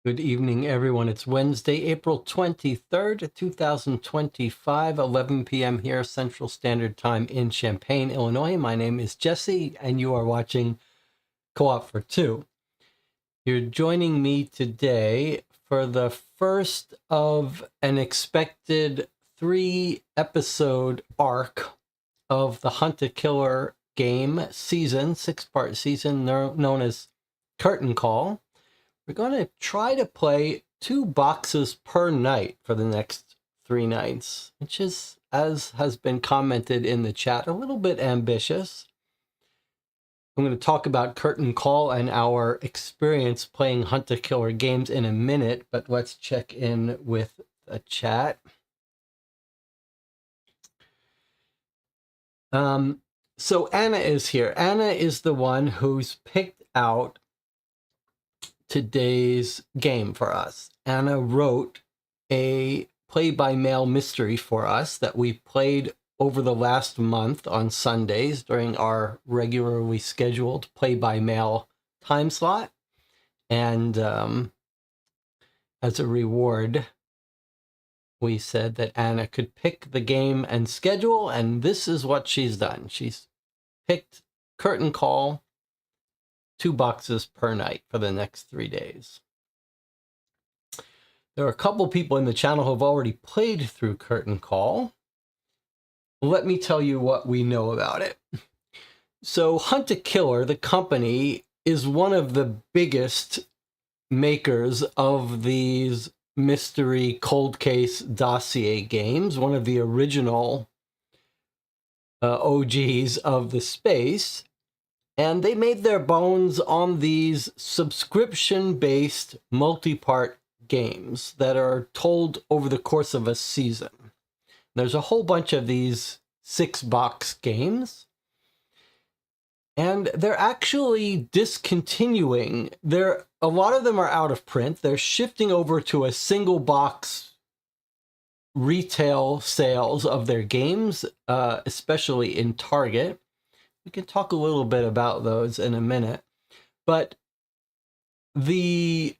Good evening, everyone. It's Wednesday, April 23rd, 2025, 11 p.m. here, Central Standard Time in Champaign, Illinois. My name is Jesse, and you are watching Co-op for Two. You're joining me today for the first of an expected 3-episode arc of the Hunt-A-Killer game season, 6-part season known as Curtain Call. We're going to try to play 2 boxes per night for the next 3 nights, which is, as has been commented in the chat, a little bit ambitious. I'm going to talk about Curtain Call and our experience playing Hunt-A-Killer games in a minute, but let's check in with the chat. So Anna is here. Anna is the one who's picked out today's game for us. Anna wrote a play-by-mail mystery for us that we played over the last month on Sundays during our regularly scheduled play-by-mail time slot. And as a reward, we said that Anna could pick the game and schedule, and this is what she's done. She's picked Curtain Call, 2 boxes per night for the next 3 days. There are a couple people in the channel who have already played through Curtain Call. Let me tell you what we know about it. So Hunt-A-Killer, the company, is one of the biggest makers of these mystery cold case dossier games, one of the original OGs of the space. And they made their bones on these subscription-based multi-part games that are told over the course of a season. There's a whole bunch of these 6-box games, and they're actually discontinuing. A lot of them are out of print. They're shifting over to a single-box retail sales of their games, especially in Target. We can talk a little bit about those in a minute. But the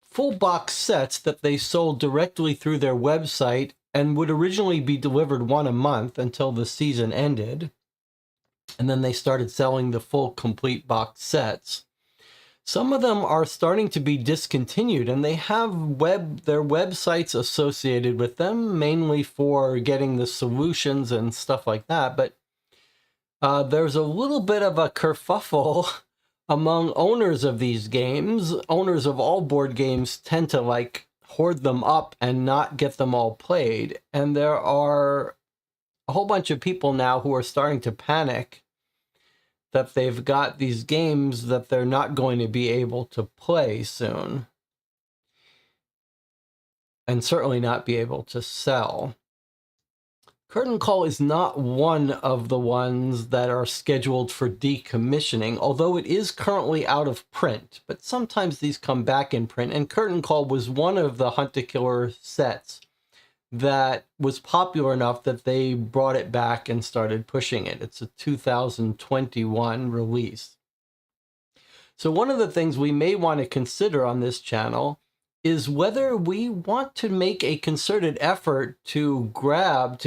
full box sets that they sold directly through their website and would originally be delivered 1 a month until the season ended, and then they started selling the full complete box sets. Some of them are starting to be discontinued, and they have their websites associated with them, mainly for getting the solutions and stuff like that. But there's a little bit of a kerfuffle among owners of these games. Owners of all board games tend to hoard them up and not get them all played. And there are a whole bunch of people now who are starting to panic that they've got these games that they're not going to be able to play soon. And certainly not be able to sell. Curtain Call is not one of the ones that are scheduled for decommissioning, although it is currently out of print, but sometimes these come back in print, and Curtain Call was one of the Hunt-A-Killer sets that was popular enough that they brought it back and started pushing it. It's a 2021 release. So one of the things we may want to consider on this channel is whether we want to make a concerted effort to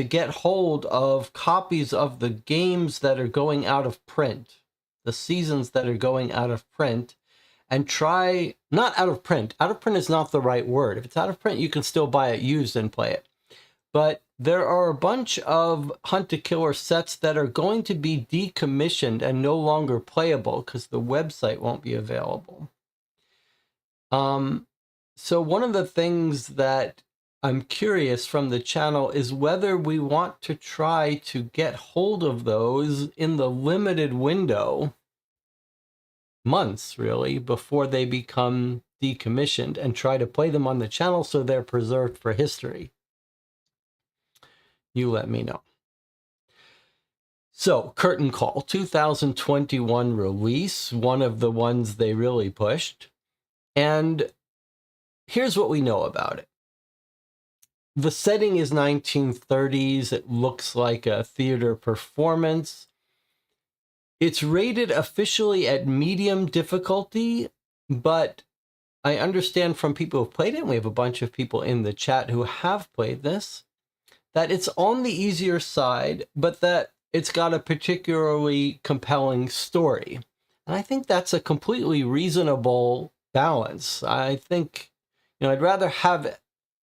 get hold of copies of the games that are going out of print, the seasons that are going out of print, and try, not out of print is not the right word. If it's out of print, you can still buy it used and play it. But there are a bunch of Hunt-A-Killer sets that are going to be decommissioned and no longer playable because the website won't be available. So one of the things that I'm curious from the channel is whether we want to try to get hold of those in the limited window, months really, before they become decommissioned, and try to play them on the channel so they're preserved for history. You let me know. So, Curtain Call, 2021 release, one of the ones they really pushed. And here's what we know about it. The setting is 1930s. It looks like a theater performance. It's rated officially at medium difficulty, but I understand from people who've played it, and we have a bunch of people in the chat who have played this, that it's on the easier side, but that it's got a particularly compelling story. And I think that's a completely reasonable balance. I think, I'd rather have,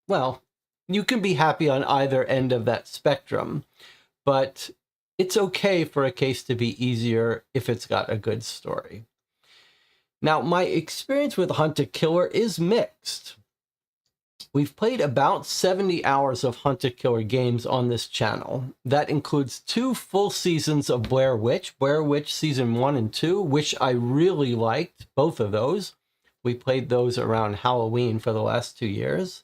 well, you can be happy on either end of that spectrum, but it's okay for a case to be easier if it's got a good story. Now, my experience with Hunt a Killer is mixed. We've played about 70 hours of Hunt a Killer games on this channel. That includes 2 full seasons of Blair Witch Season 1 and 2, which I really liked, both of those. We played those around Halloween for the last 2 years.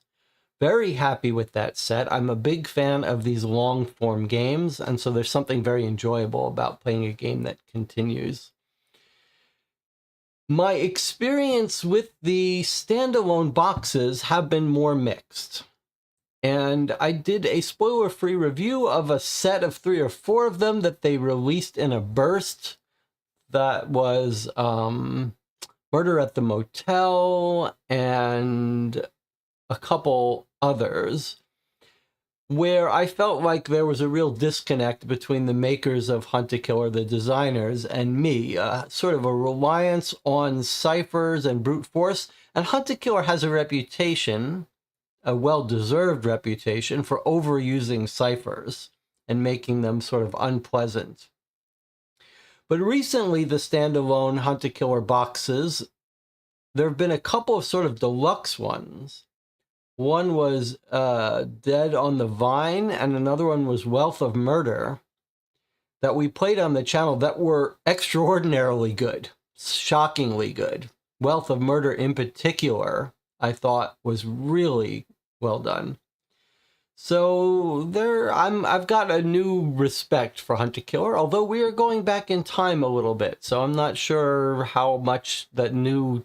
Very happy with that set. I'm a big fan of these long-form games, and so there's something very enjoyable about playing a game that continues. My experience with the standalone boxes have been more mixed. And I did a spoiler-free review of a set of 3 or 4 of them that they released in a burst. That was Murder at the Motel and a couple others, where I felt like there was a real disconnect between the makers of Hunt a Killer, the designers, and me, sort of a reliance on ciphers and brute force. And Hunt a Killer has a reputation, a well-deserved reputation, for overusing ciphers and making them sort of unpleasant. But recently, the standalone Hunt a Killer boxes, there have been a couple of sort of deluxe ones. One was Dead on the Vine, and another one was Wealth of Murder, that we played on the channel that were extraordinarily good, shockingly good. Wealth of Murder in particular, I thought was really well done. So I've got a new respect for Hunt a Killer, although we are going back in time a little bit, so I'm not sure how much that new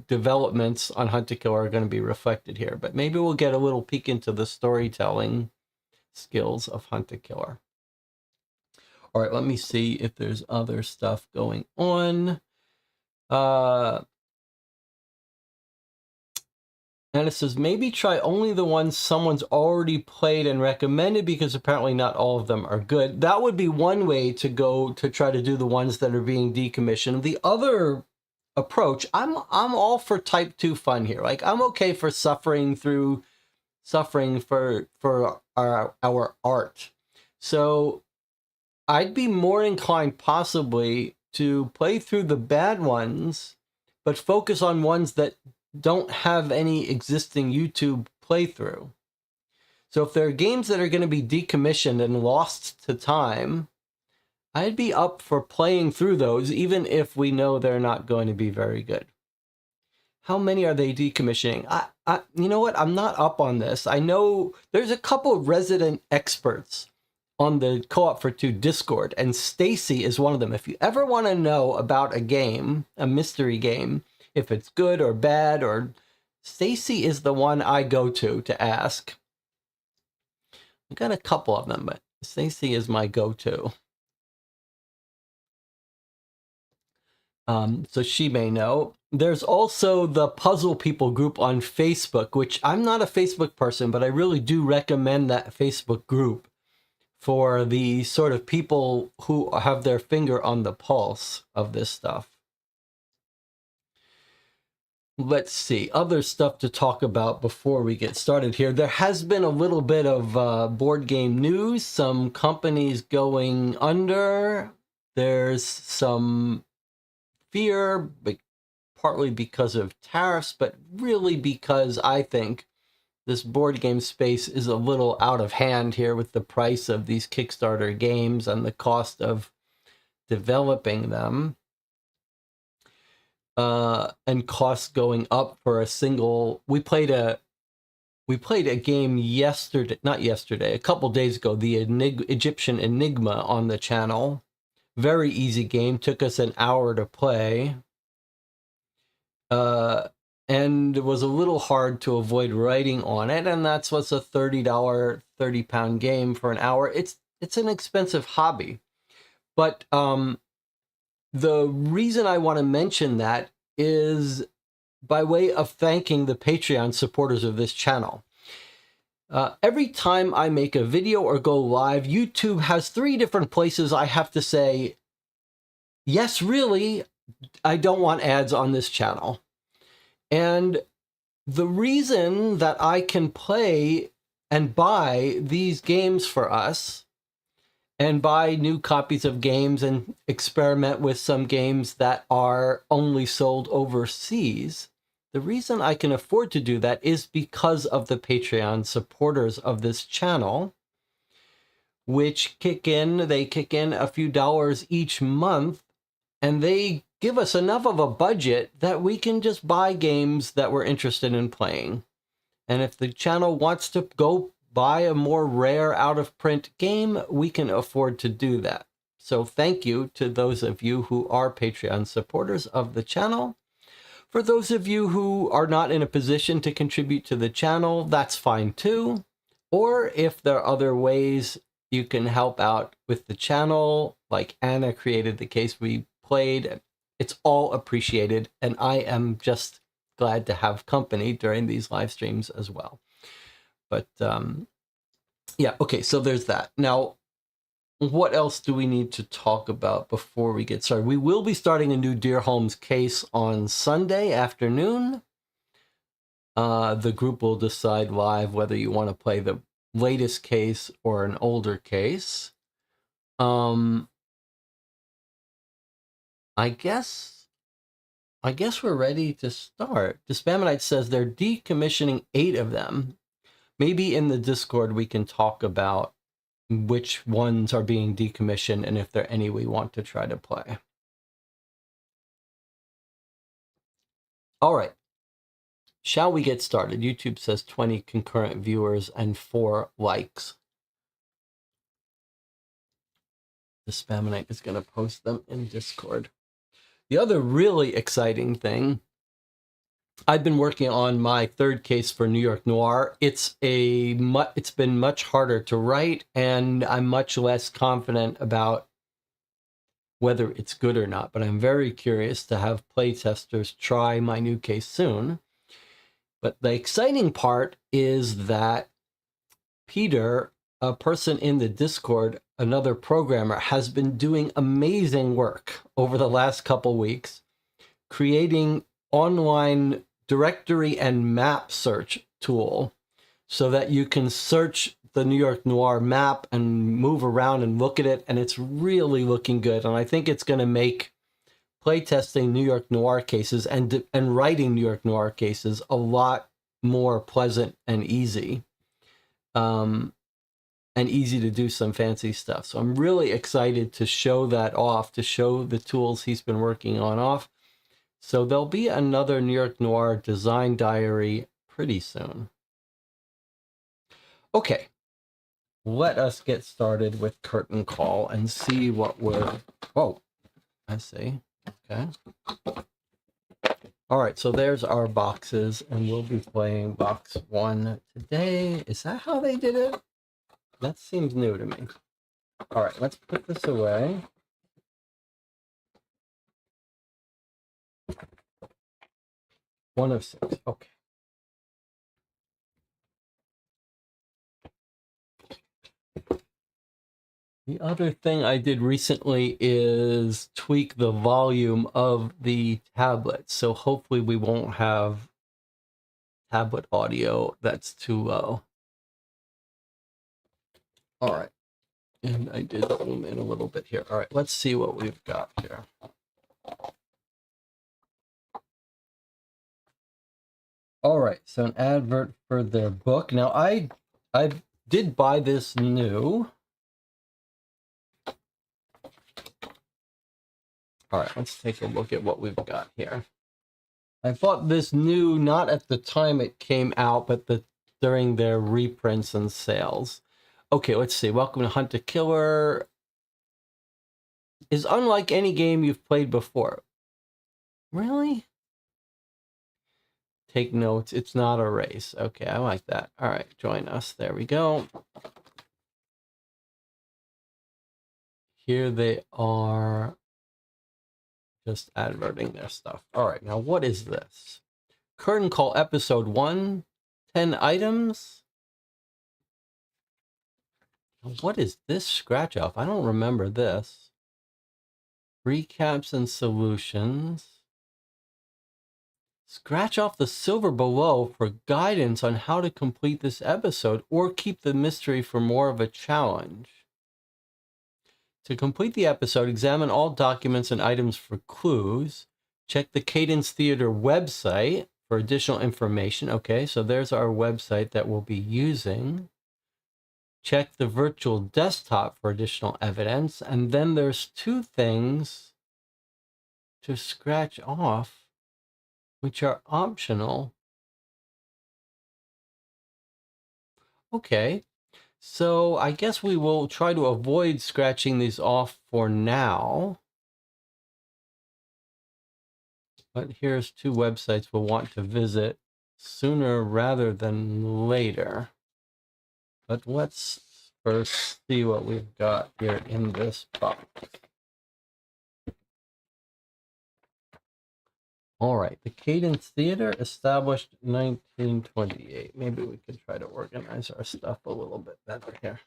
developments on Hunt a Killer are going to be reflected here, but maybe we'll get a little peek into the storytelling skills of Hunt a Killer. All right, let me see if there's other stuff going on. And it says, maybe try only the ones someone's already played and recommended, because apparently not all of them are good. That would be one way to go to try to do the ones that are being decommissioned. The other approach, I'm all for type 2 fun here. Like, I'm okay for suffering for our art. So I'd be more inclined possibly to play through the bad ones, but focus on ones that don't have any existing YouTube playthrough. So if there are games that are going to be decommissioned and lost to time, I'd be up for playing through those, even if we know they're not going to be very good. How many are they decommissioning? You know what? I'm not up on this. I know there's a couple resident experts on the Co-op for Two Discord, and Stacy is one of them. If you ever want to know about a game, a mystery game, if it's good or bad, or Stacy is the one I go to ask. I've got a couple of them, but Stacy is my go-to. So she may know. There's also the Puzzle People group on Facebook, which I'm not a Facebook person, but I really do recommend that Facebook group for the sort of people who have their finger on the pulse of this stuff. Let's see, other stuff to talk about before we get started here. There has been a little bit of board game news, some companies going under. There's some fear, but partly because of tariffs, but really because I think this board game space is a little out of hand here with the price of these Kickstarter games and the cost of developing them. And costs going up for a single. We played a game yesterday, not yesterday, a couple days ago, the Egyptian Enigma on the channel. Very easy game, took us an hour to play. And it was a little hard to avoid writing on it, and that's what's a $30, 30-pound game for an hour. It's an expensive hobby. But the reason I want to mention that is by way of thanking the Patreon supporters of this channel. Every time I make a video or go live, YouTube has 3 different places I have to say, yes, really, I don't want ads on this channel. And the reason that I can play and buy these games for us and buy new copies of games and experiment with some games that are only sold overseas, the reason I can afford to do that is because of the Patreon supporters of this channel, which kick in a few dollars each month, and they give us enough of a budget that we can just buy games that we're interested in playing. And if the channel wants to go buy a more rare out-of-print game, we can afford to do that. So thank you to those of you who are Patreon supporters of the channel. For those of you who are not in a position to contribute to the channel, that's fine too. Or if there are other ways you can help out with the channel, like Anna created the case we played, it's all appreciated, and I am just glad to have company during these live streams as well. But yeah, okay, so there's that. Now, what else do we need to talk about before we get started? We will be starting a new Dear Holmes case on Sunday afternoon. The group will decide live whether you want to play the latest case or an older case. I guess we're ready to start. Dispamonite says they're decommissioning 8 of them. Maybe in the Discord we can talk about which ones are being decommissioned and if there are any we want to try to play. All right. Shall we get started? YouTube says 20 concurrent viewers and 4 likes. Dispamonite is going to post them in Discord. The other really exciting thing, I've been working on my 3rd case for New York Noir. It's been much harder to write, and I'm much less confident about whether it's good or not, but I'm very curious to have playtesters try my new case soon. But the exciting part is that Peter, a person in the Discord, another programmer, has been doing amazing work over the last couple weeks, creating online directory and map search tool so that you can search the New York Noir map and move around and look at it, and it's really looking good. And I think it's going to make playtesting New York Noir cases and writing New York Noir cases a lot more pleasant and easy. And easy to do some fancy stuff. So I'm really excited to show that off, to show the tools he's been working on off. So there'll be another New York Noir design diary pretty soon. Okay, let us get started with Curtain Call and see what we're... Oh, I see. Okay. All right, so there's our boxes, and we'll be playing box 1 today. Is that how they did it? That seems new to me. All right, let's put this away. One of 6. Okay. The other thing I did recently is tweak the volume of the tablet. So hopefully we won't have tablet audio that's too low. All right. And I did zoom in a little bit here. All right, let's see what we've got here. All right, so an advert for their book. Now, I did buy this new. All right, let's take a look at what we've got here. I bought this new, not at the time it came out, but during their reprints and sales. Okay, let's see. Welcome to Hunt a Killer. Is unlike any game you've played before. Really? Take notes. It's not a race. Okay, I like that. All right, join us. There we go. Here they are, just adverting their stuff. All right, now what is this? Curtain Call Episode 1, 10 items. What is this scratch off? I don't remember this. Recaps and solutions. Scratch off the silver below for guidance on how to complete this episode or keep the mystery for more of a challenge. To complete the episode, examine all documents and items for clues. Check the Cadence Theater website for additional information. Okay, so there's our website that we'll be using. Check the virtual desktop for additional evidence. And then there's 2 things to scratch off, which are optional. Okay, so I guess we will try to avoid scratching these off for now. But here's 2 websites we'll want to visit sooner rather than later. But let's first see what we've got here in this box. All right, the Cadence Theater, established 1928. Maybe we could try to organize our stuff a little bit better here.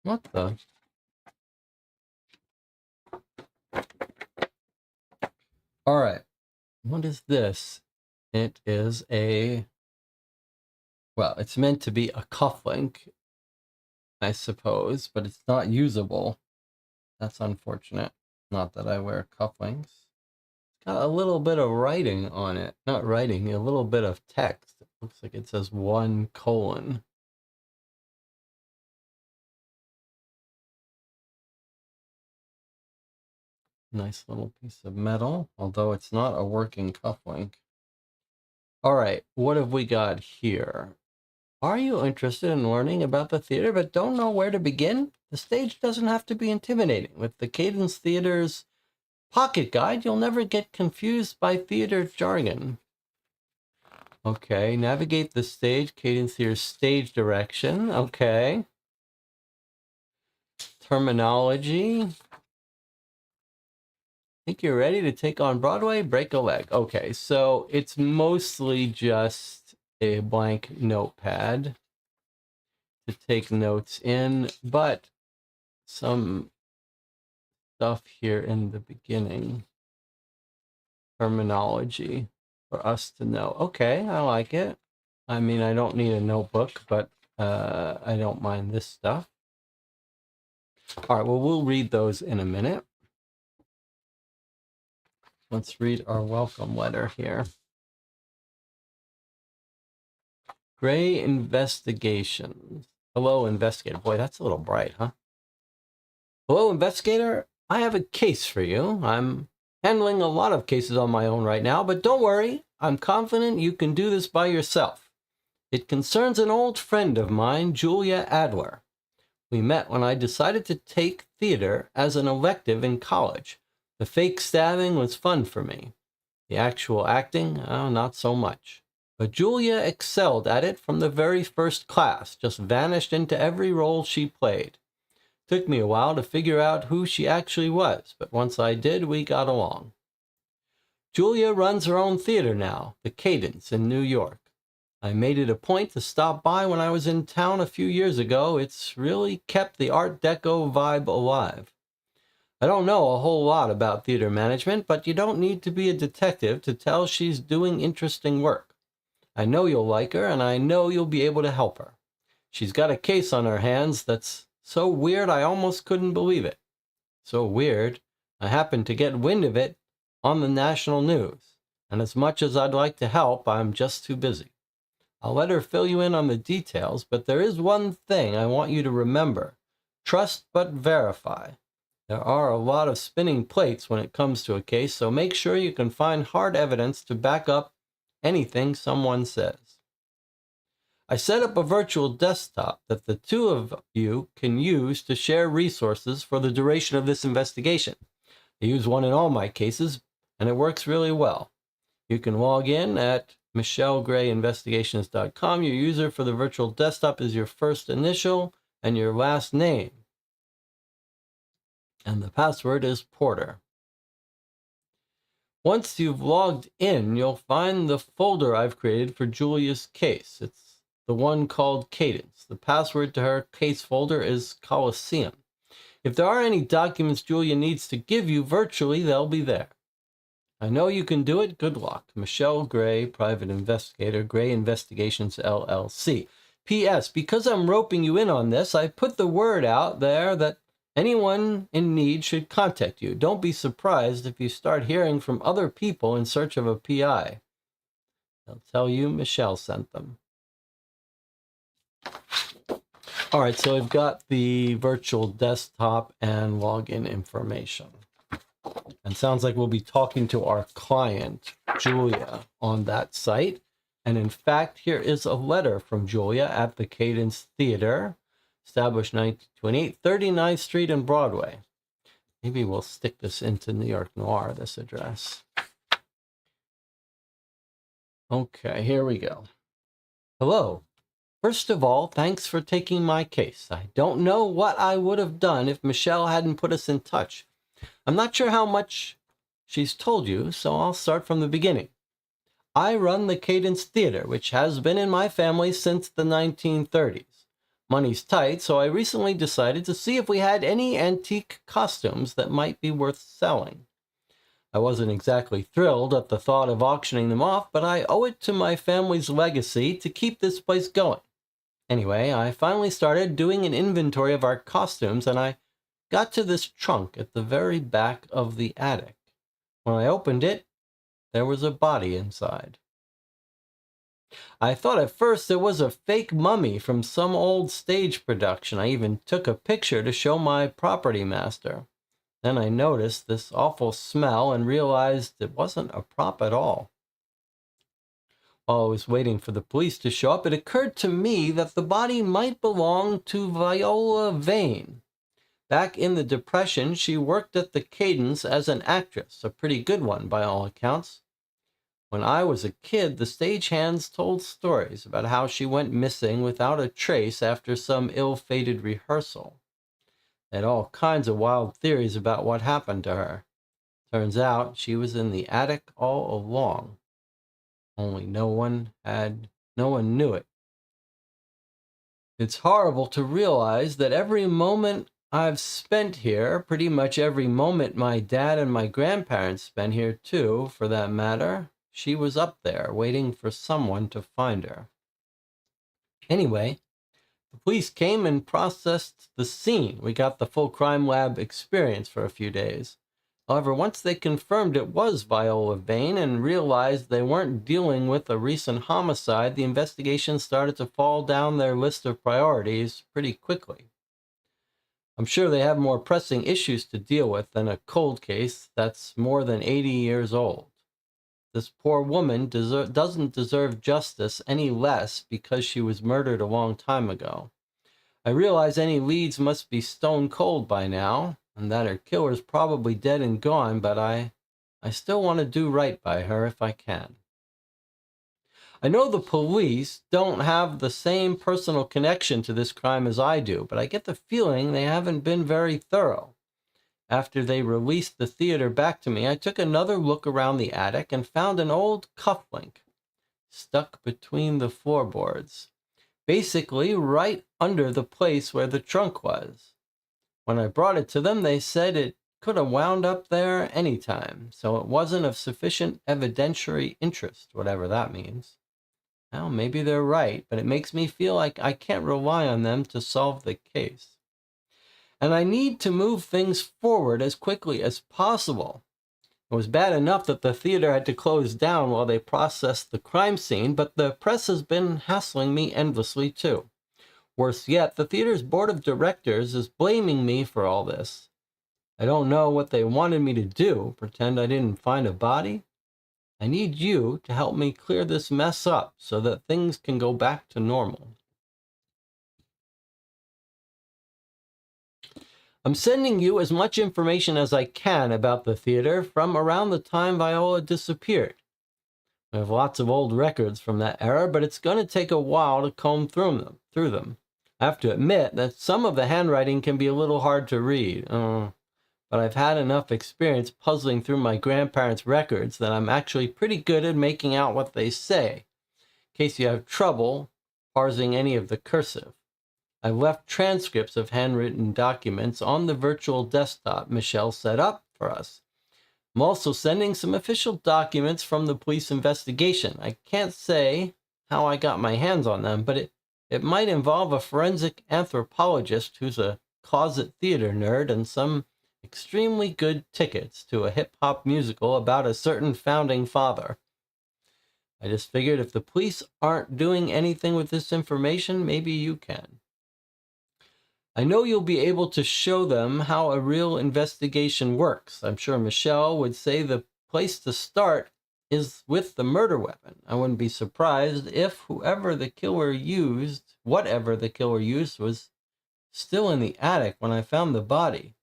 What the? All right, what is this? It is a, well, it's meant to be a cufflink, I suppose, but it's not usable. That's unfortunate. Not that I wear cufflinks. It's got a little bit of writing on it. Not writing, a little bit of text. It looks like it says 1:. Nice little piece of metal, although it's not a working cufflink. All right, what have we got here? Are you interested in learning about the theater but don't know where to begin? The stage doesn't have to be intimidating. With the Cadence Theater's Pocket Guide, you'll never get confused by theater jargon. Okay, navigate the stage, Cadence Theater's stage direction. Okay. Terminology. Think you're ready to take on Broadway? Break a leg. Okay, so it's mostly just a blank notepad to take notes in, but some stuff here in the beginning. Terminology for us to know. Okay, I like it. I mean, I don't need a notebook, but I don't mind this stuff. All right, well, we'll read those in a minute. Let's read our welcome letter here. Gray Investigations. Hello, investigator. Boy, that's a little bright, huh? Hello, investigator. I have a case for you. I'm handling a lot of cases on my own right now, but don't worry. I'm confident you can do this by yourself. It concerns an old friend of mine, Julia Adler. We met when I decided to take theater as an elective in college. The fake stabbing was fun for me. The actual acting, not so much. But Julia excelled at it from the very first class, just vanished into every role she played. Took me a while to figure out who she actually was, but once I did, we got along. Julia runs her own theater now, the Cadence in New York. I made it a point to stop by when I was in town a few years ago. It's really kept the Art Deco vibe alive. I don't know a whole lot about theater management, but you don't need to be a detective to tell she's doing interesting work. I know you'll like her, and I know you'll be able to help her. She's got a case on her hands that's so weird I almost couldn't believe it. So weird, I happened to get wind of it on the national news, and as much as I'd like to help, I'm just too busy. I'll let her fill you in on the details, but there is one thing I want you to remember. Trust but verify. There are a lot of spinning plates when it comes to a case, so make sure you can find hard evidence to back up anything someone says. I set up a virtual desktop that the 2 of you can use to share resources for the duration of this investigation. I use one in all my cases, and it works really well. You can log in at michellegrayinvestigations.com. Your user for the virtual desktop is your first initial and your last name. And the password is Porter. Once you've logged in, you'll find the folder I've created for Julia's case. It's the one called Cadence. The password to her case folder is Coliseum. If there are any documents Julia needs to give you virtually, they'll be there. I know you can do it. Good luck. Michelle Gray, Private Investigator, Gray Investigations, LLC. P.S. Because I'm roping you in on this, I put the word out there that anyone in need should contact you. Don't be surprised if you start hearing from other people in search of a PI. They'll tell you Michelle sent them. All right, so I've got the virtual desktop and login information. And sounds like we'll be talking to our client, Julia, on that site. And in fact, here is a letter from Julia at the Cadence Theater, established 1928, 39th Street and Broadway. Maybe we'll stick this into New York Noir, this address. Okay, here we go. Hello. First of all, thanks for taking my case. I don't know what I would have done if Michelle hadn't put us in touch. I'm not sure how much she's told you, so I'll start from the beginning. I run the Cadence Theater, which has been in my family since the 1930s. Money's tight, so I recently decided to see if we had any antique costumes that might be worth selling. I wasn't exactly thrilled at the thought of auctioning them off, but I owe it to my family's legacy to keep this place going. Anyway, I finally started doing an inventory of our costumes, and I got to this trunk at the very back of the attic. When I opened it, there was a body inside. I thought at first it was a fake mummy from some old stage production. I even took a picture to show my property master. Then I noticed this awful smell and realized it wasn't a prop at all. While I was waiting for the police to show up, it occurred to me that the body might belong to Viola Vane. Back in the Depression, she worked at the Cadence as an actress, a pretty good one by all accounts. When I was a kid, the stagehands told stories about how she went missing without a trace after some ill-fated rehearsal. They had all kinds of wild theories about what happened to her. Turns out she was in the attic all along. Only no one knew it. It's horrible to realize that every moment I've spent here, pretty much every moment my dad and my grandparents spent here too, for that matter, she was up there waiting for someone to find her. Anyway, the police came and processed the scene. We got the full crime lab experience for a few days. However, once they confirmed it was Viola Vane and realized they weren't dealing with a recent homicide, the investigation started to fall down their list of priorities pretty quickly. I'm sure they have more pressing issues to deal with than a cold case that's more than 80 years old. This poor woman doesn't deserve justice any less because she was murdered a long time ago. I realize any leads must be stone cold by now, and that her killer's probably dead and gone, but I still want to do right by her if I can. I know the police don't have the same personal connection to this crime as I do, but I get the feeling they haven't been very thorough. After they released the theater back to me, I took another look around the attic and found an old cufflink stuck between the floorboards, basically right under the place where the trunk was. When I brought it to them, they said it could have wound up there anytime, so it wasn't of sufficient evidentiary interest, whatever that means. Well, maybe they're right, but it makes me feel like I can't rely on them to solve the case. And I need to move things forward as quickly as possible. It was bad enough that the theater had to close down while they processed the crime scene, but the press has been hassling me endlessly too. Worse yet, the theater's board of directors is blaming me for all this. I don't know what they wanted me to do, pretend I didn't find a body? I need you to help me clear this mess up so that things can go back to normal. I'm sending you as much information as I can about the theater from around the time Viola disappeared. We have lots of old records from that era, but it's going to take a while to comb through them. I have to admit that some of the handwriting can be a little hard to read, but I've had enough experience puzzling through my grandparents' records that I'm actually pretty good at making out what they say, in case you have trouble parsing any of the cursive. I've left transcripts of handwritten documents on the virtual desktop Michelle set up for us. I'm also sending some official documents from the police investigation. I can't say how I got my hands on them, but it might involve a forensic anthropologist who's a closet theater nerd and some extremely good tickets to a hip-hop musical about a certain founding father. I just figured if the police aren't doing anything with this information, maybe you can. I know you'll be able to show them how a real investigation works. I'm sure Michelle would say the place to start is with the murder weapon. I wouldn't be surprised if whatever the killer used was still in the attic when I found the body.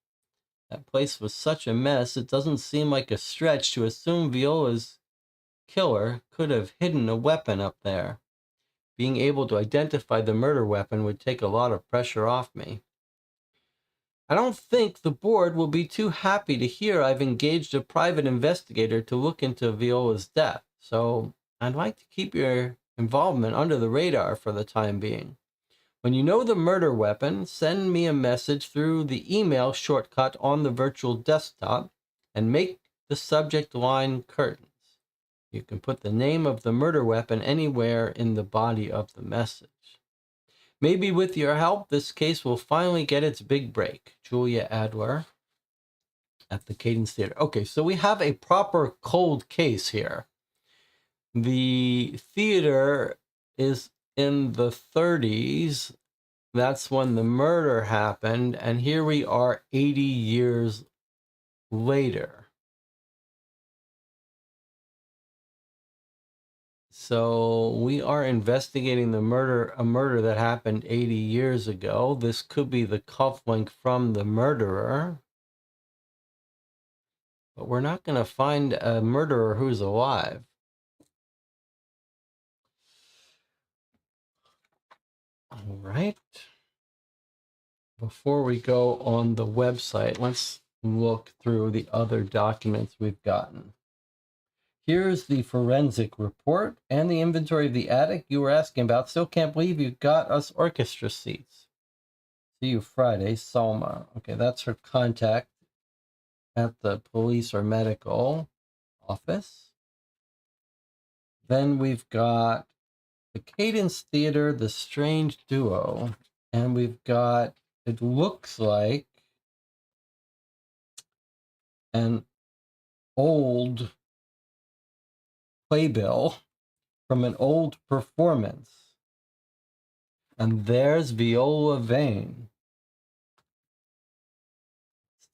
That place was such a mess, it doesn't seem like a stretch to assume Viola's killer could have hidden a weapon up there. Being able to identify the murder weapon would take a lot of pressure off me. I don't think the board will be too happy to hear I've engaged a private investigator to look into Viola's death, so I'd like to keep your involvement under the radar for the time being. When you know the murder weapon, send me a message through the email shortcut on the virtual desktop and make the subject line curtains. You can put the name of the murder weapon anywhere in the body of the message. Maybe with your help, this case will finally get its big break. Julia Adler at the Cadence Theater. Okay, so we have a proper cold case here. The theater is in the 30s. That's when the murder happened. And here we are 80 years later. So we are investigating a murder that happened 80 years ago. This could be the cufflink from the murderer. But we're not going to find a murderer who's alive. All right. Before we go on the website, let's look through the other documents we've gotten. Here's the forensic report and the inventory of the attic you were asking about. Still can't believe you got us orchestra seats. See you Friday, Salma. Okay, that's her contact at the police or medical office. Then we've got the Cadence Theater, the Strange Duo, and we've got, it looks like, an old playbill from an old performance. And there's Viola Vane.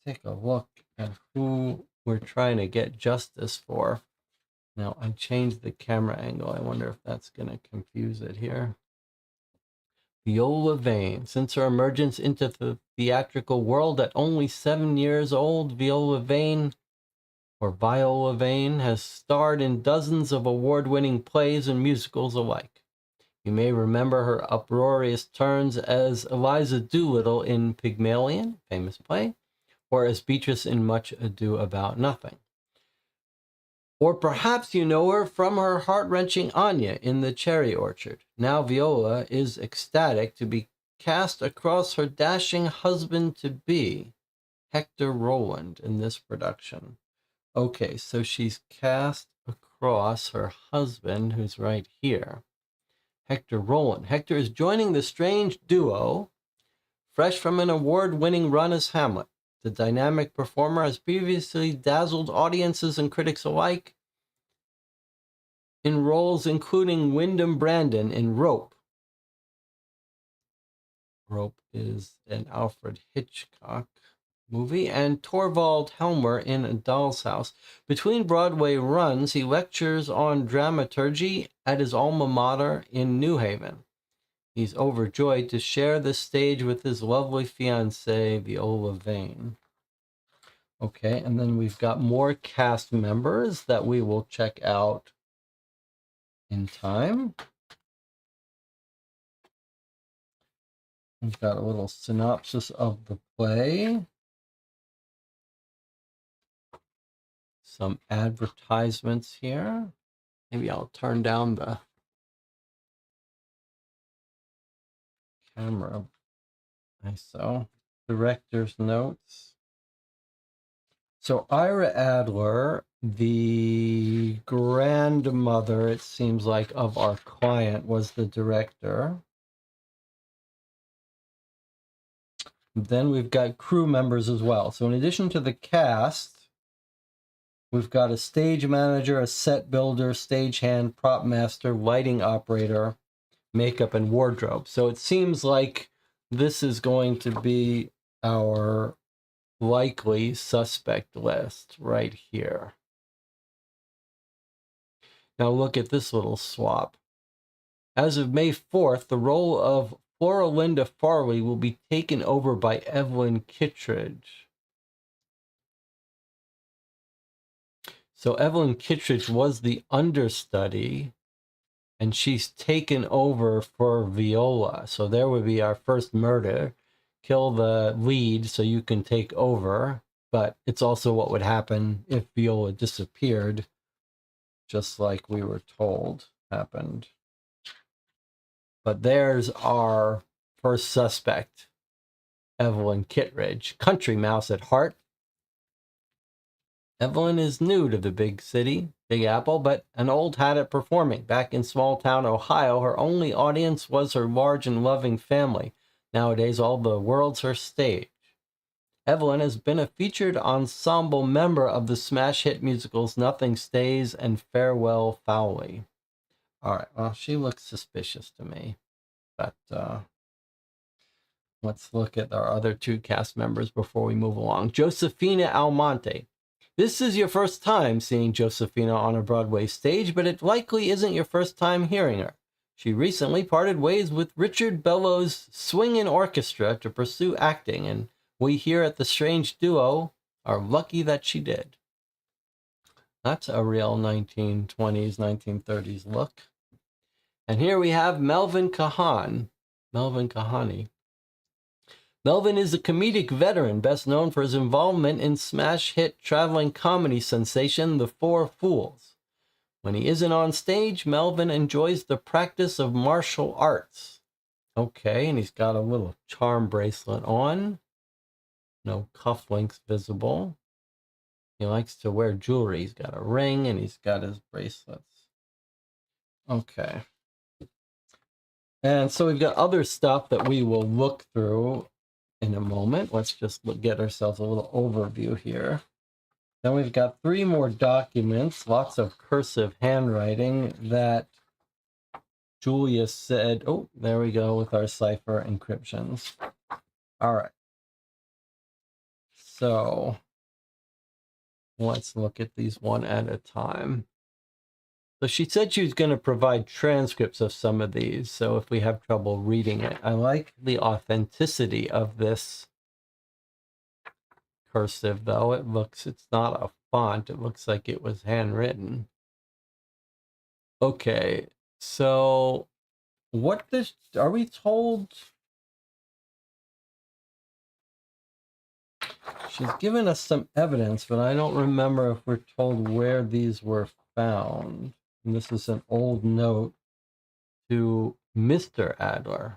Let's take a look at who we're trying to get justice for. Now, I changed the camera angle. I wonder if that's going to confuse it here. Viola Vane. Since her emergence into the theatrical world at only 7 years old, Viola Vane has starred in dozens of award-winning plays and musicals alike. You may remember her uproarious turns as Eliza Doolittle in Pygmalion, famous play, or as Beatrice in Much Ado About Nothing. Or perhaps you know her from her heart-wrenching Anya in The Cherry Orchard. Now Viola is ecstatic to be cast across her dashing husband-to-be, Hector Roland, in this production. Okay, so she's cast across her husband, who's right here, Hector Roland. Hector is joining the strange duo, fresh from an award-winning run as Hamlet. The dynamic performer has previously dazzled audiences and critics alike in roles including Wyndham Brandon in Rope. Rope is an Alfred Hitchcock movie, and Torvald Helmer in A Doll's House. Between Broadway runs, he lectures on dramaturgy at his alma mater in New Haven. He's overjoyed to share the stage with his lovely fiancée, Viola Vane. Okay, and then we've got more cast members that we will check out in time. We've got a little synopsis of the play. Some advertisements here. Maybe I'll turn down the camera. So, director's notes. So Ira Adler, the grandmother, it seems like, of our client, was the director. Then we've got crew members as well. So in addition to the cast, we've got a stage manager, a set builder, stagehand, prop master, lighting operator, makeup, and wardrobe. So it seems like this is going to be our likely suspect list right here. Now look at this little swap. As of May 4th, the role of Floralinda Farley will be taken over by Evelyn Kittredge. So Evelyn Kittredge was the understudy, and she's taken over for Viola. So there would be our first murder. Kill the lead so you can take over. But it's also what would happen if Viola disappeared, just like we were told happened. But there's our first suspect, Evelyn Kittredge, country mouse at heart. Evelyn is new to the big city, Big Apple, but an old hat at performing. Back in small town Ohio, her only audience was her large and loving family. Nowadays, all the world's her stage. Evelyn has been a featured ensemble member of the smash hit musicals Nothing Stays and Farewell Fowley. All right, well, she looks suspicious to me. But let's look at our other two cast members before we move along. Josefina Almonte. This is your first time seeing Josefina on a Broadway stage, but it likely isn't your first time hearing her. She recently parted ways with Richard Bellows' Swingin' Orchestra to pursue acting, and we here at the Strange Duo are lucky that she did. That's a real 1920s, 1930s look. And here we have Melvin Kahane. Melvin Kahane. Melvin is a comedic veteran, best known for his involvement in smash hit traveling comedy sensation The Four Fools. When he isn't on stage, Melvin enjoys the practice of martial arts. Okay, and he's got a little charm bracelet on. No cufflinks visible. He likes to wear jewelry. He's got a ring and he's got his bracelets. Okay. And so we've got other stuff that we will look through in a moment. Let's just get ourselves a little overview here. Then we've got 3 more documents, lots of cursive handwriting that Julia said, oh, there we go with our cipher encryptions. All right. So let's look at these one at a time. So she said she was going to provide transcripts of some of these, so if we have trouble reading it. I like the authenticity of this cursive, though. It's not a font. It looks like it was handwritten. Okay, so are we told? She's given us some evidence, but I don't remember if we're told where these were found. And this is an old note to Mr. Adler.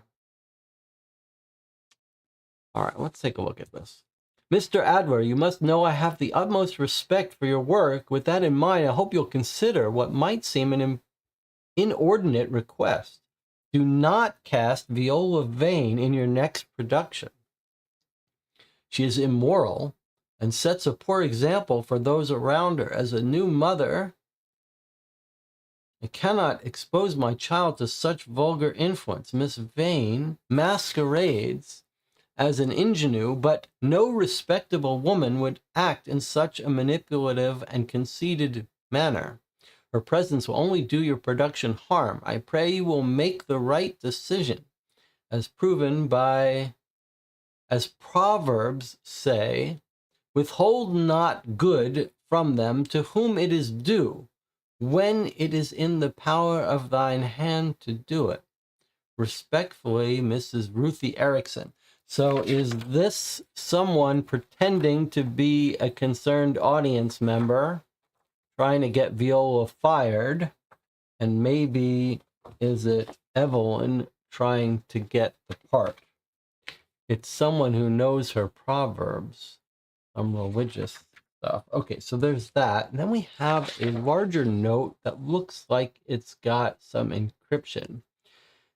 All right, let's take a look at this. Mr. Adler, you must know I have the utmost respect for your work. With that in mind, I hope you'll consider what might seem an inordinate request. Do not cast Viola Vane in your next production. She is immoral and sets a poor example for those around her. As a new mother, I cannot expose my child to such vulgar influence. Miss Vane masquerades as an ingenue, but no respectable woman would act in such a manipulative and conceited manner. Her presence will only do your production harm. I pray you will make the right decision, as proven by, as Proverbs say, withhold not good from them to whom it is due, when it is in the power of thine hand to do it. Respectfully, Mrs. Ruthie Erickson. So is this someone pretending to be a concerned audience member trying to get Viola fired? And maybe is it Evelyn trying to get the part? It's someone who knows her proverbs, some religious stuff. Okay, so there's that. And then we have a larger note that looks like it's got some encryption.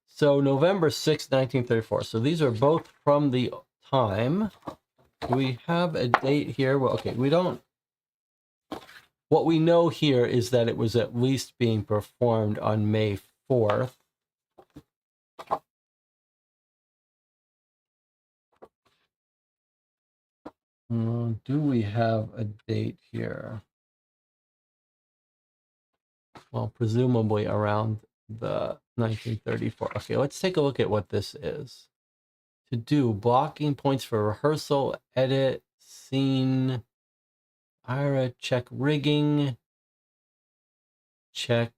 So November 6, 1934. So these are both from the time. We have a date here. Well, okay, we don't. What we know here is that it was at least being performed on May 4th. Do we have a date here? Well, presumably around the 1934. Okay, let's take a look at what this is. To do blocking points for rehearsal, edit, scene, Ira, check rigging, check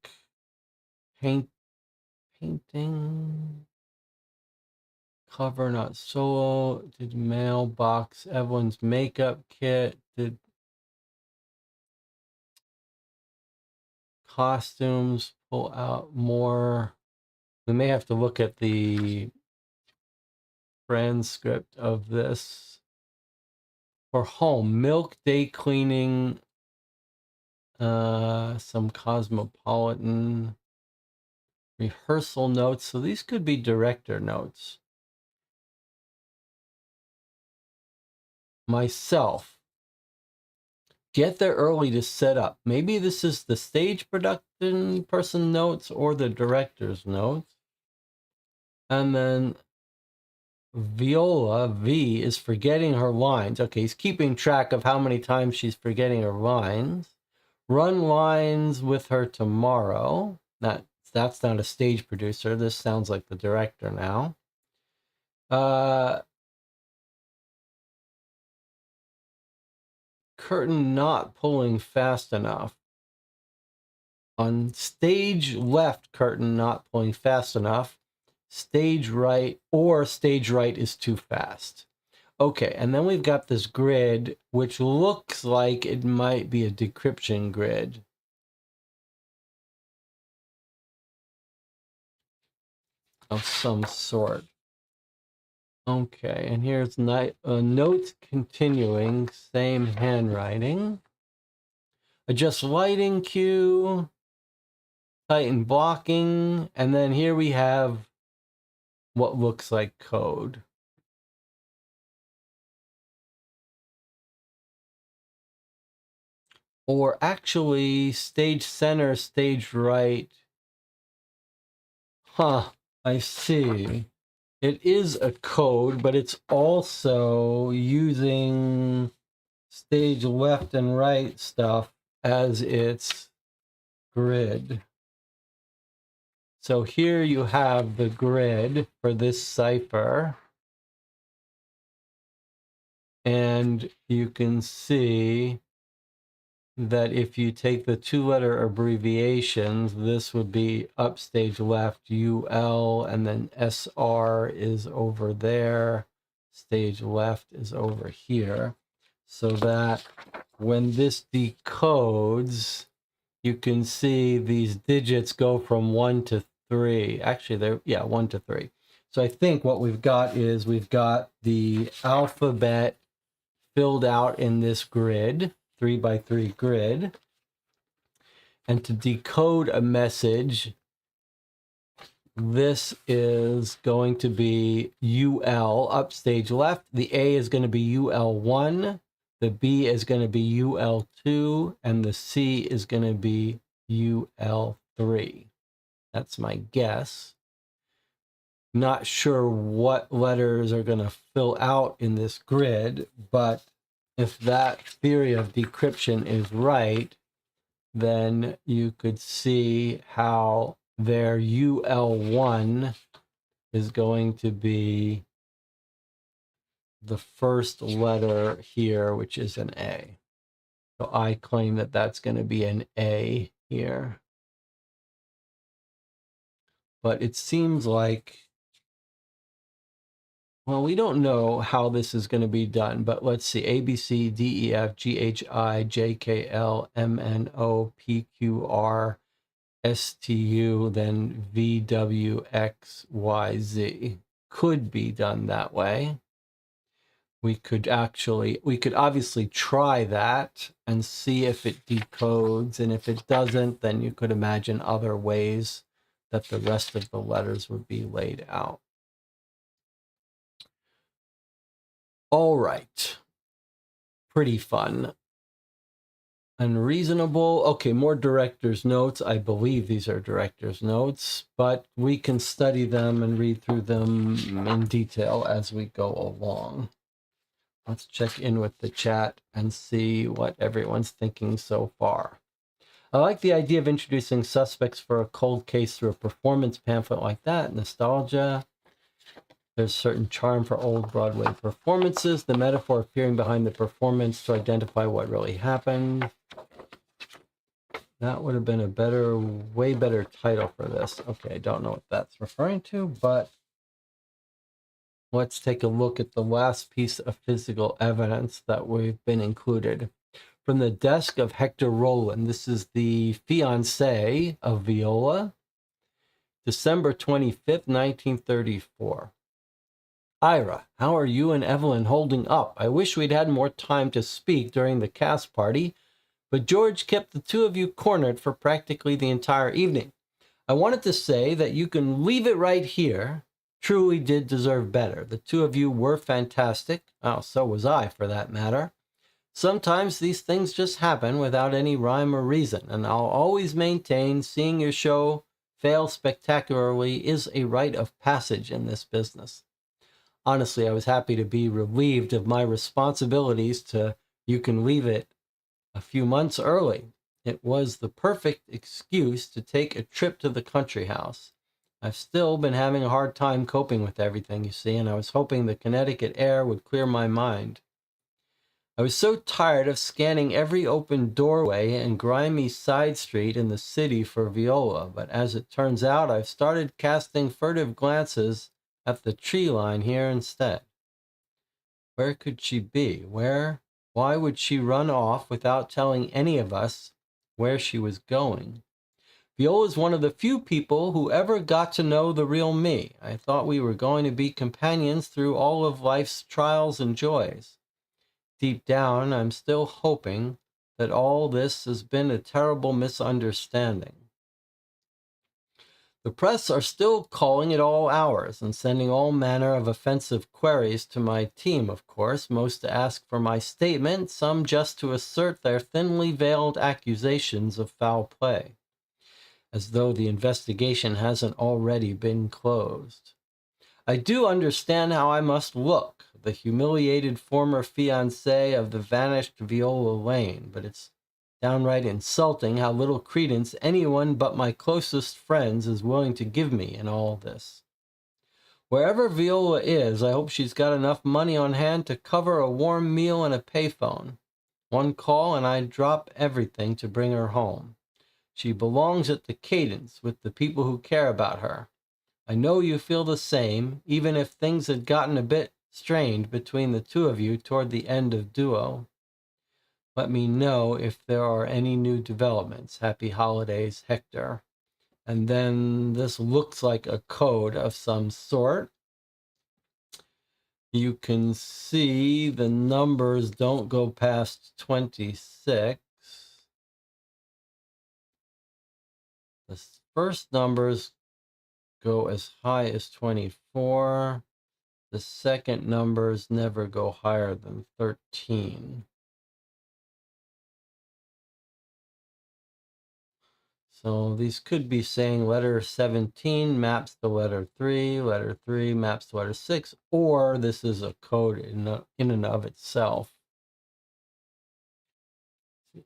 painting, cover not solo, did mailbox, Evelyn's makeup kit, did costumes, pull out more. We may have to look at the transcript of this. For home, milk, day cleaning, some Cosmopolitan, rehearsal notes. So these could be director notes. Myself, get there early to set up. Maybe this is the stage production person notes or the director's notes. And then Viola, V, is forgetting her lines. Okay, he's keeping track of how many times she's forgetting her lines. Run lines with her tomorrow. That's not a stage producer. This sounds like the director now. Curtain not pulling fast enough. On stage left, curtain not pulling fast enough. Stage right, or stage right is too fast. Okay, and then we've got this grid, which looks like it might be a decryption grid. Of some sort. Okay, and here's notes continuing, same handwriting. Adjust lighting cue, tighten blocking, and then here we have what looks like code. Or actually, stage center, stage right. Huh, I see. It is a code, but it's also using stage left and right stuff as its grid. So here you have the grid for this cipher. And you can see that if you take the two-letter abbreviations, this would be upstage left, UL, and then SR is over there. Stage left is over here. So that when this decodes, you can see these digits go from 1 to 3. Actually, they're, 1 to 3. So I think what we've got is we've got the alphabet filled out in this grid, 3x3 grid. And to decode a message, this is going to be UL, upstage left. The A is going to be UL1. The B is going to be UL2. And the C is going to be UL3. That's my guess. Not sure what letters are going to fill out in this grid, but if that theory of decryption is right, then you could see how their UL1 is going to be the first letter here, which is an A. So I claim that that's going to be an A here. But it seems like, well, we don't know how this is going to be done, but let's see. A, B, C, D, E, F, G, H, I, J, K, L, M, N, O, P, Q, R, S, T, U, then V, W, X, Y, Z. Could be done that way. We could obviously try that and see if it decodes. And if it doesn't, then you could imagine other ways that the rest of the letters would be laid out. All right. Pretty fun. Unreasonable. Okay, more director's notes. I believe these are director's notes, but we can study them and read through them in detail as we go along. Let's check in with the chat and see what everyone's thinking so far. I like the idea of introducing suspects for a cold case through a performance pamphlet like that. Nostalgia. There's certain charm for old Broadway performances. The metaphor appearing behind the performance to identify what really happened. That would have been a way better title for this. Okay, I don't know what that's referring to, but let's take a look at the last piece of physical evidence that we've been included. From the desk of Hector Roland. This is the fiancé of Viola. December 25th, 1934. Ira, how are you and Evelyn holding up? I wish we'd had more time to speak during the cast party, but George kept the two of you cornered for practically the entire evening. I wanted to say that you can leave it right here. Truly did deserve better. The two of you were fantastic. Oh, so was I, for that matter. Sometimes these things just happen without any rhyme or reason, and I'll always maintain seeing your show fail spectacularly is a rite of passage in this business. Honestly, I was happy to be relieved of my responsibilities to You Can Leave It a few months early. It was the perfect excuse to take a trip to the country house. I've still been having a hard time coping with everything, you see, and I was hoping the Connecticut air would clear my mind. I was so tired of scanning every open doorway and grimy side street in the city for Viola, but as it turns out, I've started casting furtive glances at the tree line here instead. Where could she be? Why would she run off without telling any of us where she was going? Viola is one of the few people who ever got to know the real me. I thought we were going to be companions through all of life's trials and joys. Deep down, I'm still hoping that all this has been a terrible misunderstanding. The press are still calling at all hours and sending all manner of offensive queries to my team, of course, most to ask for my statement, some just to assert their thinly veiled accusations of foul play, as though the investigation hasn't already been closed. I do understand how I must look, the humiliated former fiancé of the vanished Viola Lane, but it's downright insulting how little credence anyone but my closest friends is willing to give me in all this. Wherever Viola is, I hope she's got enough money on hand to cover a warm meal and a payphone. One call and I drop everything to bring her home. She belongs at the Cadence with the people who care about her. I know you feel the same, even if things had gotten a bit strained between the two of you toward the end of Duo. Let me know if there are any new developments. Happy holidays, Hector. And then this looks like a code of some sort. You can see the numbers don't go past 26. The first numbers go as high as 24. The second numbers never go higher than 13. So these could be saying letter 17 maps to letter 3 maps to letter 6, or this is a code in and of itself.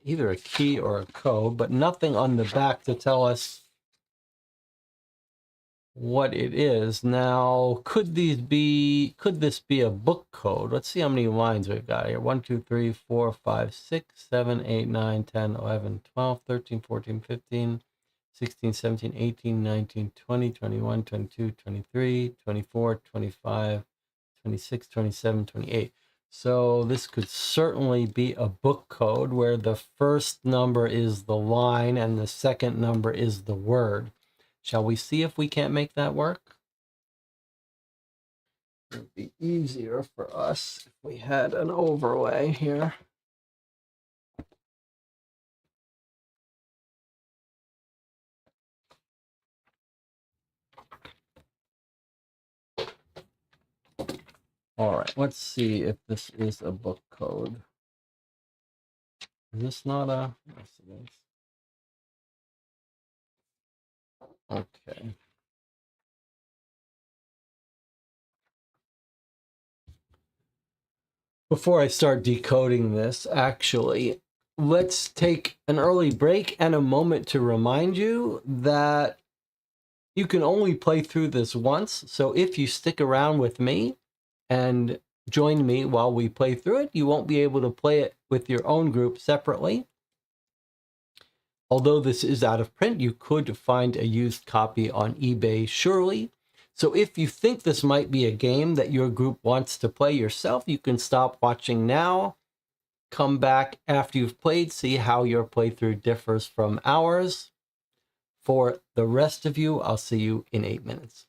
Either a key or a code, but nothing on the back to tell us what it is. Now, could this be a book code? Let's see how many lines we've got here. 1, 2, 3, 4, 5, 6, 7, 8, 9, 10, 11, 12, 13, 14, 15, 16, 17, 18, 19, 20, 21, 22, 23, 24, 25, 26, 27, 28. So this could certainly be a book code where the first number is the line and the second number is the word. Shall we see if we can't make that work? It would be easier for us if we had an overlay here. All right, let's see if this is a book code. Is this not a? Yes, it is. Okay. Before I start decoding this, actually, let's take an early break and a moment to remind you that you can only play through this once. So if you stick around with me and join me while we play through it, you won't be able to play it with your own group separately. Although this is out of print, you could find a used copy on eBay surely. So if you think this might be a game that your group wants to play yourself, you can stop watching now, come back after you've played, see how your playthrough differs from ours. For the rest of you, I'll see you in 8 minutes.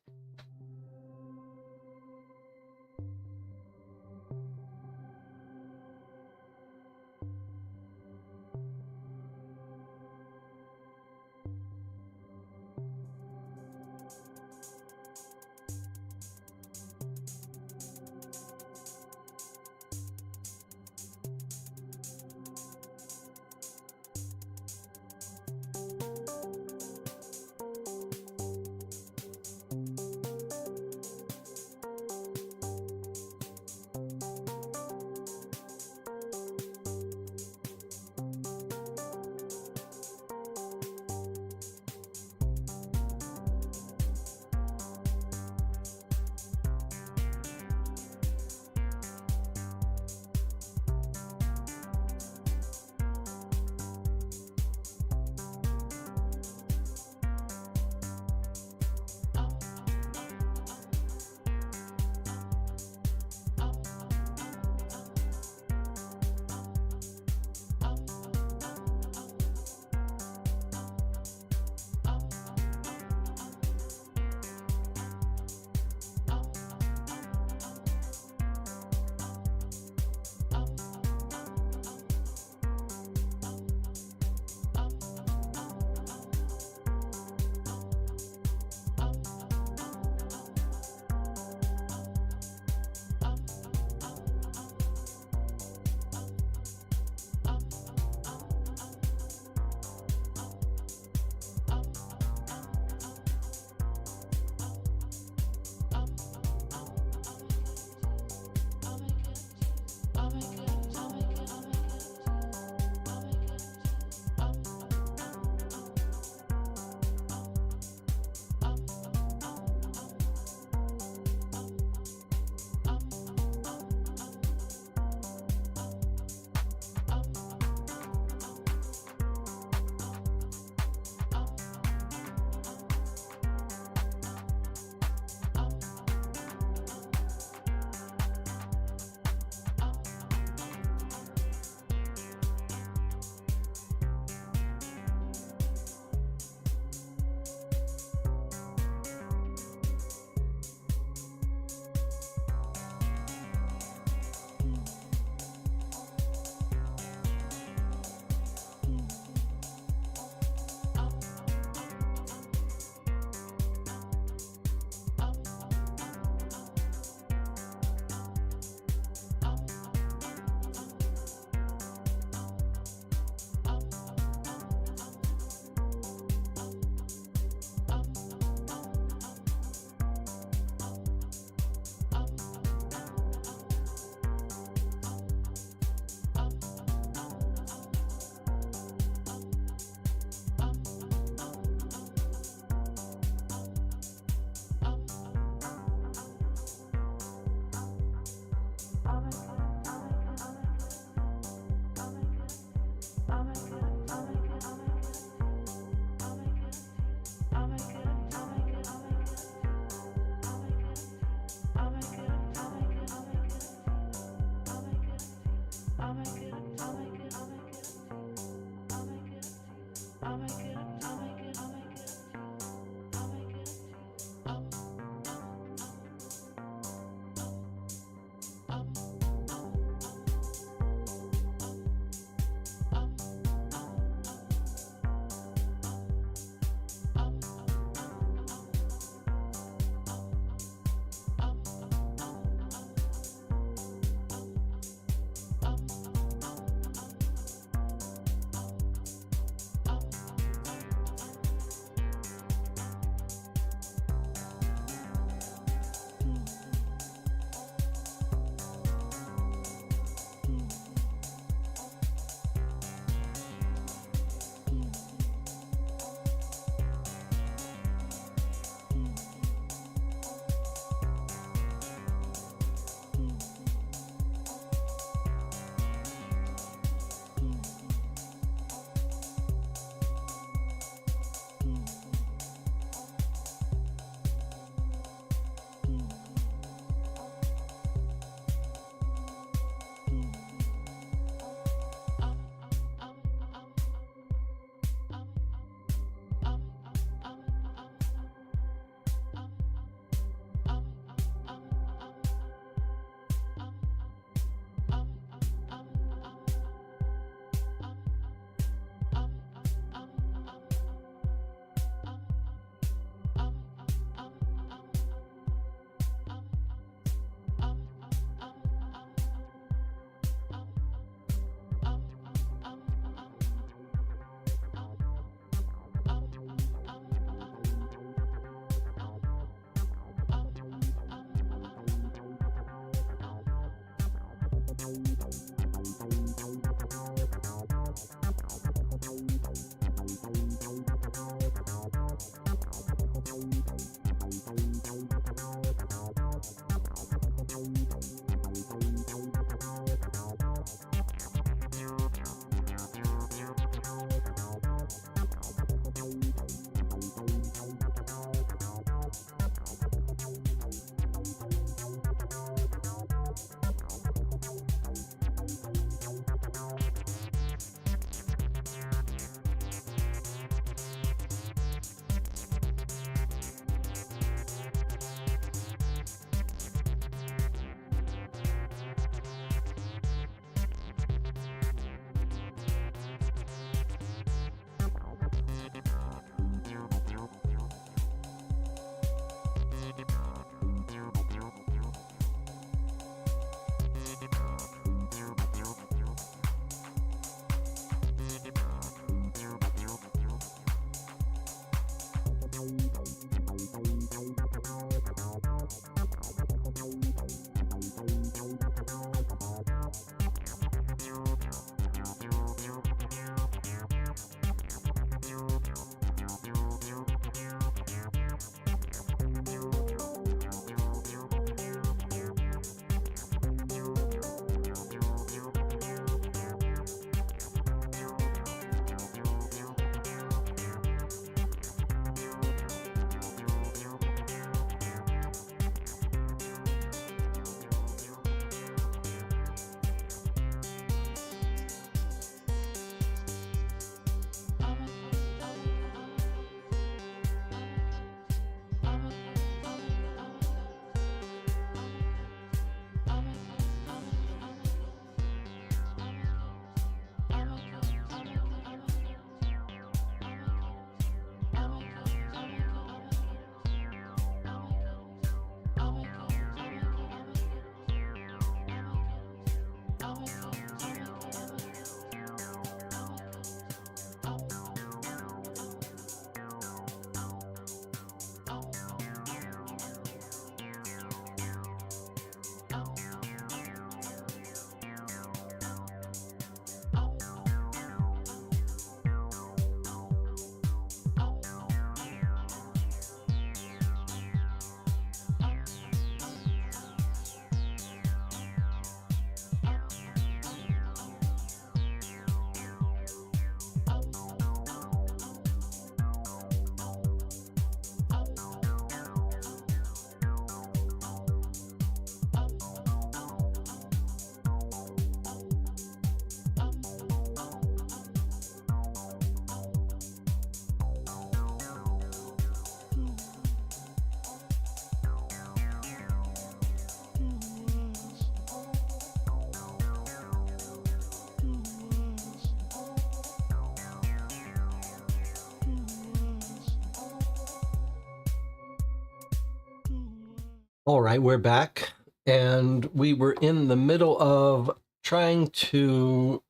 All right, we're back, and we were in the middle of trying to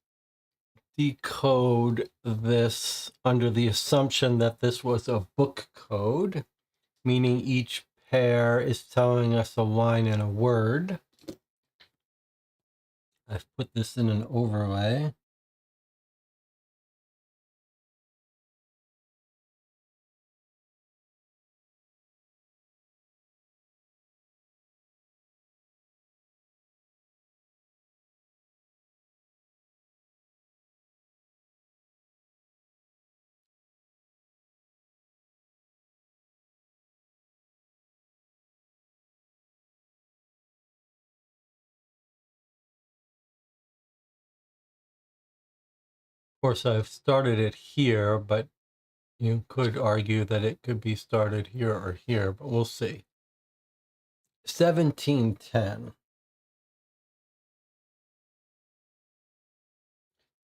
decode this under the assumption that this was a book code, meaning each pair is telling us a line and a word. I've put this in an overlay. Of course, I've started it here, but you could argue that it could be started here or here, but we'll see. 1710.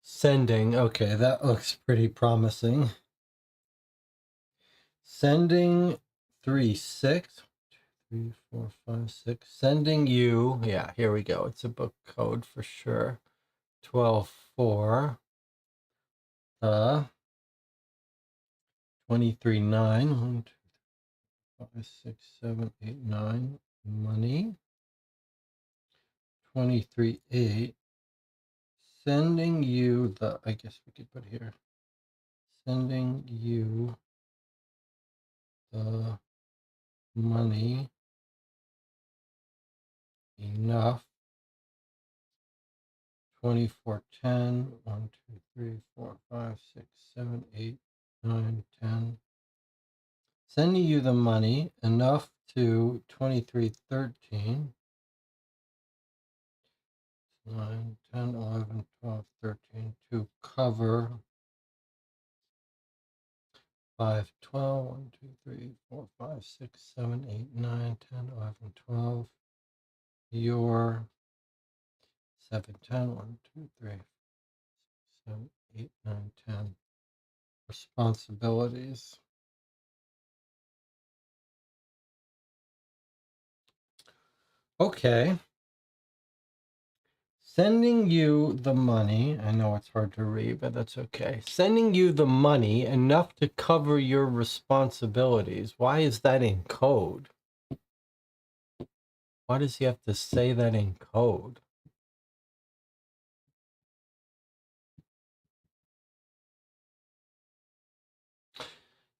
Sending. Okay, that looks pretty promising. Sending 3, 6. 3, 4, 5, 6. Sending you. Yeah, here we go. It's a book code for sure. 12, 4. 23, 9. 1, 2, 5, 6, 7, 8, 9. Money. 23, 8. Sending you the. I guess we could put here. Sending you the money enough. 24, 10. 1, 2, 3, 4, 5, 6, 7, 8, 9, 10. Sending you the money enough to 23, 13. 9, 10, 11, 12, 13 to cover 5, 12. 1, 2, 3, 4, 5, 6, 7, 8, 9, 10, 11, 12. Your 7, 10. 1, 2, 3, 7, 8, 9, 10 responsibilities. Okay. Sending you the money. I know it's hard to read, but that's okay. Sending you the money enough to cover your responsibilities. Why is that in code? Why does he have to say that in code?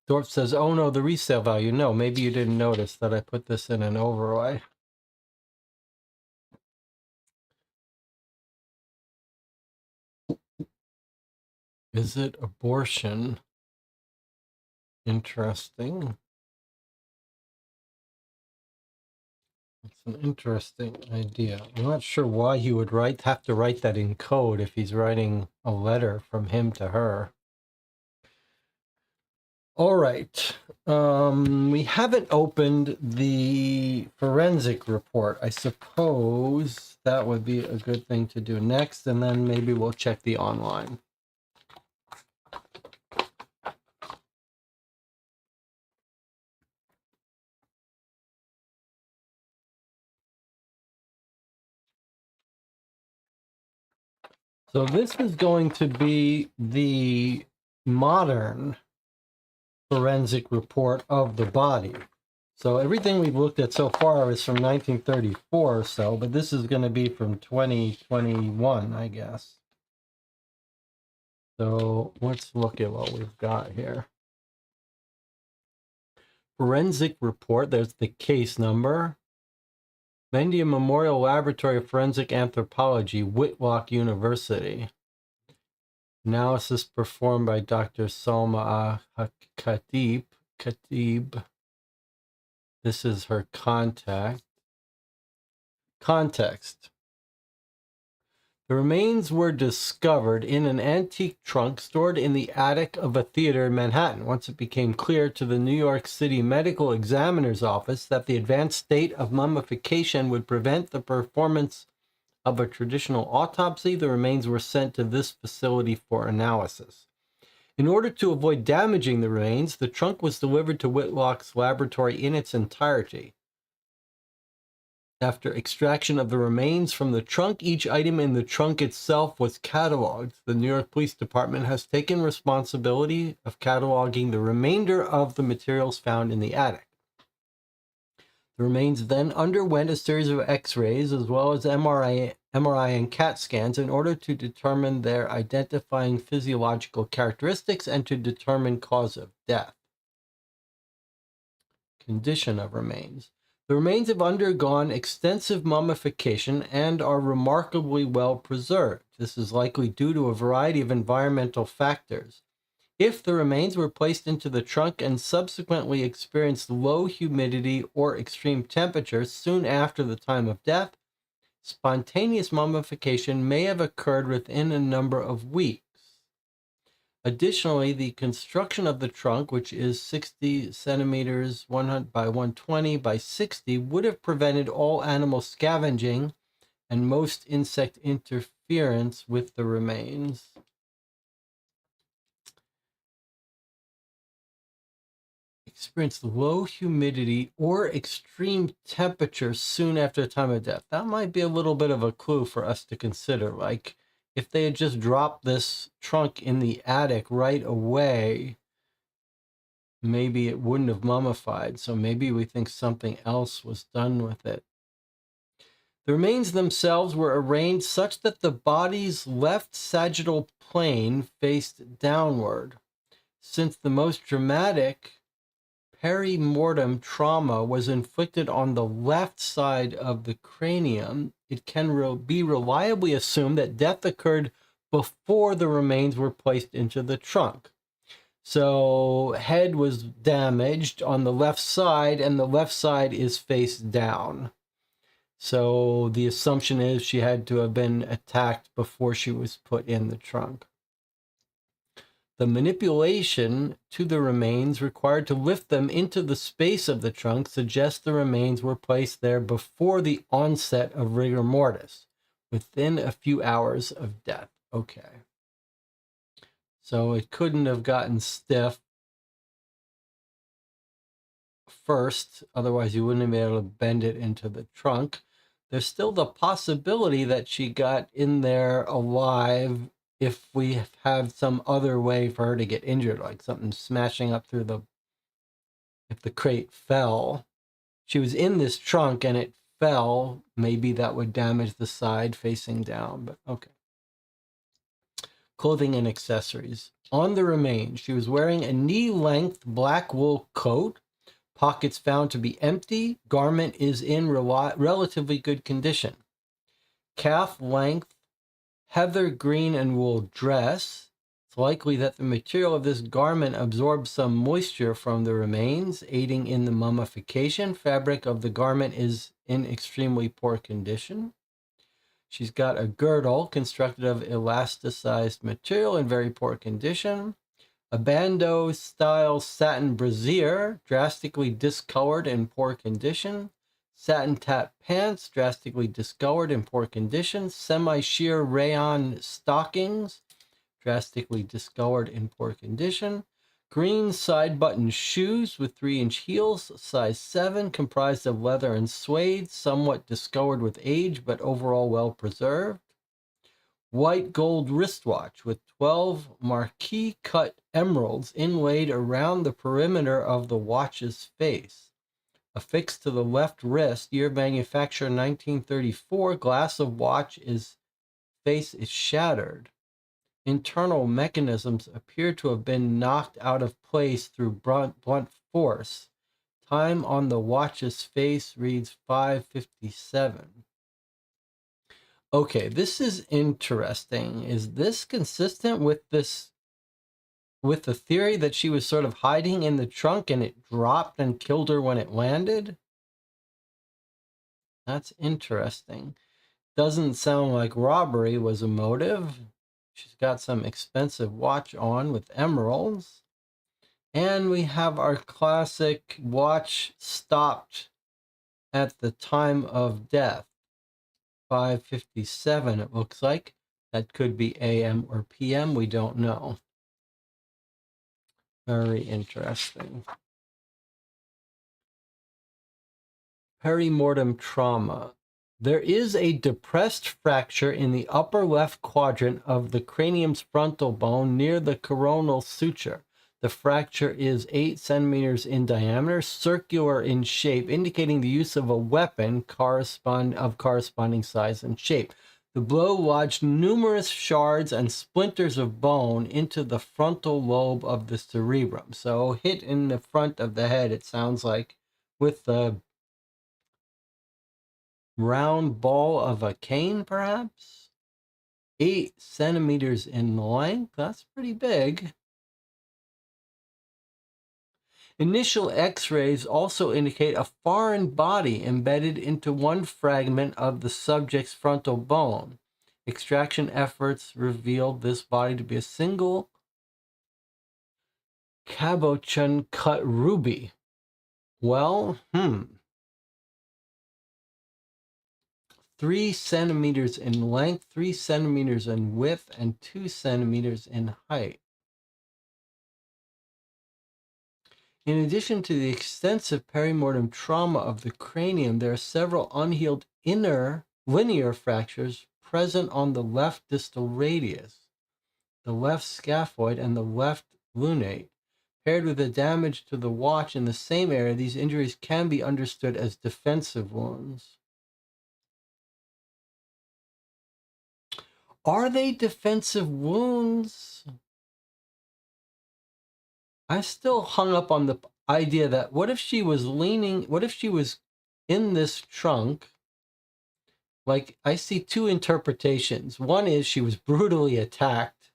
Dorf says, oh no, the resale value. No, maybe you didn't notice that I put this in an overlay. Is it abortion? Interesting. It's an interesting idea. I'm not sure why he would have to write that in code if he's writing a letter from him to her. All right. We haven't opened the forensic report. I suppose that would be a good thing to do next, and then maybe we'll check the online. So this is going to be the modern forensic report of the body. So everything we've looked at so far is from 1934 or so, but this is going to be from 2021, I guess. So let's look at what we've got here. Forensic report, there's the case number. Mendia Memorial Laboratory of Forensic Anthropology, Whitlock University. Analysis performed by Dr. Salma Khatib. This is her contact. Context. The remains were discovered in an antique trunk stored in the attic of a theater in Manhattan. Once it became clear to the New York City Medical Examiner's Office that the advanced state of mummification would prevent the performance of a traditional autopsy, the remains were sent to this facility for analysis. In order to avoid damaging the remains, the trunk was delivered to Whitlock's laboratory in its entirety. After extraction of the remains from the trunk, each item in the trunk itself was cataloged. The New York Police Department has taken responsibility of cataloging the remainder of the materials found in the attic. The remains then underwent a series of X-rays as well as MRI and CAT scans in order to determine their identifying physiological characteristics and to determine cause of death. Condition of remains. The remains have undergone extensive mummification and are remarkably well preserved. This is likely due to a variety of environmental factors. If the remains were placed into the trunk and subsequently experienced low humidity or extreme temperatures soon after the time of death, spontaneous mummification may have occurred within a number of weeks. Additionally, the construction of the trunk, which is 60 centimeters 100 by 120 by 60, would have prevented all animal scavenging and most insect interference with the remains. Experienced low humidity or extreme temperature soon after the time of death. That might be a little bit of a clue for us to consider. Like, if they had just dropped this trunk in the attic right away, maybe it wouldn't have mummified. So maybe we think something else was done with it. The remains themselves were arranged such that the body's left sagittal plane faced downward. Since the most dramatic perimortem trauma was inflicted on the left side of the cranium, it can be reliably assumed that death occurred before the remains were placed into the trunk. So head was damaged on the left side, and the left side is face down. So the assumption is she had to have been attacked before she was put in the trunk. The manipulation to the remains required to lift them into the space of the trunk suggests the remains were placed there before the onset of rigor mortis, within a few hours of death. Okay. So it couldn't have gotten stiff first, otherwise you wouldn't have been able to bend it into the trunk. There's still the possibility that she got in there alive if we have some other way for her to get injured, like something smashing up through if the crate fell. She was in this trunk and it fell, maybe that would damage the side facing down, but okay. Clothing and accessories. On the remains, she was wearing a knee-length black wool coat. Pockets found to be empty. Garment is in relatively good condition. Calf-length heather green and wool dress. It's likely that the material of this garment absorbed some moisture from the remains, aiding in the mummification. Fabric of the garment is in extremely poor condition. She's got a girdle constructed of elasticized material in very poor condition. A bandeau-style satin brassiere, drastically discolored in poor condition. Satin tap pants, drastically discolored in poor condition. Semi-sheer rayon stockings, drastically discolored in poor condition. Green side-button shoes with 3-inch heels, size 7, comprised of leather and suede, somewhat discolored with age, but overall well preserved. White gold wristwatch with 12 marquee cut emeralds inlaid around the perimeter of the watch's face. Affixed to the left wrist, year manufacture 1934, glass of watch face is shattered. Internal mechanisms appear to have been knocked out of place through blunt force. Time on the watch's face reads 5:57. Okay, this is interesting. Is this consistent with the theory that she was sort of hiding in the trunk and it dropped and killed her when it landed? That's interesting. Doesn't sound like robbery was a motive. She's got some expensive watch on with emeralds. And we have our classic watch stopped at the time of death. 5:57, it looks like. That could be AM or PM, we don't know. Very interesting. Perimortem trauma. There is a depressed fracture in the upper left quadrant of the cranium's frontal bone near the coronal suture. The fracture is 8 centimeters in diameter, circular in shape, indicating the use of a weapon corresponding size and shape. The blow lodged numerous shards and splinters of bone into the frontal lobe of the cerebrum. So hit in the front of the head, it sounds like, with the round ball of a cane, perhaps? 8 centimeters in length. That's pretty big. Initial x-rays also indicate a foreign body embedded into one fragment of the subject's frontal bone. Extraction efforts revealed this body to be a single cabochon cut ruby. Well, 3 centimeters in length, 3 centimeters in width, and 2 centimeters in height. In addition to the extensive perimortem trauma of the cranium, there are several unhealed inner linear fractures present on the left distal radius, the left scaphoid, and the left lunate. Paired with the damage to the watch in the same area, these injuries can be understood as defensive wounds. Are they defensive wounds? I'm still hung up on the idea that what if she was in this trunk? Like, I see two interpretations. One is she was brutally attacked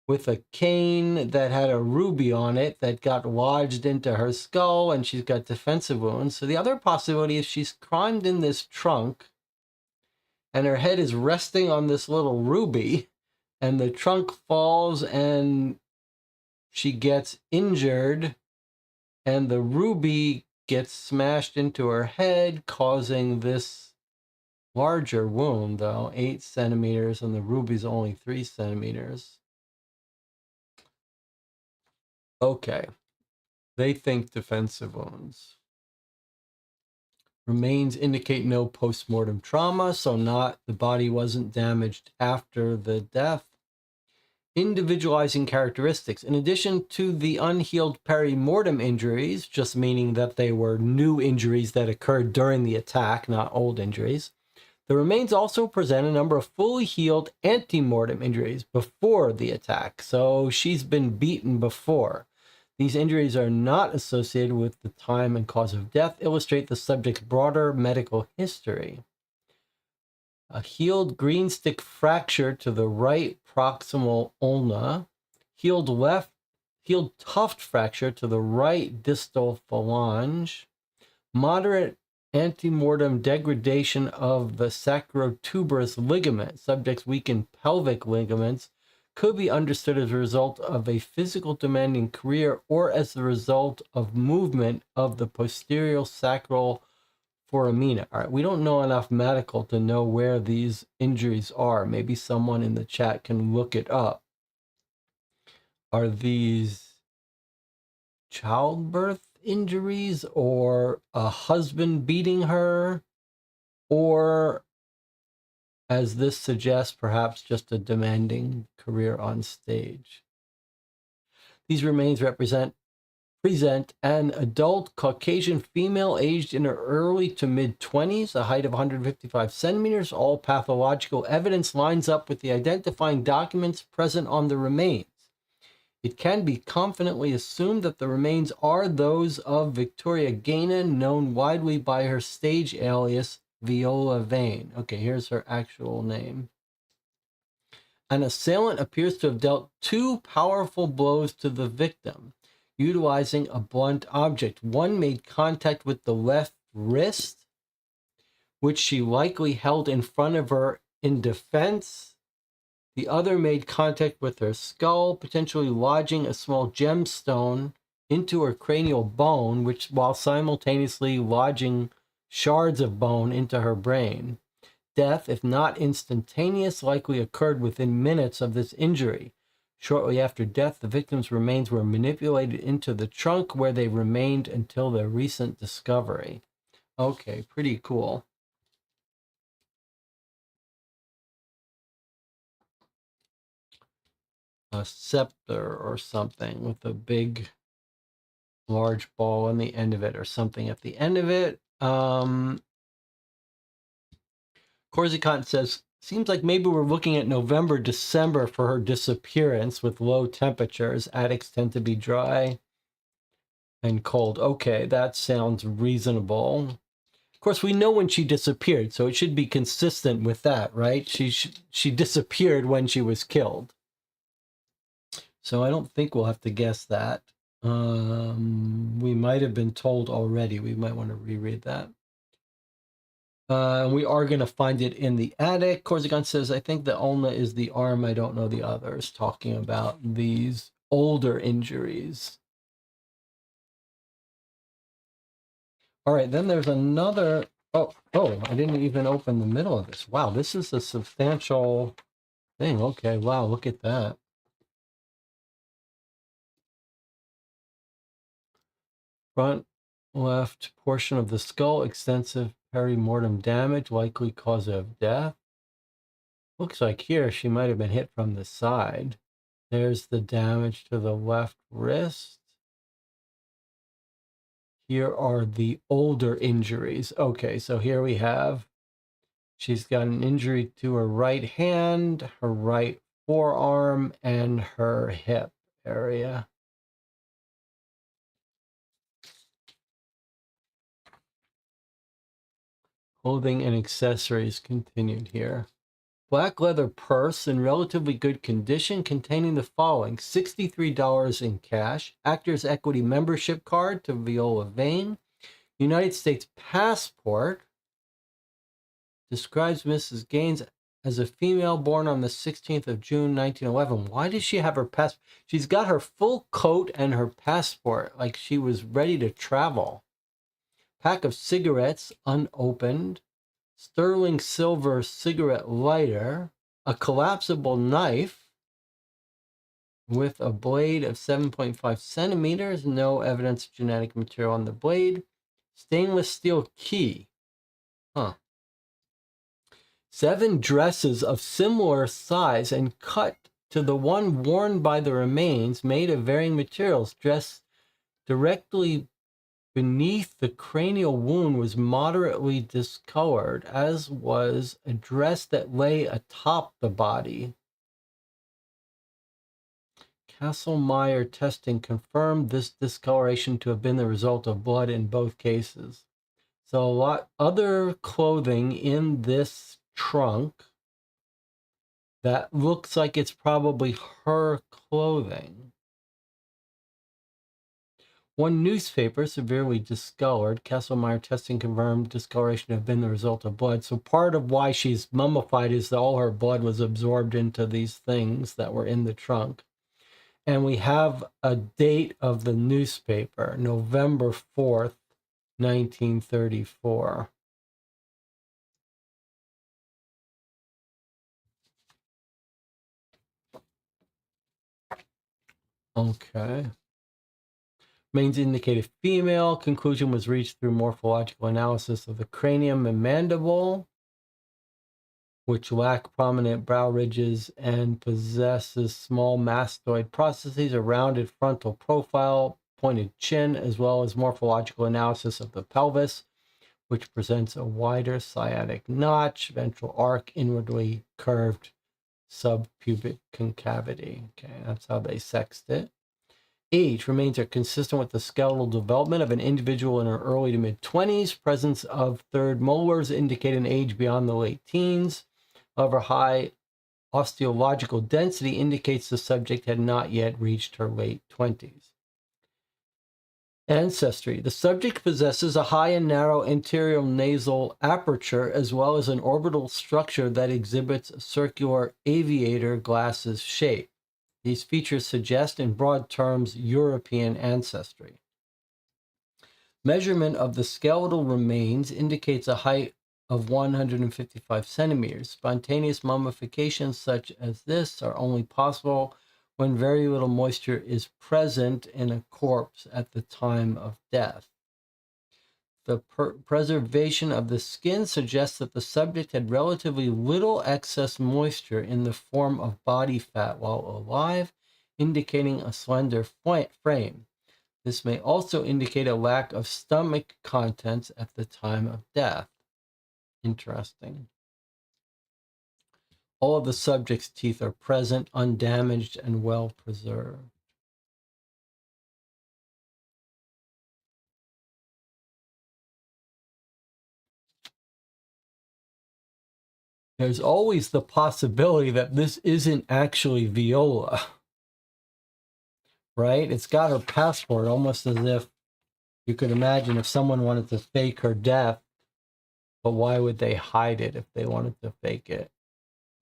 with a cane that had a ruby on it that got lodged into her skull, and she's got defensive wounds. So the other possibility is she's climbed in this trunk and her head is resting on this little ruby, and the trunk falls and she gets injured, and the ruby gets smashed into her head, causing this larger wound, though, 8 centimeters, and the ruby's only 3 centimeters. Okay. They think defensive wounds. Remains indicate no post-mortem trauma, so the body wasn't damaged after the death. Individualizing characteristics. In addition to the unhealed perimortem injuries, just meaning that they were new injuries that occurred during the attack, not old injuries, the remains also present a number of fully healed antemortem injuries before the attack. So she's been beaten before. These injuries are not associated with the time and cause of death, illustrate the subject's broader medical history. A healed green stick fracture to the right proximal ulna, healed tuft fracture to the right distal phalange, moderate antemortem degradation of the sacrotuberous ligament. Subjects weakened pelvic ligaments could be understood as a result of a physical demanding career or as the result of movement of the posterior sacral foramina. All right, we don't know enough medical to know where these injuries are. Maybe someone in the chat can look it up. Are these childbirth injuries, or a husband beating her, or, as this suggests, perhaps just a demanding career on stage? These remains present an adult Caucasian female aged in her early to mid-20s, a height of 155 centimeters. All pathological evidence lines up with the identifying documents present on the remains. It can be confidently assumed that the remains are those of Victoria Gaynor, known widely by her stage alias Viola Vane. Okay, here's her actual name. An assailant appears to have dealt 2 powerful blows to the victim, utilizing a blunt object. One made contact with the left wrist, which she likely held in front of her in defense. The other made contact with her skull, potentially lodging a small gemstone into her cranial bone, while simultaneously lodging shards of bone into her brain. Death, if not instantaneous, likely occurred within minutes of this injury. Shortly after death, the victim's remains were manipulated into the trunk, where they remained until their recent discovery. Okay, pretty cool. A scepter or something with a big, large ball on the end of it or something at the end of it. Corsican says, seems like maybe we're looking at November, December for her disappearance with low temperatures. Attics tend to be dry and cold. Okay, that sounds reasonable. Of course, we know when she disappeared, so it should be consistent with that, right? She disappeared when she was killed. So I don't think we'll have to guess that. We might have been told already. We might want to reread that. We are going to find it in the attic. Corsican says, I think the ulna is the arm. I don't know the others. Talking about these older injuries. All right, then there's another. Oh, I didn't even open the middle of this. Wow, this is a substantial thing. Okay, wow, look at that. Front left portion of the skull, extensive perimortem damage, likely cause of death. Looks like here she might have been hit from the side. There's the damage to the left wrist. Here are the older injuries. Okay, so here we have, she's got an injury to her right hand, her right forearm, and her hip area. Clothing and accessories continued here. Black leather purse in relatively good condition containing the following: $63 in cash, Actors Equity membership card to Viola Vane, United States passport, describes Mrs. Gaines as a female born on the 16th of June, 1911. Why does she have her passport? She's got her full coat and her passport, like she was ready to travel. Pack of cigarettes, unopened. Sterling silver cigarette lighter. A collapsible knife with a blade of 7.5 centimeters. No evidence of genetic material on the blade. Stainless steel key. Huh. 7 dresses of similar size and cut to the one worn by the remains, made of varying materials. Dress directly beneath the cranial wound was moderately discolored, as was a dress that lay atop the body. Kasselmeyer testing confirmed this discoloration to have been the result of blood in both cases. So a lot other clothing in this trunk that looks like it's probably her clothing. One newspaper severely discolored. Kasselmeyer testing confirmed discoloration to have been the result of blood. So part of why she's mummified is that all her blood was absorbed into these things that were in the trunk. And we have a date of the newspaper, November 4th, 1934. Okay. Remains indicated female. Conclusion was reached through morphological analysis of the cranium and mandible, which lack prominent brow ridges and possesses small mastoid processes, a rounded frontal profile, pointed chin, as well as morphological analysis of the pelvis, which presents a wider sciatic notch, ventral arc, inwardly curved subpubic concavity. Okay, that's how they sexed it. Age remains are consistent with the skeletal development of an individual in her early to mid-20s. Presence of third molars indicate an age beyond the late teens. However, high osteological density indicates the subject had not yet reached her late 20s. Ancestry. The subject possesses a high and narrow anterior nasal aperture, as well as an orbital structure that exhibits a circular aviator glasses shape. These features suggest, in broad terms, European ancestry. Measurement of the skeletal remains indicates a height of 155 centimeters. Spontaneous mummifications such as this are only possible when very little moisture is present in a corpse at the time of death. The preservation of the skin suggests that the subject had relatively little excess moisture in the form of body fat while alive, indicating a slender frame. This may also indicate a lack of stomach contents at the time of death. Interesting. All of the subject's teeth are present, undamaged, and well preserved. There's always the possibility that this isn't actually Viola, right? It's got her passport, almost as if you could imagine if someone wanted to fake her death, but why would they hide it if they wanted to fake it?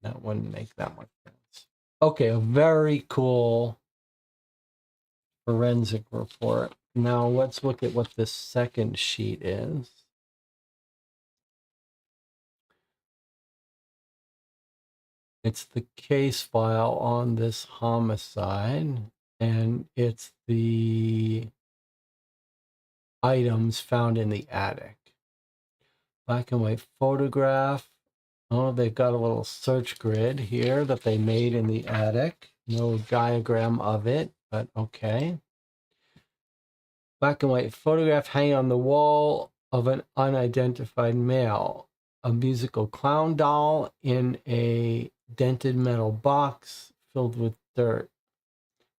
That wouldn't make that much sense. Okay, a very cool forensic report. Now let's look at what this second sheet is. It's the case file on this homicide, and it's the items found in the attic. Black and white photograph. Oh, they've got a little search grid here that they made in the attic. No diagram of it, but okay. Black and white photograph hanging on the wall of an unidentified male. A musical clown doll in a dented metal box filled with dirt.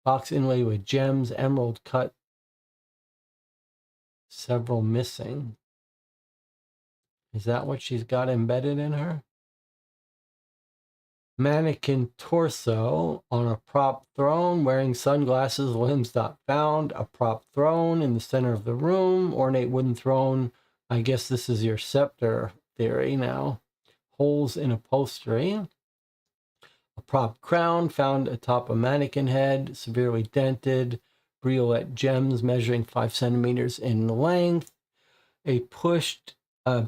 Box inlaid with gems, emerald cut. Several missing. Is that what she's got embedded in her? Mannequin torso on a prop throne, wearing sunglasses, limbs not found. A prop throne in the center of the room, ornate wooden throne. I guess this is your scepter theory now. Holes in upholstery. A prop crown found atop a mannequin head, severely dented. Briolette gems measuring 5 centimeters in length. A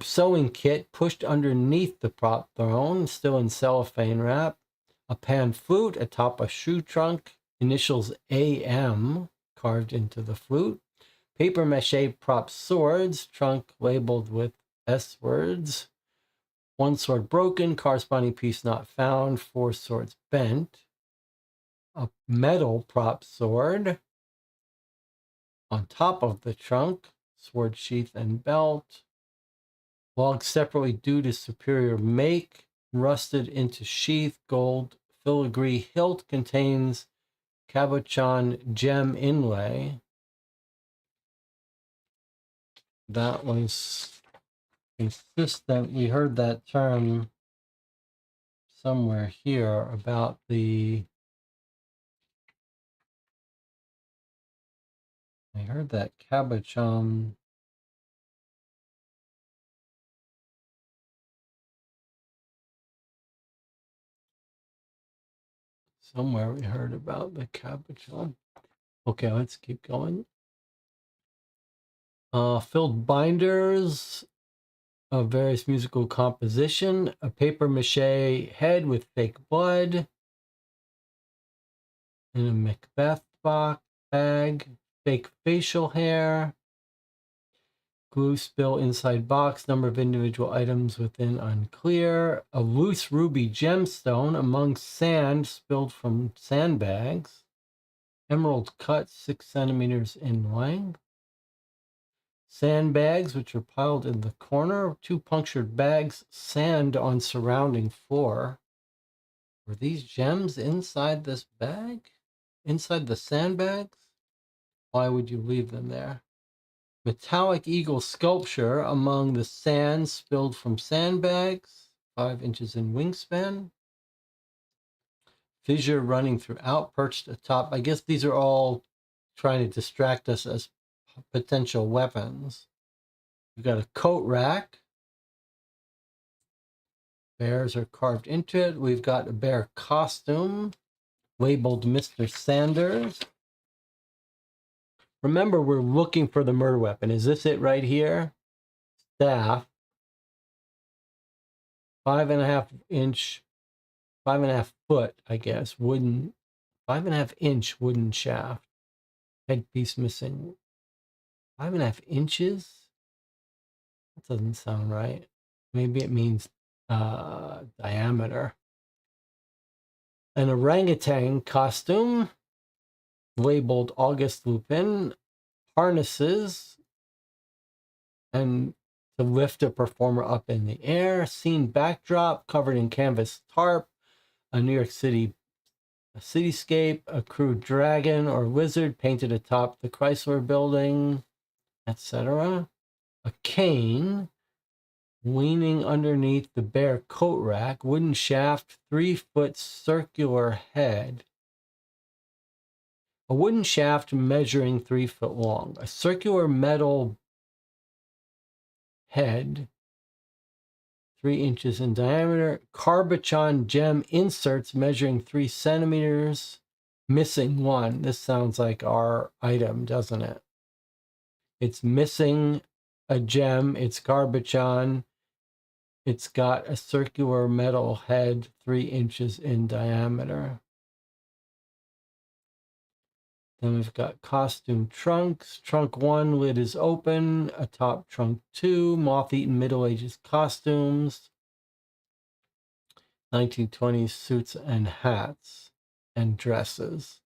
sewing kit pushed underneath the prop throne, still in cellophane wrap. A pan flute atop a shoe trunk, initials AM carved into the flute. Paper mache prop swords, trunk labeled with S words. 1 sword broken, corresponding piece not found, 4 swords bent. A metal prop sword on top of the trunk, sword sheath and belt. Logged separately due to superior make, rusted into sheath, gold filigree hilt contains cabochon gem inlay. That was consistent. We heard that term somewhere here about I heard that cabochon. Somewhere we heard about the cabochon. Okay, let's keep going. Filled binders of various musical composition, a paper mache head with fake blood, and a Macbeth bag, fake facial hair, glue spill inside box, number of individual items within unclear, a loose ruby gemstone among sand spilled from sandbags, emerald cut 6 centimeters in length, sandbags which are piled in the corner, 2 punctured bags, sand on surrounding floor. Were these gems inside this bag? Inside the sandbags? Why would you leave them there? Metallic eagle sculpture among the sand spilled from sandbags, 5 inches in wingspan. Fissure running throughout, perched atop. I guess these are all trying to distract us as potential weapons. We've got a coat rack. Bears are carved into it. We've got a bear costume labeled Mr. Sanders. Remember, we're looking for the murder weapon. Is this it right here? Staff. 5.5 inch, 5.5 foot, I guess, wooden, 5.5 inch wooden shaft. Headpiece missing. 5.5 inches? That doesn't sound right. Maybe it means diameter. An orangutan costume labeled August Lupin, harnesses and to lift a performer up in the air. Scene backdrop covered in canvas tarp, a New York City cityscape, a crude dragon or lizard painted atop the Chrysler building, etc. A cane leaning underneath the bare coat rack, wooden shaft, 3-foot circular head. A wooden shaft measuring 3 foot long, a circular metal head, 3 inches in diameter, Carbachon gem inserts measuring 3 centimeters, missing one. This sounds like our item, doesn't it? It's missing a gem. It's Carbachon. It's got a circular metal head, 3 inches in diameter. Then we've got costume trunks. Trunk 1, lid is open. Atop trunk 2, moth-eaten Middle Ages costumes. 1920s suits and hats and dresses.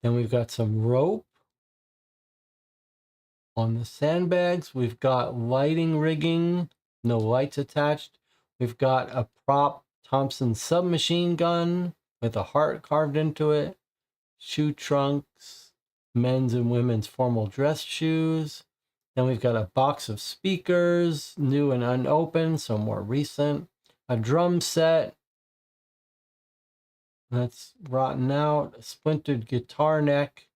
Then we've got some rope on the sandbags. We've got lighting rigging, no lights attached. We've got a prop Thompson submachine gun with a heart carved into it. Shoe trunks, men's and women's formal dress shoes. Then we've got a box of speakers, new and unopened, so more recent. A drum set that's rotten out. A splintered guitar neck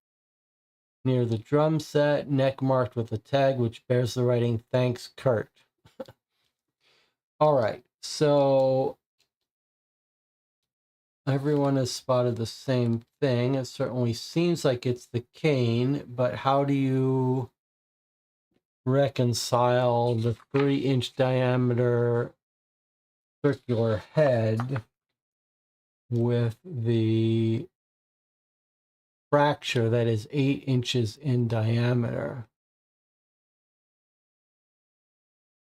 near the drum set, neck marked with a tag which bears the writing, "Thanks, Kurt." All right, so everyone has spotted the same thing. It certainly seems like it's the cane, but how do you reconcile the 3-inch diameter circular head with the fracture that is 8 inches in diameter,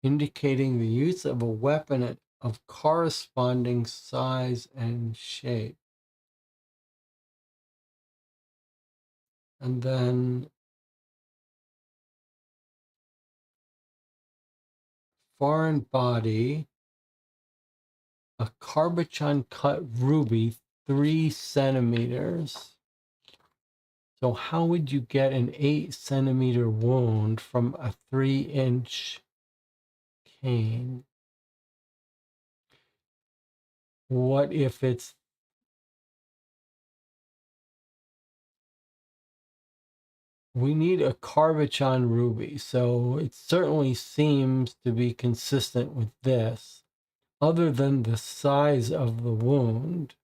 indicating the use of a weapon of corresponding size and shape? And then foreign body, a Carbachon cut ruby, 3 centimeters. So how would you get an 8 centimeter wound from a 3-inch cane? What if it's we need a Carbachon ruby, so it certainly seems to be consistent with this, other than the size of the wound.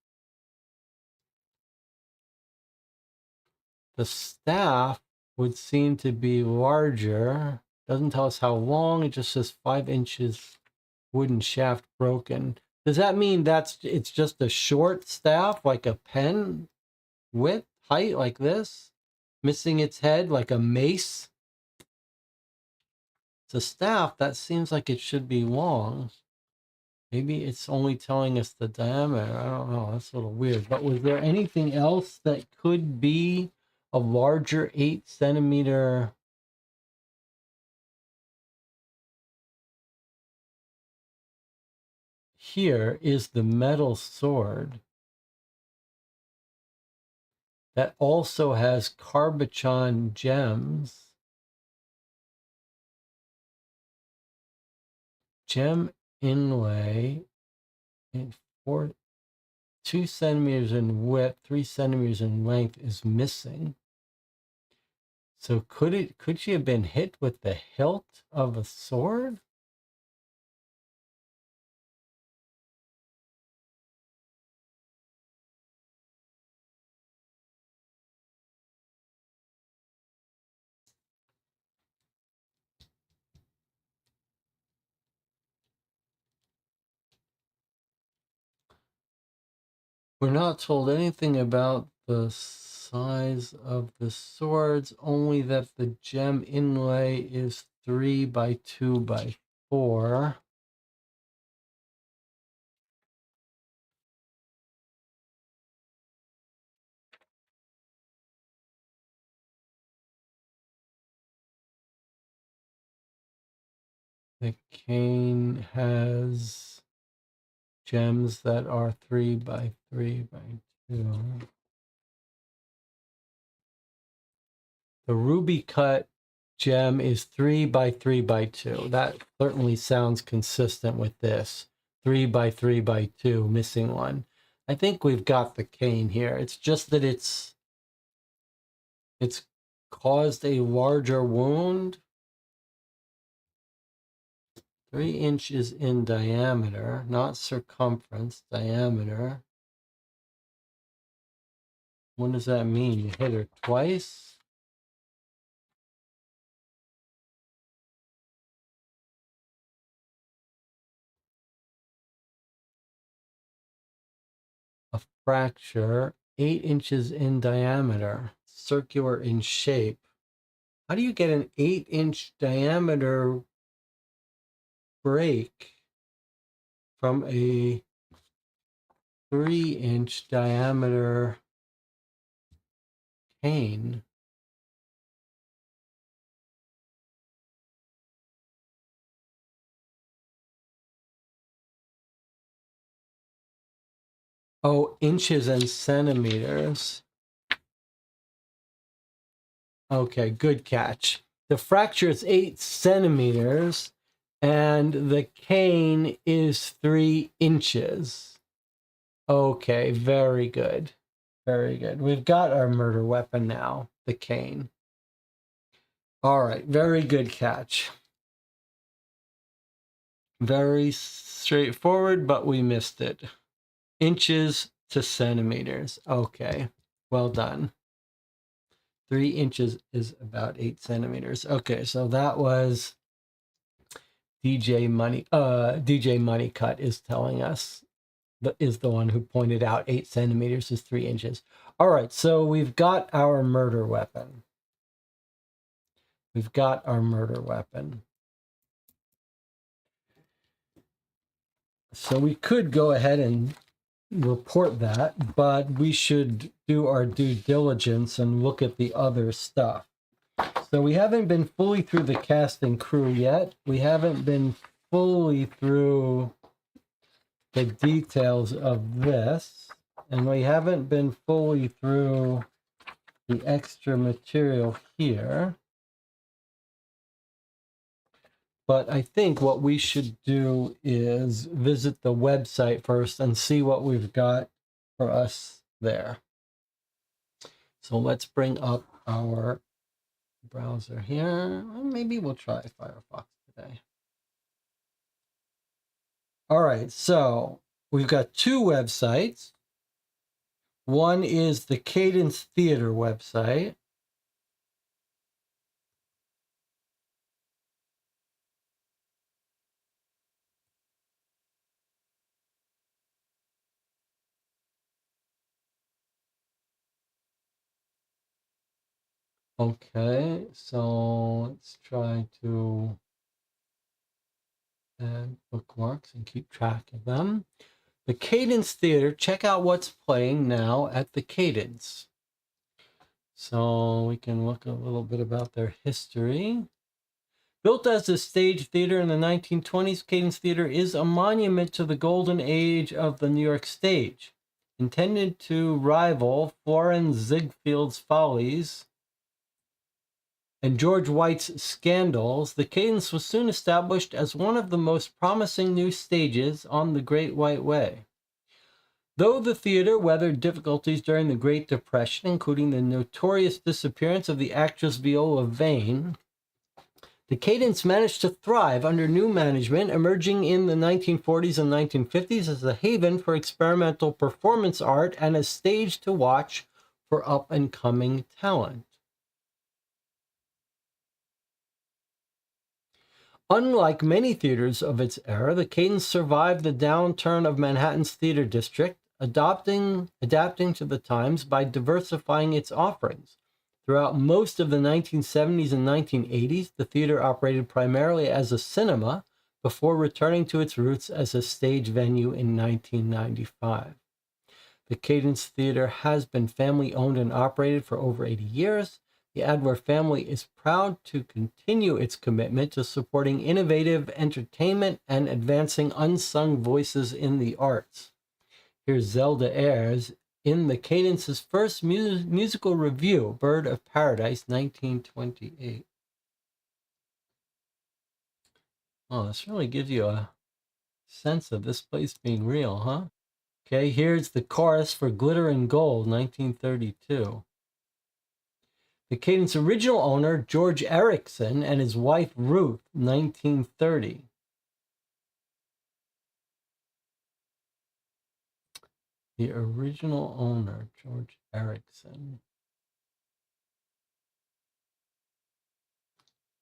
The staff would seem to be larger. Doesn't tell us how long, it just says 5 inches wooden shaft broken. Does that mean it's just a short staff, like a pen width, height, like this? Missing its head, like a mace? It's a staff, that seems like it should be long. Maybe it's only telling us the diameter. I don't know. That's a little weird. But was there anything else that could be a larger 8 centimeter? Here is the metal sword that also has Carbachon gems. Gem inlay in 2 centimeters in width, 3 centimeters in length is missing. So could she have been hit with the hilt of a sword? We're not told anything about the size of the swords, only that the gem inlay is 3 by 2 by 4. The cane has gems that are 3 by 3 by 2. The ruby cut gem is 3 by 3 by 2. That certainly sounds consistent with this. 3 by 3 by 2, missing one. I think we've got the cane here. It's just that it's caused a larger wound. 3 inches in diameter, not circumference, diameter. What does that mean? You hit her twice? A fracture, 8 inches in diameter, circular in shape. How do you get an 8-inch diameter break from a 3-inch diameter cane? Oh, inches and centimeters. Okay, good catch. The fracture is 8 centimeters and the cane is 3 inches. Okay, very good. Very good. We've got our murder weapon now, the cane. All right, very good catch. Very straightforward, but we missed it. Inches to centimeters. Okay, well done. 3 inches is about 8 centimeters. Okay, so that was DJ Money. DJ Money Cut is telling us, is the one who pointed out 8 centimeters is 3 inches. All right, so we've got our murder weapon. We've got our murder weapon. So we could go ahead and report that, but we should do our due diligence and look at the other stuff. So we haven't been fully through the cast and crew yet. We haven't been fully through the details of this, and we haven't been fully through the extra material here. But I think what we should do is visit the website first and see what we've got for us there. So let's bring up our browser here. Maybe we'll try Firefox today. All right, so we've got 2 websites. One is the Cadence Theater website. Okay, so let's try to add bookmarks and keep track of them. The Cadence Theater, check out what's playing now at the Cadence. So we can look a little bit about their history. Built as a stage theater in the 1920s, Cadence Theater is a monument to the golden age of the New York stage. Intended to rival Florin Ziegfeld's Follies and George White's Scandals, the Cadence was soon established as one of the most promising new stages on the Great White Way. Though the theater weathered difficulties during the Great Depression, including the notorious disappearance of the actress Viola Vane, the Cadence managed to thrive under new management, emerging in the 1940s and 1950s as a haven for experimental performance art and a stage to watch for up-and-coming talent. Unlike many theaters of its era, the Cadence survived the downturn of Manhattan's theater district, adapting to the times by diversifying its offerings. Throughout most of the 1970s and 1980s, the theater operated primarily as a cinema before returning to its roots as a stage venue in 1995. The Cadence Theater has been family-owned and operated for over 80 years. The Adler family is proud to continue its commitment to supporting innovative entertainment and advancing unsung voices in the arts. Here's Zelda Ayres in the Cadence's first musical review, Bird of Paradise, 1928. Oh, this really gives you a sense of this place being real, huh? Okay, here's the chorus for Glitter and Gold, 1932. The Cadence original owner, George Erickson, and his wife, Ruth, 1930. The original owner, George Erickson.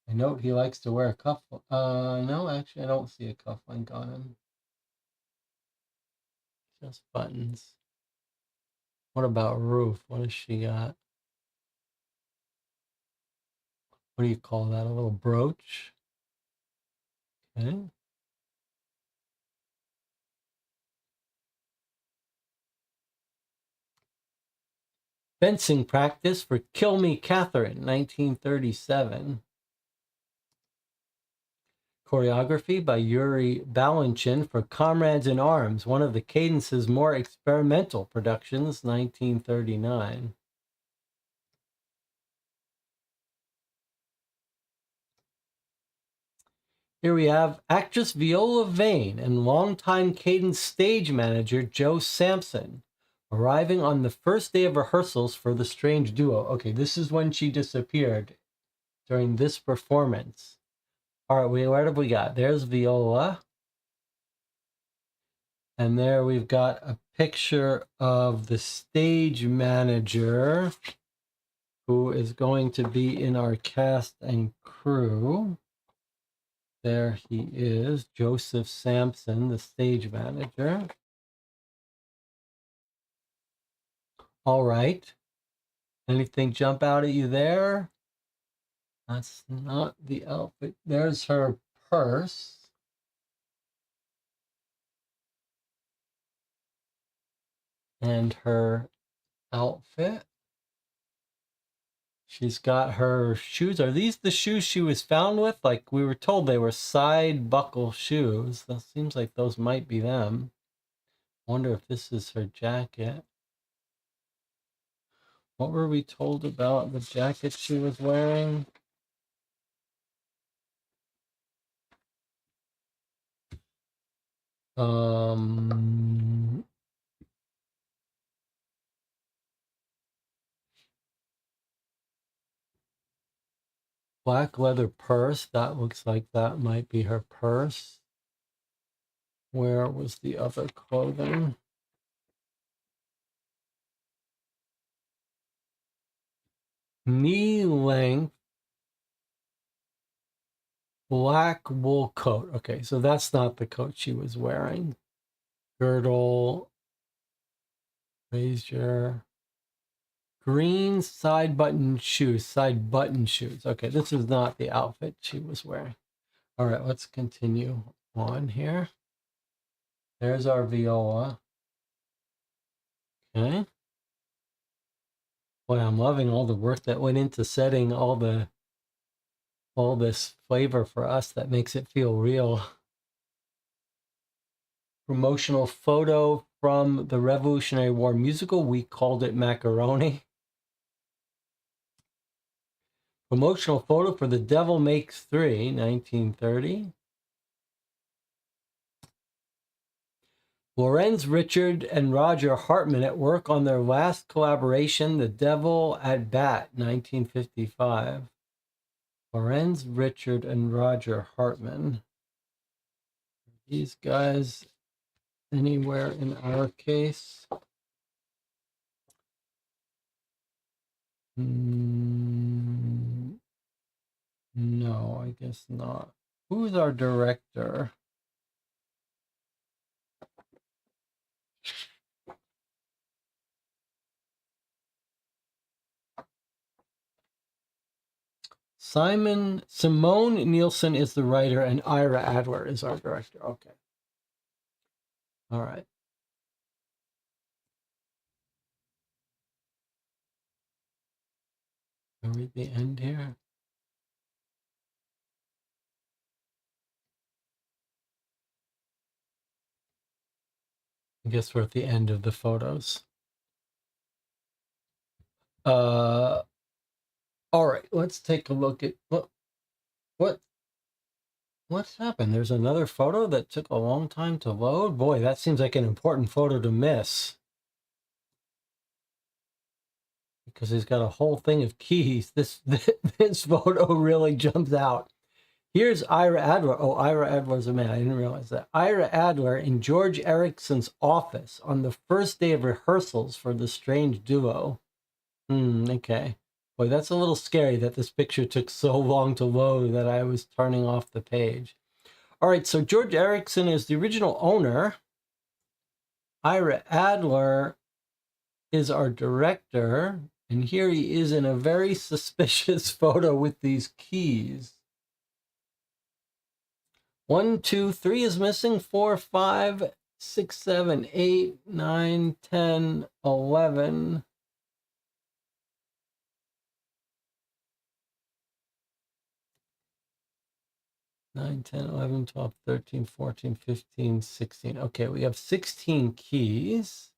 I note he likes to wear a cuff. No, actually, I don't see a cufflink on him. Just buttons. What about Ruth? What has she got? What do you call that? A little brooch? Okay. Fencing practice for Kill Me Catherine, 1937. Choreography by Yuri Balanchin for Comrades in Arms, one of the Cadence's more experimental productions, 1939. Here we have actress Viola Vane and longtime Cadence stage manager Joe Sampson arriving on the first day of rehearsals for The Strange Duo. Okay, this is when she disappeared during this performance. All right, what have we got? There's Viola. And there we've got a picture of the stage manager who is going to be in our cast and crew. There he is, Joseph Sampson, the stage manager. All right. Anything jump out at you there? That's not the outfit. There's her purse. And her outfit. She's got her shoes. Are these the shoes she was found with? Like we were told they were side buckle shoes. That seems like those might be them. Wonder if this is her jacket. What were we told about the jacket she was wearing? Black leather purse. That looks like that might be her purse. Where was the other clothing? Knee length black wool coat. Okay, so that's not the coat she was wearing. Girdle, brazier, green side button shoes. Okay, this is not the outfit she was wearing. All right, let's continue on here. There's our Viola. Okay. Boy, I'm loving all the work that went into setting all this flavor for us that makes it feel real. Promotional photo from the Revolutionary War musical. We called it Macaroni. Promotional photo for The Devil Makes 3, 1930. Lorenz Richard and Roger Hartman at work on their last collaboration, The Devil at Bat, 1955. Lorenz Richard and Roger Hartman. These guys anywhere in our case? No, I guess not. Who's our director? Simone Nielsen is the writer, and Ira Adler is our director. Okay. All right. I'll read the end here. I guess we're at the end of the photos. All right, let's take a look at what's happened. There's another photo that took a long time to load. Boy, that seems like an important photo to miss. Because he's got a whole thing of keys. This photo really jumps out. Here's Ira Adler. Oh, Ira Adler's a man. I didn't realize that. Ira Adler in George Erickson's office on the first day of rehearsals for The Strange Duo. Okay. Boy, that's a little scary that this picture took so long to load that I was turning off the page. All right, so George Erickson is the original owner. Ira Adler is our director. And here he is in a very suspicious photo with these keys. 1, 2, 3 is missing. 4, 5, 6, 7, 8, 9, 10, 11. Nine, 10, 11, 12, 13, 14, 15, 16. Okay, we have 16 keys.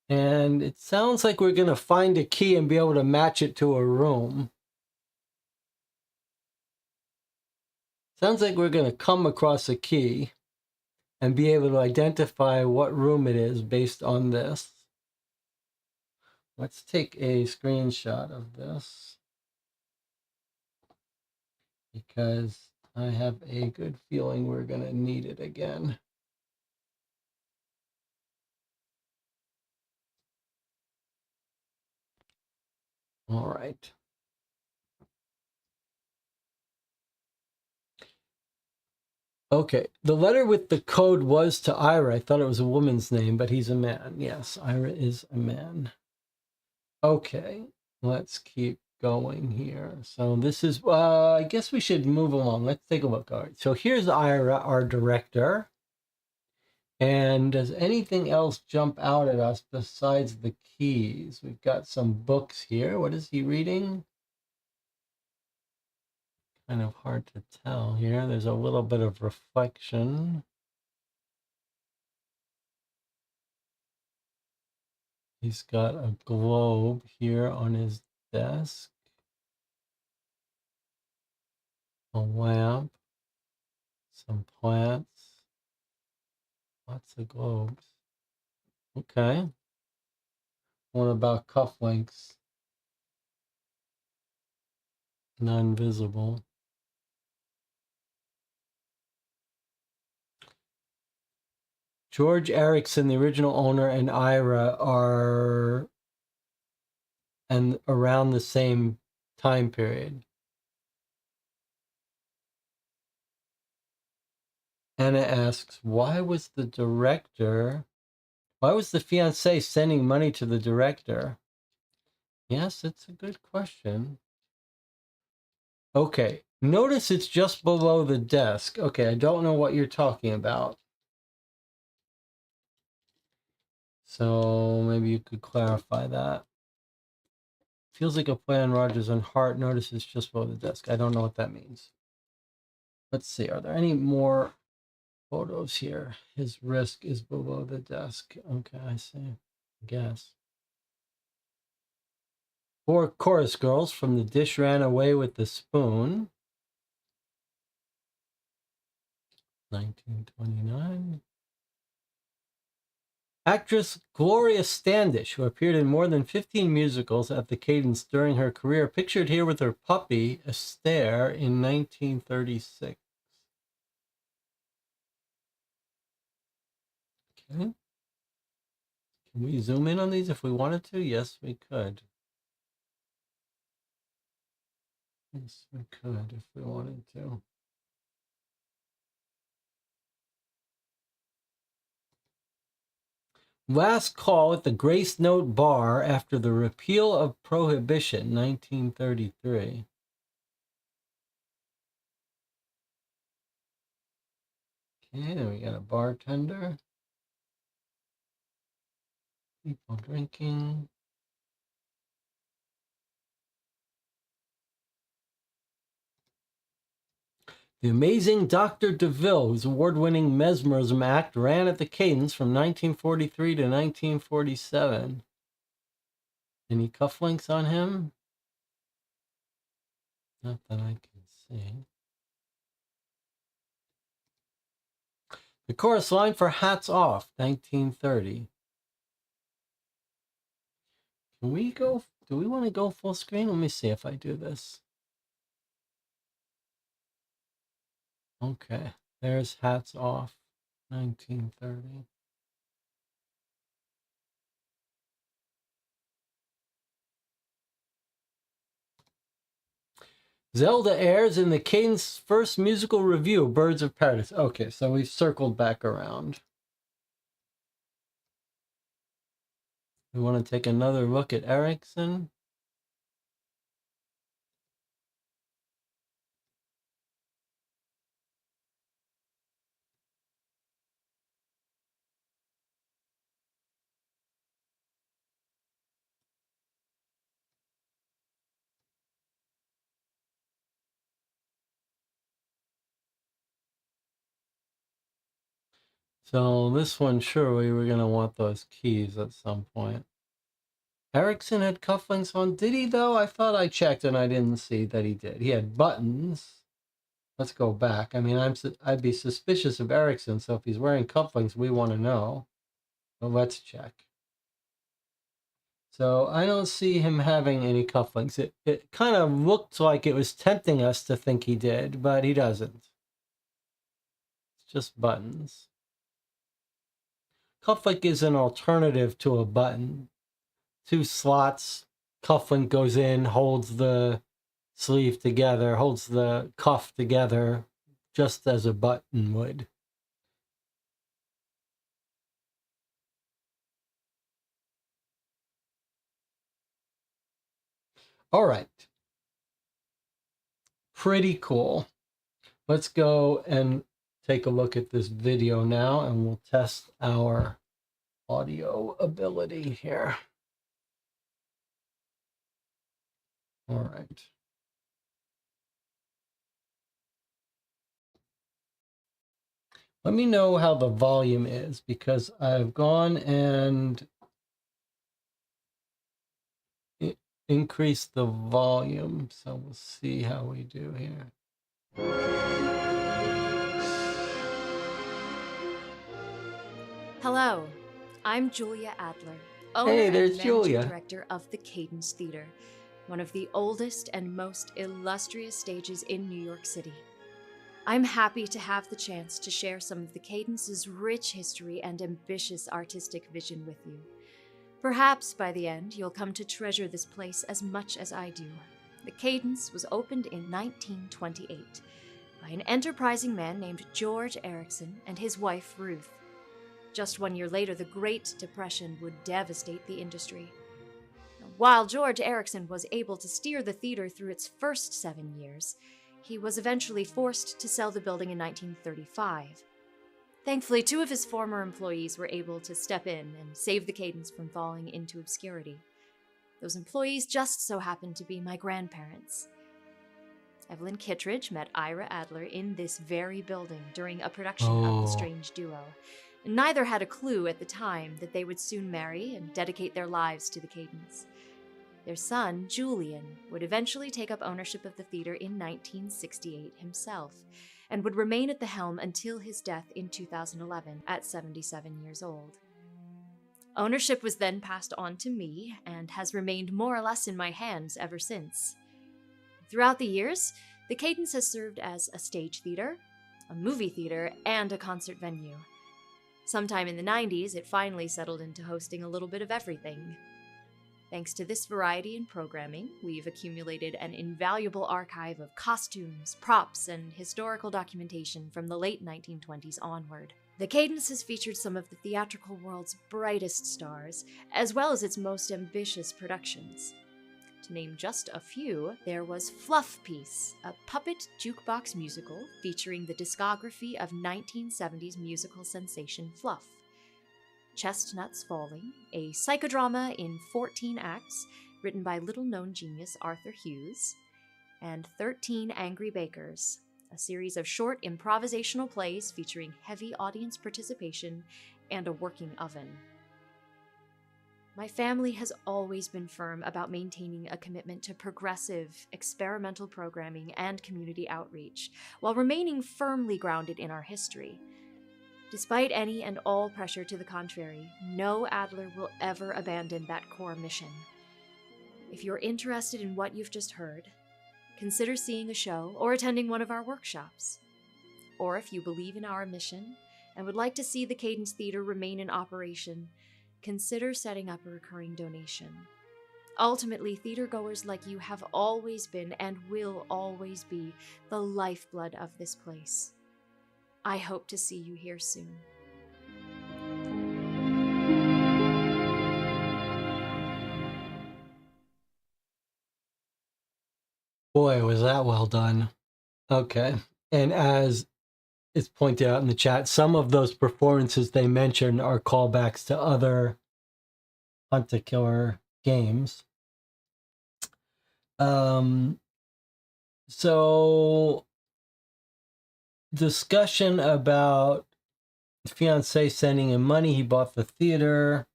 And it sounds like we're going to find a key and be able to match it to a room. Sounds like we're going to come across a key and be able to identify what room it is based on this. Let's take a screenshot of this because I have a good feeling we're going to need it again. All right. Okay, the letter with the code was to Ira. I thought it was a woman's name, but he's a man. Yes, Ira is a man. Okay, let's keep going here. So this is, I guess we should move along. Let's take a look. All right, so here's Ira, our director. And does anything else jump out at us besides the keys? We've got some books here. What is he reading? Kind of hard to tell here. There's a little bit of reflection. He's got a globe here on his desk. A lamp. Some plants. Lots of globes. Okay. What about cufflinks? None visible. George Erickson, the original owner, and Ira are around the same time period. Anna asks, why was the fiancé sending money to the director? Yes, it's a good question. Okay, notice it's just below the desk. Okay, I don't know what you're talking about. So maybe you could clarify that. Feels like a play on Rogers and Hart. Notice it's just below the desk. I don't know what that means. Let's see, are there any more photos here? His wrist is below the desk. Okay, I see. I guess. 4 chorus girls from The Dish Ran Away with the Spoon. 1929. Actress Gloria Standish, who appeared in more than 15 musicals at the Cadence during her career, pictured here with her puppy, Esther, in 1936. Okay. Can we zoom in on these if we wanted to? Yes, we could. Yes, we could if we wanted to. Last call at the Grace Note Bar after the repeal of Prohibition, 1933. Okay, then we got a bartender. People drinking. The Amazing Dr. DeVille, whose award-winning mesmerism act ran at the Cadence from 1943 to 1947. Any cufflinks on him? Not that I can see. The chorus line for Hats Off, 1930. Can we go? Do we want to go full screen? Let me see if I do this. Okay, there's Hats Off, 1930. Zelda airs in the Cadence first musical review, Birds of Paradise. Okay, so we've circled back around. We want to take another look at Erikson. So this one, surely we're going to want those keys at some point. Erikson had cufflinks on. Did he, though? I thought I checked and I didn't see that he did. He had buttons. Let's go back. I mean, I'd be suspicious of Erikson, so if he's wearing cufflinks, we want to know. But let's check. So I don't see him having any cufflinks. It kind of looked like it was tempting us to think he did, but he doesn't. It's just buttons. Cufflink is an alternative to a button. 2 slots, cufflink goes in, holds the sleeve together, holds the cuff together, just as a button would. All right. Pretty cool. Let's go and take a look at this video now, and we'll test our audio ability here. All right. Let me know how the volume is, because I've gone and increased the volume. So we'll see how we do here. Hello, I'm Julia Adler, owner Hey, and there's managing Julia. director of the Cadence Theater, one of the oldest and most illustrious stages in New York City. I'm happy to have the chance to share some of the Cadence's rich history and ambitious artistic vision with you. Perhaps by the end, you'll come to treasure this place as much as I do. The Cadence was opened in 1928 by an enterprising man named George Erikson and his wife, Ruth. Just 1 year later, the Great Depression would devastate the industry. While George Erikson was able to steer the theater through its first 7 years, he was eventually forced to sell the building in 1935. Thankfully, 2 of his former employees were able to step in and save the Cadence from falling into obscurity. Those employees just so happened to be my grandparents. Evelyn Kittredge met Ira Adler in this very building during a production of The Strange Duo. Neither had a clue at the time that they would soon marry and dedicate their lives to the Cadence. Their son, Julian, would eventually take up ownership of the theater in 1968 himself, and would remain at the helm until his death in 2011 at 77 years old. Ownership was then passed on to me, and has remained more or less in my hands ever since. Throughout the years, the Cadence has served as a stage theater, a movie theater, and a concert venue. Sometime in the 90s, it finally settled into hosting a little bit of everything. Thanks to this variety in programming, we've accumulated an invaluable archive of costumes, props, and historical documentation from the late 1920s onward. The Cadence has featured some of the theatrical world's brightest stars, as well as its most ambitious productions. To name just a few, there was Fluff Piece, a puppet jukebox musical featuring the discography of 1970s musical sensation Fluff. Chestnuts Falling, a psychodrama in 14 acts written by little-known genius Arthur Hughes, and 13 Angry Bakers, a series of short improvisational plays featuring heavy audience participation and a working oven. My family has always been firm about maintaining a commitment to progressive, experimental programming and community outreach, while remaining firmly grounded in our history. Despite any and all pressure to the contrary, no Adler will ever abandon that core mission. If you're interested in what you've just heard, consider seeing a show or attending one of our workshops. Or if you believe in our mission and would like to see the Cadence Theater remain in operation, consider setting up a recurring donation. Ultimately, theatergoers like you have always been and will always be the lifeblood of this place. I hope to see you here soon. Boy, was that well done. Okay. And as it's pointed out in the chat, some of those performances they mentioned are callbacks to other Hunt a Killer games. So discussion about fiance sending him money, he bought the theater.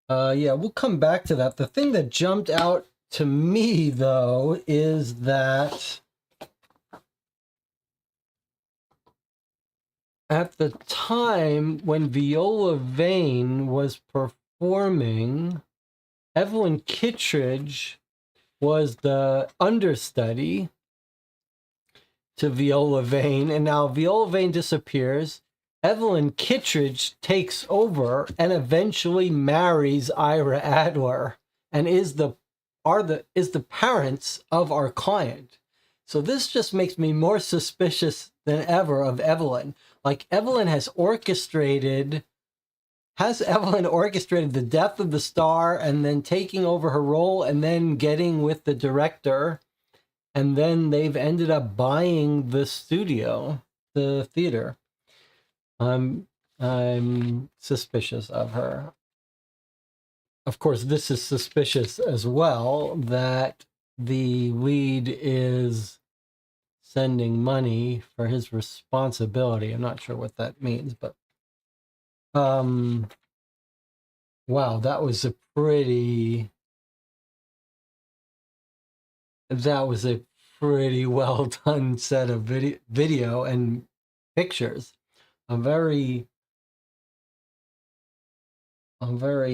Yeah, we'll come back to that. The thing that jumped out to me, though, is that at the time when Viola Vane was performing, Evelyn Kittredge was the understudy to Viola Vane, and now Viola Vane disappears. Evelyn Kittredge takes over and eventually marries Ira Adler and is the parents of our client. So this just makes me more suspicious than ever of Evelyn. Like, has Evelyn orchestrated the death of the star and then taking over her role and then getting with the director, and then they've ended up buying the studio, the theater. I'm suspicious of her. Of course, this is suspicious as well, that the lead is sending money for his responsibility. I'm not sure what that means, but wow, that was a pretty well done set of video and pictures. A very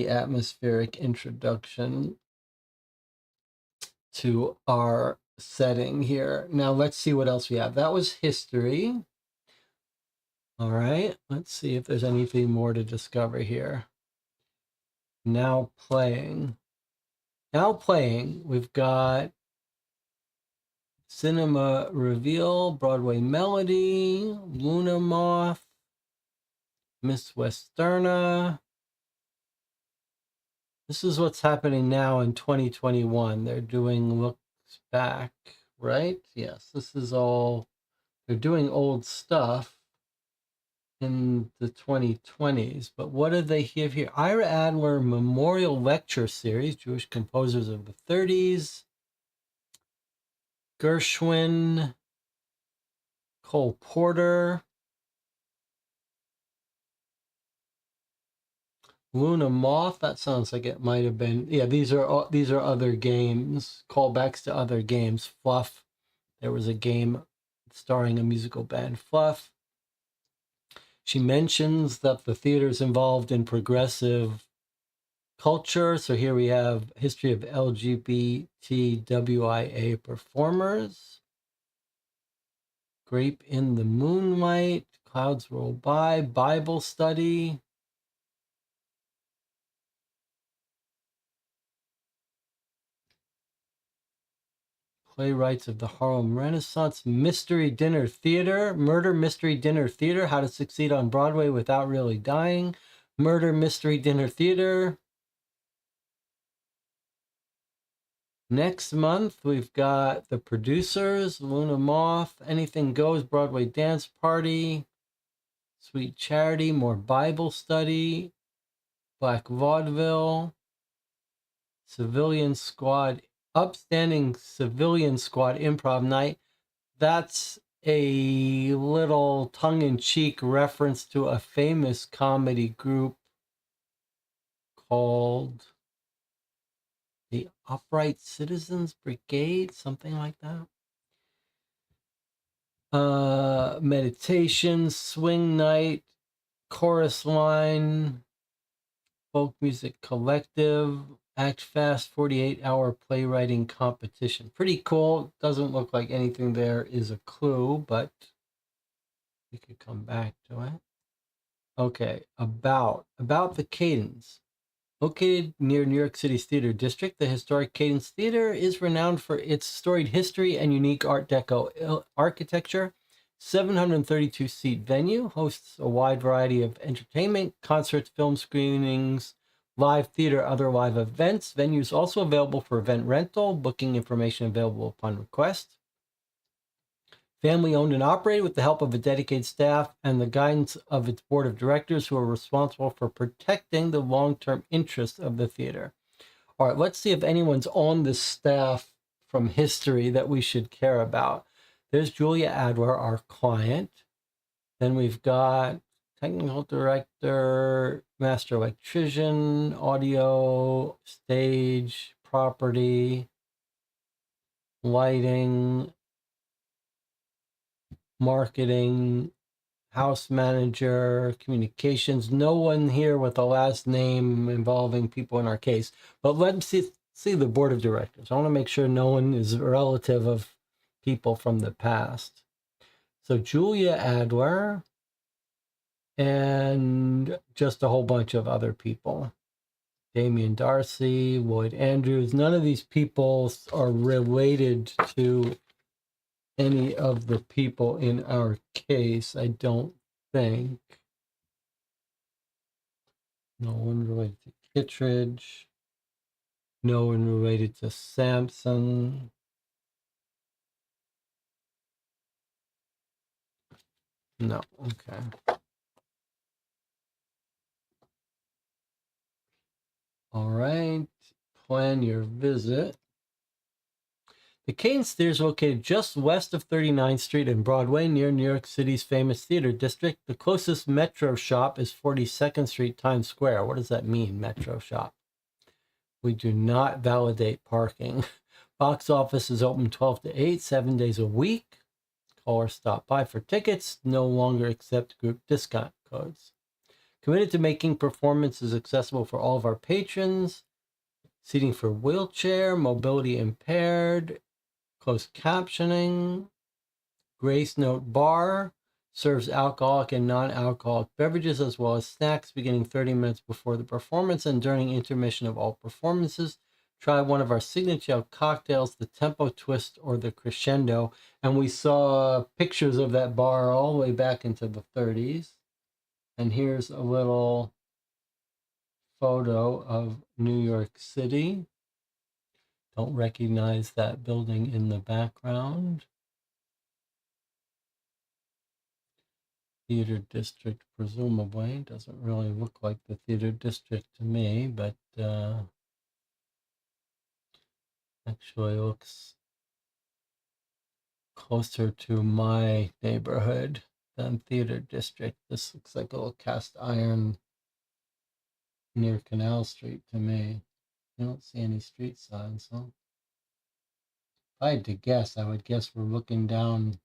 atmospheric introduction to our setting here. Now let's see what else we have. That was history. All right, let's see if there's anything more to discover here. Now playing, we've got Cinema Reveal, Broadway Melody, Luna Moth, Miss Westerna. This is what's happening now in 2021. They're doing looks back, right? Yes, this is all, they're doing old stuff in the 2020s. But what did they give here? Ira Adler Memorial Lecture Series, Jewish Composers of the 30s. Gershwin, Cole Porter, Luna Moth. That sounds like it might have been. Yeah, these are other games, callbacks to other games. Fluff. There was a game starring a musical band, Fluff. She mentions that the theater is involved in progressive culture. So here we have history of LGBTWIA performers. Grape in the Moonlight, Clouds Roll By, Bible study. Playwrights of the Harlem Renaissance, Mystery Dinner Theater, Murder Mystery Dinner Theater, How to Succeed on Broadway Without Really Dying, Murder Mystery Dinner Theater. Next month, we've got The Producers, Luna Moth, Anything Goes, Broadway Dance Party, Sweet Charity, More Bible Study, Black Vaudeville, Civilian Squad, Upstanding Civilian Squad Improv Night. That's a little tongue-in-cheek reference to a famous comedy group called the Upright Citizens Brigade, something like that. Meditation, swing night, chorus line, folk music collective, act fast 48-hour playwriting competition. Pretty cool. Doesn't look like anything there is a clue, but we could come back to it. Okay, about the Cadence. Located near New York City's Theater District, the historic Cadence Theater is renowned for its storied history and unique Art Deco architecture. 732-seat venue hosts a wide variety of entertainment, concerts, film screenings, live theater, other live events. Venue is also available for event rental, booking information available upon request. Family owned and operated with the help of a dedicated staff and the guidance of its board of directors, who are responsible for protecting the long-term interests of the theater. All right, let's see if anyone's on the staff from history that we should care about. There's Julia Adler, our client. Then we've got technical director, master electrician, audio, stage, property, lighting, marketing, house manager, communications. No one here with a last name involving people in our case. But let's see the board of directors. I want to make sure no one is a relative of people from the past. So Julia Adler and just a whole bunch of other people. Damian Darcy, Lloyd Andrews. None of these people are related to any of the people in our case, I don't think. No one related to Kittredge. No one related to Sampson. No, okay. All right, plan your visit. The Cadence Theater is located just west of 39th Street and Broadway, near New York City's famous theater district. The closest Metro shop is 42nd Street, Times Square. What does that mean, Metro shop? We do not validate parking. Box office is open 12 to 8, 7 days a week. Call or stop by for tickets. No longer accept group discount codes. Committed to making performances accessible for all of our patrons. Seating for wheelchair, mobility impaired, closed captioning. Grace Note Bar serves alcoholic and non-alcoholic beverages as well as snacks beginning 30 minutes before the performance and during intermission of all performances. Try one of our signature cocktails, the Tempo Twist or the Crescendo. And we saw pictures of that bar all the way back into the 30s. And here's a little photo of New York City. Don't recognize that building in the background. Theater district, presumably. Doesn't really look like the theater district to me, but actually looks closer to my neighborhood than theater district. This looks like a little cast iron near Canal Street to me. I don't see any street signs, so if I had to guess, I would guess we're looking down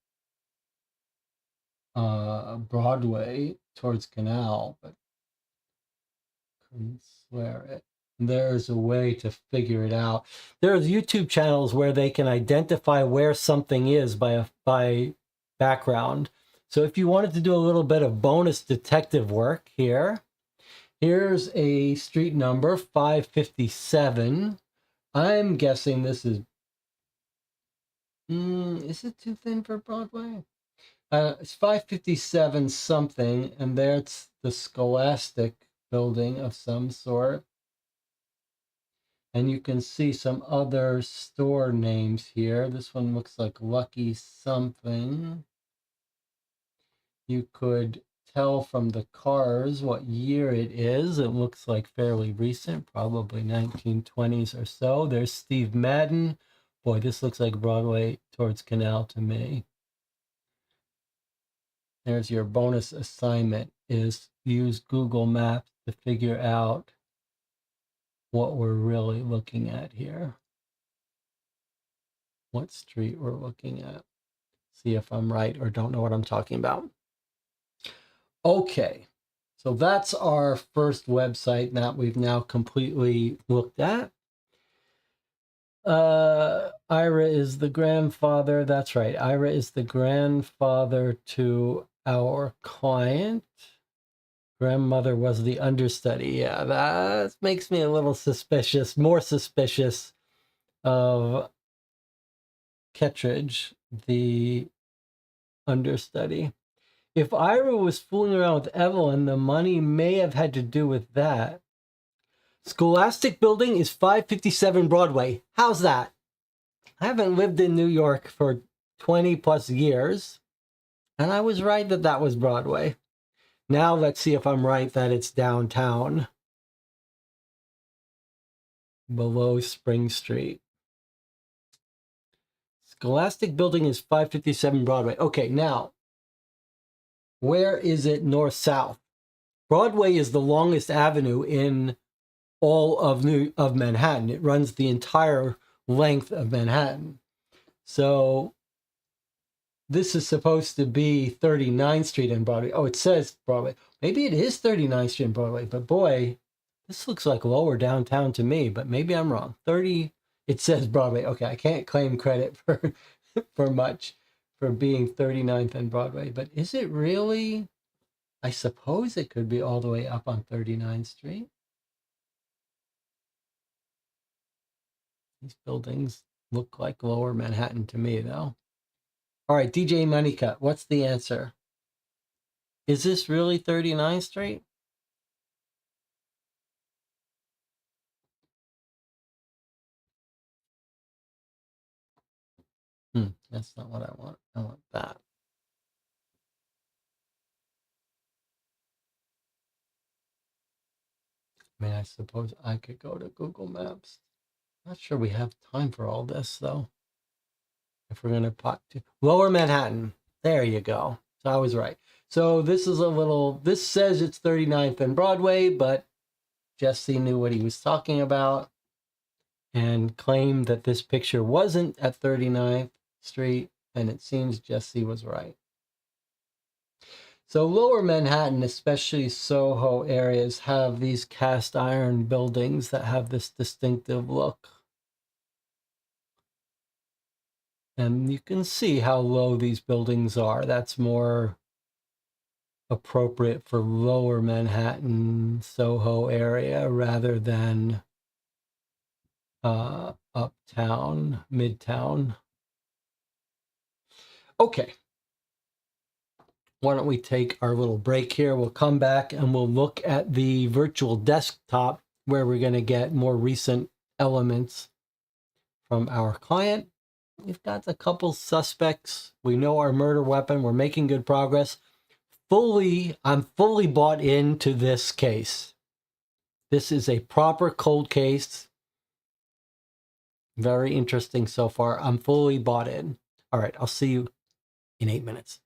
Broadway towards Canal, but couldn't swear it. There's a way to figure it out. There's YouTube channels where they can identify where something is by background. So if you wanted to do a little bit of bonus detective work here, here's a street number, 557. I'm guessing this is it too thin for Broadway? It's 557 something, and there's the Scholastic building of some sort. And you can see some other store names here. This one looks like Lucky Something. You could tell from the cars what year it is. It looks like fairly recent, probably 1920s or so. There's Steve Madden. Boy, this looks like Broadway towards Canal to me. There's your bonus assignment, is use Google Maps to figure out what we're really looking at here. What street we're looking at. See if I'm right or don't know what I'm talking about. Okay, so that's our first website that we've now completely looked at. Ira is the grandfather. That's right. Ira is the grandfather to our client. Grandmother was the understudy. Yeah, that makes me a little suspicious, more suspicious of Kettridge, the understudy. If Ira was fooling around with Evelyn, the money may have had to do with that. Scholastic Building is 557 Broadway. How's that? I haven't lived in New York for 20 plus years, and I was right that that was Broadway. Now let's see if I'm right that it's downtown, below Spring Street. Scholastic Building is 557 Broadway. Okay, now, where is it north-south? Broadway is the longest avenue in all of Manhattan. It runs the entire length of Manhattan. So this is supposed to be 39th Street and Broadway. Oh, it says Broadway. Maybe it is 39th Street and Broadway, but boy, this looks like lower downtown to me, but maybe I'm wrong. It says Broadway. Okay, I can't claim credit for much for being 39th and Broadway, but is it really? I suppose it could be all the way up on 39th Street. These buildings look like lower Manhattan to me, though. All right, DJ Moneycut, what's the answer? Is this really 39th Street? That's not what I want. I want that. I mean, I suppose I could go to Google Maps. Not sure we have time for all this, though. If we're going to pop to lower Manhattan. There you go. So I was right. So this is this says it's 39th and Broadway, but Jesse knew what he was talking about and claimed that this picture wasn't at 39th Street, and it seems Jesse was right. So lower Manhattan, especially Soho areas, have these cast iron buildings that have this distinctive look. And you can see how low these buildings are. That's more appropriate for lower Manhattan, Soho area rather than uptown, midtown. Okay. Why don't we take our little break here? We'll come back and we'll look at the virtual desktop where we're going to get more recent elements from our client. We've got a couple suspects. We know our murder weapon. We're making good progress. I'm fully bought into this case. This is a proper cold case. Very interesting so far. I'm fully bought in. All right, I'll see you in 8 minutes.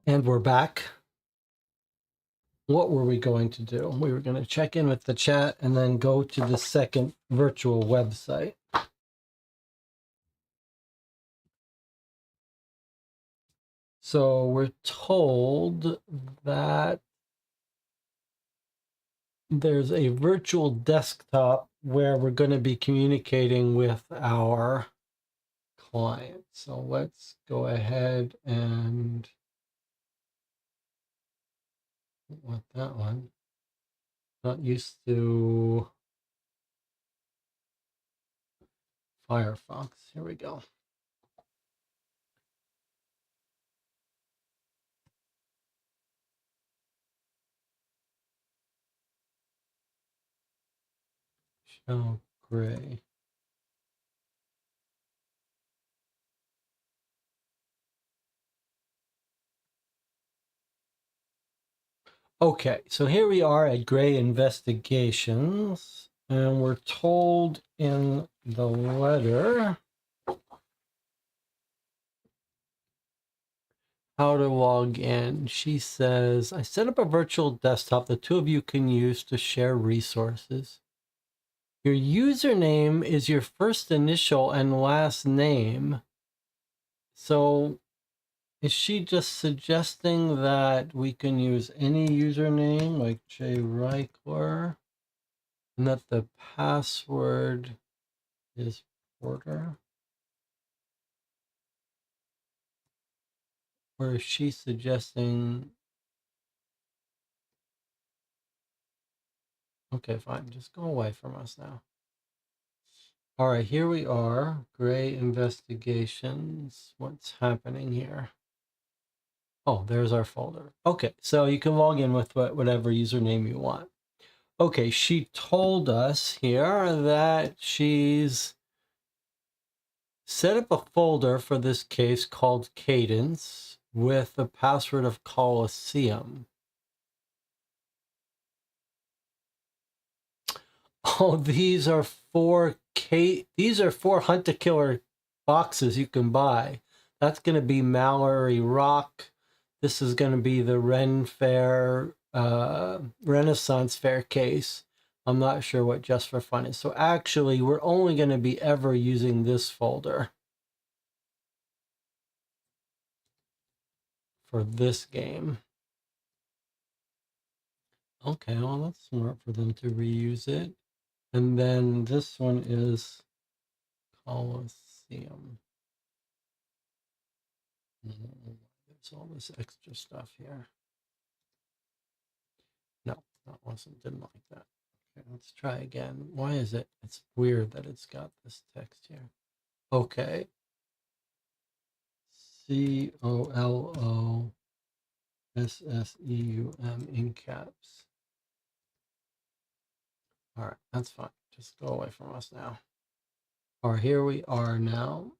And we're back. What were we going to do? We were going to check in with the chat and then go to the second virtual website. So we're told that there's a virtual desktop where we're going to be communicating with our client. So let's go ahead and want that one. Not used to Firefox. Here we go. Shell Gray. Okay, so here we are at Gray Investigations, and we're told in the letter how to log in. She says, I set up a virtual desktop the two of you can use to share resources. Your username is your first initial and last name. So is she just suggesting that we can use any username like Jay Reichler and that the password is Porter? Or is she suggesting... Okay, fine. Just go away from us now. All right, here we are. Gray Investigations. What's happening here? Oh, there's our folder. Okay, so you can log in with whatever username you want. Okay, she told us here that she's set up a folder for this case called Cadence with the password of Coliseum. Oh, these are four Hunt a Killer boxes you can buy. That's going to be Mallory Rock. This is going to be the Ren Fair, Renaissance Fair case. I'm not sure what Just for Fun is. So actually, we're only going to be ever using this folder for this game. Okay, well, that's smart for them to reuse it. And then this one is Coliseum. There's all this extra stuff here. No, didn't like that. Okay, let's try again. Why is it? It's weird that it's got this text here. Okay. COLOSSEUM in caps. All right, that's fine. Just go away from us now. All right, here we are now.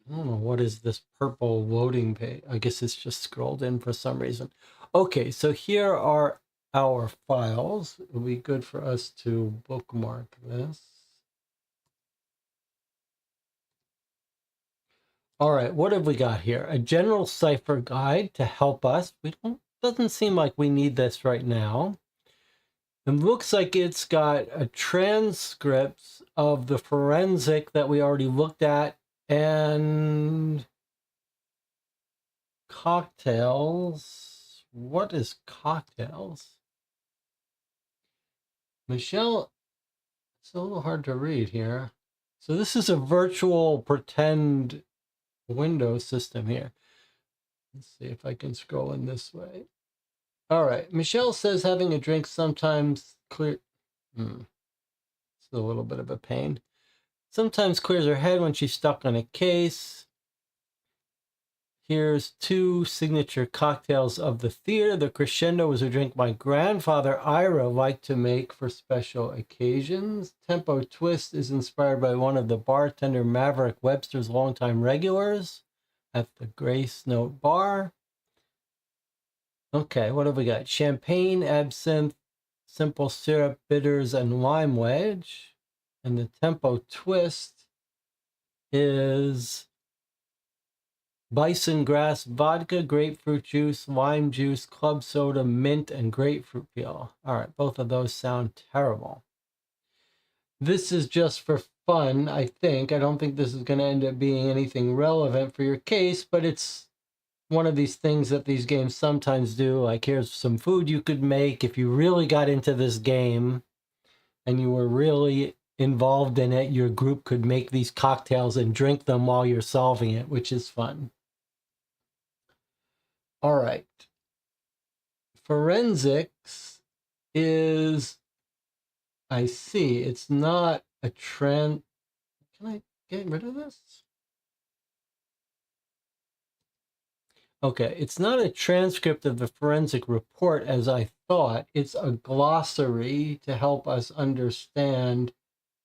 I don't know what is this purple loading page. I guess it's just scrolled in for some reason. Okay, so here are our files. It'll be good for us to bookmark this. All right, what have we got here? A general cipher guide to help us. Doesn't seem like we need this right now. It looks like it's got a transcript of the forensic that we already looked at and cocktails. What is cocktails? Michelle, it's a little hard to read here. So this is a virtual pretend window system here. Let's see if I can scroll in this way. All right. Michelle says having a drink sometimes clear. It's a little bit of a pain. Sometimes clears her head when she's stuck on a case. Here's 2 signature cocktails of the theater. The Crescendo was a drink my grandfather Ira liked to make for special occasions. Tempo Twist is inspired by one of the bartender Maverick Webster's longtime regulars at the Grace Note Bar. Okay, what have we got? Champagne, absinthe, simple syrup, bitters, and lime wedge. And the Tempo Twist is bison grass vodka, grapefruit juice, lime juice, club soda, mint, and grapefruit peel. All right, both of those sound terrible. This is just for fun, I think. I don't think this is going to end up being anything relevant for your case, but it's one of these things that these games sometimes do. Like, here's some food you could make if you really got into this game and you were really involved in it. Your group could make these cocktails and drink them while you're solving it, which is fun. All right. Forensics is, I see, it's not a trend. Can I get rid of this? Okay, it's not a transcript of the forensic report as I thought. It's a glossary to help us understand.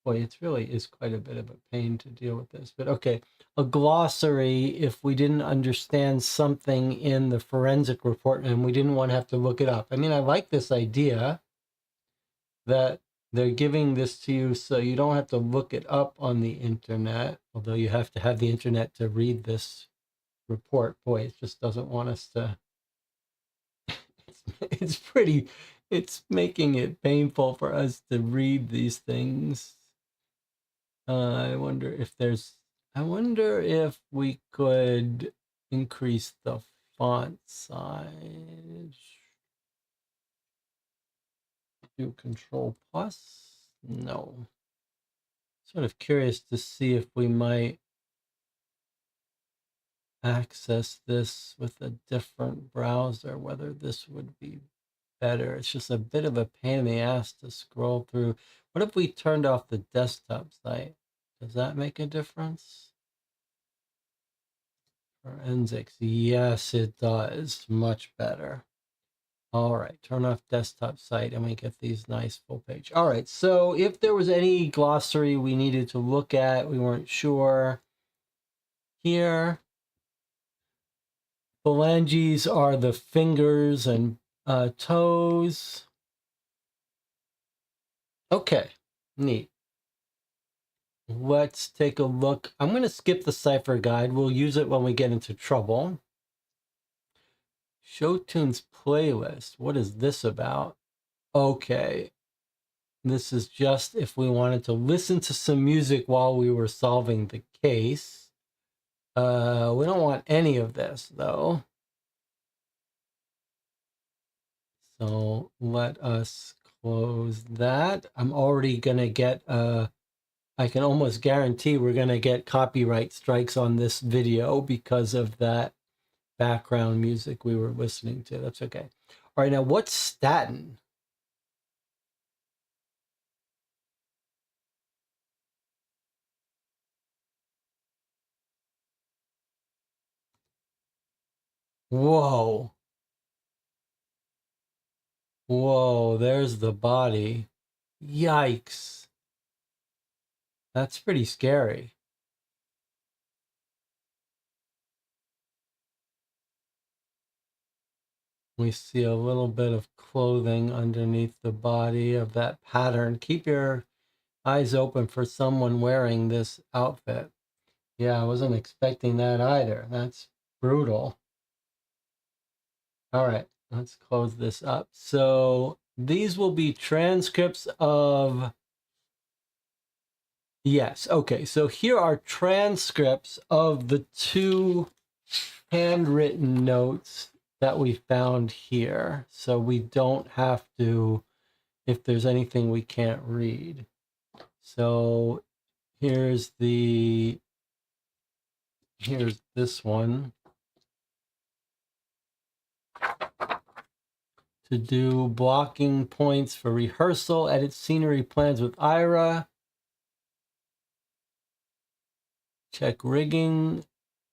Boy, it really is quite a bit of a pain to deal with this, but okay. A glossary if we didn't understand something in the forensic report and we didn't want to have to look it up. I mean, I like this idea that they're giving this to you so you don't have to look it up on the internet, although you have to have the internet to read this report. Boy, it just doesn't want us to. It's making it painful for us to read these things. I wonder if we could increase the font size. Do Control Plus? No. Sort of curious to see if we might access this with a different browser, whether this would be better. It's just a bit of a pain in the ass to scroll through. What if we turned off the desktop site? Does that make a difference? Forensics. Yes, it does. Much better. All right, turn off desktop site and we get these nice full page. All right, so if there was any glossary we needed to look at, we weren't sure. Here, phalanges are the fingers and toes. Okay, neat. Let's take a look. I'm going to skip the cipher guide. We'll use it when we get into trouble. Show tunes playlist. What is this about? Okay. This is just if we wanted to listen to some music while we were solving the case. We don't want any of this, though. So let us close that. I'm already going to get, I can almost guarantee we're going to get copyright strikes on this video because of that background music we were listening to. That's okay. All right, now what's statin? Whoa. Whoa, there's the body. Yikes. That's pretty scary. We see a little bit of clothing underneath the body of that pattern. Keep your eyes open for someone wearing this outfit. Yeah, I wasn't expecting that either. That's brutal. All right, let's close this up. So these will be transcripts of... Yes, okay. So here are transcripts of the 2 handwritten notes that we found here. So we don't have to, if there's anything we can't read. So here's this one. To do blocking points for rehearsal, edit scenery plans with Ira. Check rigging.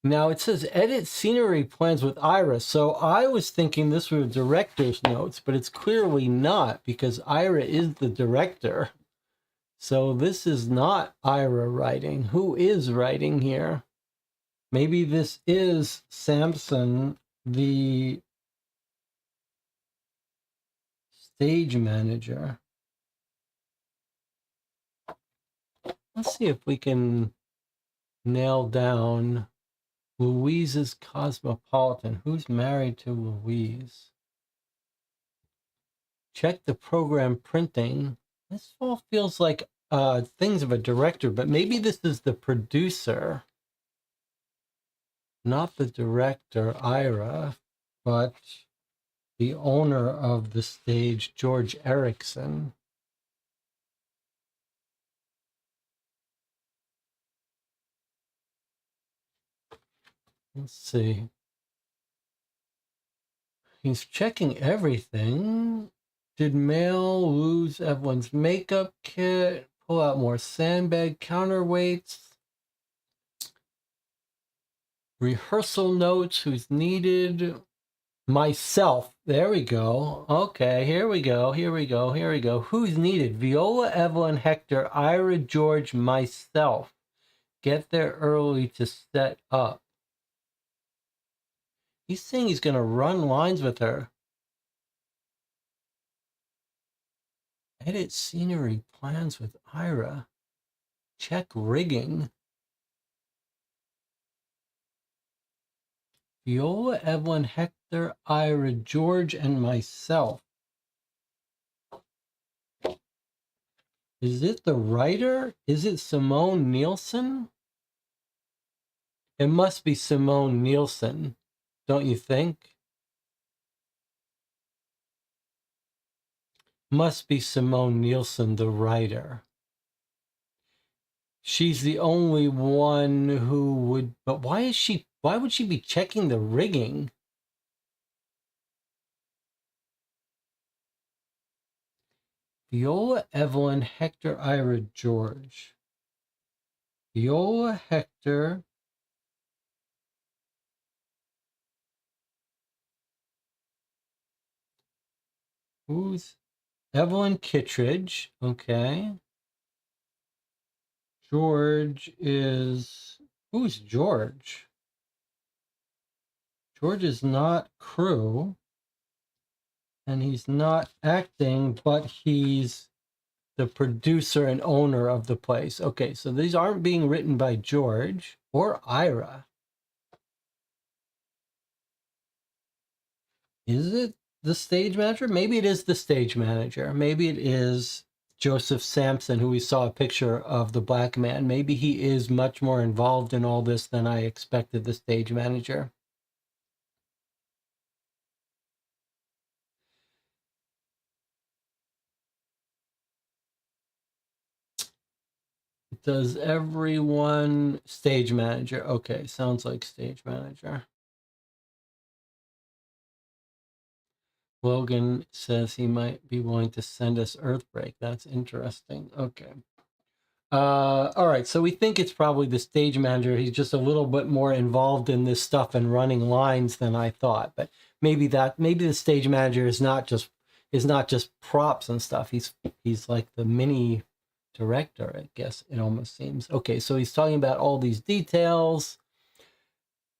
Now it says edit scenery plans with Ira. So I was thinking this were director's notes, but it's clearly not because Ira is the director. So this is not Ira writing. Who is writing here? Maybe this is Samson, the stage manager. Let's see if we can nail down Louise's Cosmopolitan. Who's married to Louise? Check the program printing. This all feels like things of a director, but maybe this is the producer. Not the director, Ira, but the owner of the stage, George Erickson. Let's see. He's checking everything. Did Mail lose Evelyn's makeup kit? Pull out more sandbag counterweights. Rehearsal notes, who's needed? Myself. There we go. Okay, here we go. Who's needed? Viola, Evelyn, Hector, Ira, George, myself. Get there early to set up. He's saying he's going to run lines with her. Edit scenery plans with Ira. Check rigging. Viola, Evelyn, Hector, Ira, George, and myself. Is it the writer? Is it Simone Nielsen? It must be Simone Nielsen, don't you think? Must be Simone Nielsen, the writer. She's the only one who would, but why would she be checking the rigging? Viola, Evelyn, Hector, Ira, George. Viola, Hector, Who's Evelyn Kittredge? Okay. George is... Who's George? George is not crew. And he's not acting, but he's the producer and owner of the place. Okay, so these aren't being written by George or Ira. Is it the stage manager? Maybe it is the stage manager. Maybe it is Joseph Sampson, who we saw a picture of, the black man. Maybe he is much more involved in all this than I expected, the stage manager. Does everyone... Stage manager. Okay, sounds like stage manager. Logan says he might be willing to send us Earthbreak. That's interesting. Okay. All right, so we think it's probably the stage manager. He's just a little bit more involved in this stuff and running lines than I thought. But maybe the stage manager is not just props and stuff. He's like the mini director, I guess it almost seems. Okay, so he's talking about all these details.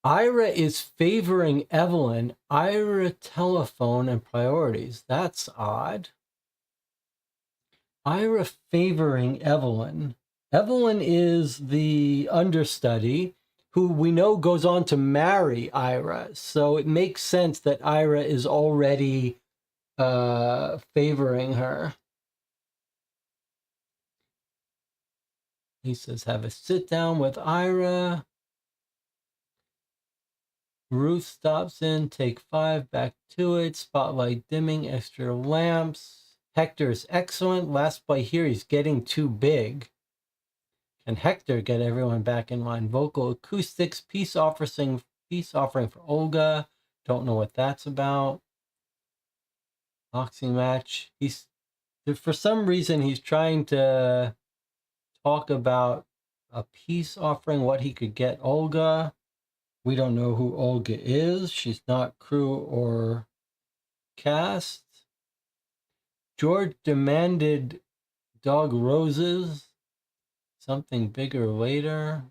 Ira is favoring Evelyn. Ira telephone and priorities. That's odd. Ira favoring Evelyn. Evelyn is the understudy who we know goes on to marry Ira. So it makes sense that Ira is already favoring her. He says, have a sit down with Ira. Ruth stops in, take 5, back to it. Spotlight dimming, extra lamps. Hector is excellent. Last play here, he's getting too big. Can Hector get everyone back in line? Vocal acoustics, peace offering for Olga. Don't know what that's about. Boxing match. For some reason, he's trying to talk about a peace offering, what he could get Olga. We don't know who Olga is. She's not crew or cast. George demanded dog roses. Something bigger later.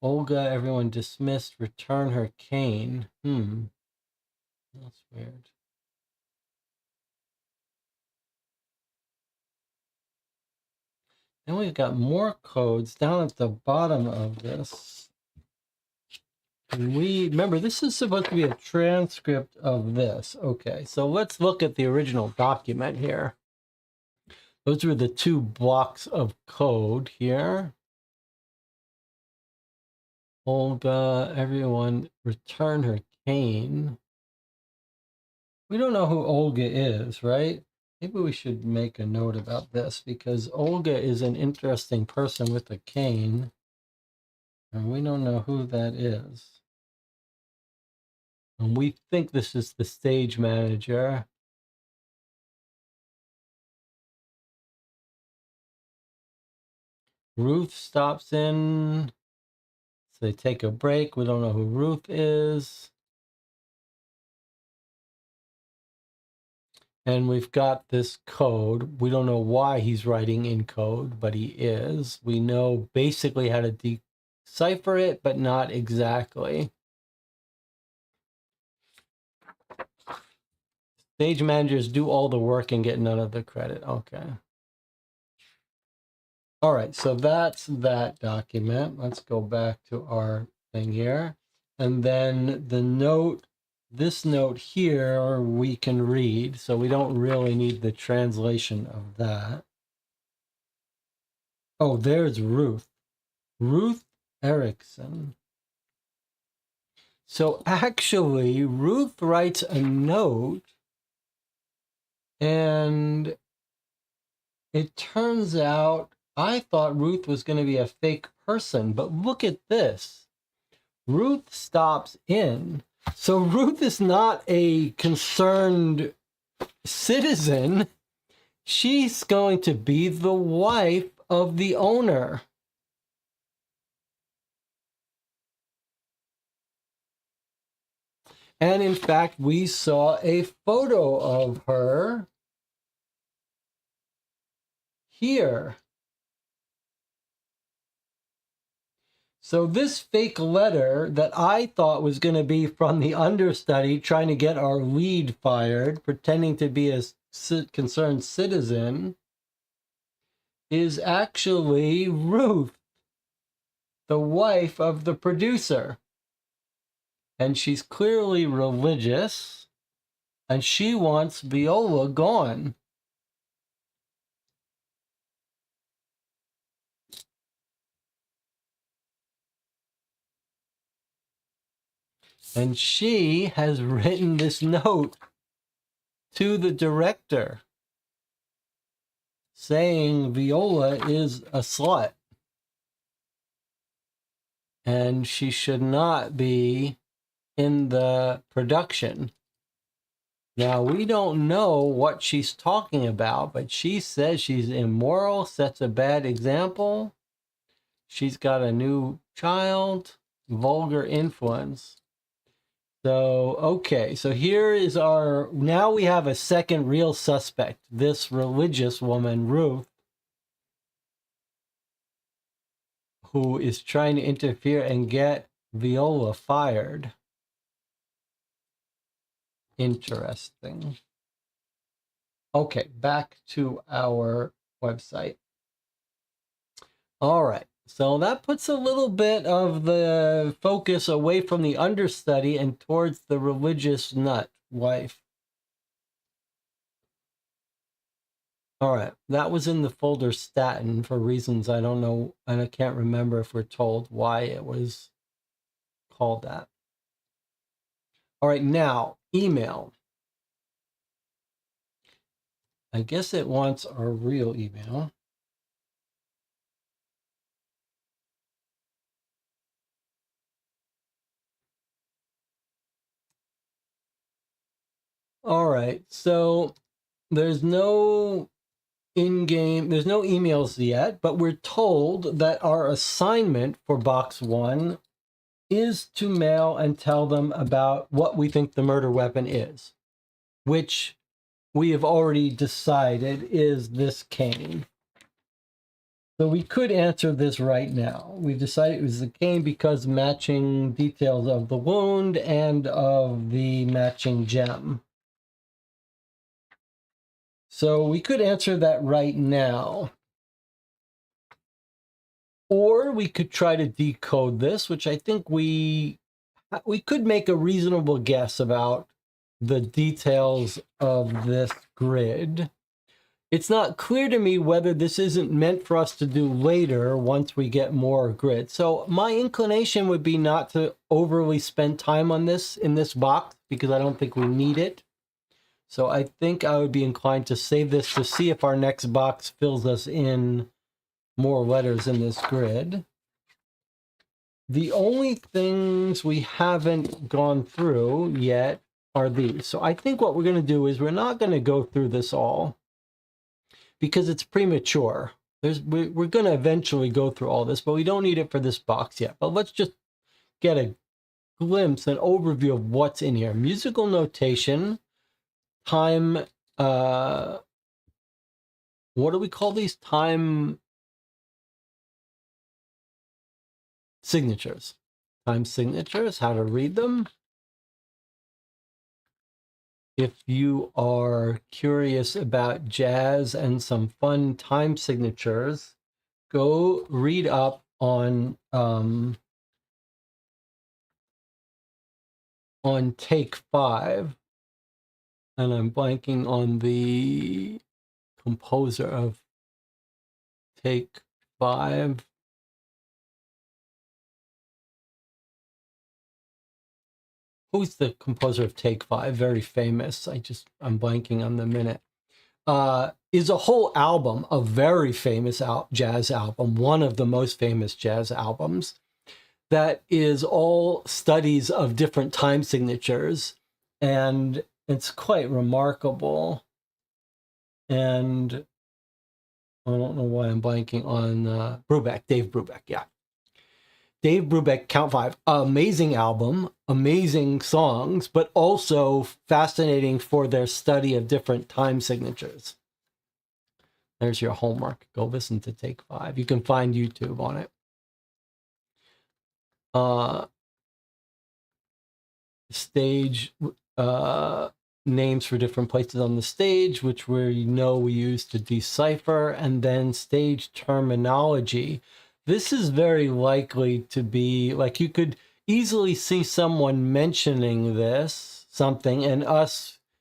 Olga, everyone dismissed. Return her cane. That's weird. Then we've got more codes down at the bottom of this. And remember, this is supposed to be a transcript of this. Okay, so let's look at the original document here. Those are the 2 blocks of code here. Olga, everyone return her cane. We don't know who Olga is, right? Maybe we should make a note about this because Olga is an interesting person with a cane. And we don't know who that is. And we think this is the stage manager. Ruth stops in. So they take a break. We don't know who Ruth is. And we've got this code. We don't know why he's writing in code, but he is. We know basically how to decipher it, but not exactly. Stage managers do all the work and get none of the credit. Okay. All right, so that's that document. Let's go back to our thing here. And then the note, this note here, we can read, so we don't really need the translation of that. Oh, there's Ruth. Ruth Erickson. So actually, Ruth writes a note, and it turns out I thought Ruth was going to be a fake person, but look at this. Ruth stops in. So Ruth is not a concerned citizen. She's going to be the wife of the owner. And in fact, we saw a photo of her here. So this fake letter that I thought was going to be from the understudy trying to get our lead fired, pretending to be a concerned citizen, is actually Ruth, the wife of the producer. And she's clearly religious, and she wants Viola gone. And she has written this note to the director saying Viola is a slut and she should not be in the production. Now, we don't know what she's talking about, but she says she's immoral, sets a bad example. She's got a new child, vulgar influence. So, okay, so here is now we have a second real suspect, this religious woman, Ruth, who is trying to interfere and get Viola fired. Interesting. Okay, back to our website. All right. So that puts a little bit of the focus away from the understudy and towards the religious nut wife. All right, that was in the folder statin for reasons I don't know, and I can't remember if we're told why it was called that. All right, now, email. I guess it wants our real email. All right, so there's no there's no emails yet, but we're told that our assignment for box 1 is to mail and tell them about what we think the murder weapon is, which we have already decided is this cane. So we could answer this right now. We decided it was the cane because matching details of the wound and of the matching gem. So we could answer that right now. Or we could try to decode this, which I think we could make a reasonable guess about the details of this grid. It's not clear to me whether this isn't meant for us to do later once we get more grid. So my inclination would be not to overly spend time on this in this box because I don't think we need it. So I think I would be inclined to save this to see if our next box fills us in more letters in this grid. The only things we haven't gone through yet are these. So I think what we're going to do is we're not going to go through this all because it's premature. We're going to eventually go through all this, but we don't need it for this box yet. But let's just get a glimpse, an overview of what's in here. Musical notation, time, what do we call these? Time signatures. Time signatures, how to read them. If you are curious about jazz and some fun time signatures, go read up on Take 5. And I'm blanking on the composer of Take 5. Who's the composer of Take 5? Very famous. I'm blanking on the minute. Is a whole album, a very famous jazz album, one of the most famous jazz albums, that is all studies of different time signatures, and it's quite remarkable. And I don't know why I'm blanking on Brubeck, Dave Brubeck, yeah. Dave Brubeck, Count Five, amazing album, amazing songs, but also fascinating for their study of different time signatures. There's your homework. Go listen to Take Five. You can find YouTube on it. Stage names for different places on the stage, which we use to decipher, and then stage terminology. This is very likely to be, like, you could easily see someone mentioning this, something, and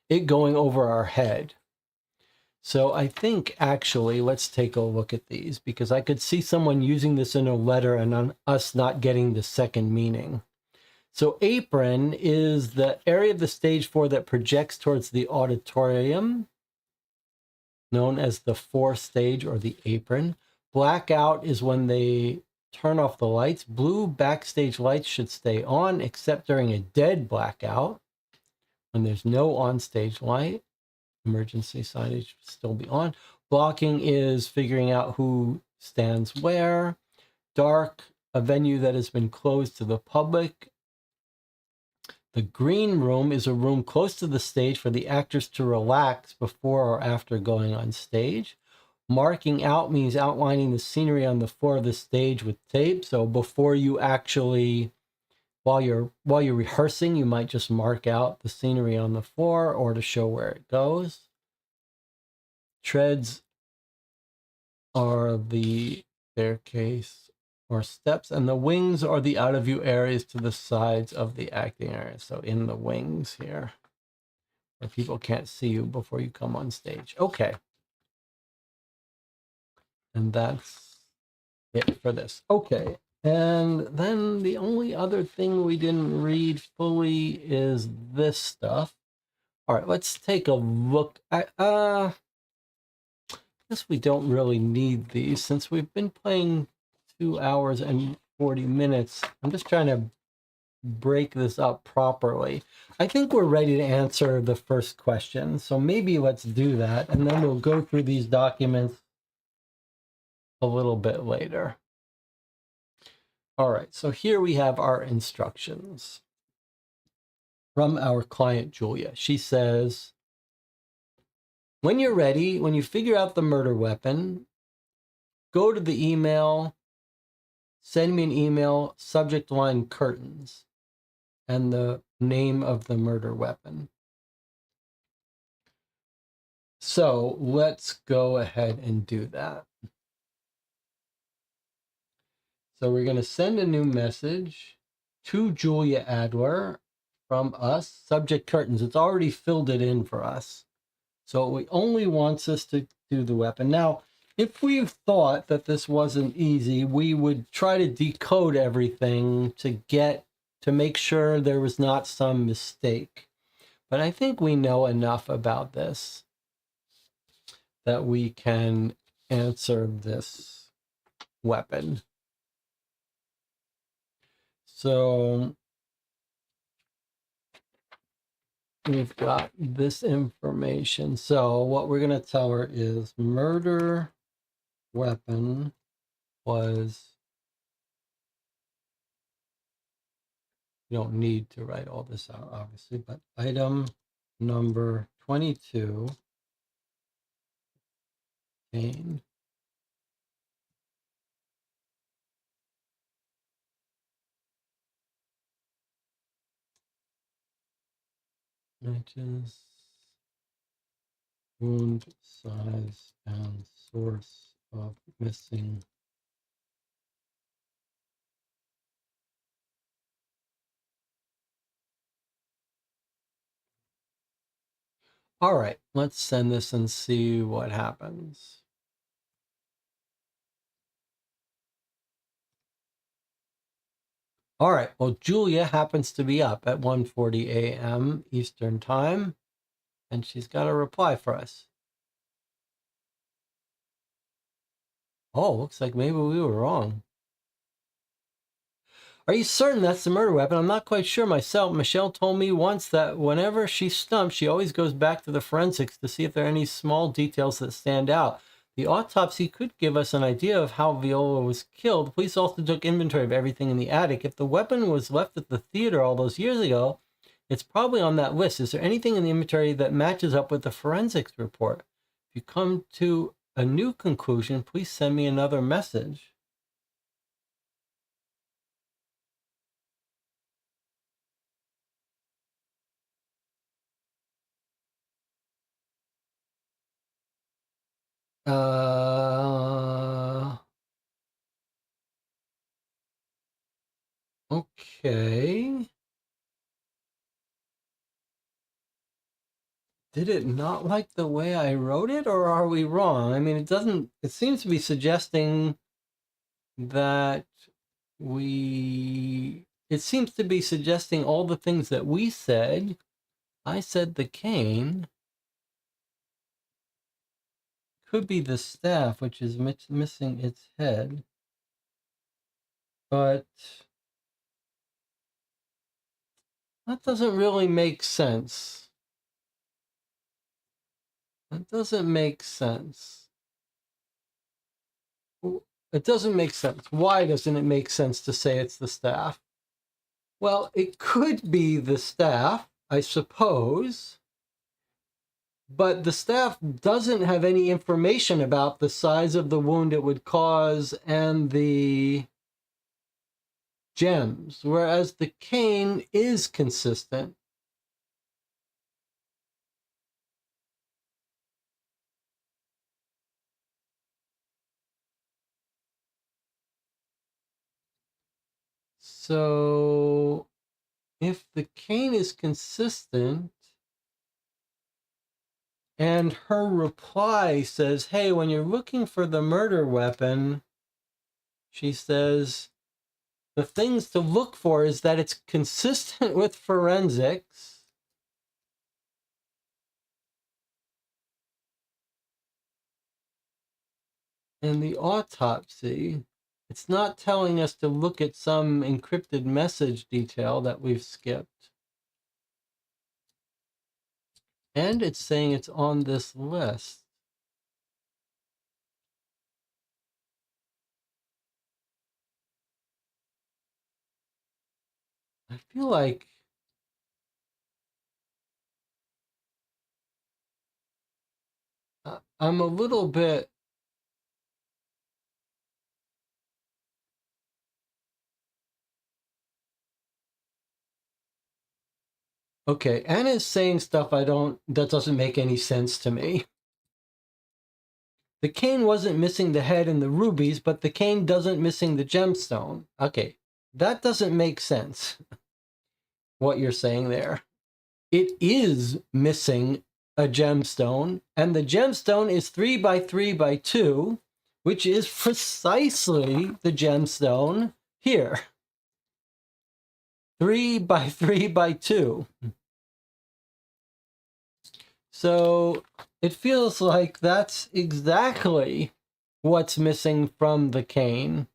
it going over our head. So I think, actually, let's take a look at these, because I could see someone using this in a letter and us not getting the second meaning. So apron is the area of the stage floor that projects towards the auditorium, known as the forestage or the apron. Blackout is when they turn off the lights. Blue backstage lights should stay on, except during a dead blackout, when there's no onstage light. Emergency signage should still be on. Blocking is figuring out who stands where. Dark, a venue that has been closed to the public. The green room is a room close to the stage for the actors to relax before or after going on stage. Marking out means outlining the scenery on the floor of the stage with tape. So before you actually, while you're rehearsing, you might just mark out the scenery on the floor or to show where it goes. Treads are the staircase or steps, and the wings are the out of view areas to the sides of the acting area. So in the wings here, where people can't see you before you come on stage. Okay. And that's it for this. Okay. And then the only other thing we didn't read fully is this stuff. All right, let's take a look. I guess we don't really need these since we've been playing 2 hours and 40 minutes. I'm just trying to break this up properly. I think we're ready to answer the first question. So maybe let's do that, and then we'll go through these documents a little bit later. All right, so here we have our instructions from our client, Julia. She says, when you're ready, when you figure out the murder weapon, go to the email, send me an email, subject line curtains, and the name of the murder weapon. So let's go ahead and do that. So we're going to send a new message to Julia Adler from us, subject curtains. It's already filled it in for us. So it only wants us to do the weapon. Now, if we thought that this wasn't easy, we would try to decode everything to make sure there was not some mistake. But I think we know enough about this that we can answer this weapon. So we've got this information. So what we're going to tell her is murder weapon was, you don't need to write all this out, obviously, but item number 22 contained matches wound size and source of missing All right, let's send this and see what happens. All right, well, Julia happens to be up at 1:40 a.m. Eastern Time, and she's got a reply for us. Oh, looks like maybe we were wrong. Are you certain that's the murder weapon? I'm not quite sure myself. Michelle told me once that whenever she's stumped, she always goes back to the forensics to see if there are any small details that stand out. The autopsy could give us an idea of how Viola was killed. Police also took inventory of everything in the attic. If the weapon was left at the theater all those years ago, it's probably on that list. Is there anything in the inventory that matches up with the forensics report? If you come to a new conclusion, please send me another message. Okay. Did it not like the way I wrote it, or are we wrong? I mean, it seems to be suggesting that it seems to be suggesting all the things that we said. I said the cane. Could be the staff, which is missing its head. But that doesn't really make sense. That doesn't make sense. It doesn't make sense. Why doesn't it make sense to say it's the staff? Well, it could be the staff, I suppose. But the staff doesn't have any information about the size of the wound it would cause and the gems, whereas the cane is consistent. So if the cane is consistent and her reply says, hey, when you're looking for the murder weapon, she says, the things to look for is that it's consistent with forensics. And the autopsy, it's not telling us to look at some encrypted message detail that we've skipped. And it's saying it's on this list. I feel like I'm a little bit... Okay, Anna's saying stuff that doesn't make any sense to me. The cane wasn't missing the head and the rubies, but the cane doesn't missing the gemstone. Okay, that doesn't make sense, what you're saying there. It is missing a gemstone, and the gemstone is 3 by 3 by 2, which is precisely the gemstone here. 3 by 3 by 2. So it feels like that's exactly what's missing from the cane.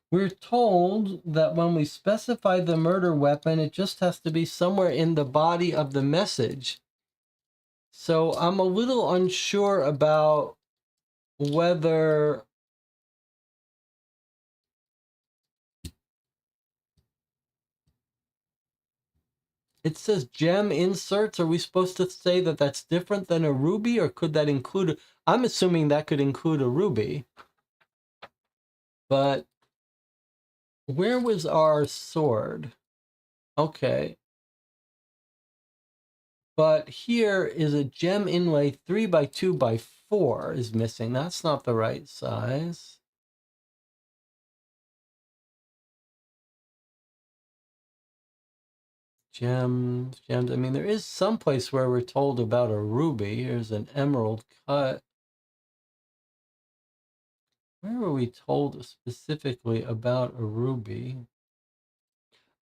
We're told that when we specify the murder weapon, it just has to be somewhere in the body of the message. So I'm a little unsure about whether it says gem inserts. Are we supposed to say that that's different than a ruby, or could that include... I'm assuming that could include a ruby. But where was our sword? Okay. But here is a gem inlay 3 by 2 by 4 is missing. That's not the right size. Gems. I mean, there is some place where we're told about a ruby. Here's an emerald cut. Where were we told specifically about a ruby?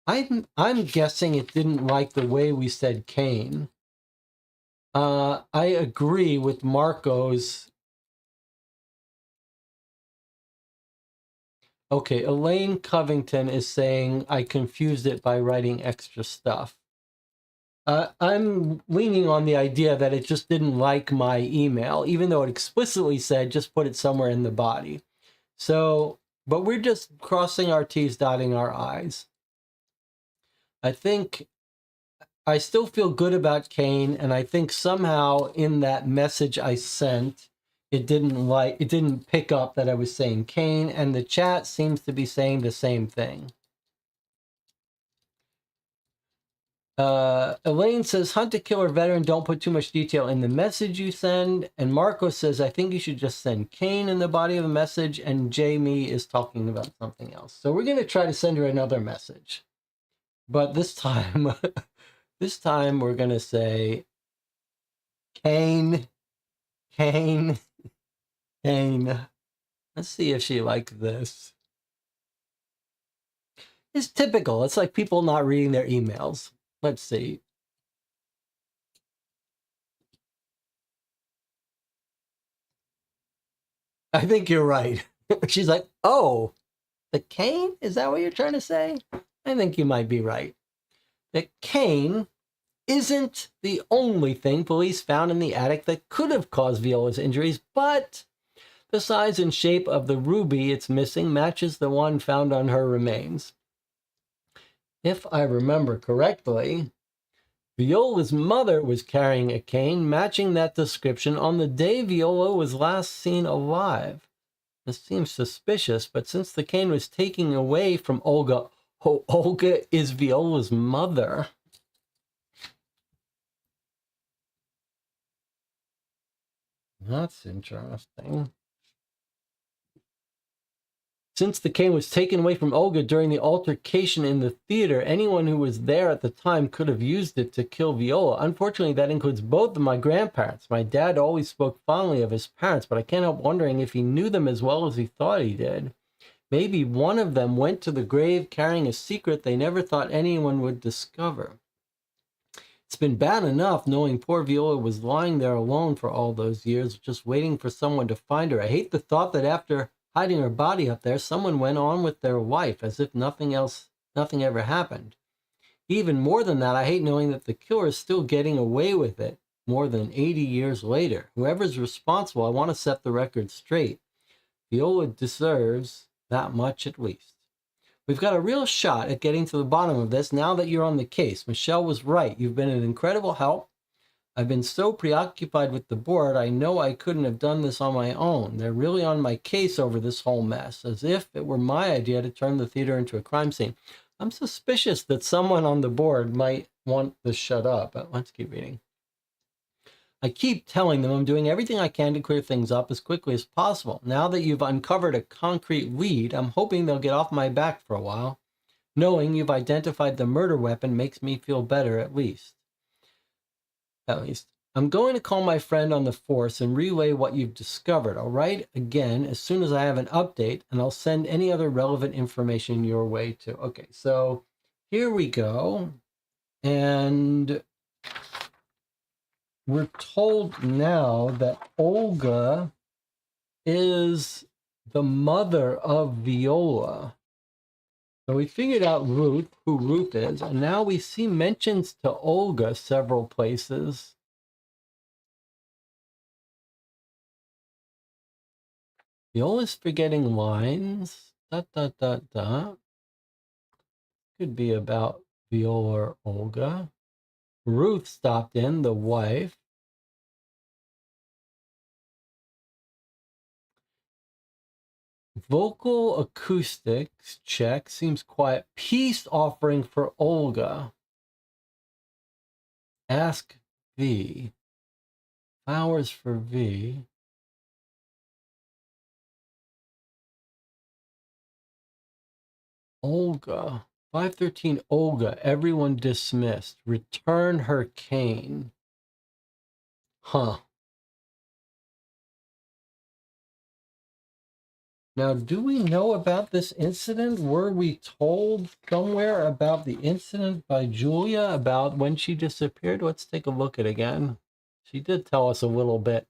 I'm guessing it didn't like the way we said cane. I agree with Marco's. Okay, Elaine Covington is saying I confused it by writing extra stuff. I'm leaning on the idea that it just didn't like my email, even though it explicitly said just put it somewhere in the body. So, but we're just crossing our T's, dotting our I's. I think I still feel good about Kane, and I think somehow in that message I sent, it didn't pick up that I was saying Kane, and the chat seems to be saying the same thing. Elaine says, hunt a killer veteran, don't put too much detail in the message you send. And Marco says, I think you should just send Kane in the body of the message. And Jamie is talking about something else. So we're going to try to send her another message. But this time, this time we're going to say, Kane, Kane, Kane. Let's see if she likes this. It's typical. It's like people not reading their emails. Let's see. I think you're right. She's like, oh, the cane? Is that what you're trying to say? I think you might be right. The cane isn't the only thing police found in the attic that could have caused Viola's injuries, but the size and shape of the ruby it's missing matches the one found on her remains. If I remember correctly, Viola's mother was carrying a cane matching that description on the day Viola was last seen alive. This seems suspicious, but since the cane was taken away from Olga, Olga is Viola's mother. That's interesting. Since the cane was taken away from Olga during the altercation in the theater, anyone who was there at the time could have used it to kill Viola. Unfortunately, that includes both of my grandparents. My dad always spoke fondly of his parents, but I can't help wondering if he knew them as well as he thought he did. Maybe one of them went to the grave carrying a secret they never thought anyone would discover. It's been bad enough knowing poor Viola was lying there alone for all those years, just waiting for someone to find her. I hate the thought that after hiding her body up there, someone went on with their life as if nothing ever happened. Even more than that, I hate knowing that the killer is still getting away with it more than 80 years later. Whoever's responsible, I want to set the record straight. Viola deserves that much at least. We've got a real shot at getting to the bottom of this now that you're on the case. Michelle was right. You've been an incredible help. I've been so preoccupied with the board, I know I couldn't have done this on my own. They're really on my case over this whole mess, as if it were my idea to turn the theater into a crime scene. I'm suspicious that someone on the board might want to shut up, but let's keep reading. I keep telling them I'm doing everything I can to clear things up as quickly as possible. Now that you've uncovered a concrete lead, I'm hoping they'll get off my back for a while. Knowing you've identified the murder weapon makes me feel better, at least. I'm going to call my friend on the force and relay what you've discovered. I'll write again as soon as I have an update, and I'll send any other relevant information your way too. Okay, so here we go. And we're told now that Olga is the mother of Viola. So we figured out Ruth, who Ruth is, and now we see mentions to Olga several places. Viola's forgetting lines. ... Could be about Viola or Olga. Ruth stopped in, the wife. Vocal acoustics check seems quiet. Peace offering for Olga. Ask V. Flowers for V. Olga. 513 Olga. Everyone dismissed. Return her cane. Huh. Now, do we know about this incident? Were we told somewhere about the incident by Julia about when she disappeared? Let's take a look at it again. She did tell us a little bit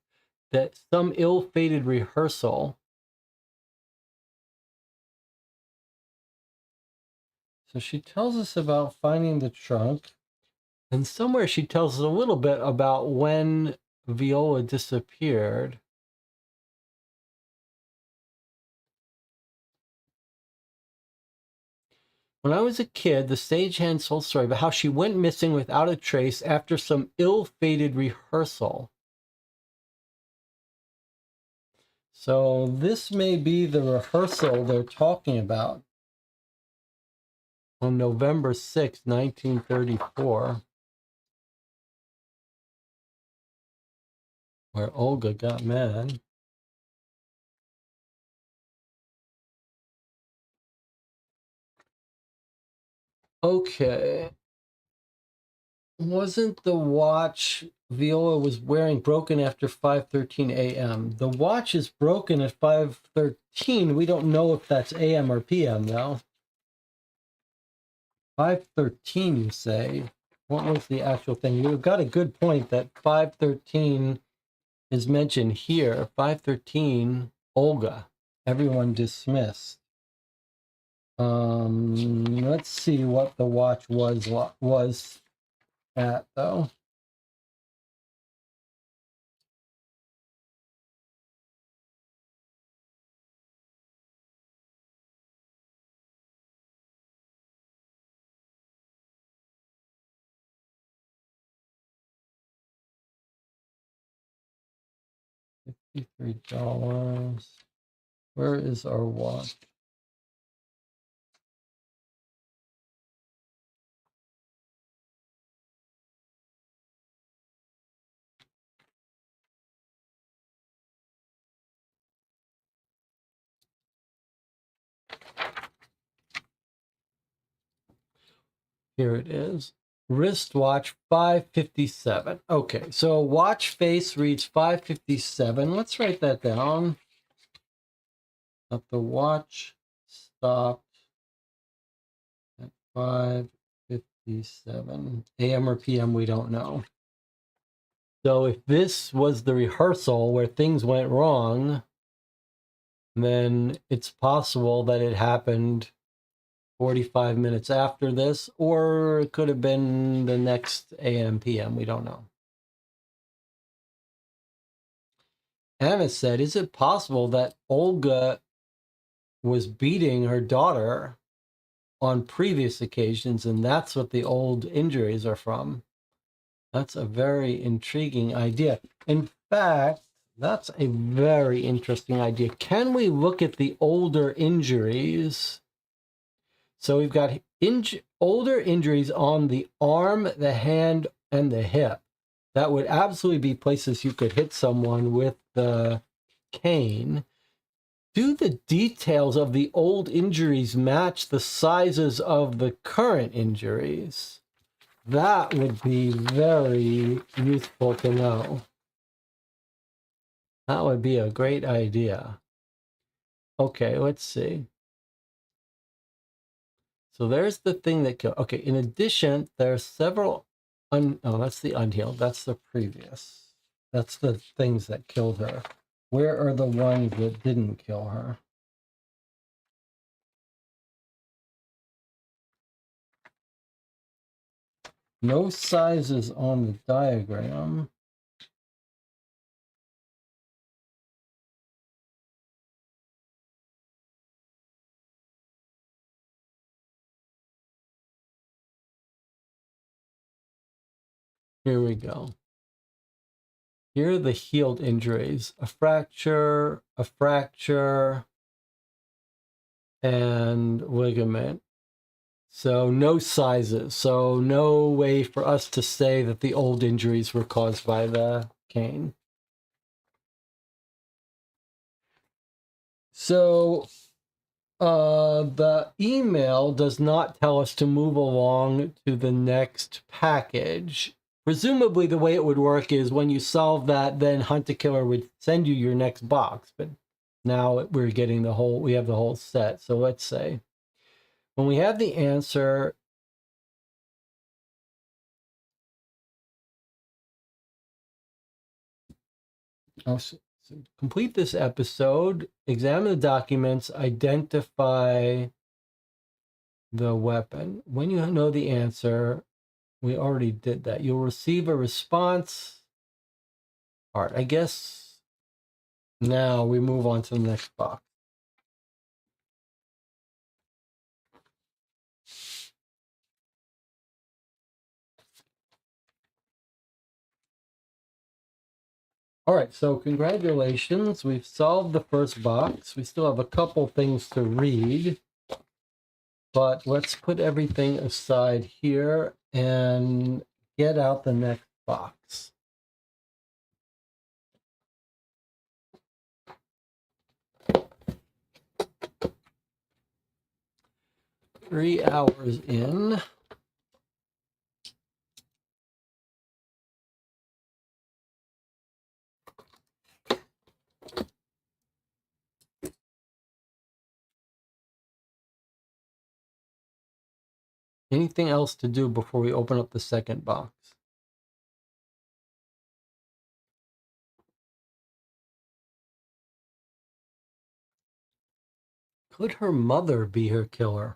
that some ill-fated rehearsal. So she tells us about finding the trunk. And somewhere she tells us a little bit about when Viola disappeared. When I was a kid, the stagehand told a story about how she went missing without a trace after some ill-fated rehearsal. So this may be the rehearsal they're talking about on November 6, 1934, where Olga got mad. Okay. Wasn't the watch Viola was wearing broken after 5:13 a.m.? The watch is broken at 5:13. We don't know if that's a.m. or p.m. though. 5:13, you say? What was the actual thing? You've got a good point that 5:13 is mentioned here. 5:13, Olga. Everyone dismissed. Let's see what the watch was at though. $53. Where is our watch? Here it is. Wristwatch 557. Okay, so watch face reads 557. Let's write that down. That the watch stopped at 5:57 a.m. or p.m. We don't know. So if this was the rehearsal where things went wrong, then it's possible that it happened 45 minutes after this, or it could have been the next a.m. p.m. We don't know. Anna said, is it possible that Olga was beating her daughter on previous occasions, and that's what the old injuries are from? That's a very intriguing idea. In fact, that's a very interesting idea. Can we look at the older injuries? So we've got older injuries on the arm, the hand, and the hip. That would absolutely be places you could hit someone with the cane. Do the details of the old injuries match the sizes of the current injuries? That would be very useful to know. That would be a great idea. Okay, let's see. So there's the thing that killed. Okay, in addition, there are several. Oh, that's the unhealed. That's the previous. That's the things that killed her. Where are the ones that didn't kill her? No sizes on the diagram. Here we go. Here are the healed injuries. A fracture, and ligament. So no sizes. So no way for us to say that the old injuries were caused by the cane. So the email does not tell us to move along to the next package. Presumably the way it would work is when you solve that, then Hunt a Killer would send you your next box. But now we're getting we have the whole set. So let's say when we have the answer, so complete this episode, examine the documents, identify the weapon. When you know the answer, We already did that. You'll receive a response. All right, I guess now we move on to the next box. All right, so congratulations. We've solved the first box. We still have a couple things to read, but let's put everything aside here and get out the next box. Three hours in. Anything else to do before we open up the second box? Could her mother be her killer?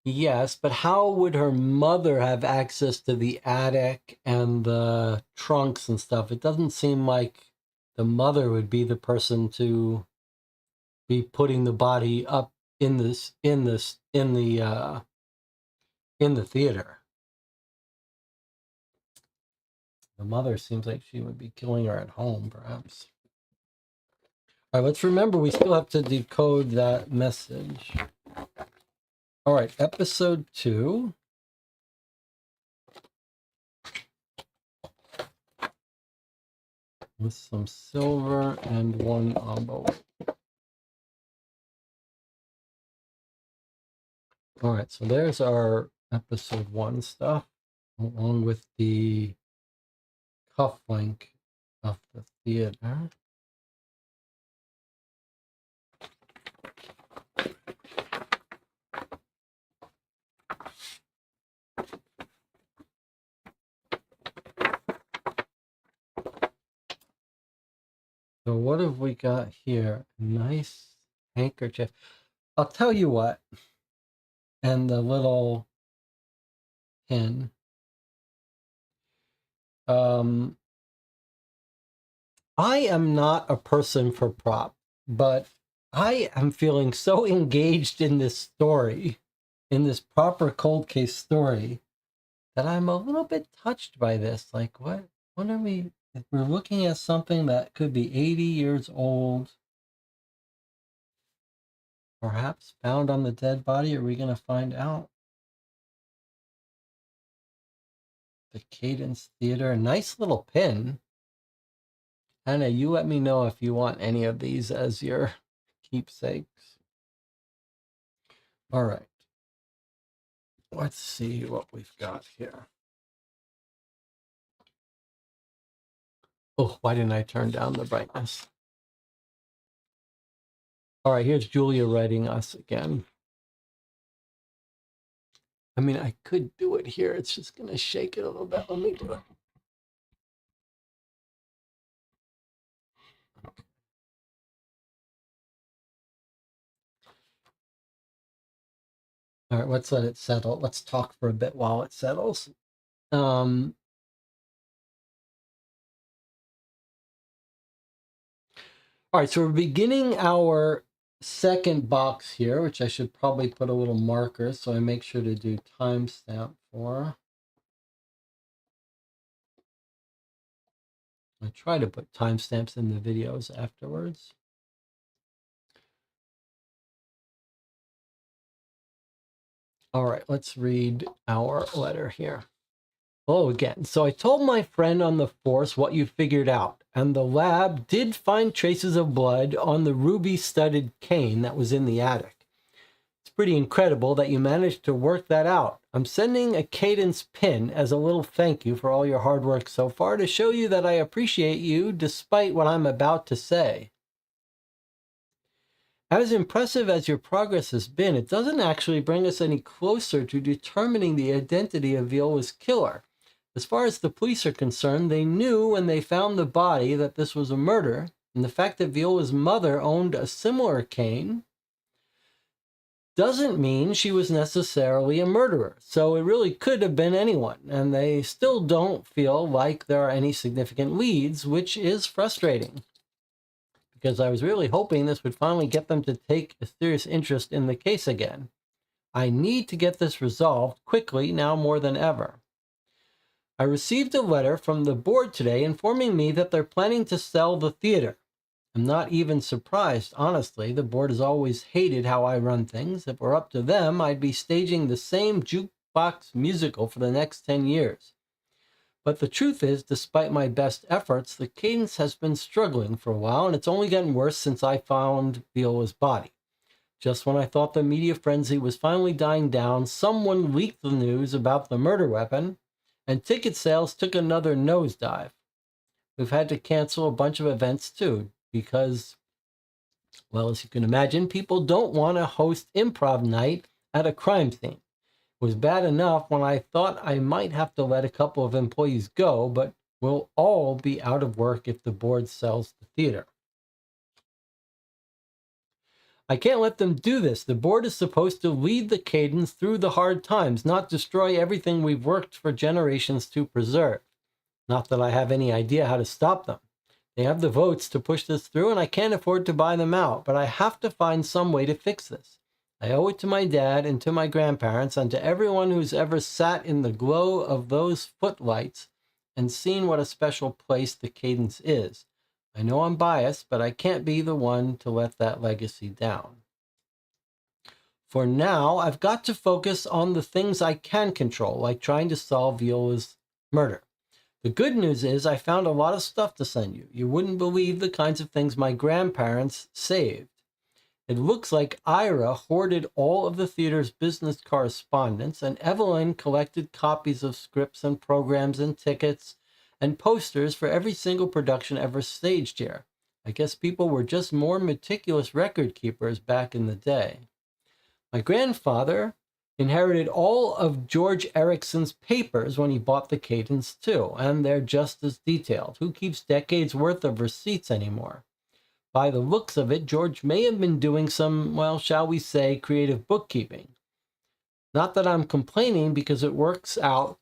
Yes, but how would her mother have access to the attic and the trunks and stuff? It doesn't seem like the mother would be the person to be putting the body up in the theater. The mother seems like she would be killing her at home, perhaps. All right, let's remember we still have to decode that message. All right, episode 2. With some silver and one envelope. All right, so there's our episode 1 stuff, along with the cufflink of the theater. So what have we got here? Nice handkerchief. I'll tell you what. And the little pin. I am not a person for prop, but I am feeling so engaged in this story, in this proper cold case story, that I'm a little bit touched by this. Like, what are we? If we're looking at something that could be 80 years old, perhaps found on the dead body, are we going to find out? The Cadence Theater, a nice little pin. Anna, you let me know if you want any of these as your keepsakes. All right. Let's see what we've got here. Oh, why didn't I turn down the brightness? All right, here's Julia writing us again. I mean, I could do it here. It's just going to shake it a little bit. Let me do it. All right, let's let it settle. Let's talk for a bit while it settles. All right, so we're beginning our second box here, which I should probably put a little marker so I make sure to do timestamp for. I try to put timestamps in the videos afterwards. All right, let's read our letter here. Hello again. So I told my friend on the force what you figured out, and the lab did find traces of blood on the ruby-studded cane that was in the attic. It's pretty incredible that you managed to work that out. I'm sending a Cadence pin as a little thank you for all your hard work so far to show you that I appreciate you despite what I'm about to say. As impressive as your progress has been, it doesn't actually bring us any closer to determining the identity of Viola's killer. As far as the police are concerned, they knew when they found the body that this was a murder, and the fact that Viola's mother owned a similar cane doesn't mean she was necessarily a murderer. So it really could have been anyone, and they still don't feel like there are any significant leads, which is frustrating, because I was really hoping this would finally get them to take a serious interest in the case again. I need to get this resolved quickly now more than ever. I received a letter from the board today informing me that they're planning to sell the theater. I'm not even surprised, honestly. The board has always hated how I run things. If it were up to them, I'd be staging the same jukebox musical for the next 10 years. But the truth is, despite my best efforts, the Cadence has been struggling for a while, and it's only gotten worse since I found Viola's body. Just when I thought the media frenzy was finally dying down, someone leaked the news about the murder weapon, and ticket sales took another nosedive. We've had to cancel a bunch of events too, because, well, as you can imagine, people don't want to host improv night at a crime scene. It was bad enough when I thought I might have to let a couple of employees go, but we'll all be out of work if the board sells the theater. I can't let them do this. The board is supposed to lead the Cadence through the hard times, not destroy everything we've worked for generations to preserve. Not that I have any idea how to stop them. They have the votes to push this through, and I can't afford to buy them out, but I have to find some way to fix this. I owe it to my dad and to my grandparents and to everyone who's ever sat in the glow of those footlights and seen what a special place the Cadence is. I know I'm biased, but I can't be the one to let that legacy down. For now, I've got to focus on the things I can control, like trying to solve Viola's murder. The good news is I found a lot of stuff to send you. You wouldn't believe the kinds of things my grandparents saved. It looks like Ira hoarded all of the theater's business correspondence, and Evelyn collected copies of scripts and programs and tickets and posters for every single production ever staged here. I guess people were just more meticulous record keepers back in the day. My grandfather inherited all of George Erickson's papers when he bought the Cadence too, and they're just as detailed. Who keeps decades worth of receipts anymore? By the looks of it, George may have been doing some, well, shall we say, creative bookkeeping. Not that I'm complaining, because it works out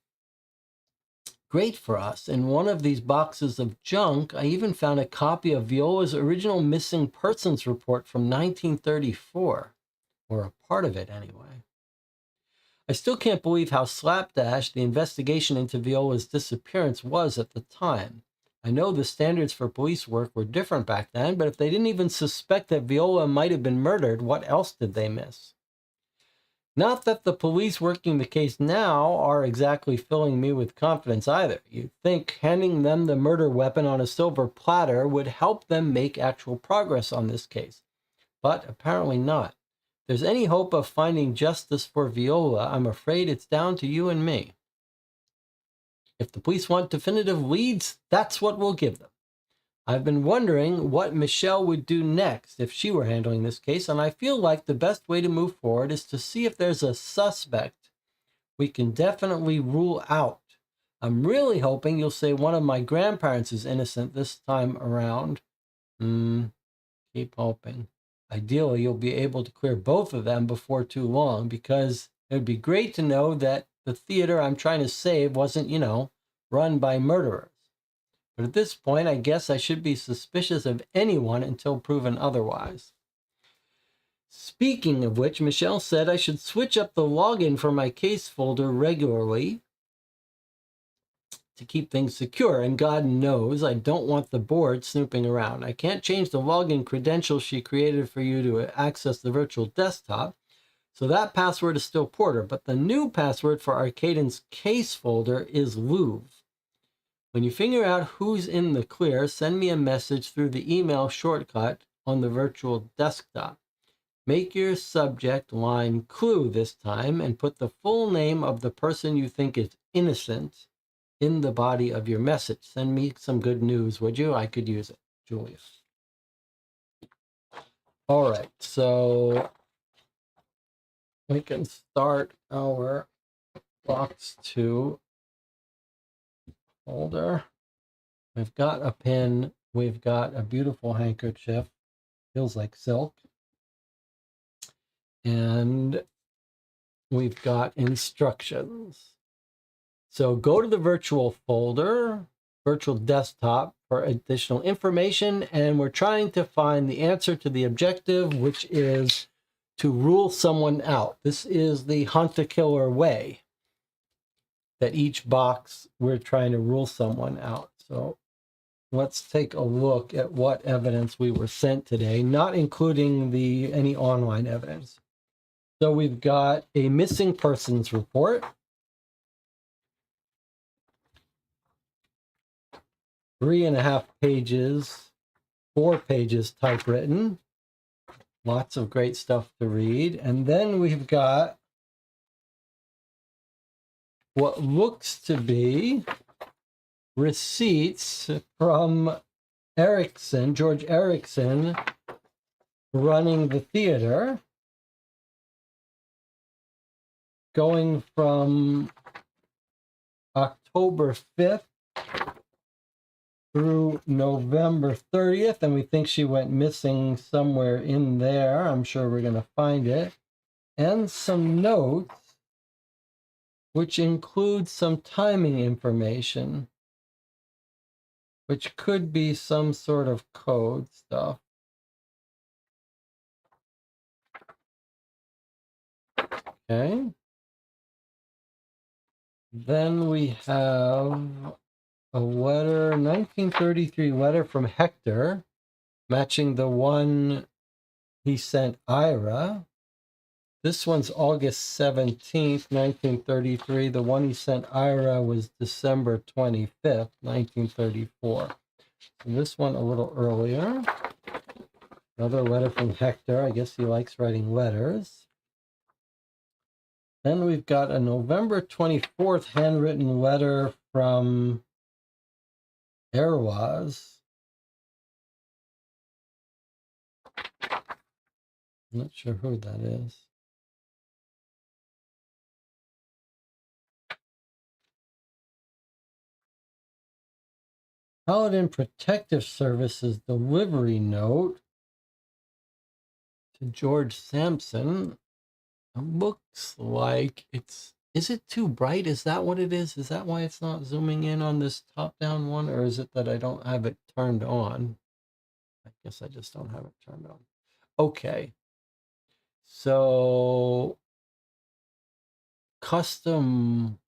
great for us. In one of these boxes of junk, I even found a copy of Viola's original missing persons report from 1934, or a part of it anyway. I still can't believe how slapdash the investigation into Viola's disappearance was at the time. I know the standards for police work were different back then, but if they didn't even suspect that Viola might have been murdered, what else did they miss? Not that the police working the case now are exactly filling me with confidence either. You'd think handing them the murder weapon on a silver platter would help them make actual progress on this case, but apparently not. If there's any hope of finding justice for Viola, I'm afraid it's down to you and me. If the police want definitive leads, that's what we'll give them. I've been wondering what Michelle would do next if she were handling this case, and I feel like the best way to move forward is to see if there's a suspect we can definitely rule out. I'm really hoping you'll say one of my grandparents is innocent this time around. Keep hoping. Ideally, you'll be able to clear both of them before too long, because it would be great to know that the theater I'm trying to save wasn't, run by murderers. But at this point, I guess I should be suspicious of anyone until proven otherwise. Speaking of which, Michelle said I should switch up the login for my case folder regularly to keep things secure, and God knows I don't want the board snooping around. I can't change the login credentials she created for you to access the virtual desktop, so that password is still Porter, but the new password for our Cadence case folder is Louvre. When you figure out who's in the clear, send me a message through the email shortcut on the virtual desktop. Make your subject line clue this time and put the full name of the person you think is innocent in the body of your message. Send me some good news, would you? I could use it. Julia. All right, so we can start our box 2 folder. We've got a pin. We've got a beautiful handkerchief. Feels like silk. And we've got instructions. So go to the virtual folder, virtual desktop, for additional information. And we're trying to find the answer to the objective, which is to rule someone out. This is the hunt a killer way. That each box we're trying to rule someone out. So let's take a look at what evidence we were sent today, not including any online evidence. So we've got a missing persons report, 3.5 pages, 4 pages typewritten, lots of great stuff to read. And then we've got what looks to be receipts from Erickson, George Erickson, running the theater, going from October 5th through November 30th, and we think she went missing somewhere in there. I'm sure we're going to find it. And some notes, which include some timing information, which could be some sort of code stuff. Okay. Then we have a letter, 1933 letter from Hector, matching the one he sent Ira. This one's August 17th, 1933. The one he sent Ira was December 25th, 1934. So this one a little earlier. Another letter from Hector. I guess he likes writing letters. Then we've got a November 24th handwritten letter from Airwas. I'm not sure who that is. Paladin Protective Services delivery note to George Sampson. It looks like is it too bright? Is that what it is? Is that why it's not zooming in on this top-down one? Or is it that I don't have it turned on? I guess I just don't have it turned on. Okay. So, custom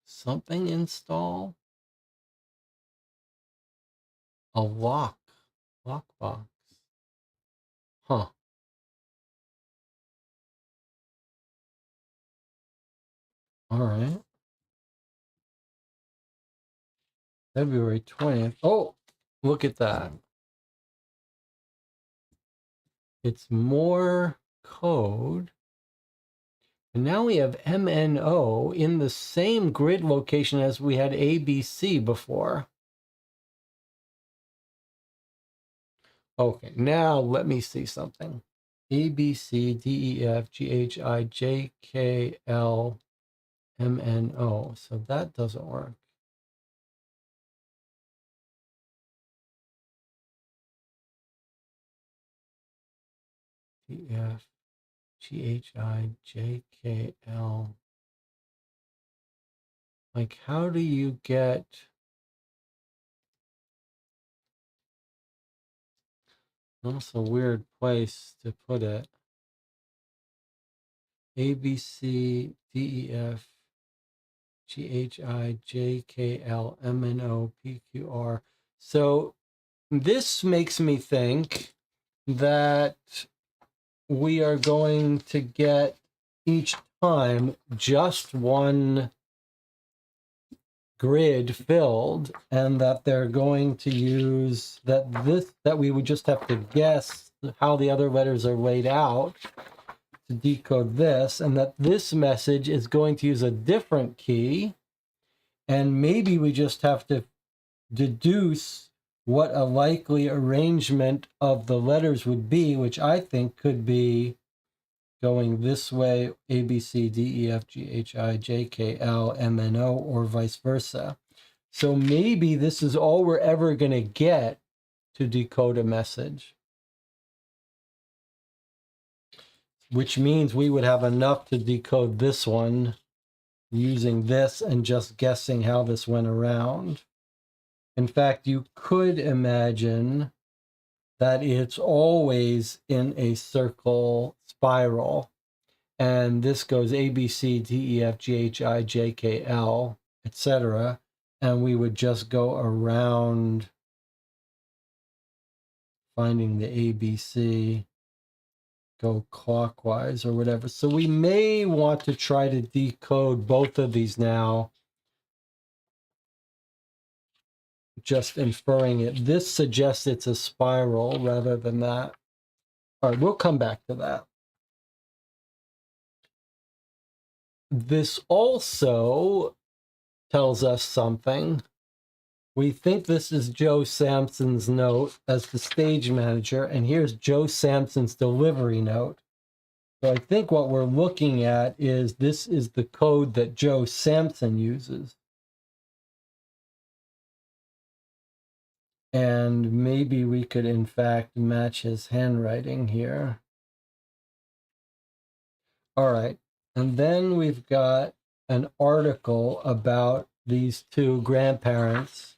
something install? A lockbox. Huh. All right. February 20th. Oh, look at that. It's more code. And now we have MNO in the same grid location as we had ABC before. Okay, now let me see something. A, B, C, D, E, F, G, H, I, J, K, L, M, N, O. So that doesn't work. D, F, G, H, I, J, K, L. Like, how do you get... That's a weird place to put it. A, B, C, D, E, F, G, H, I, J, K, L, M, N, O, P, Q, R. So this makes me think that we are going to get each time just one grid filled, and that they're going to use that we would just have to guess how the other letters are laid out to decode this, and that this message is going to use a different key, and maybe we just have to deduce what a likely arrangement of the letters would be, which I think could be going this way, A, B, C, D, E, F, G, H, I, J, K, L, M, N, O, or vice versa. So maybe this is all we're ever going to get to decode a message. which means we would have enough to decode this one using this and just guessing how this went around. In fact, you could imagine that it's always in a circle spiral. And this goes A, B, C, D, E, F, G, H, I, J, K, L, etc. And we would just go around finding the A, B, C, go clockwise or whatever. So we may want to try to decode both of these now, just inferring it. This suggests it's a spiral rather than that. All right, we'll come back to that. This also tells us something. We think this is Joe Sampson's note as the stage manager, and here's Joe Sampson's delivery note. So I think what we're looking at is this is the code that Joe Sampson uses. And maybe we could, in fact, match his handwriting here. All right. And then we've got an article about these two grandparents.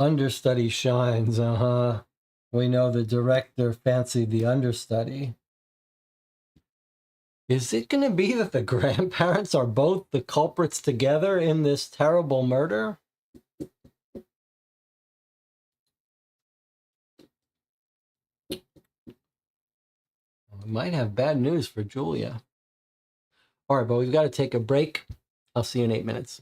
Understudy shines, We know the director fancied the understudy. Is it going to be that the grandparents are both the culprits together in this terrible murder? We might have bad news for Julia. All right, but we've got to take a break. I'll see you in 8 minutes.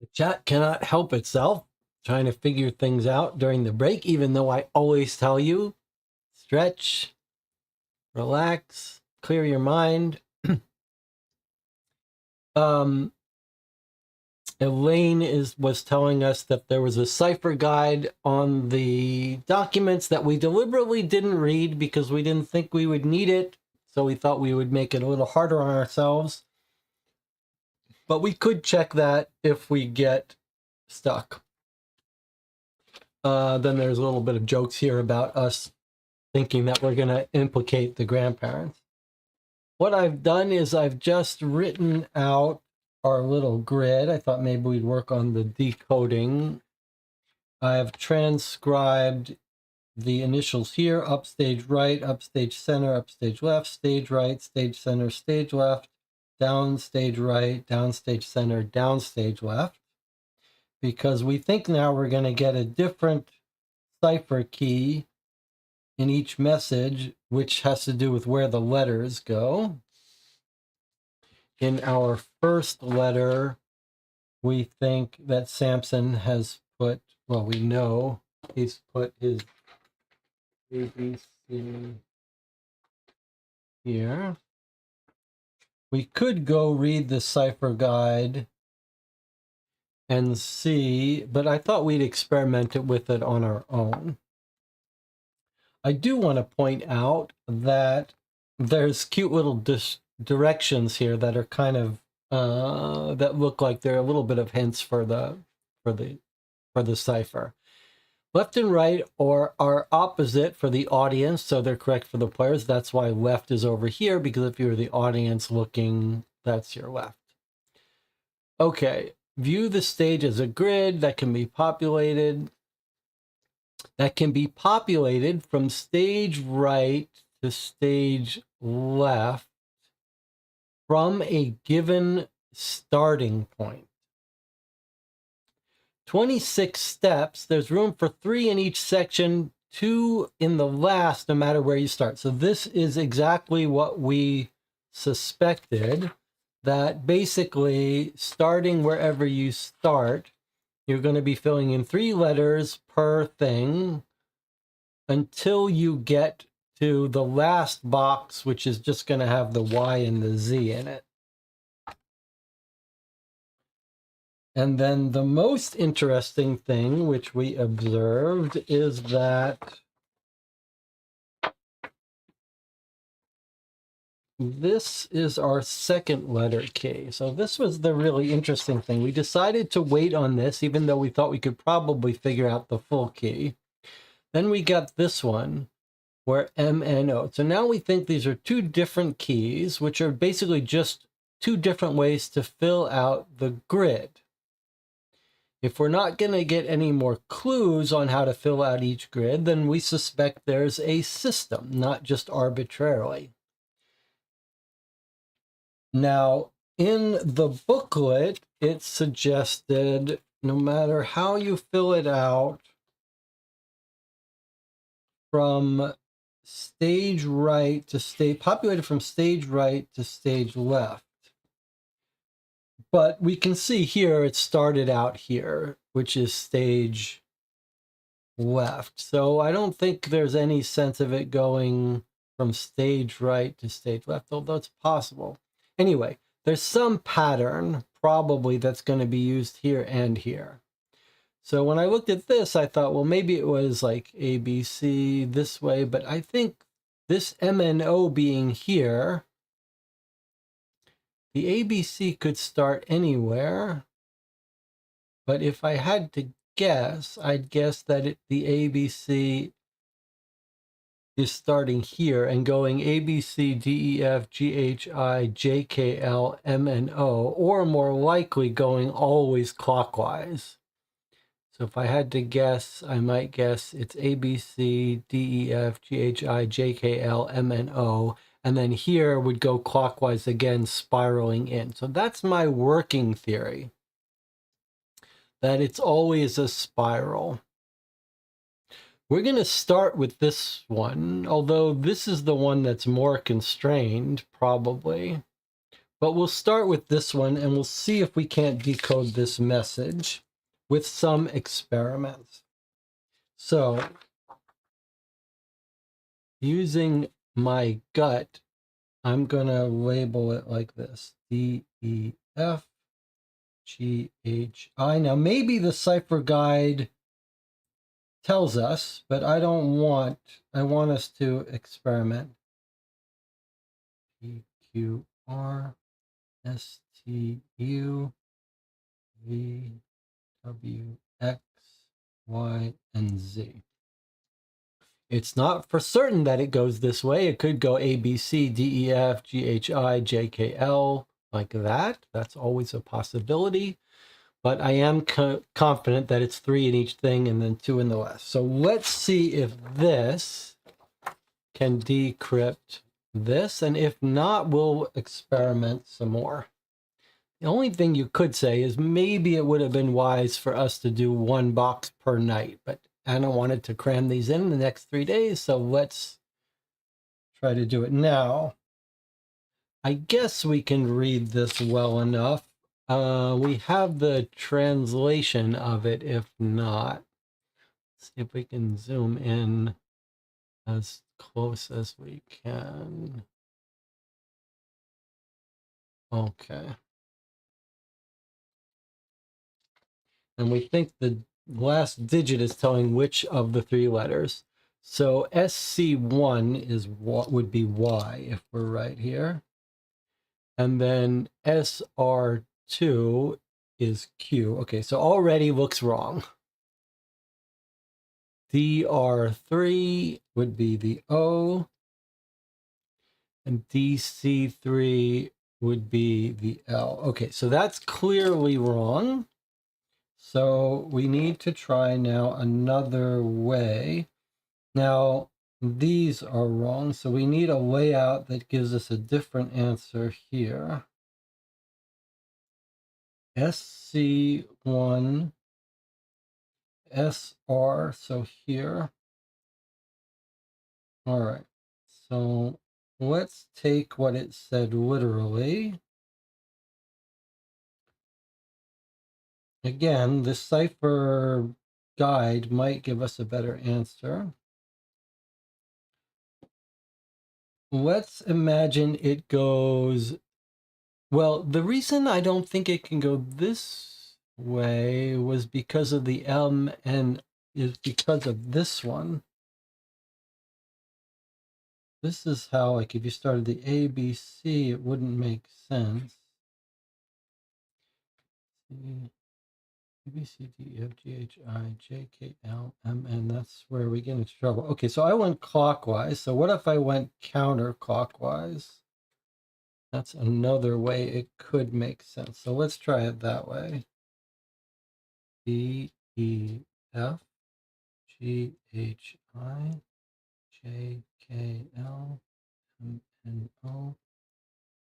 The chat cannot help itself, trying to figure things out during the break, even though I always tell you, stretch, relax, clear your mind. Elaine was telling us that there was a cipher guide on the documents that we deliberately didn't read because we didn't think we would need it So we thought we would make it a little harder on ourselves. But we could check that if we get stuck. Then there's a little bit of jokes here about us thinking that we're going to implicate the grandparents. What I've done is I've just written out our little grid. I thought maybe we'd work on the decoding. I've transcribed the initials here: upstage right, upstage center, upstage left, stage right, stage center, stage left, downstage right, downstage center, downstage left. Because we think now we're going to get a different cipher key in each message, which has to do with where the letters go. In our first letter, we think that Samson has put, well, we know he's put his ABC here. We could go read the cipher guide and see, but I thought we'd experiment with it on our own. I do want to point out that there's cute little directions here that are kind of that look like they're a little bit of hints for the cipher. Left and right are opposite for the audience, so they're correct for the players. That's why left is over here, because if you're the audience looking, that's your left. Okay, view the stage as a grid that can be populated. That can be populated from stage right to stage left from a given starting point. 26 steps. There's room for 3 in each section, 2 in the last, no matter where you start. So this is exactly what we suspected, that basically starting wherever you start, you're going to be filling in 3 letters per thing until you get to the last box, which is just going to have the Y and the Z in it. And then the most interesting thing which we observed is that this is our second letter key. So this was the really interesting thing. We decided to wait on this, even though we thought we could probably figure out the full key. Then we got this one, where MNO. So now we think these are 2 different keys, which are basically just 2 different ways to fill out the grid. If we're not going to get any more clues on how to fill out each grid, then we suspect there's a system, not just arbitrarily. Now, in the booklet, it suggested no matter how you fill it out, from stage right to stage, populated from stage right to stage left. But we can see here it started out here, which is stage left. So I don't think there's any sense of it going from stage right to stage left, although it's possible. Anyway, there's some pattern probably that's going to be used here and here. So when I looked at this, I thought, well, maybe it was like ABC this way, but I think this MNO being here, the ABC could start anywhere. But if I had to guess, I'd guess that the ABC is starting here and going A, B, C, D, E, F, G, H, I, J, K, L, M, N, O, or more likely going always clockwise. So if I had to guess, I might guess it's A, B, C, D, E, F, G, H, I, J, K, L, M, N, O, and then here would go clockwise again, spiraling in. So that's my working theory, that it's always a spiral. We're going to start with this one, although this is the one that's more constrained, probably. But we'll start with this one, and we'll see if we can't decode this message with some experiments. So, using my gut, I'm going to label it like this: D, E, F, G, H, I. Now, maybe the cipher guide tells us, but I want us to experiment. PQR STU VW X Y and Z. It's not for certain that it goes this way. It could go A, B, C, D, E, F, G, H, I, J, K, L, like that. That's always a possibility. But I am confident that it's 3 in each thing and then 2 in the last. So let's see if this can decrypt this. And if not, we'll experiment some more. The only thing you could say is maybe it would have been wise for us to do 1 box per night. But Anna wanted to cram these in the next 3 days. So let's try to do it now. I guess we can read this well enough. We have the translation of it. If not, let's see if we can zoom in as close as we can. Okay. And we think the last digit is telling which of the 3 letters. So SC1 is what would be Y if we're right here. And then SR2 is Q. Okay, so already looks wrong. DR3 would be the O, and DC3 would be the L. Okay, so that's clearly wrong. So we need to try now another way. Now, these are wrong, so we need a layout that gives us a different answer here. SC1, SR, so here. All right, so let's take what it said literally. Again, the cipher guide might give us a better answer. Let's imagine it goes, well, the reason I don't think it can go this way was because of the M and is because of this one. This is how, like, if you started the A, B, C, it wouldn't make sense. A, B, C, D, E, F, G, H, I, J, K, L, M, N. That's where we get into trouble. Okay, so I went clockwise. So what if I went counterclockwise? That's another way it could make sense. So let's try it that way. D, E, F, G, H, I, J, K, L, M, N, O,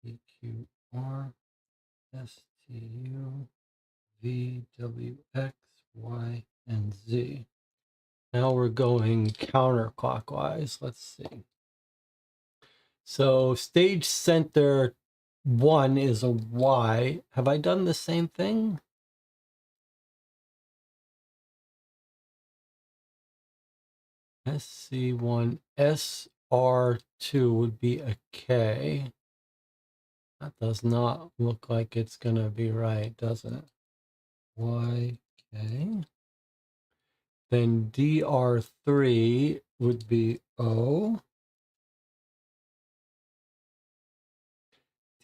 P, Q, R, S, T, U, V, W, X, Y, and Z. Now we're going counterclockwise. Let's see. So stage center 1 is a Y. Have I done the same thing? SC1, SR2 would be a K. That does not look like it's going to be right, does it? Y, K. Then DR3 would be O.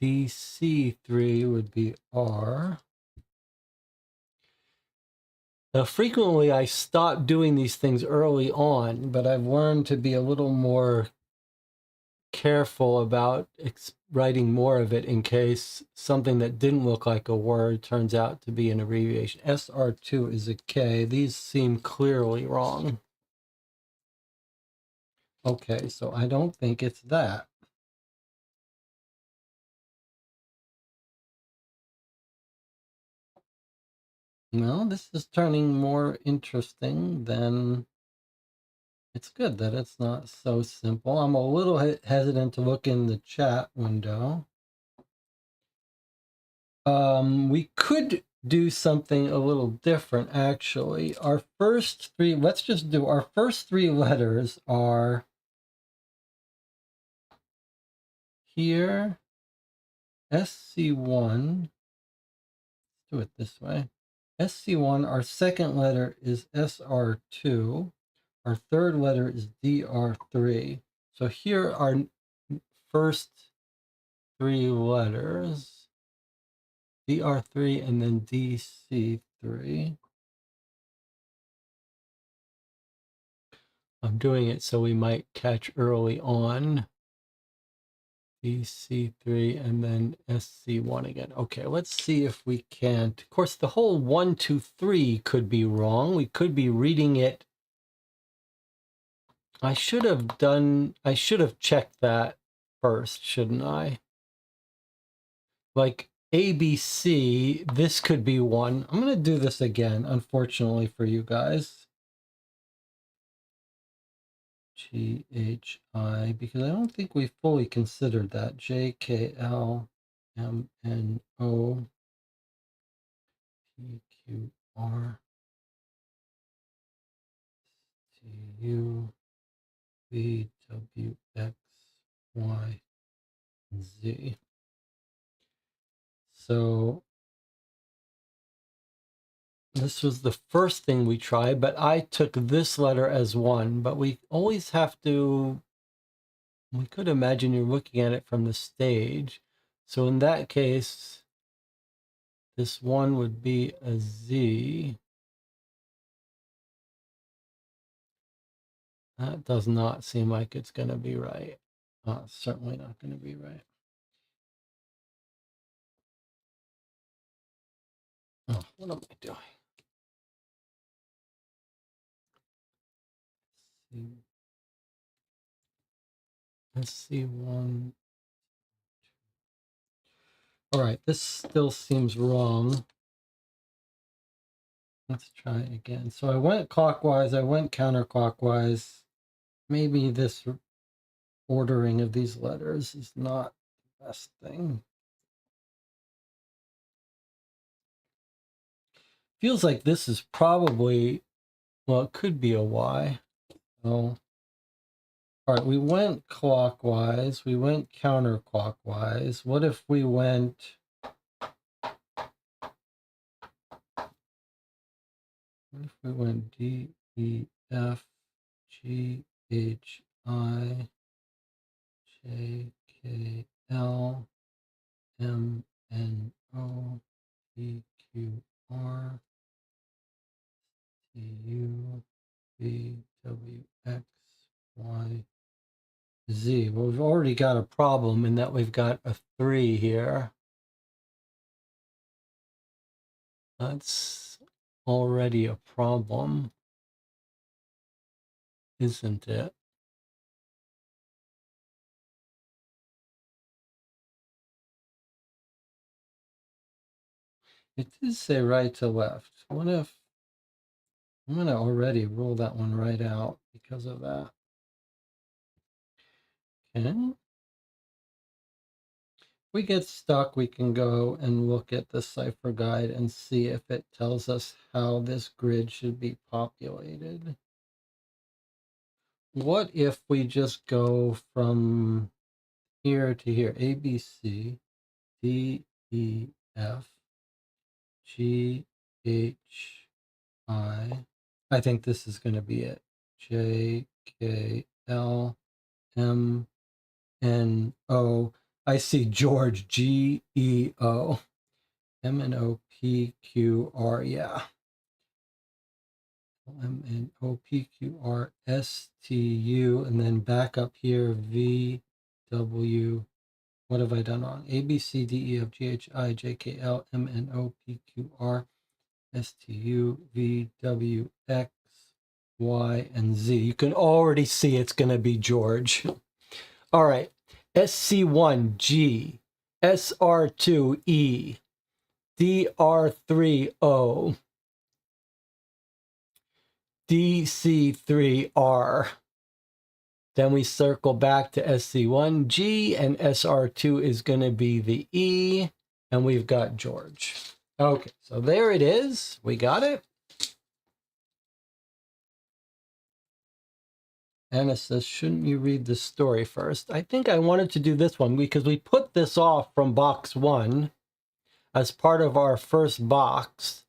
DC3 would be R. Now, frequently I stop doing these things early on, but I've learned to be a little more careful about writing more of it in case something that didn't look like a word turns out to be an abbreviation. SR2 is a K. These seem clearly wrong. Okay, so I don't think it's that. Well, this is turning more interesting than... It's good that it's not so simple. I'm a little hesitant to look in the chat window. We could do something a little different, actually. Our first 3, let's just do our first 3 letters are here, SC1. Let's do it this way. SC1, our second letter is SR2. Our third letter is DR3. So here our first three letters. DR3 and then DC3. I'm doing it so we might catch early on. DC3 and then SC1 again. Okay, let's see if we can't. Of course, the whole 1, 2, 3 could be wrong. We could be reading it. I should have checked that first, shouldn't I? Like ABC, this could be 1. I'm going to do this again, unfortunately for you guys. GHI, because I don't think we fully considered that. JKLMNO PQR TU VWXYZ. So this was the first thing we tried, but I took this letter as 1, but we always have to, we could imagine you're looking at it from the stage. So in that case, this 1 would be a Z. That does not seem like it's going to be right. Certainly not going to be right. Oh, what am I doing? Let's see 1. All right, this still seems wrong. Let's try again. So I went clockwise, I went counterclockwise. Maybe this ordering of these letters is not the best thing. Feels like this is probably, well, it could be a Y. Oh. All right, we went clockwise, we went counterclockwise. What if we went, D, E, F, G, H, I, J, K, L, M, N, O, P, Q, R, T, U, V, W, X, Y, Z. Well, we've already got a problem in that we've got a 3 here. That's already a problem, isn't it? It did say right to left. What if I'm going to already rule that one right out because of that? Okay. If we get stuck, we can go and look at the cipher guide and see if it tells us how this grid should be populated. What if we just go from here to here? A, B, C, D, E, F, G, H, I. I think this is going to be it. J, K, L, M, N, O. I see George, G, E, O. M, N, O, P, Q, R. Yeah. M, N, O, P, Q, R, S, T, U. And then back up here, V, W. What have I done wrong? A, B, C, D, E, F, G, H, I, J, K, L, M, N, O, P, Q, R, S, T, U, V, W, X, Y, and Z. You can already see it's going to be George. All right. SC1G, SR2E, DR3O, DC3R. Then we circle back to SC1G, and SR2 is going to be the E, and we've got George. Okay, so there it is. We got it. Anna says, shouldn't you read the story first? I think I wanted to do this one because we put this off from box 1 as part of our first box.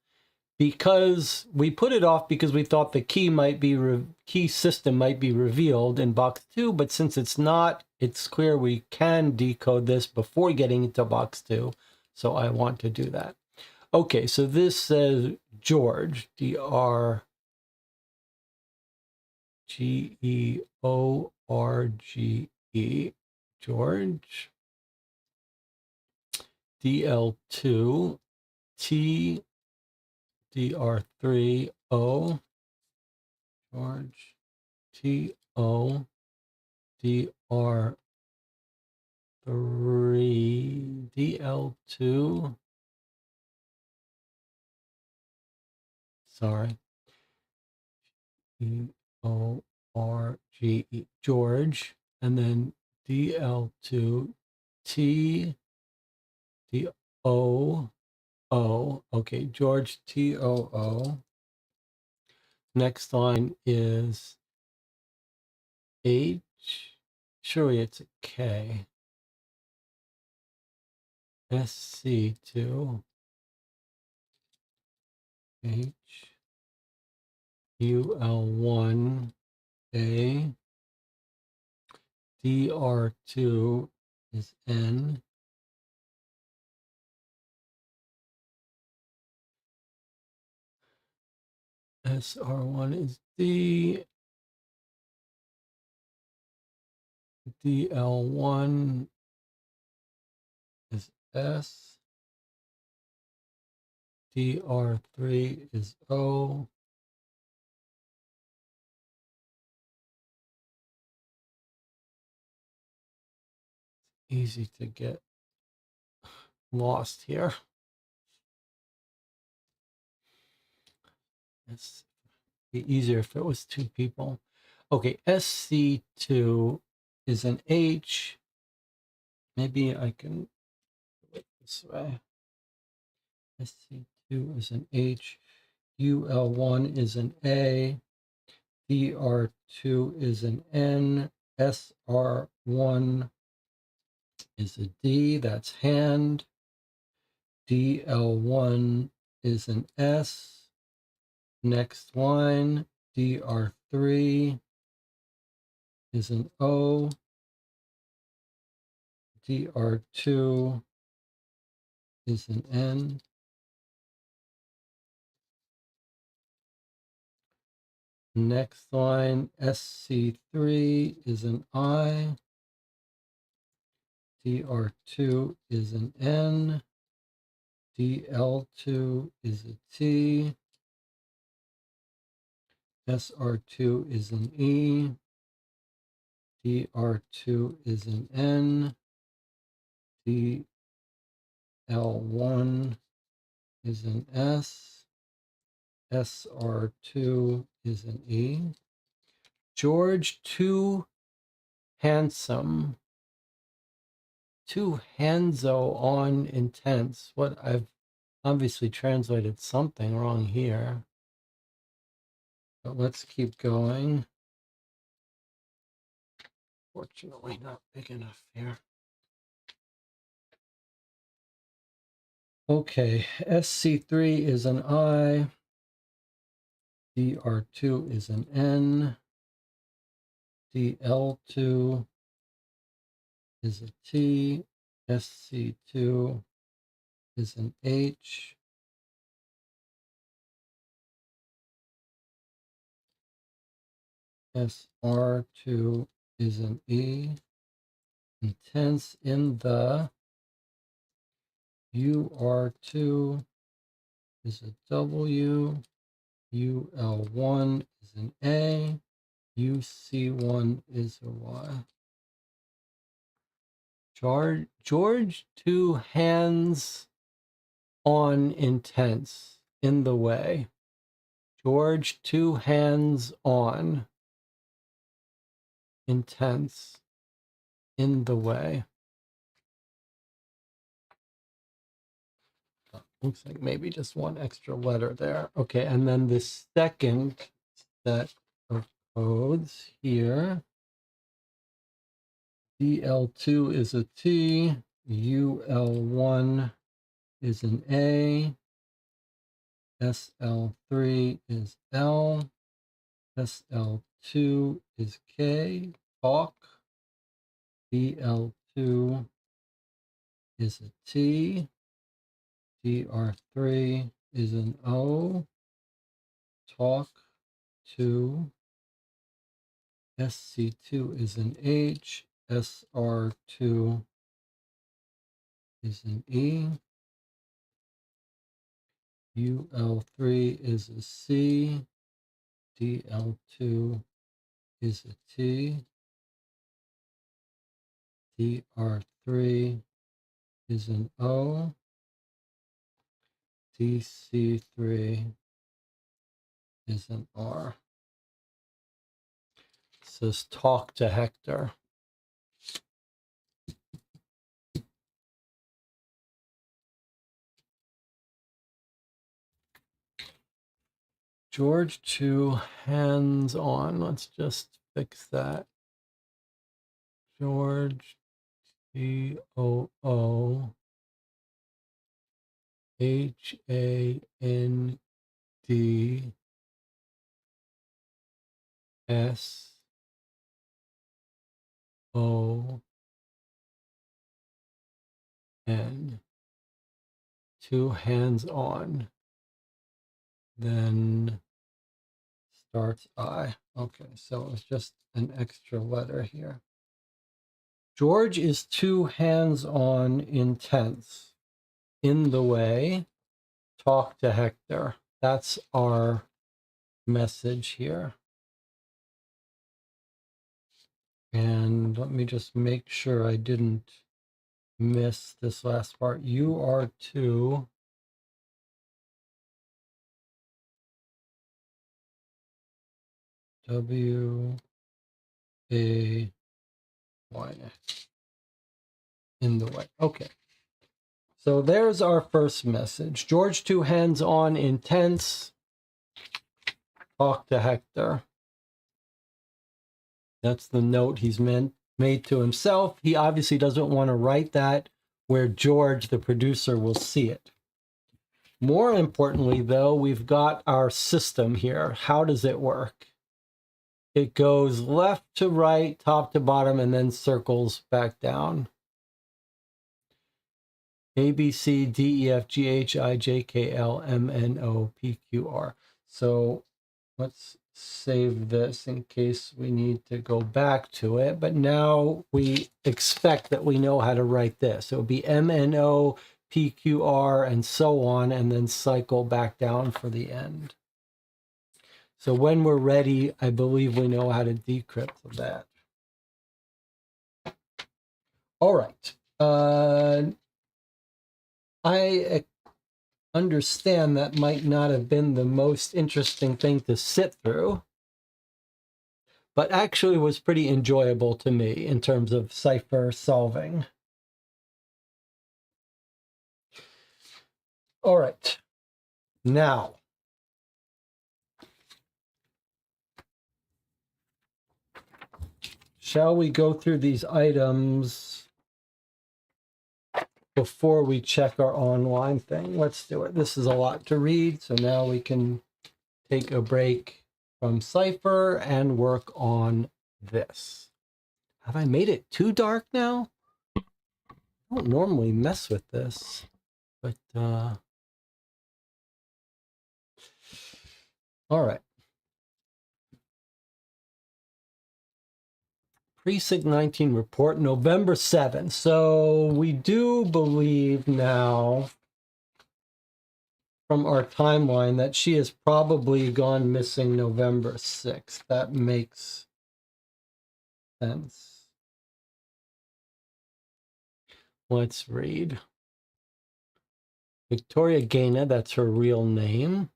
because we put it off because we thought the key system might be revealed in box 2, but since it's not, it's clear we can decode this before getting into box 2. So I want to do that. Okay, so this says George, D-R-G-E-O-R-G-E, George, DL2, T, DR3O, George, T-O, DR3, DL2, sorry, E-O-R-G-E, George, and then DL2, T, D-O, O, okay, George, T-O-O. Next line is H, surely it's a K, SC2, H, UL1, A, DR2 is N, SR1 is D, DL1 is S, DR3 is O, easy to get lost here. It's be easier if it was 2 people. Okay, SC2 is an H. Maybe I can do it this way. SC2 is an H. UL1 is an A. DR2 is an N. SR1 is a D. That's hand. DL1 is an S. Next line, DR3 is an O. DR2 is an N. Next line, SC3 is an I. DR2 is an N. DL2 is a T. SR2 is an E. DR2 is an N. DL1 is an S. SR2 is an E. George, too handsome. Too handzo on intense. What I've obviously translated something wrong here. But let's keep going. Fortunately, not big enough here. Okay, SC3 is an I. DR2 is an N. DL2 is a T. SC2 is an H. SR2 is an E. Intense in the. UR2 is a W. UL1 is an A. UC1 is a Y. George, 2 hands on intense in the way. George, 2 hands on intense in the way. Looks like maybe just one extra letter there. Okay, and then the second set of codes here. DL2 is a T, UL1 is an A, SL3 is L. SL2 is K. Talk. DL2 is a T. DR3 is an O. Talk 2. SC2 is an H. SR2 is an E. UL3 is a C. DL2 is a T. DR3 is an O. DC3 is an R. It says talk to Hector. George 2, hands on. Let's just fix that. George TOO HANDSON. 2 hands on. Then starts I. Okay, so it's just an extra letter here. George is 2 hands on intense. In the way, talk to Hector. That's our message here. And let me just make sure I didn't miss this last part. You are 2 WAY in the way. Okay. So there's our first message. George 2 hands on intense. Talk to Hector. That's the note he's made to himself. He obviously doesn't want to write that where George, the producer, will see it. More importantly, though, we've got our system here. How does it work? It goes left to right, top to bottom, and then circles back down. A, B, C, D, E, F, G, H, I, J, K, L, M, N, O, P, Q, R. So let's save this in case we need to go back to it. But now we expect that we know how to write this. It will be M, N, O, P, Q, R, and so on, and then cycle back down for the end. So when we're ready, I believe we know how to decrypt that. All right. I understand that might not have been the most interesting thing to sit through, but actually was pretty enjoyable to me in terms of cipher solving. All right. Now, shall we go through these items before we check our online thing? Let's do it. This is a lot to read, so now we can take a break from cipher and work on this. Have I made it too dark now? I don't normally mess with this, but all right. Precinct 19 report, November 7th. So we do believe now from our timeline that she has probably gone missing November 6th. That makes sense. Let's read. Victoria Gaynor, that's her real name.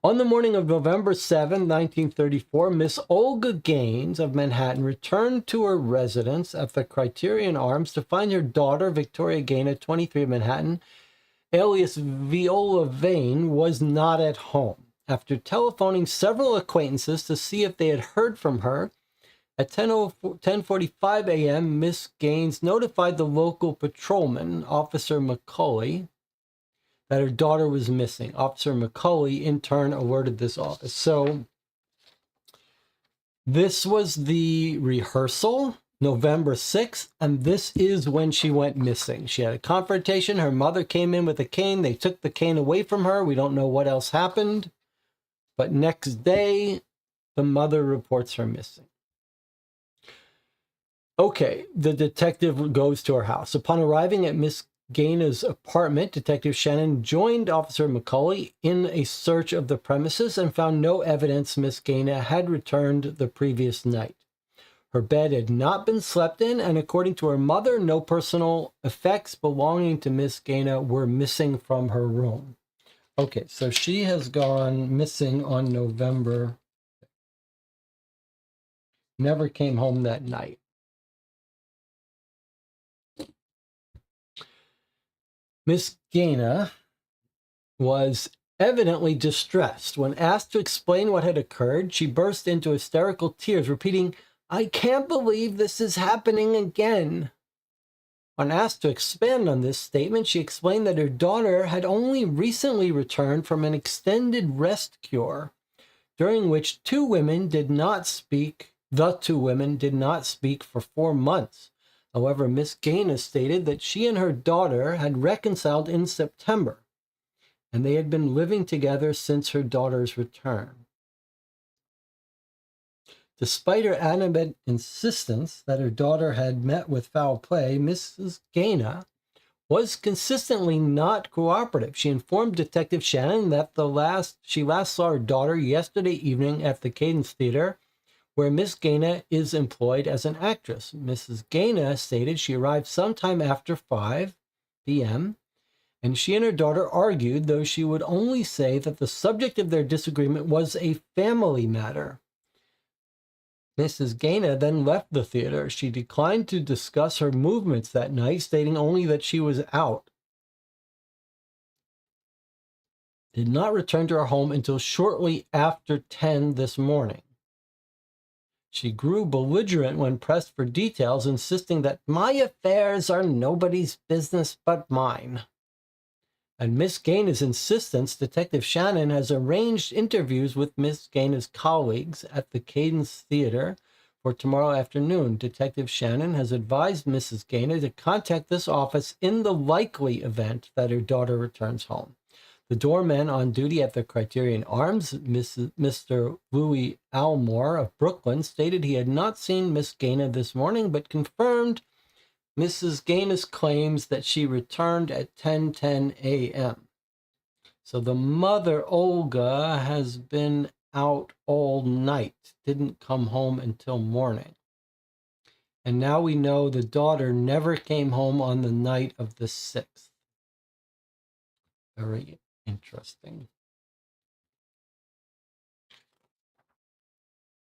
On the morning of November 7, 1934, Miss Olga Gaines of Manhattan returned to her residence at the Criterion Arms to find her daughter, Victoria Gaynor, 23 of Manhattan, alias Viola Vane, was not at home. After telephoning several acquaintances to see if they had heard from her, at 10:45 a.m., Miss Gaines notified the local patrolman, Officer McCauley, that her daughter was missing. Officer McCauley, in turn, alerted this office. So this was the rehearsal, November 6th, and this is when she went missing. She had a confrontation. Her mother came in with a cane. They took the cane away from her. We don't know what else happened. But next day, the mother reports her missing. Okay, the detective goes to her house. Upon arriving at Miss Gaina's apartment, Detective Shannon joined Officer McCauley in a search of the premises and found no evidence Miss Gaina had returned the previous night. Her bed had not been slept in, and according to her mother, no personal effects belonging to Miss Gaina were missing from her room. Okay, so she has gone missing on November. Never came home that night. Miss Gaina was evidently distressed. When asked to explain what had occurred, she burst into hysterical tears, repeating, "I can't believe this is happening again." When asked to expand on this statement, she explained that her daughter had only recently returned from an extended rest cure, during which the two women did not speak for 4 months. However, Miss Gaina stated that she and her daughter had reconciled in September, and they had been living together since her daughter's return. Despite her adamant insistence that her daughter had met with foul play, Mrs. Gaina was consistently not cooperative. She informed Detective Shannon that she last saw her daughter yesterday evening at the Cadence Theater, where Miss Gaina is employed as an actress. Mrs. Gaina stated she arrived sometime after 5 p.m., and she and her daughter argued, though she would only say that the subject of their disagreement was a family matter. Mrs. Gaina then left the theater. She declined to discuss her movements that night, stating only that she was out. Did not return to her home until shortly after 10 this morning. She grew belligerent when pressed for details, insisting that my affairs are nobody's business but mine. At Miss Gaina's insistence, Detective Shannon has arranged interviews with Miss Gaina's colleagues at the Cadence Theater for tomorrow afternoon. Detective Shannon has advised Mrs. Gaina to contact this office in the likely event that her daughter returns home. The doorman on duty at the Criterion Arms, Mr. Louis Almore of Brooklyn, stated he had not seen Miss Gaina this morning, but confirmed Mrs. Gaina's claims that she returned at 10:10 a.m. So the mother, Olga, has been out all night, didn't come home until morning. And now we know the daughter never came home on the night of the 6th. Very interesting.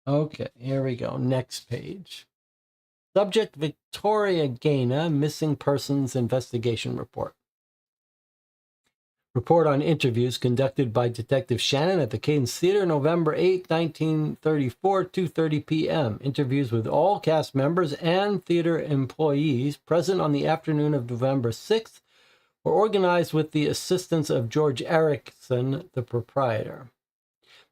Okay, here we go. Next page. Subject Victoria Gaina, Missing Persons Investigation Report. Report on interviews conducted by Detective Shannon at the Cadence Theater, November 8, 1934, 2:30 p.m. Interviews with all cast members and theater employees present on the afternoon of November 6th were organized with the assistance of George Erickson, the proprietor.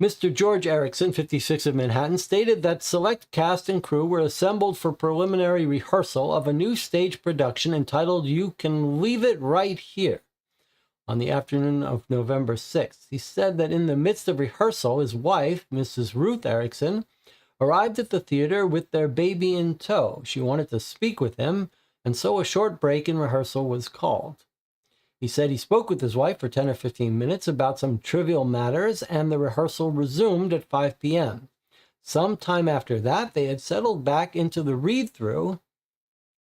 Mr. George Erickson, 56 of Manhattan, stated that select cast and crew were assembled for preliminary rehearsal of a new stage production entitled You Can Leave It Right Here on the afternoon of November 6th. He said that in the midst of rehearsal, his wife, Mrs. Ruth Erickson, arrived at the theater with their baby in tow. She wanted to speak with him, and so a short break in rehearsal was called. He said he spoke with his wife for 10 or 15 minutes about some trivial matters, and the rehearsal resumed at 5 p.m. Sometime after that, they had settled back into the read-through.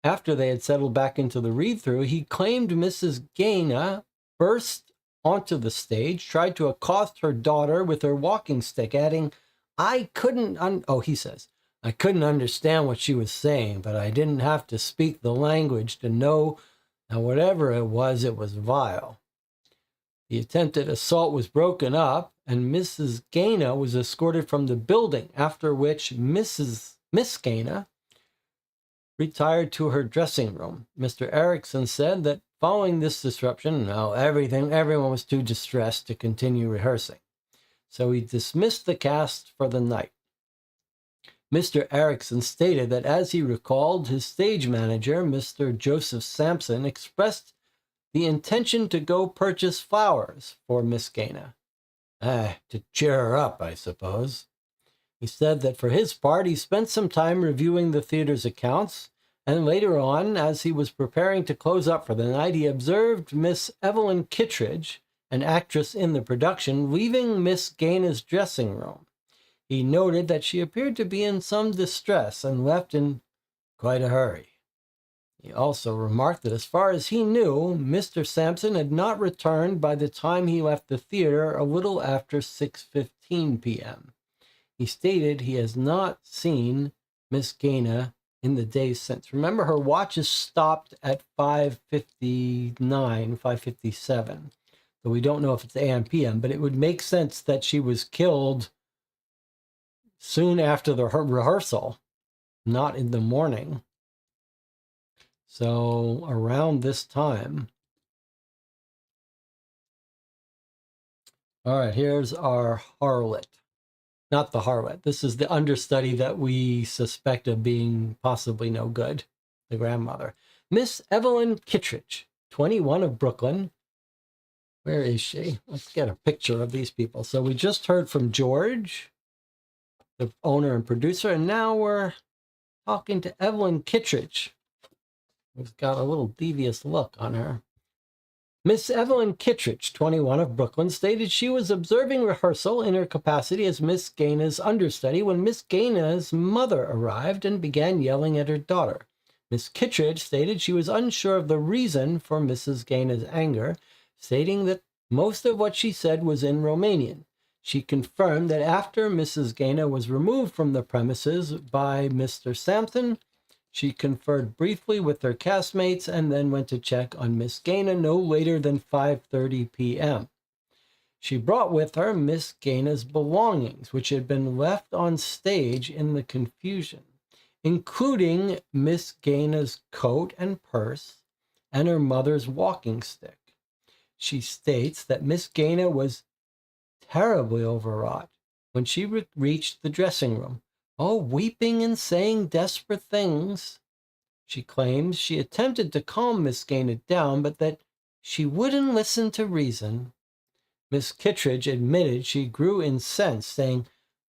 After they had settled back into the read-through, he claimed Mrs. Gaina burst onto the stage, tried to accost her daughter with her walking stick, adding, I couldn't understand what she was saying, but I didn't have to speak the language to know that whatever it was vile. The attempted assault was broken up, and Mrs. Gaina was escorted from the building, after which Miss Gaina retired to her dressing room. Mr. Erickson said that following this disruption, everyone was too distressed to continue rehearsing. So he dismissed the cast for the night. Mr. Erickson stated that as he recalled, his stage manager, Mr. Joseph Sampson, expressed the intention to go purchase flowers for Miss Gaina. To cheer her up, I suppose. He said that for his part, he spent some time reviewing the theater's accounts, and later on, as he was preparing to close up for the night, he observed Miss Evelyn Kittredge, an actress in the production, leaving Miss Gaina's dressing room. He noted that she appeared to be in some distress and left in quite a hurry. He also remarked that as far as he knew, Mr. Sampson had not returned by the time he left the theater a little after 6:15 p.m. He stated he has not seen Miss Gaina in the days since. Remember, her watch is stopped at 5:59, 5:57. So we don't know if it's AM, PM, but it would make sense that she was killed soon after the rehearsal, not in the morning. So around this time. All right, here's our harlot. Not the harlot. This is the understudy that we suspect of being possibly no good, the grandmother. Miss Evelyn Kittredge, 21, of Brooklyn. Where is she? Let's get a picture of these people. So we just heard from George, the owner and producer, and now we're talking to Evelyn Kittredge, who's got a little devious look on her. Miss Evelyn Kittredge, 21, of Brooklyn, stated she was observing rehearsal in her capacity as Miss Gaina's understudy when Miss Gaina's mother arrived and began yelling at her daughter. Miss Kittredge stated she was unsure of the reason for Mrs. Gaina's anger, stating that most of what she said was in Romanian. She confirmed that after Mrs. Gaina was removed from the premises by Mr. Sampson, she conferred briefly with her castmates and then went to check on Miss Gaina no later than 5:30 p.m. She brought with her Miss Gaina's belongings, which had been left on stage in the confusion, including Miss Gaina's coat and purse and her mother's walking stick. She states that Miss Gaina was terribly overwrought when she reached the dressing room, weeping and saying desperate things. She claims she attempted to calm Miss Gaina down, but that she wouldn't listen to reason. Miss Kittredge admitted she grew incensed, saying,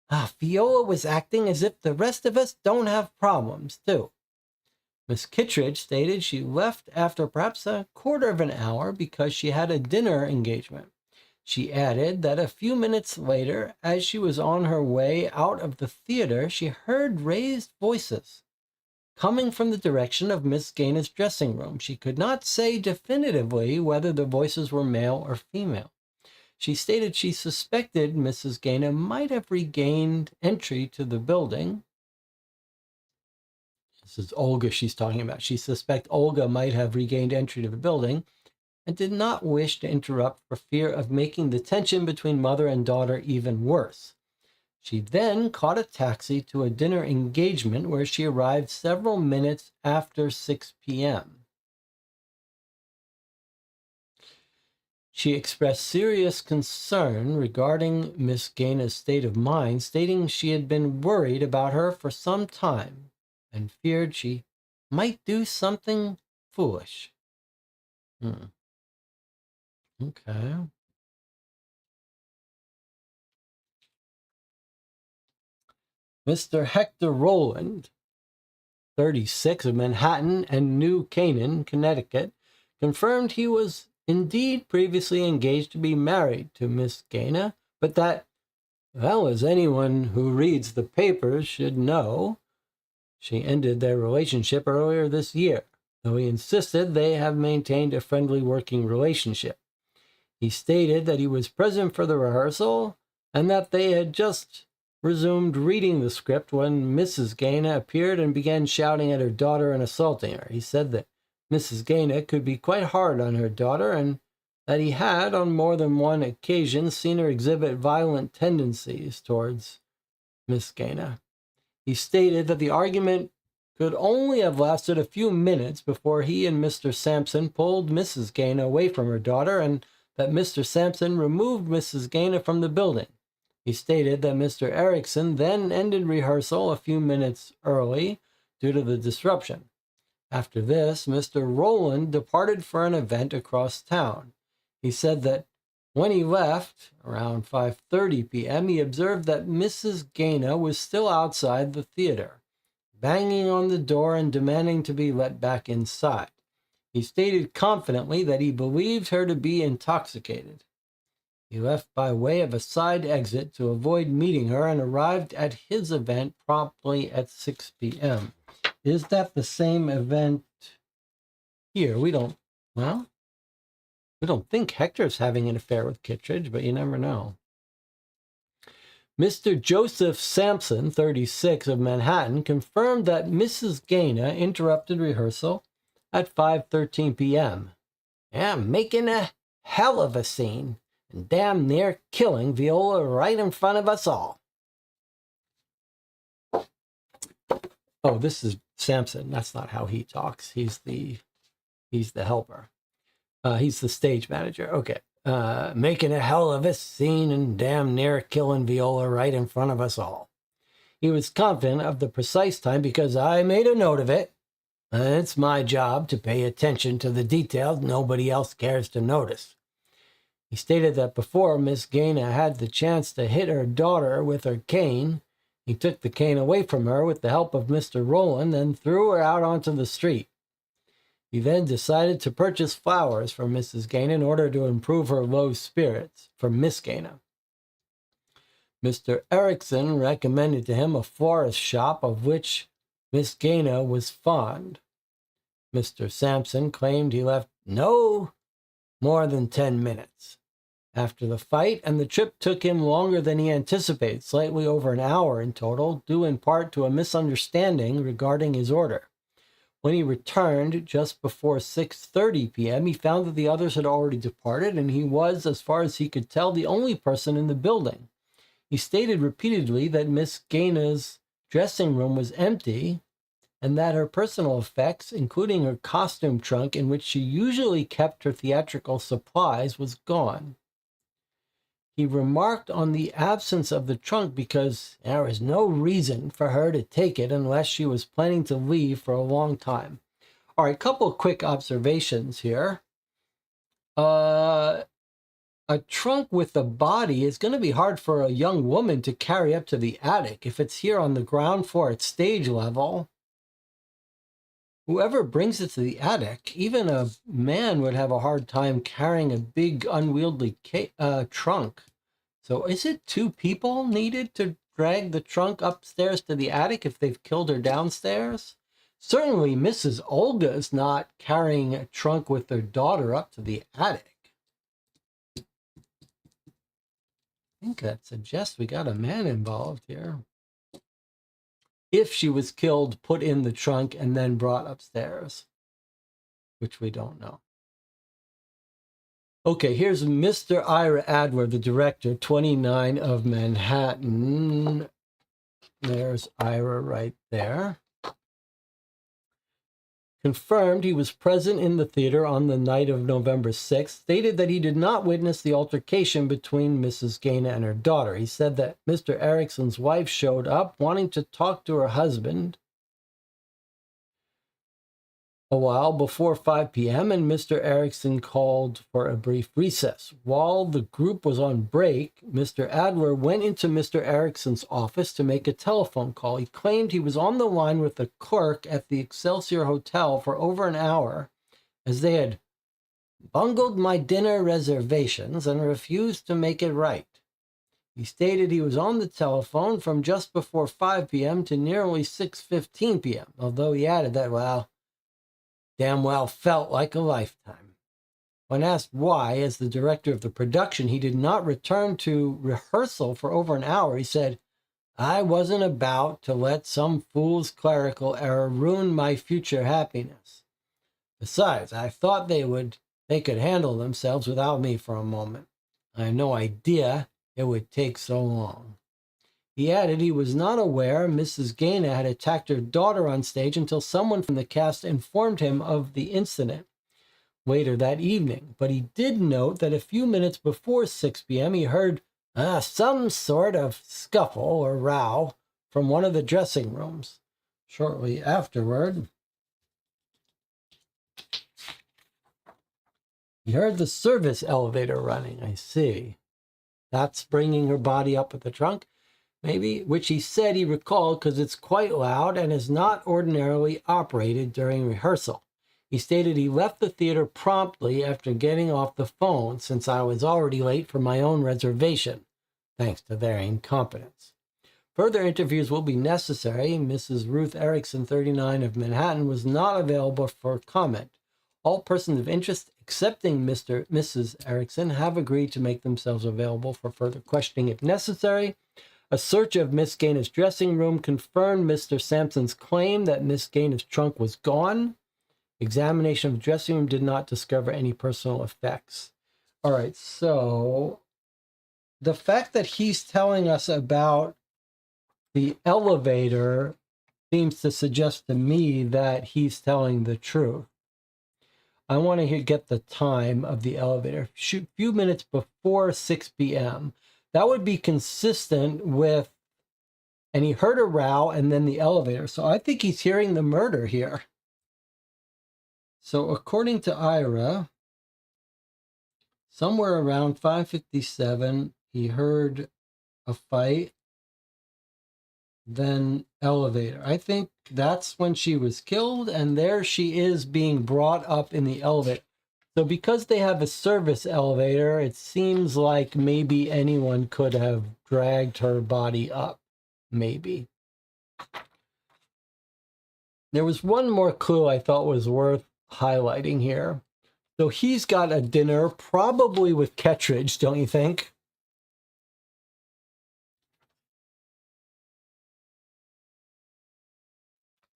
Viola was acting as if the rest of us don't have problems, too. Miss Kittredge stated she left after perhaps a quarter of an hour because she had a dinner engagement. She added that a few minutes later, as she was on her way out of the theater, she heard raised voices coming from the direction of Miss Gaina's dressing room. She could not say definitively whether the voices were male or female. She stated she suspected Mrs. Gaina might have regained entry to the building. This is Olga she's talking about. She suspects Olga might have regained entry to the building and did not wish to interrupt for fear of making the tension between mother and daughter even worse. She then caught a taxi to a dinner engagement where she arrived several minutes after 6 p.m. She expressed serious concern regarding Miss Gaina's state of mind, stating she had been worried about her for some time and feared she might do something foolish. Okay. Mr. Hector Rowland, 36, of Manhattan and New Canaan, Connecticut, confirmed he was indeed previously engaged to be married to Miss Gaina, but that, well, as anyone who reads the papers should know, she ended their relationship earlier this year, though he insisted they have maintained a friendly working relationship. He stated that he was present for the rehearsal and that they had just resumed reading the script when Mrs. Gaina appeared and began shouting at her daughter and assaulting her. He said that Mrs. Gaina could be quite hard on her daughter and that he had, on more than one occasion, seen her exhibit violent tendencies towards Miss Gaina. He stated that the argument could only have lasted a few minutes before he and Mr. Sampson pulled Mrs. Gaynor away from her daughter, and that Mr. Sampson removed Mrs. Gaynor from the building. He stated that Mr. Erickson then ended rehearsal a few minutes early due to the disruption. After this, Mr. Rowland departed for an event across town. He said that when he left, around 5:30 p.m., he observed that Mrs. Gaynor was still outside the theater, banging on the door and demanding to be let back inside. He stated confidently that he believed her to be intoxicated. He left by way of a side exit to avoid meeting her and arrived at his event promptly at 6 p.m. Is that the same event here? We don't think Hector's having an affair with Kittredge, but you never know. Mr. Joseph Sampson, 36, of Manhattan, confirmed that Mrs. Gaynor interrupted rehearsal at 5:13 p.m. Yeah, making a hell of a scene and damn near killing Viola right in front of us all. Oh, this is Sampson. That's not how he talks. He's the helper. He's the stage manager. Okay. Making a hell of a scene and damn near killing Viola right in front of us all. He was confident of the precise time because I made a note of it. It's my job to pay attention to the details nobody else cares to notice. He stated that before Miss Gaynor had the chance to hit her daughter with her cane, he took the cane away from her with the help of Mr. Rowland and threw her out onto the street. He then decided to purchase flowers for Mrs. Gaynor in order to improve her low spirits from Miss Gaynor. Mr. Erickson recommended to him a florist shop of which Miss Gaynor was fond. Mr. Sampson claimed he left no more than 10 minutes after the fight, and the trip took him longer than he anticipated, slightly over an hour in total, due in part to a misunderstanding regarding his order. When he returned just before 6:30 p.m., he found that the others had already departed, and he was, as far as he could tell, the only person in the building. He stated repeatedly that Miss Gaynor's dressing room was empty, and that her personal effects, including her costume trunk in which she usually kept her theatrical supplies, was gone. He remarked on the absence of the trunk because there was no reason for her to take it unless she was planning to leave for a long time. All right, couple of quick observations here. A trunk with a body is going to be hard for a young woman to carry up to the attic. If it's here on the ground floor at stage level, whoever brings it to the attic, even a man would have a hard time carrying a big, unwieldy trunk. So is it two people needed to drag the trunk upstairs to the attic if they've killed her downstairs? Certainly Mrs. Olga's not carrying a trunk with her daughter up to the attic. I think that suggests we got a man involved here. If she was killed, put in the trunk, and then brought upstairs, which we don't know. Okay, here's Mr. Ira Adler, the director, 29 of Manhattan. There's Ira right there. Confirmed he was present in the theater on the night of November 6th, stated that he did not witness the altercation between Mrs. Gaynor and her daughter. He said that Mr. Erickson's wife showed up wanting to talk to her husband a while before 5 p.m., and Mr. Erickson called for a brief recess. While the group was on break, Mr. Adler went into Mr. Erickson's office to make a telephone call. He claimed he was on the line with the clerk at the Excelsior Hotel for over an hour, as they had bungled my dinner reservations and refused to make it right. He stated he was on the telephone from just before 5 p.m. to nearly 6:15 p.m., although he added that, well, damn well felt like a lifetime. When asked why, as the director of the production, he did not return to rehearsal for over an hour, he said, I wasn't about to let some fool's clerical error ruin my future happiness. Besides, I thought they could handle themselves without me for a moment. I had no idea it would take so long. He added he was not aware Mrs. Gaina had attacked her daughter on stage until someone from the cast informed him of the incident later that evening. But he did note that a few minutes before 6 p.m. he heard some sort of scuffle or row from one of the dressing rooms. Shortly afterward, he heard the service elevator running. I see. That's bringing her body up with the trunk, maybe, which he said he recalled because it's quite loud and is not ordinarily operated during rehearsal. He stated he left the theater promptly after getting off the phone since I was already late for my own reservation, thanks to their incompetence. Further interviews will be necessary. Mrs. Ruth Erickson, 39 of Manhattan, was not available for comment. All persons of interest accepting Mrs. Erickson have agreed to make themselves available for further questioning if necessary. A search of Miss Gaina's dressing room confirmed Mr. Sampson's claim that Miss Gaina's trunk was gone. Examination of the dressing room did not discover any personal effects. All right, so the fact that he's telling us about the elevator seems to suggest to me that he's telling the truth. I want to get the time of the elevator. A few minutes before 6 p.m. That would be consistent with, and he heard a row and then the elevator. So I think he's hearing the murder here. So according to Ira, somewhere around 5:57, he heard a fight, then elevator. I think that's when she was killed, and there she is being brought up in the elevator. So because they have a service elevator, it seems like maybe anyone could have dragged her body up. Maybe. There was one more clue I thought was worth highlighting here. So he's got a dinner, probably with Kettridge, don't you think?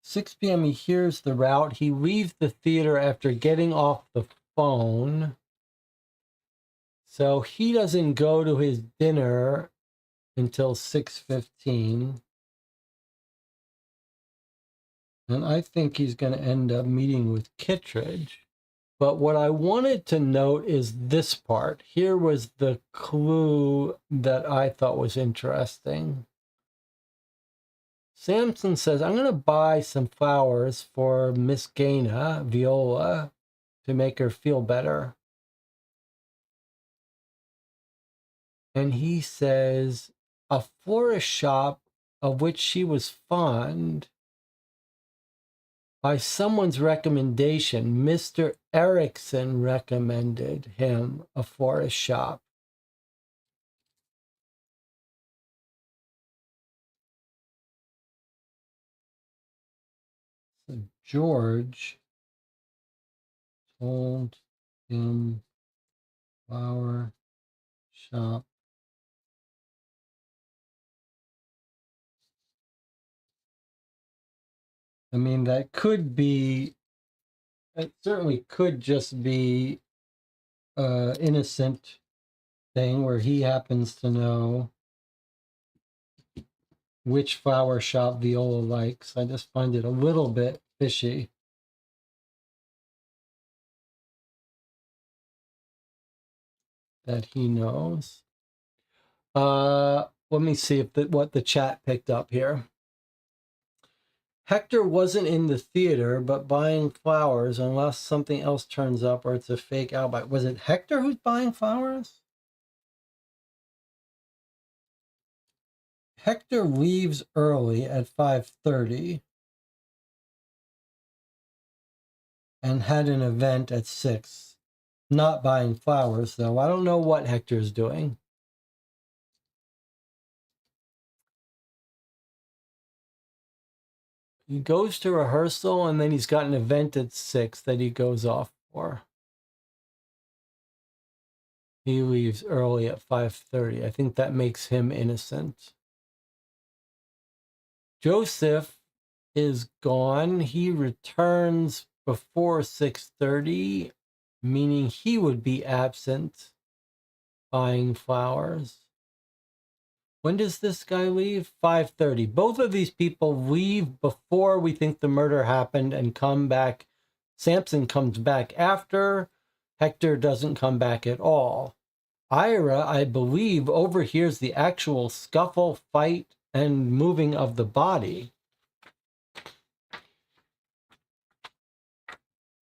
"6 p.m. he hears the route. He leaves the theater after getting off the phone. So he doesn't go to his dinner until 6:15. And I think he's going to end up meeting with Kittredge. But what I wanted to note is this part. Here was the clue that I thought was interesting. Sampson says, I'm going to buy some flowers for Miss Gaina, Viola, to make her feel better. And he says, a florist shop of which she was fond, by someone's recommendation, Mr. Erickson recommended him a florist shop. So George told him flower shop. I mean, that could be, it certainly could just be an innocent thing where he happens to know which flower shop Viola likes. I just find it a little bit fishy. That he knows. Let me see if what the chat picked up here. Hector wasn't in the theater, but buying flowers unless something else turns up or it's a fake alibi. Was it Hector who's buying flowers? Hector leaves early at 5:30 and had an event at 6. Not buying flowers, though. I don't know what Hector's doing. He goes to rehearsal and then he's got an event at 6 that he goes off for. He leaves early at 5:30. I think that makes him innocent. Joseph is gone. He returns before 6:30, meaning he would be absent buying flowers. When does this guy leave? 5:30. Both of these people leave before we think the murder happened and come back. Samson comes back after. Hector doesn't come back at all. Ira, I believe, overhears the actual scuffle, fight, and moving of the body.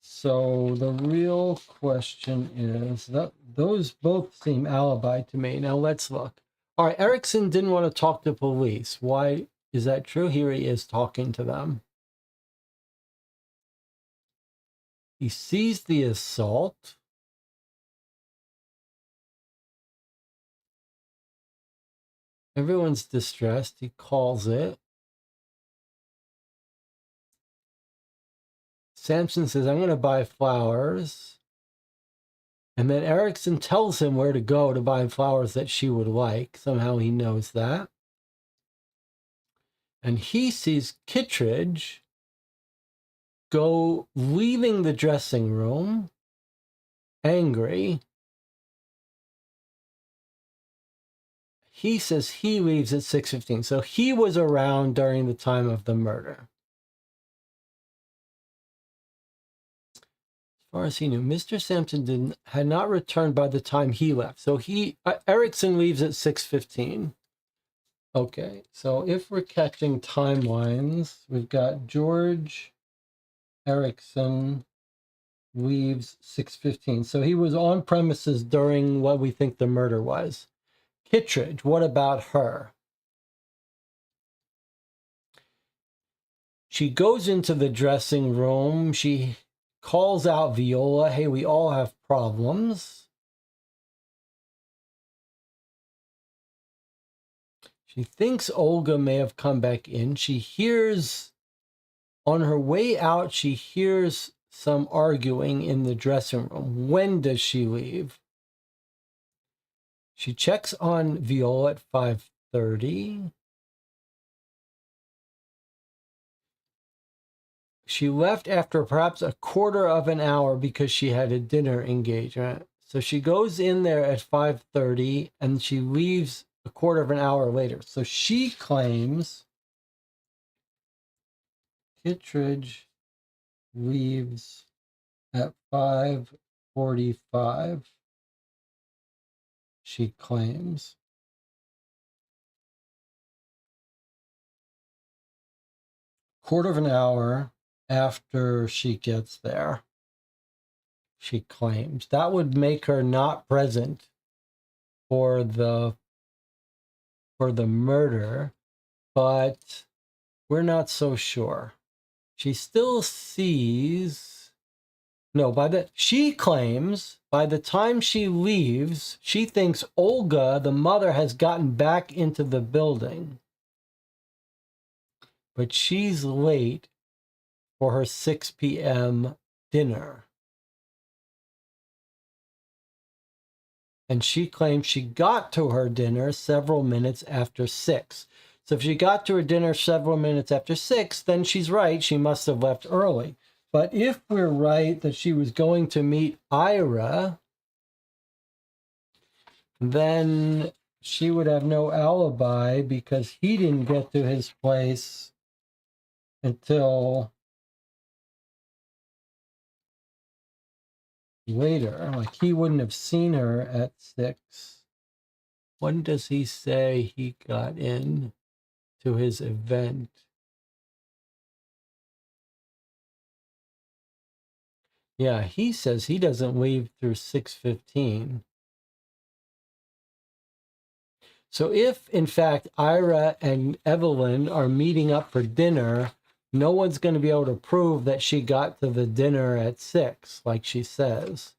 So the real question is that those both seem alibi to me. Now let's look. All right, Erickson didn't want to talk to police. Why is that true? Here he is talking to them. He sees the assault. Everyone's distressed. He calls it. Samson says, I'm going to buy flowers. And then Erickson tells him where to go to buy flowers that she would like. Somehow he knows that. And he sees Kittredge go leaving the dressing room, angry. He says he leaves at 6:15. So he was around during the time of the murder. As far as he knew, Mr. Sampson had not returned by the time he left. So Erickson leaves at 6:15. Okay, so if we're catching timelines, we've got George Erickson leaves 6:15. So he was on premises during what we think the murder was. Kittredge, what about her? She goes into the dressing room. She calls out Viola, hey, we all have problems. She thinks Olga may have come back in. She hears, on her way out, she hears some arguing in the dressing room. When does she leave? She checks on Viola at 5:30. She left after perhaps a quarter of an hour because she had a dinner engagement. So she goes in there at 5:30 and she leaves a quarter of an hour later. So she claims Kittredge leaves at 5:45. She claims. Quarter of an hour after she gets there, she claims. That would make her not present for the murder, but we're not so sure. She still sees, she claims by the time she leaves, she thinks Olga, the mother, has gotten back into the building. But she's late for her 6 p.m. dinner. And she claims she got to her dinner several minutes after 6. So if she got to her dinner several minutes after 6, then she's right. She must have left early. But if we're right that she was going to meet Ira, then she would have no alibi because he didn't get to his place until later. Like, he wouldn't have seen her at 6. When does he say he got in to his event? Yeah, he says he doesn't leave through 6:15. So if, in fact, Ira and Evelyn are meeting up for dinner, no one's going to be able to prove that she got to the dinner at 6, like she says,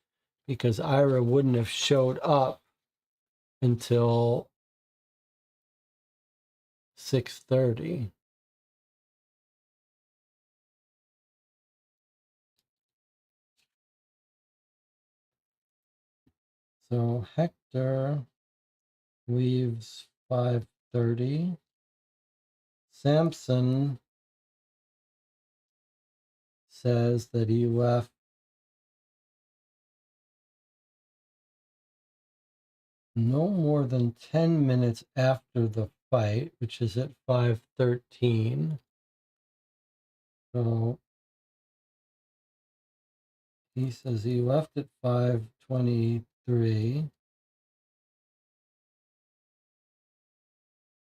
because Ira wouldn't have showed up until 6:30. So Hector leaves 5:30. Samson says that he left no more than 10 minutes after the fight, which is at 5:13. So he says he left at 5:23.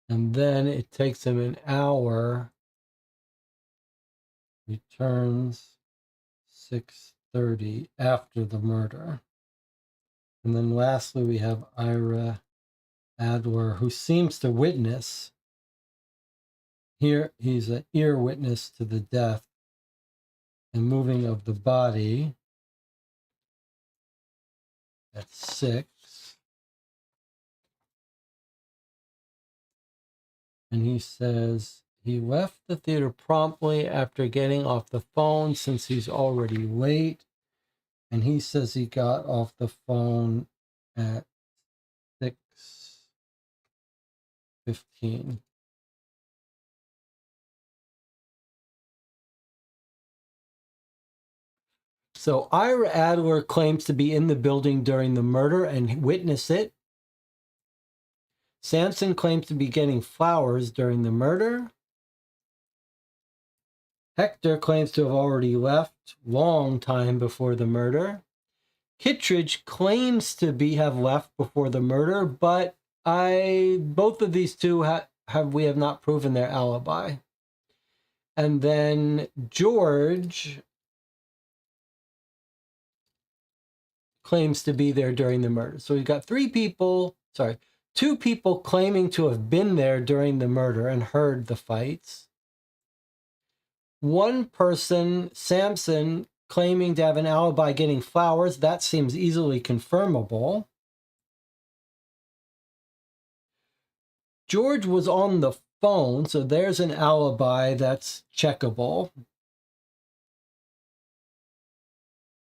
And then it takes him an hour. Returns 6:30 after the murder. And then lastly, we have Ira Adler, who seems to witness. Here, he's an ear witness to the death and moving of the body at 6. And he says he left the theater promptly after getting off the phone since he's already late. And he says he got off the phone at 6:15. So Ira Adler claims to be in the building during the murder and witness it. Sampson claims to be getting flowers during the murder. Hector claims to have already left long time before the murder. Kittredge claims to have left before the murder, but both of these two we have not proven their alibi. And then George claims to be there during the murder. So we've got two people claiming to have been there during the murder and heard the fights. One person, Sampson, claiming to have an alibi getting flowers. That seems easily confirmable. George was on the phone, so there's an alibi that's checkable.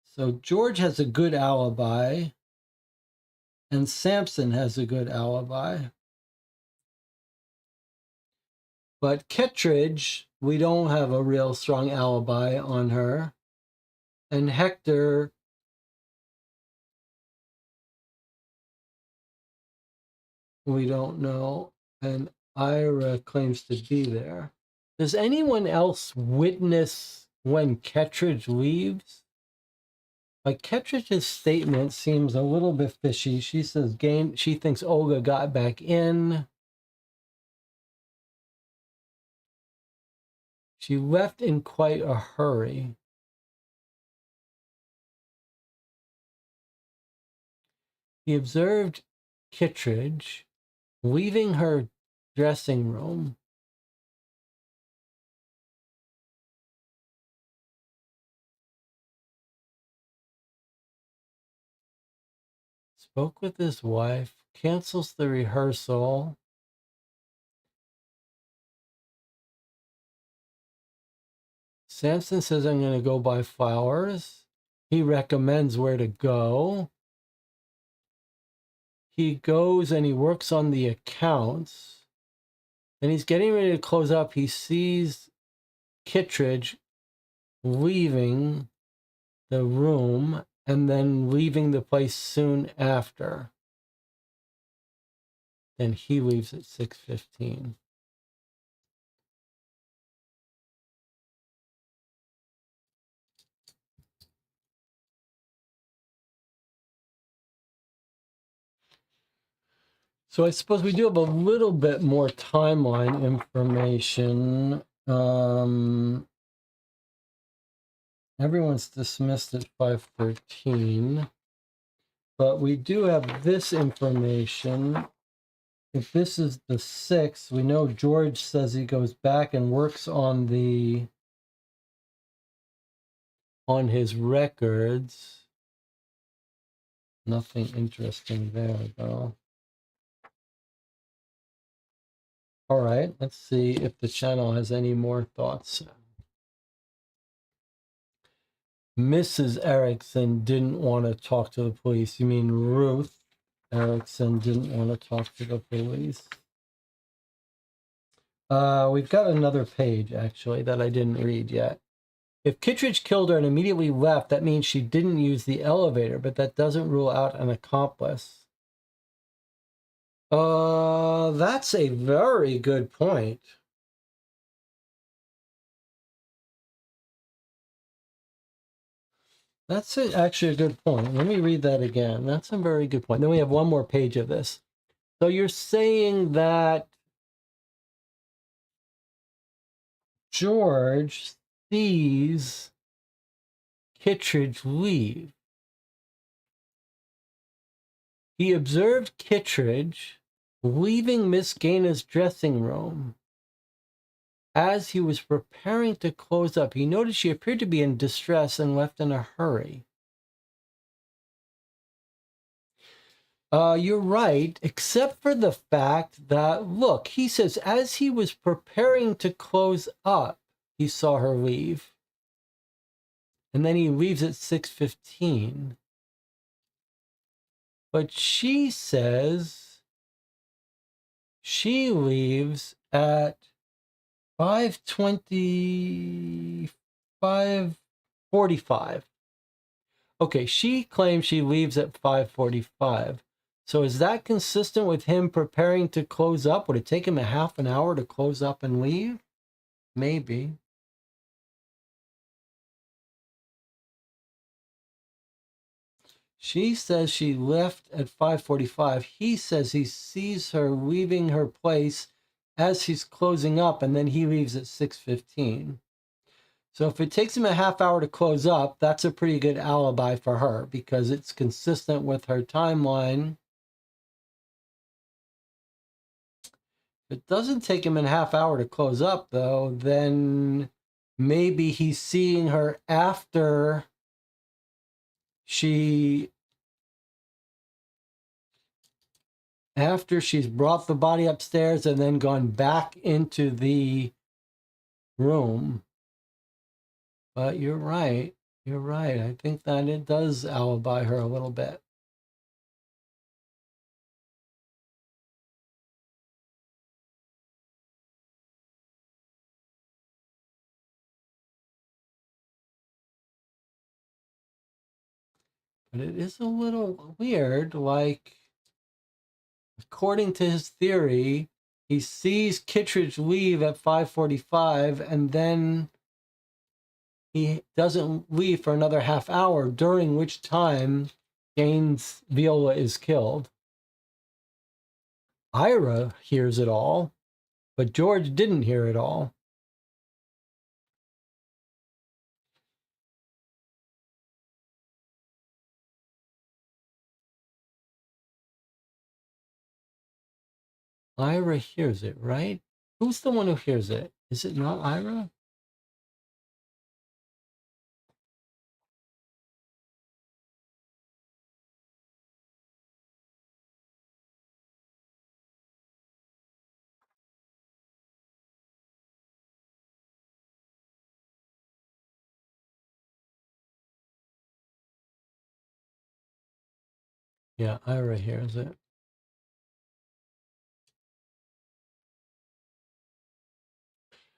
So George has a good alibi, and Sampson has a good alibi. But Kittredge, we don't have a real strong alibi on her. And Hector, we don't know. And Ira claims to be there. Does anyone else witness when Kittredge leaves? Like, Kittredge's statement seems a little bit fishy. She says she thinks Olga got back in. She left in quite a hurry. He observed Kittredge leaving her dressing room. Spoke with his wife, cancels the rehearsal. Sampson says, I'm going to go buy flowers. He recommends where to go. He goes and he works on the accounts. And he's getting ready to close up. He sees Kittredge leaving the room and then leaving the place soon after. Then he leaves at 6:15. So I suppose we do have a little bit more timeline information. Everyone's dismissed at 5:13. But we do have this information. If this is the 6th, we know George says he goes back and works on his records. Nothing interesting there, though. All right, let's see if the channel has any more thoughts. Mrs. Erickson didn't want to talk to the police. You mean Ruth Erickson didn't want to talk to the police? We've got another page, actually, that I didn't read yet. If Kittredge killed her and immediately left, that means she didn't use the elevator, but that doesn't rule out an accomplice. That's a very good point. That's actually a good point. Let me read that again. That's a very good point. Then we have one more page of this. So you're saying that George sees Kittredge leave. He observed Kittredge leaving Miss Gaina's dressing room. As he was preparing to close up, he noticed she appeared to be in distress and left in a hurry. You're right, except for the fact that, look, he says, as he was preparing to close up, he saw her leave. And then he leaves at 6:15. But she says she leaves at 5:20, 5:45. Okay, she claims she leaves at 5:45. So is that consistent with him preparing to close up? Would it take him a half an hour to close up and leave? Maybe. She says she left at 5:45. He says he sees her leaving her place as he's closing up, and then he leaves at 6:15. So if it takes him a half hour to close up, that's a pretty good alibi for her because it's consistent with her timeline. If it doesn't take him a half hour to close up, though, then maybe he's seeing her after she's brought the body upstairs and then gone back into the room. But you're right. You're right. I think that it does alibi her a little bit. But it is a little weird. Like, according to his theory, he sees Kittredge leave at 5:45 and then he doesn't leave for another half hour, during which time Gaines Viola is killed. Ira hears it all, but George didn't hear it all. Ira hears it, right? Who's the one who hears it? Is it not Ira? Yeah, Ira hears it.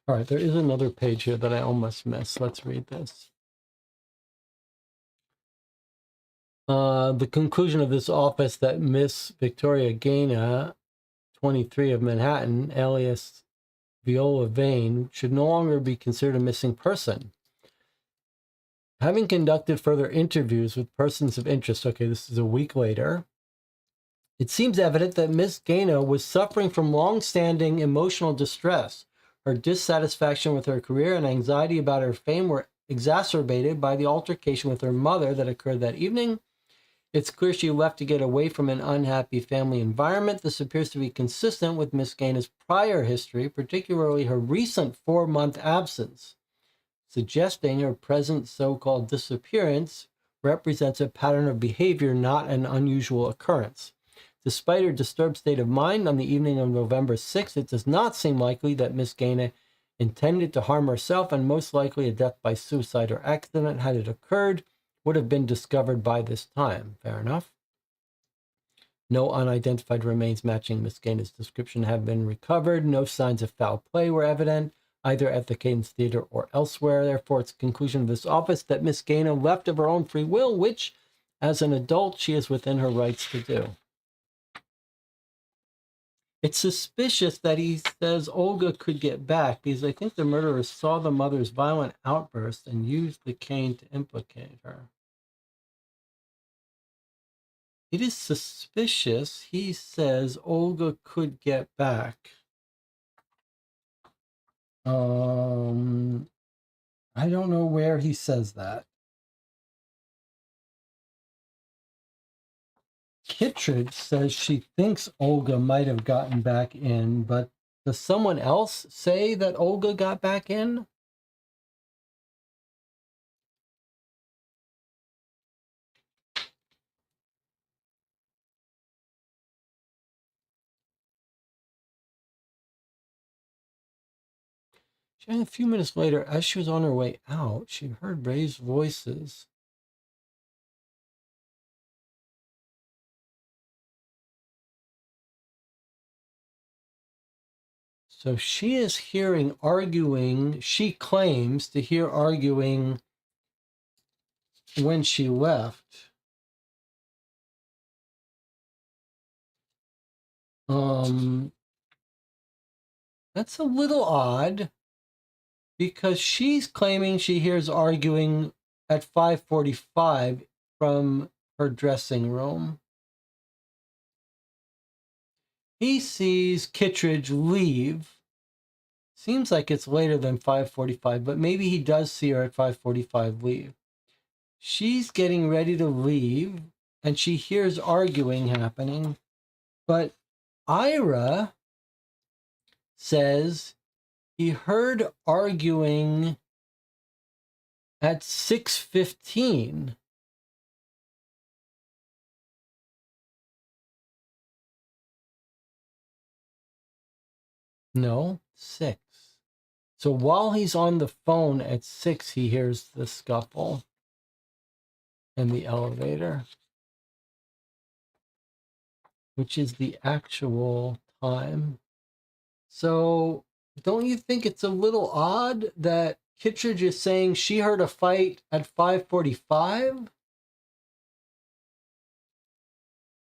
All right, there is another page here that I almost missed. Let's read this. The conclusion of this office that Miss Victoria Gaina, 23 of Manhattan, alias Viola Vane, should no longer be considered a missing person. Having conducted further interviews with persons of interest, okay, this is a week later, it seems evident that Miss Gaina was suffering from long-standing emotional distress. Her dissatisfaction with her career and anxiety about her fame were exacerbated by the altercation with her mother that occurred that evening. It's clear she left to get away from an unhappy family environment. This appears to be consistent with Miss Gaina's prior history, particularly her recent 4-month absence, suggesting her present so-called disappearance represents a pattern of behavior, not an unusual occurrence. Despite her disturbed state of mind on the evening of November 6th, it does not seem likely that Miss Gaina intended to harm herself, and most likely a death by suicide or accident, had it occurred, would have been discovered by this time. Fair enough. No unidentified remains matching Miss Gaina's description have been recovered. No signs of foul play were evident, either at the Cadence Theater or elsewhere. Therefore, it's the conclusion of this office that Miss Gaina left of her own free will, which, as an adult, she is within her rights to do. It's suspicious that he says Olga could get back because I think the murderer saw the mother's violent outburst and used the cane to implicate her. It is suspicious he says Olga could get back. I don't know where he says that. Kittredge says she thinks Olga might have gotten back in, but does someone else say that Olga got back in? A few minutes later, as she was on her way out, she heard raised voices. So she is hearing arguing. She claims to hear arguing when she left. That's a little odd because she's claiming she hears arguing at 5:45 from her dressing room. He sees Kittredge leave. Seems like it's later than 5:45, but maybe he does see her at 5:45 leave. She's getting ready to leave, and she hears arguing happening. But Ira says he heard arguing at 6:15. No, 6. So while he's on the phone at 6, he hears the scuffle in the elevator, which is the actual time. So don't you think it's a little odd that Kittredge is saying she heard a fight at 5:45?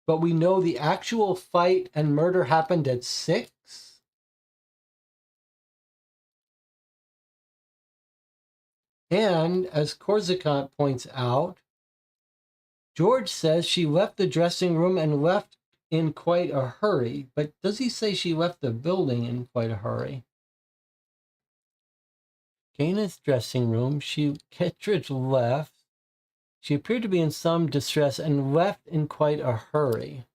But we know the actual fight and murder happened at 6? And as Korzakant points out, George says she left the dressing room and left in quite a hurry. But does he say she left the building in quite a hurry? Kana's dressing room, Kittredge left. She appeared to be in some distress and left in quite a hurry.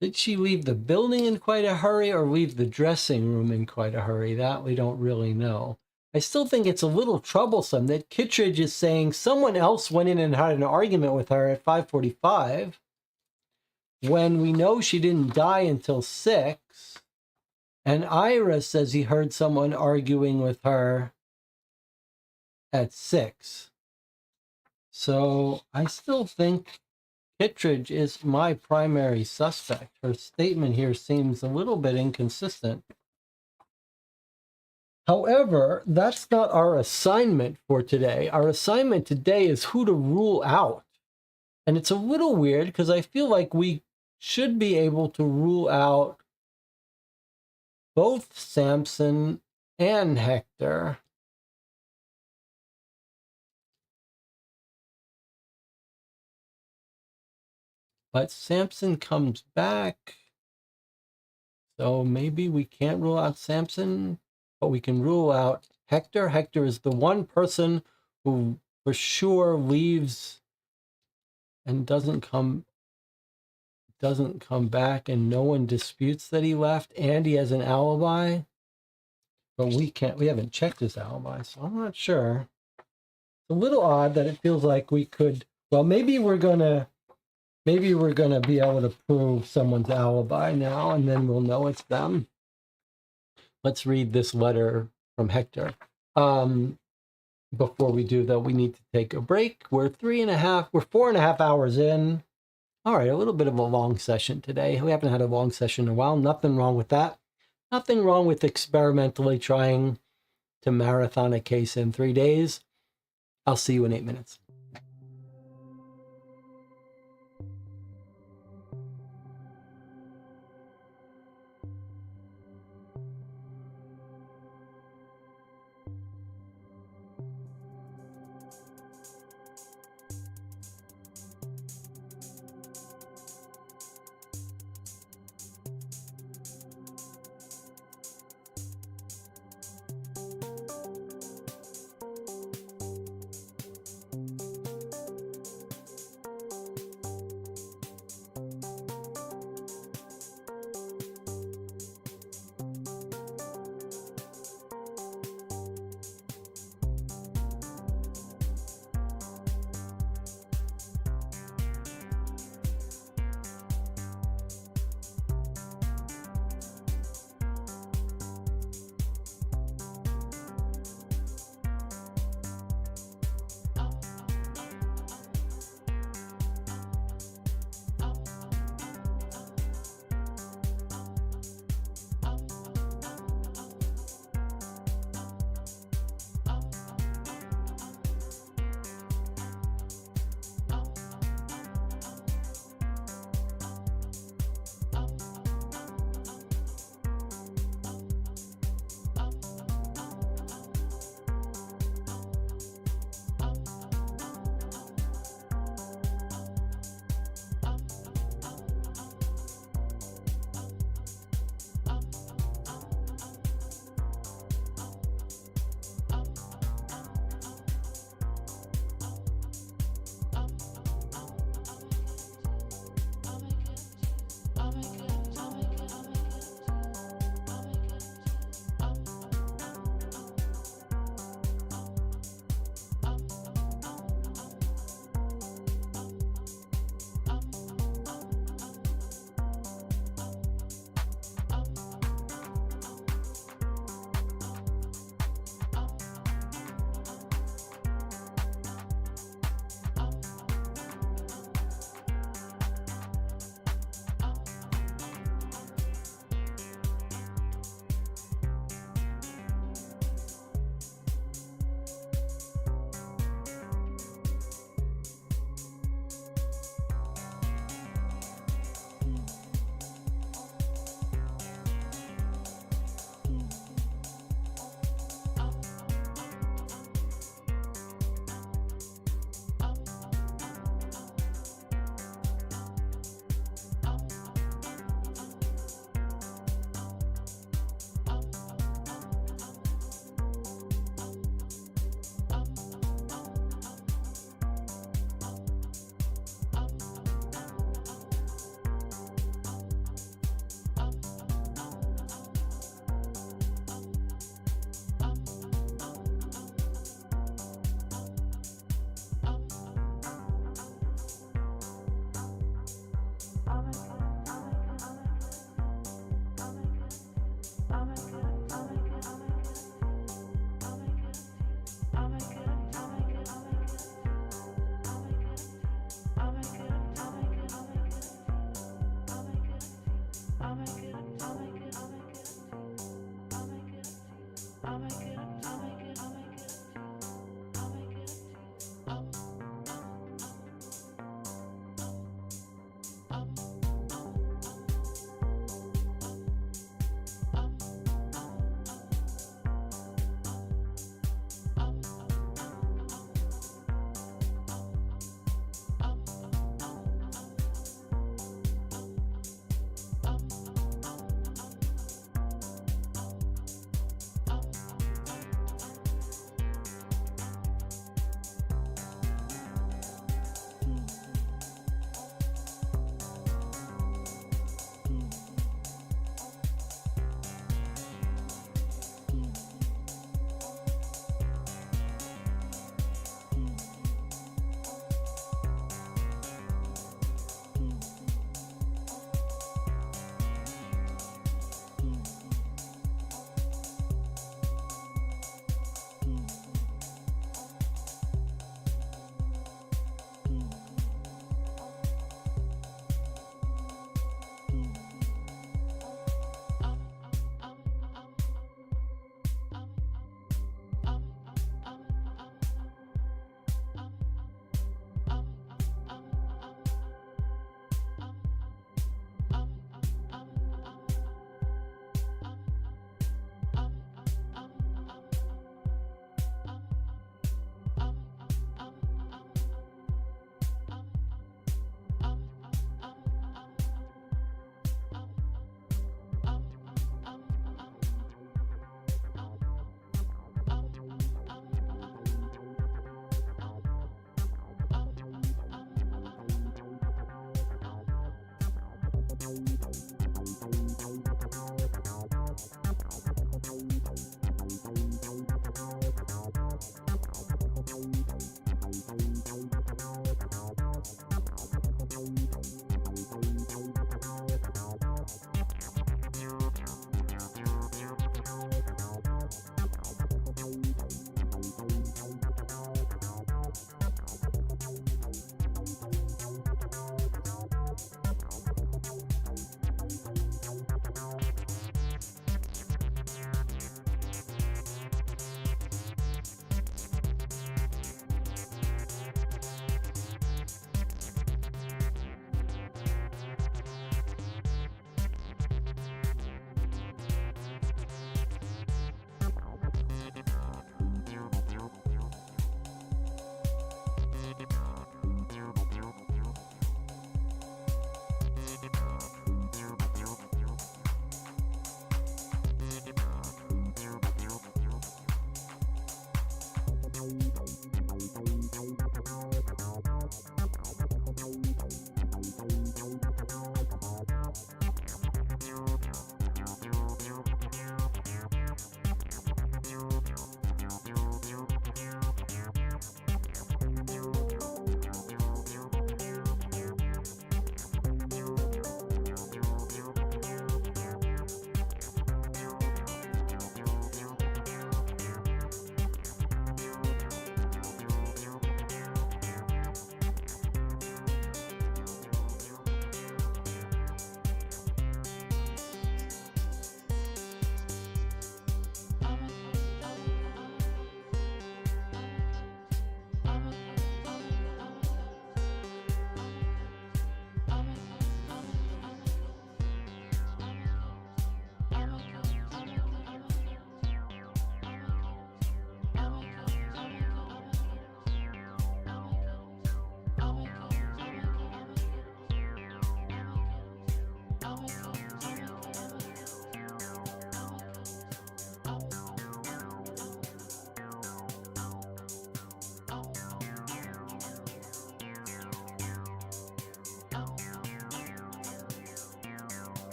Did she leave the building in quite a hurry or leave the dressing room in quite a hurry? That we don't really know. I still think it's a little troublesome that Kittredge is saying someone else went in and had an argument with her at 5:45 when we know she didn't die until 6. And Ira says he heard someone arguing with her at 6. So I still think Kittredge is my primary suspect. Her statement here seems a little bit inconsistent. However, that's not our assignment for today. Our assignment today is who to rule out. And it's a little weird because I feel like we should be able to rule out both Samson and Hector. But Samson comes back. So maybe we can't rule out Samson, but we can rule out Hector. Hector is the one person who for sure leaves and doesn't come back, and no one disputes that he left, and he has an alibi. But we haven't checked his alibi, so I'm not sure. It's a little odd that it feels like we could, well, maybe we're gonna be able to prove someone's alibi now, and then we'll know it's them. Let's read this letter from Hector. Before we do, though, we need to take a break. We're 4.5 hours in. All right, a little bit of a long session today. We haven't had a long session in a while. Nothing wrong with that. Nothing wrong with experimentally trying to marathon a case in 3 days. I'll see you in 8 minutes.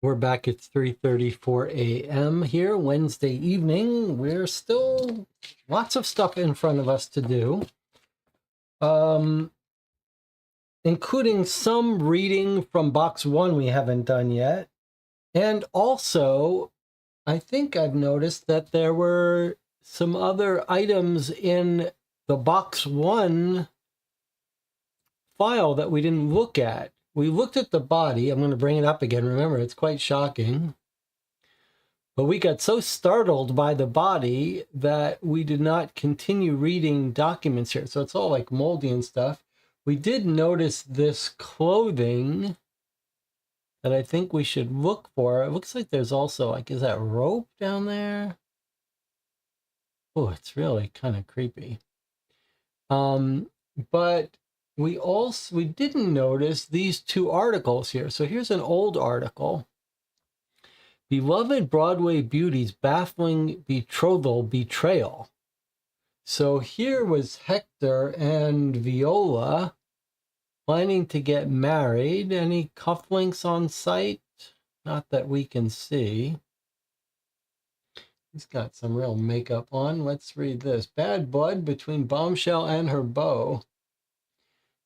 We're back at 3:34 a.m. here, Wednesday evening. We're still lots of stuff in front of us to do, including some reading from box 1 we haven't done yet. And also, I think I've noticed that there were some other items in the box 1 file that we didn't look at. We looked at the body. I'm going to bring it up again. Remember, it's quite shocking. But we got so startled by the body that we did not continue reading documents here. So it's all like moldy and stuff. We did notice this clothing that I think we should look for. It looks like there's also, like, is that rope down there? Oh, it's really kind of creepy. But we didn't notice these 2 articles here. So here's an old article. Beloved Broadway Beauty's baffling betrothal betrayal. So here was Hector and Viola planning to get married. Any cufflinks on site? Not that we can see. He's got some real makeup on. Let's read this. Bad Blood Between Bombshell and Her Beau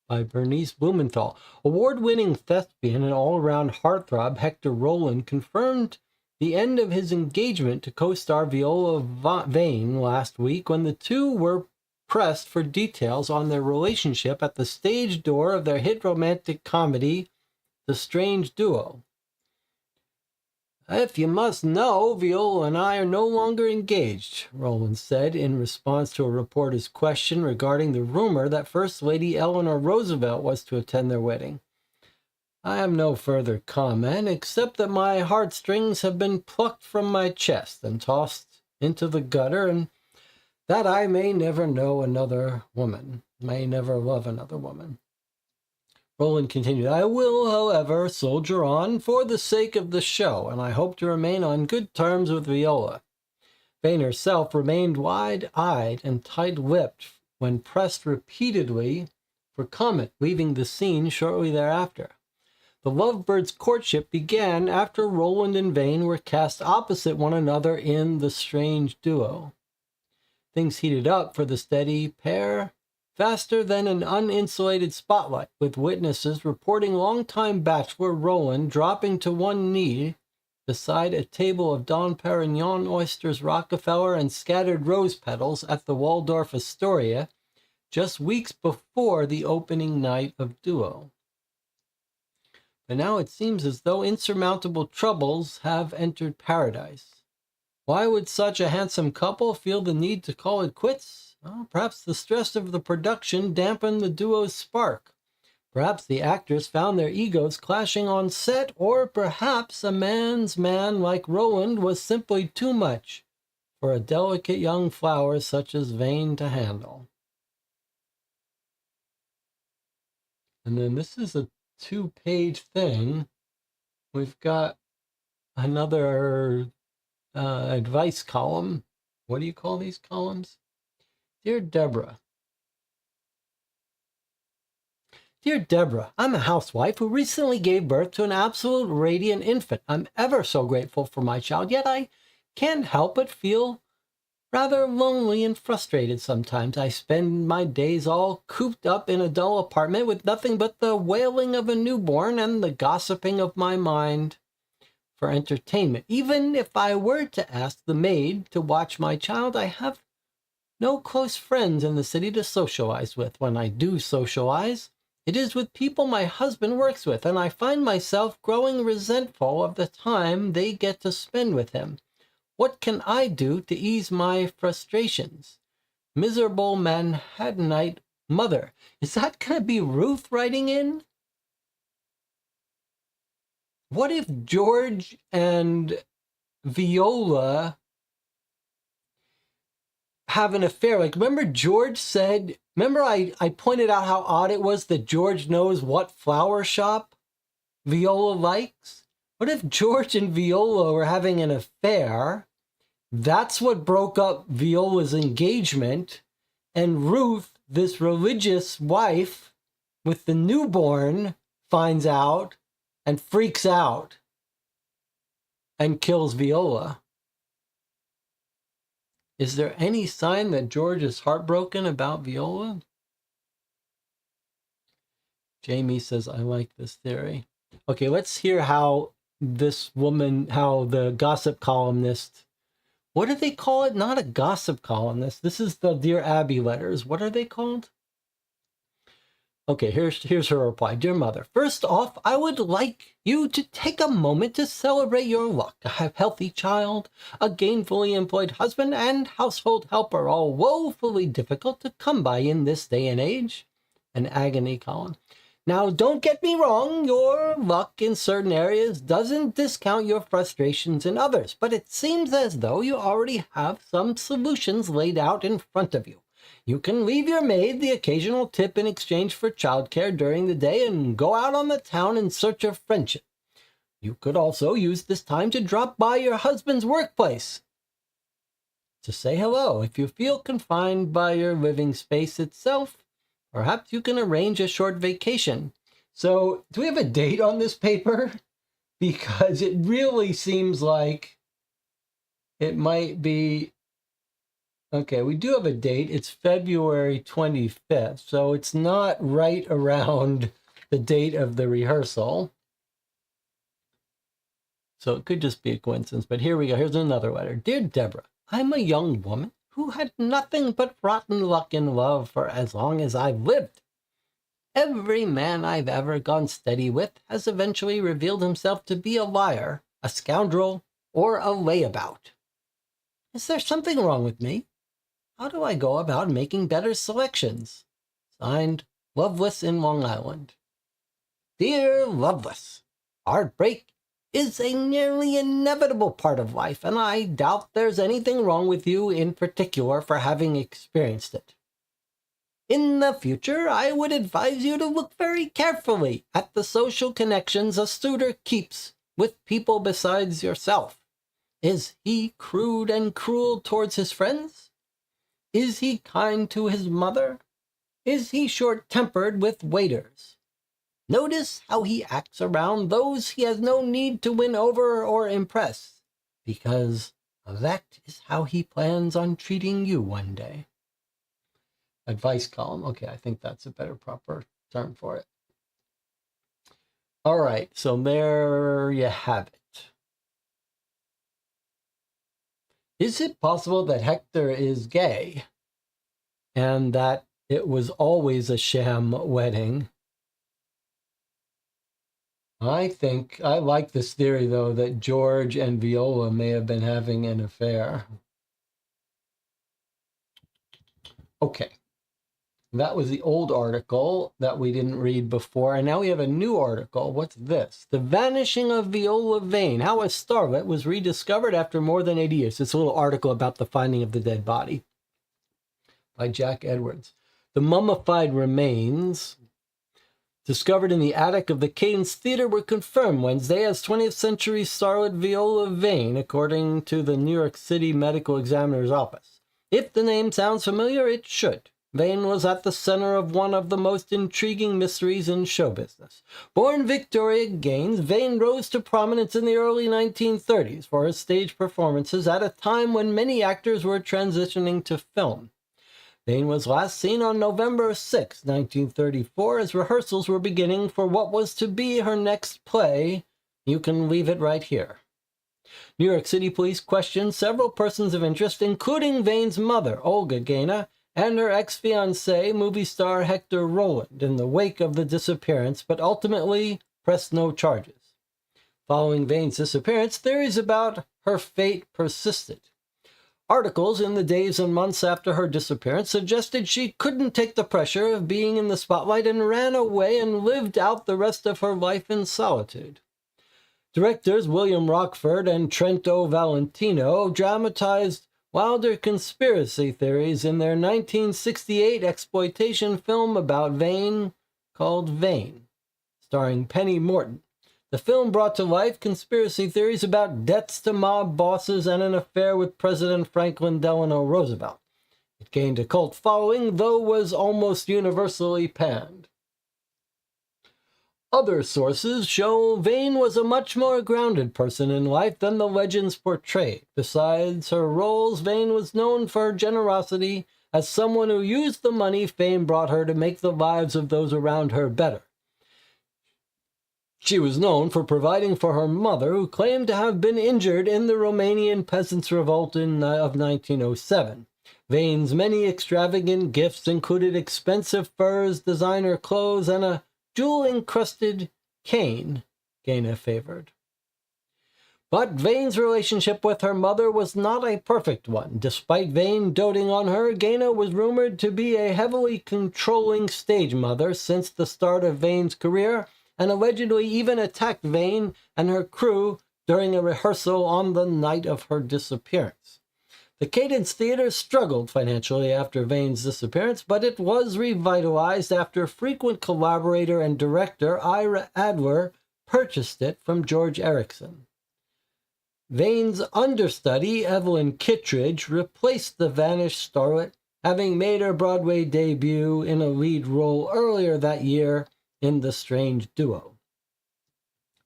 by Bernice Blumenthal. Award-winning thespian and all-around heartthrob Hector Rowland confirmed the end of his engagement to co-star Viola Vane last week when the two were pressed for details on their relationship at the stage door of their hit romantic comedy, The Strange Duo. "If you must know, Viola and I are no longer engaged," Roland said in response to a reporter's question regarding the rumor that First Lady Eleanor Roosevelt was to attend their wedding. "I have no further comment, except that my heartstrings have been plucked from my chest and tossed into the gutter, and that I may never know another woman, may never love another woman." Roland continued, "I will, however, soldier on for the sake of the show, and I hope to remain on good terms with Viola." Vane herself remained wide-eyed and tight-lipped when pressed repeatedly for comment, leaving the scene shortly thereafter. The lovebirds' courtship began after Roland and Vane were cast opposite one another in The Strange Duo. Things heated up for the steady pair faster than an uninsulated spotlight, with witnesses reporting longtime bachelor Roland dropping to one knee beside a table of Dom Perignon oysters Rockefeller and scattered rose petals at the Waldorf Astoria just weeks before the opening night of Duo. But now it seems as though insurmountable troubles have entered paradise. Why would such a handsome couple feel the need to call it quits? Well, perhaps the stress of the production dampened the duo's spark. Perhaps the actors found their egos clashing on set, or perhaps a man's man like Roland was simply too much for a delicate young flower such as Vane to handle. And then this is a 2-page thing. We've got another advice column. What do you call these columns? Dear Deborah. Dear Deborah, I'm a housewife who recently gave birth to an absolute radiant infant. I'm ever so grateful for my child, yet I can't help but feel rather lonely and frustrated sometimes. I spend my days all cooped up in a dull apartment with nothing but the wailing of a newborn and the gossiping of my mind for entertainment. Even if I were to ask the maid to watch my child, I have no close friends in the city to socialize with. When I do socialize, it is with people my husband works with, and I find myself growing resentful of the time they get to spend with him. What can I do to ease my frustrations? Miserable Manhattanite mother. Is that going to be Ruth writing in? What if George and Viola have an affair? Like, remember George said, remember I pointed out how odd it was that George knows what flower shop Viola likes? What if George and Viola were having an affair? That's what broke up Viola's engagement, and Ruth, this religious wife with the newborn, finds out and freaks out and kills Viola. Is there any sign that George is heartbroken about Viola? Jamie says, I like this theory. Okay, let's hear how this woman, how the gossip columnist, what do they call it? Not a gossip columnist. This is the Dear Abby letters. What are they called? Okay, here's her reply. Dear Mother, first off, I would like you to take a moment to celebrate your luck. A healthy child, a gainfully employed husband, and household helper, all woefully difficult to come by in this day and age. An agony column. Now, don't get me wrong, your luck in certain areas doesn't discount your frustrations in others, but it seems as though you already have some solutions laid out in front of you. You can leave your maid the occasional tip in exchange for childcare during the day and go out on the town in search of friendship. You could also use this time to drop by your husband's workplace to say hello. If you feel confined by your living space itself, perhaps you can arrange a short vacation. So, do we have a date on this paper? Because it really seems like it might be... Okay, we do have a date. It's February 25th, so it's not right around the date of the rehearsal. so it could just be a coincidence. But here we go. Here's another letter. Dear Deborah, I'm a young woman who had nothing but rotten luck in love for as long as I've lived. Every man I've ever gone steady with has eventually revealed himself to be a liar, a scoundrel, or a layabout. Is there something wrong with me? How do I go about making better selections? Signed, Loveless in Long Island. Dear Loveless, heartbreak is a nearly inevitable part of life, and I doubt there's anything wrong with you in particular for having experienced it. In the future, I would advise you to look very carefully at the social connections a suitor keeps with people besides yourself. Is he crude and cruel towards his friends? Is he kind to his mother? Is he short-tempered with waiters? Notice how he acts around those he has no need to win over or impress, because that is how he plans on treating you one day. Advice column. Okay, I think that's a better proper term for it. All right, so there you have it. Is it possible that Hector is gay and that it was always a sham wedding? I like this theory, though, that George and Viola may have been having an affair. Okay. That was the old article that we didn't read before, and now we have a new article. What's this? The Vanishing of Viola Vane, How a Starlet Was Rediscovered After More Than 80 Years. It's a little article about the finding of the dead body by Jack Edwards. The mummified remains discovered in the attic of the Cadence Theater were confirmed Wednesday as 20th century starlet Viola Vane, according to the New York City Medical Examiner's Office. If the name sounds familiar, it should. Vane was at the center of one of the most intriguing mysteries in show business. Born Victoria Gaines, Vane rose to prominence in the early 1930s for her stage performances at a time when many actors were transitioning to film. Vane was last seen on November 6, 1934, as rehearsals were beginning for what was to be her next play, You Can Leave It Right Here. New York City police questioned several persons of interest, including Vane's mother, Olga Gaina, and her ex-fiancé, movie star Hector Rowland, in the wake of the disappearance, but ultimately pressed no charges. Following Vane's disappearance, theories about her fate persisted. Articles in the days and months after her disappearance suggested she couldn't take the pressure of being in the spotlight and ran away and lived out the rest of her life in solitude. Directors William Rockford and Trento Valentino dramatized wilder conspiracy theories in their 1968 exploitation film about Vane called Vane, starring Penny Morton. The film brought to life conspiracy theories about debts to mob bosses and an affair with President Franklin Delano Roosevelt. It gained a cult following, though was almost universally panned. Other sources show Vane was a much more grounded person in life than the legends portrayed. Besides her roles, Vane was known for her generosity as someone who used the money fame brought her to make the lives of those around her better. She was known for providing for her mother, who claimed to have been injured in the Romanian Peasants' Revolt of 1907. Vane's many extravagant gifts included expensive furs, designer clothes, and a jewel-encrusted cane Gaina favored. But Vane's relationship with her mother was not a perfect one. Despite Vane doting on her, Gaina was rumored to be a heavily controlling stage mother since the start of Vane's career, and allegedly even attacked Vane and her crew during a rehearsal on the night of her disappearance. The Cadence Theater struggled financially after Vane's disappearance, but it was revitalized after frequent collaborator and director Ira Adler purchased it from George Erickson. Vane's understudy, Evelyn Kittredge, replaced the vanished starlet, having made her Broadway debut in a lead role earlier that year in The Strange Duo.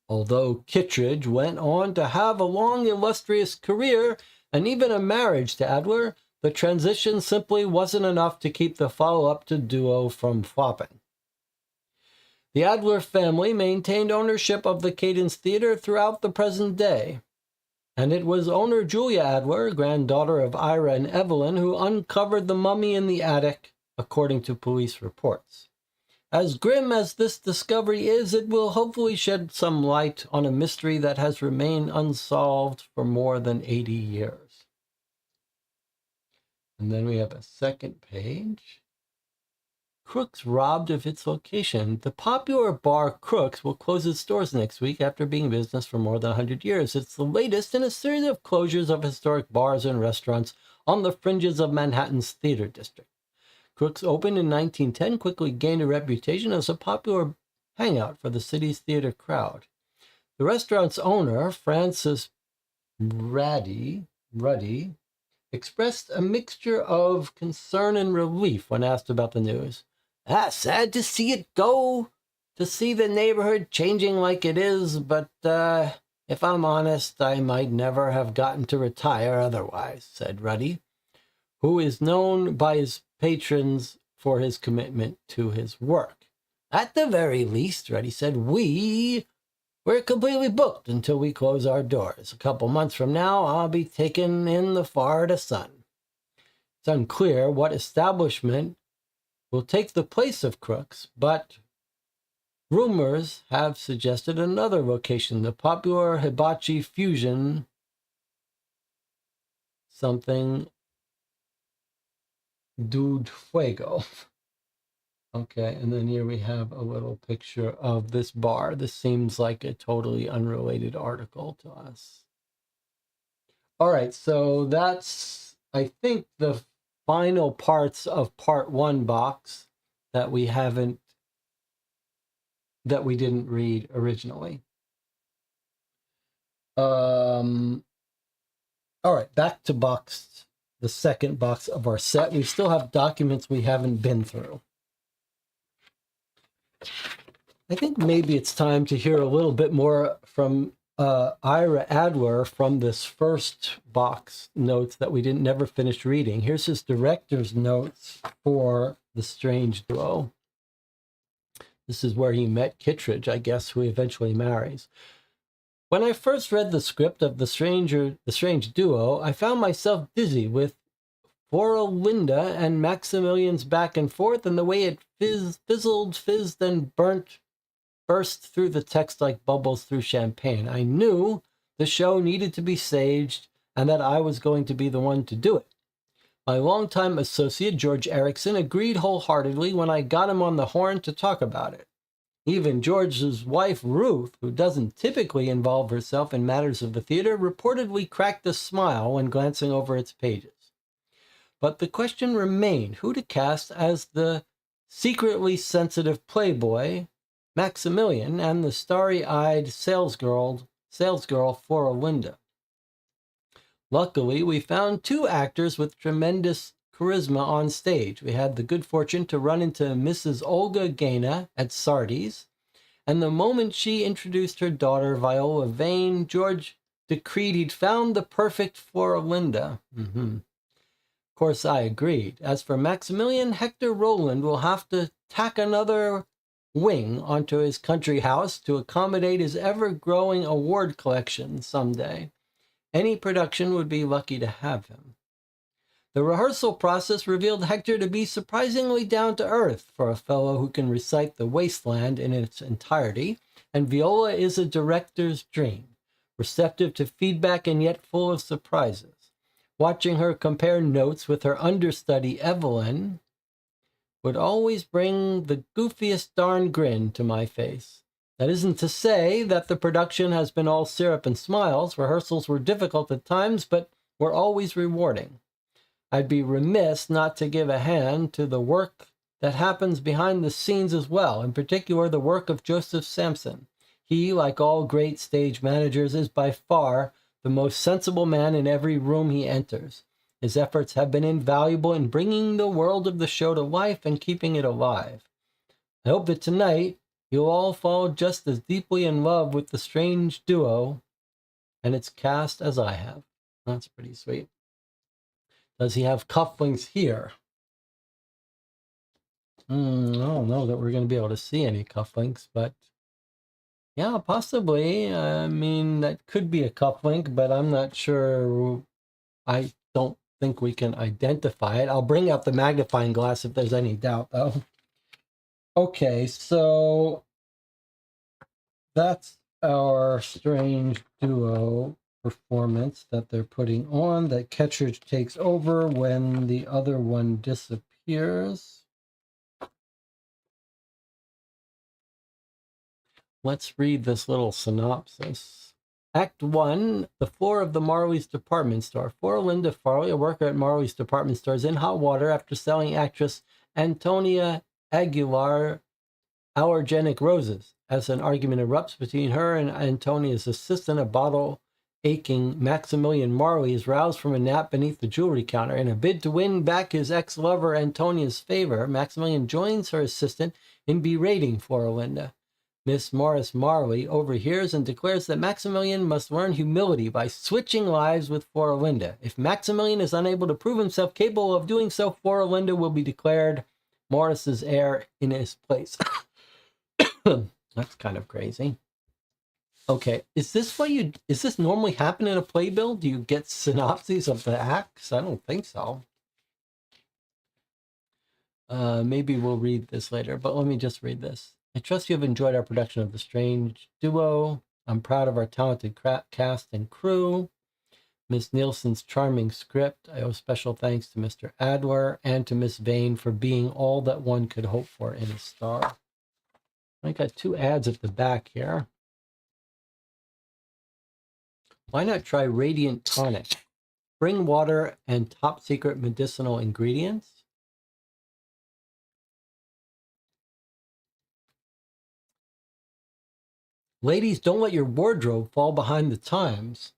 Although Kittredge went on to have a long, illustrious career and even a marriage to Adler, the transition simply wasn't enough to keep the follow-up to Duo from flopping. The Adler family maintained ownership of the Cadence Theater throughout the present day, and it was owner Julia Adler, granddaughter of Ira and Evelyn, who uncovered the mummy in the attic, according to police reports. As grim as this discovery is, it will hopefully shed some light on a mystery that has remained unsolved for more than 80 years. And then we have a second page. Crooks robbed of its location. The popular bar Crooks will close its doors next week after being in business for more than 100 years. It's the latest in a series of closures of historic bars and restaurants on the fringes of Manhattan's theater district. Crooks opened in 1910, quickly gained a reputation as a popular hangout for the city's theater crowd. The restaurant's owner, Francis Ruddy, expressed a mixture of concern and relief when asked about the news. Sad to see it go, to see the neighborhood changing like it is, but if I'm honest, I might never have gotten to retire otherwise, said Ruddy, who is known by his patrons for his commitment to his work. At the very least, Ruddy said, we're completely booked until we close our doors. A couple months from now, I'll be taking in the Florida sun. It's unclear what establishment will take the place of Crooks, but rumors have suggested another location, the popular hibachi fusion, something Dude Fuego. Okay, and then here we have a little picture of this bar. This seems like a totally unrelated article to us. All right, so that's, I think, the final parts of part 1 box that we didn't read originally. All right, back to the second box of our set. We still have documents we haven't been through. I think maybe it's time to hear a little bit more from Ira Adler from this first box notes that we never finished reading. Here's his director's notes for The Strange Duo. This is where he met Kittredge, I guess, who he eventually marries. When I first read the script of The Strange Duo, I found myself dizzy with Florinda and Maximilian's back and forth, and the way it fizzed, and burst through the text like bubbles through champagne. I knew the show needed to be staged and that I was going to be the one to do it. My longtime associate, George Erickson, agreed wholeheartedly when I got him on the horn to talk about it. Even George's wife, Ruth, who doesn't typically involve herself in matters of the theater, reportedly cracked a smile when glancing over its pages. But the question remained who to cast as the secretly sensitive playboy, Maximilian, and the starry-eyed salesgirl Florinda. Luckily, we found 2 actors with tremendous charisma on stage. We had the good fortune to run into Mrs. Olga Gaina at Sardi's, and the moment she introduced her daughter, Viola Vane, George decreed he'd found the perfect Florinda. Of course, I agreed. As for Maximilian, Hector Roland will have to tack another wing onto his country house to accommodate his ever-growing award collection someday. Any production would be lucky to have him. The rehearsal process revealed Hector to be surprisingly down-to-earth for a fellow who can recite The Wasteland in its entirety, and Viola is a director's dream, receptive to feedback and yet full of surprises. Watching her compare notes with her understudy, Evelyn, would always bring the goofiest darn grin to my face. That isn't to say that the production has been all syrup and smiles. Rehearsals were difficult at times, but were always rewarding. I'd be remiss not to give a hand to the work that happens behind the scenes as well, in particular the work of Joseph Sampson. He, like all great stage managers, is by far the most sensible man in every room he enters. His efforts have been invaluable in bringing the world of the show to life and keeping it alive. I hope that tonight you'll all fall just as deeply in love with The Strange Duo and its cast as I have. That's pretty sweet. Does he have cufflinks here? I don't know that we're going to be able to see any cufflinks, but yeah, possibly. I mean, that could be a cufflink, but I'm not sure. I don't think we can identify it. I'll bring out the magnifying glass if there's any doubt, though. Okay, so that's our strange duo performance that they're putting on, that Ketchridge takes over when the other one disappears. Let's read this little synopsis. Act 1, the floor of the Marley's department store. Florinda Farley, a worker at Marley's department store, is in hot water after selling actress Antonia Aguilar allergenic roses. As an argument erupts between her and Antonia's assistant, a bottle-aching Maximilian Marley is roused from a nap beneath the jewelry counter. In a bid to win back his ex-lover Antonia's favor, Maximilian joins her assistant in berating Florinda. Miss Morris Marley overhears and declares that Maximilian must learn humility by switching lives with Florinda. If Maximilian is unable to prove himself capable of doing so, Florinda will be declared Morris's heir in his place. That's kind of crazy. Okay, is this normally happen in a playbill? Do you get synopses of the acts? I don't think so. Maybe we'll read this later, but let me just read this. I trust you have enjoyed our production of The Strange Duo. I'm proud of our talented cast and crew. Miss Nielsen's charming script. I owe special thanks to Mr. Adler and to Miss Vane for being all that one could hope for in a star. I got 2 ads at the back here. Why not try Radiant Tonic? Spring water and top secret medicinal ingredients. Ladies, don't let your wardrobe fall behind the times.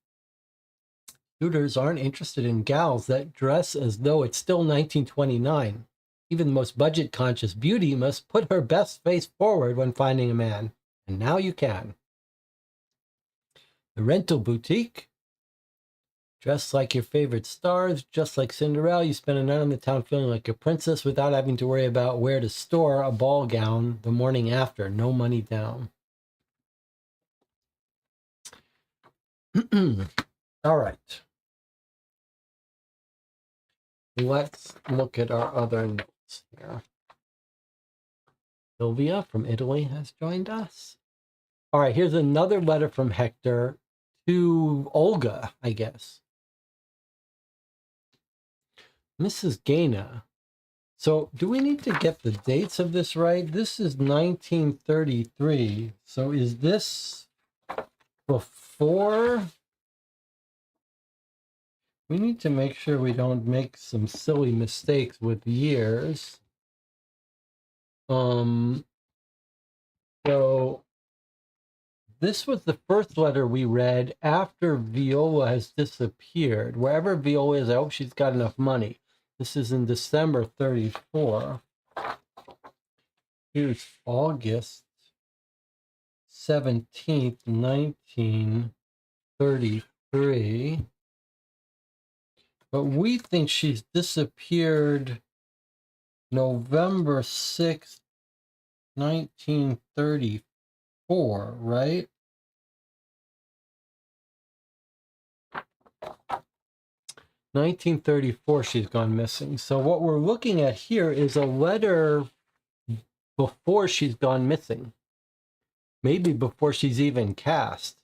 Suitors aren't interested in gals that dress as though it's still 1929. Even the most budget-conscious beauty must put her best face forward when finding a man. And now you can. The Rental Boutique. Dress like your favorite stars, just like Cinderella. You spend a night on the town feeling like a princess without having to worry about where to store a ball gown the morning after. No money down. All right. Let's look at our other notes here. Sylvia from Italy has joined us. All right, here's another letter from Hector to Olga, I guess. Mrs. Gaina. So do we need to get the dates of this right? This is 1933. So is this before? We need to make sure we don't make some silly mistakes with years. So this was the first letter we read after Viola has disappeared. Wherever Viola is, I hope she's got enough money. This is in December 34. Here's August 17th, 1933. But we think she's disappeared November 6th, 1934, right? (1934) she's gone missing. So what we're looking at here is a letter before she's gone missing. Maybe before she's even cast.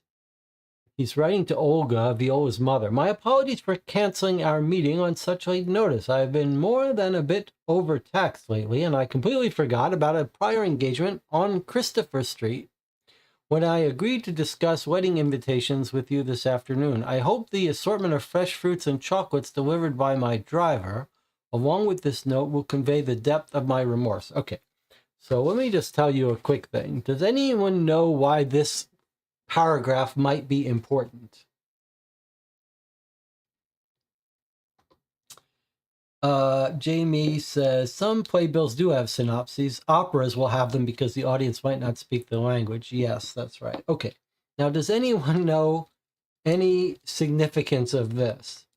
He's writing to Olga, Viola's mother. My apologies for canceling our meeting on such late notice. I've been more than a bit overtaxed lately, and I completely forgot about a prior engagement on Christopher Street when I agreed to discuss wedding invitations with you this afternoon. I hope the assortment of fresh fruits and chocolates delivered by my driver, along with this note, will convey the depth of my remorse. Okay, so let me just tell you a quick thing. Does anyone know why this paragraph might be important? Jamie says, some playbills do have synopses. Operas will have them because the audience might not speak the language. Yes, that's right. Okay. Now, does anyone know any significance of this?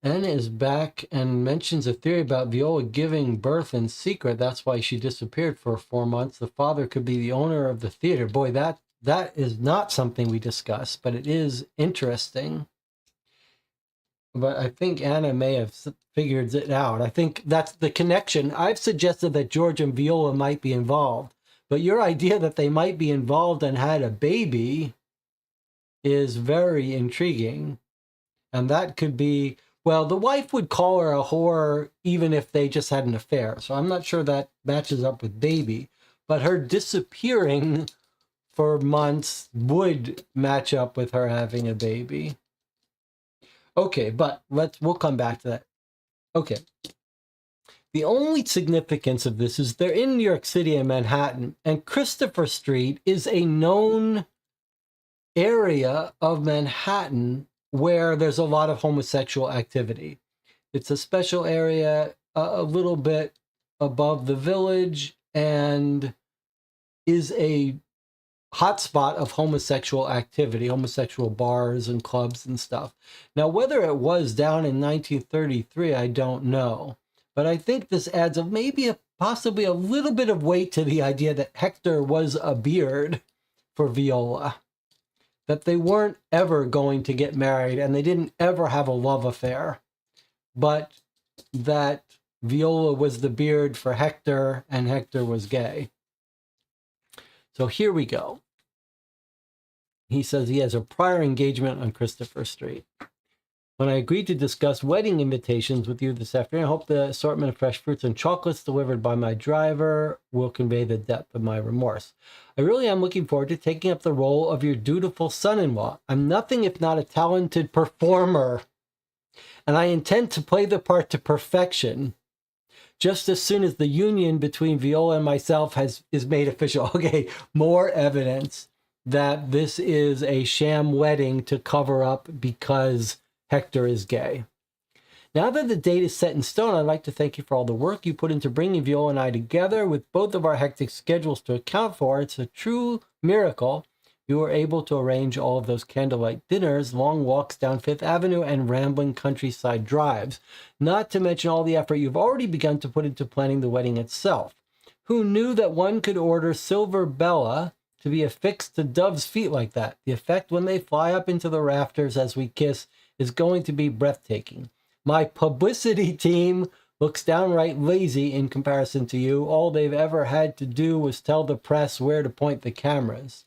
Anna is back and mentions a theory about Viola giving birth in secret. That's why she disappeared for 4 months. The father could be the owner of the theater. Boy, that is not something we discussed, but it is interesting. But I think Anna may have figured it out. I think that's the connection. I've suggested that George and Viola might be involved, but your idea that they might be involved and had a baby is very intriguing. And that could be, well, the wife would call her a whore even if they just had an affair. So I'm not sure that matches up with baby, but her disappearing for months would match up with her having a baby. Okay, but we'll come back to that. Okay. The only significance of this is they're in New York City and Manhattan, and Christopher Street is a known area of Manhattan where there's a lot of homosexual activity. It's a special area a little bit above the Village and is a hotspot of homosexual activity, homosexual bars and clubs and stuff. Now, whether it was down in 1933, I don't know. But I think this adds possibly a little bit of weight to the idea that Hector was a beard for Viola. That they weren't ever going to get married and they didn't ever have a love affair. But that Viola was the beard for Hector and Hector was gay. So here we go. He says he has a prior engagement on Christopher Street. When I agreed to discuss wedding invitations with you this afternoon, I hope the assortment of fresh fruits and chocolates delivered by my driver will convey the depth of my remorse. I really am looking forward to taking up the role of your dutiful son-in-law. I'm nothing if not a talented performer, and I intend to play the part to perfection just as soon as the union between Viola and myself is made official. Okay, more evidence that this is a sham wedding to cover up because Hector is gay. Now that the date is set in stone, I'd like to thank you for all the work you put into bringing Viola and I together with both of our hectic schedules to account for. It's a true miracle you were able to arrange all of those candlelight dinners, long walks down Fifth Avenue, and rambling countryside drives, not to mention all the effort you've already begun to put into planning the wedding itself. Who knew that one could order Silver Bella to be affixed to Dove's feet like that? The effect when they fly up into the rafters as we kiss is going to be breathtaking. My publicity team looks downright lazy in comparison to you. All they've ever had to do was tell the press where to point the cameras.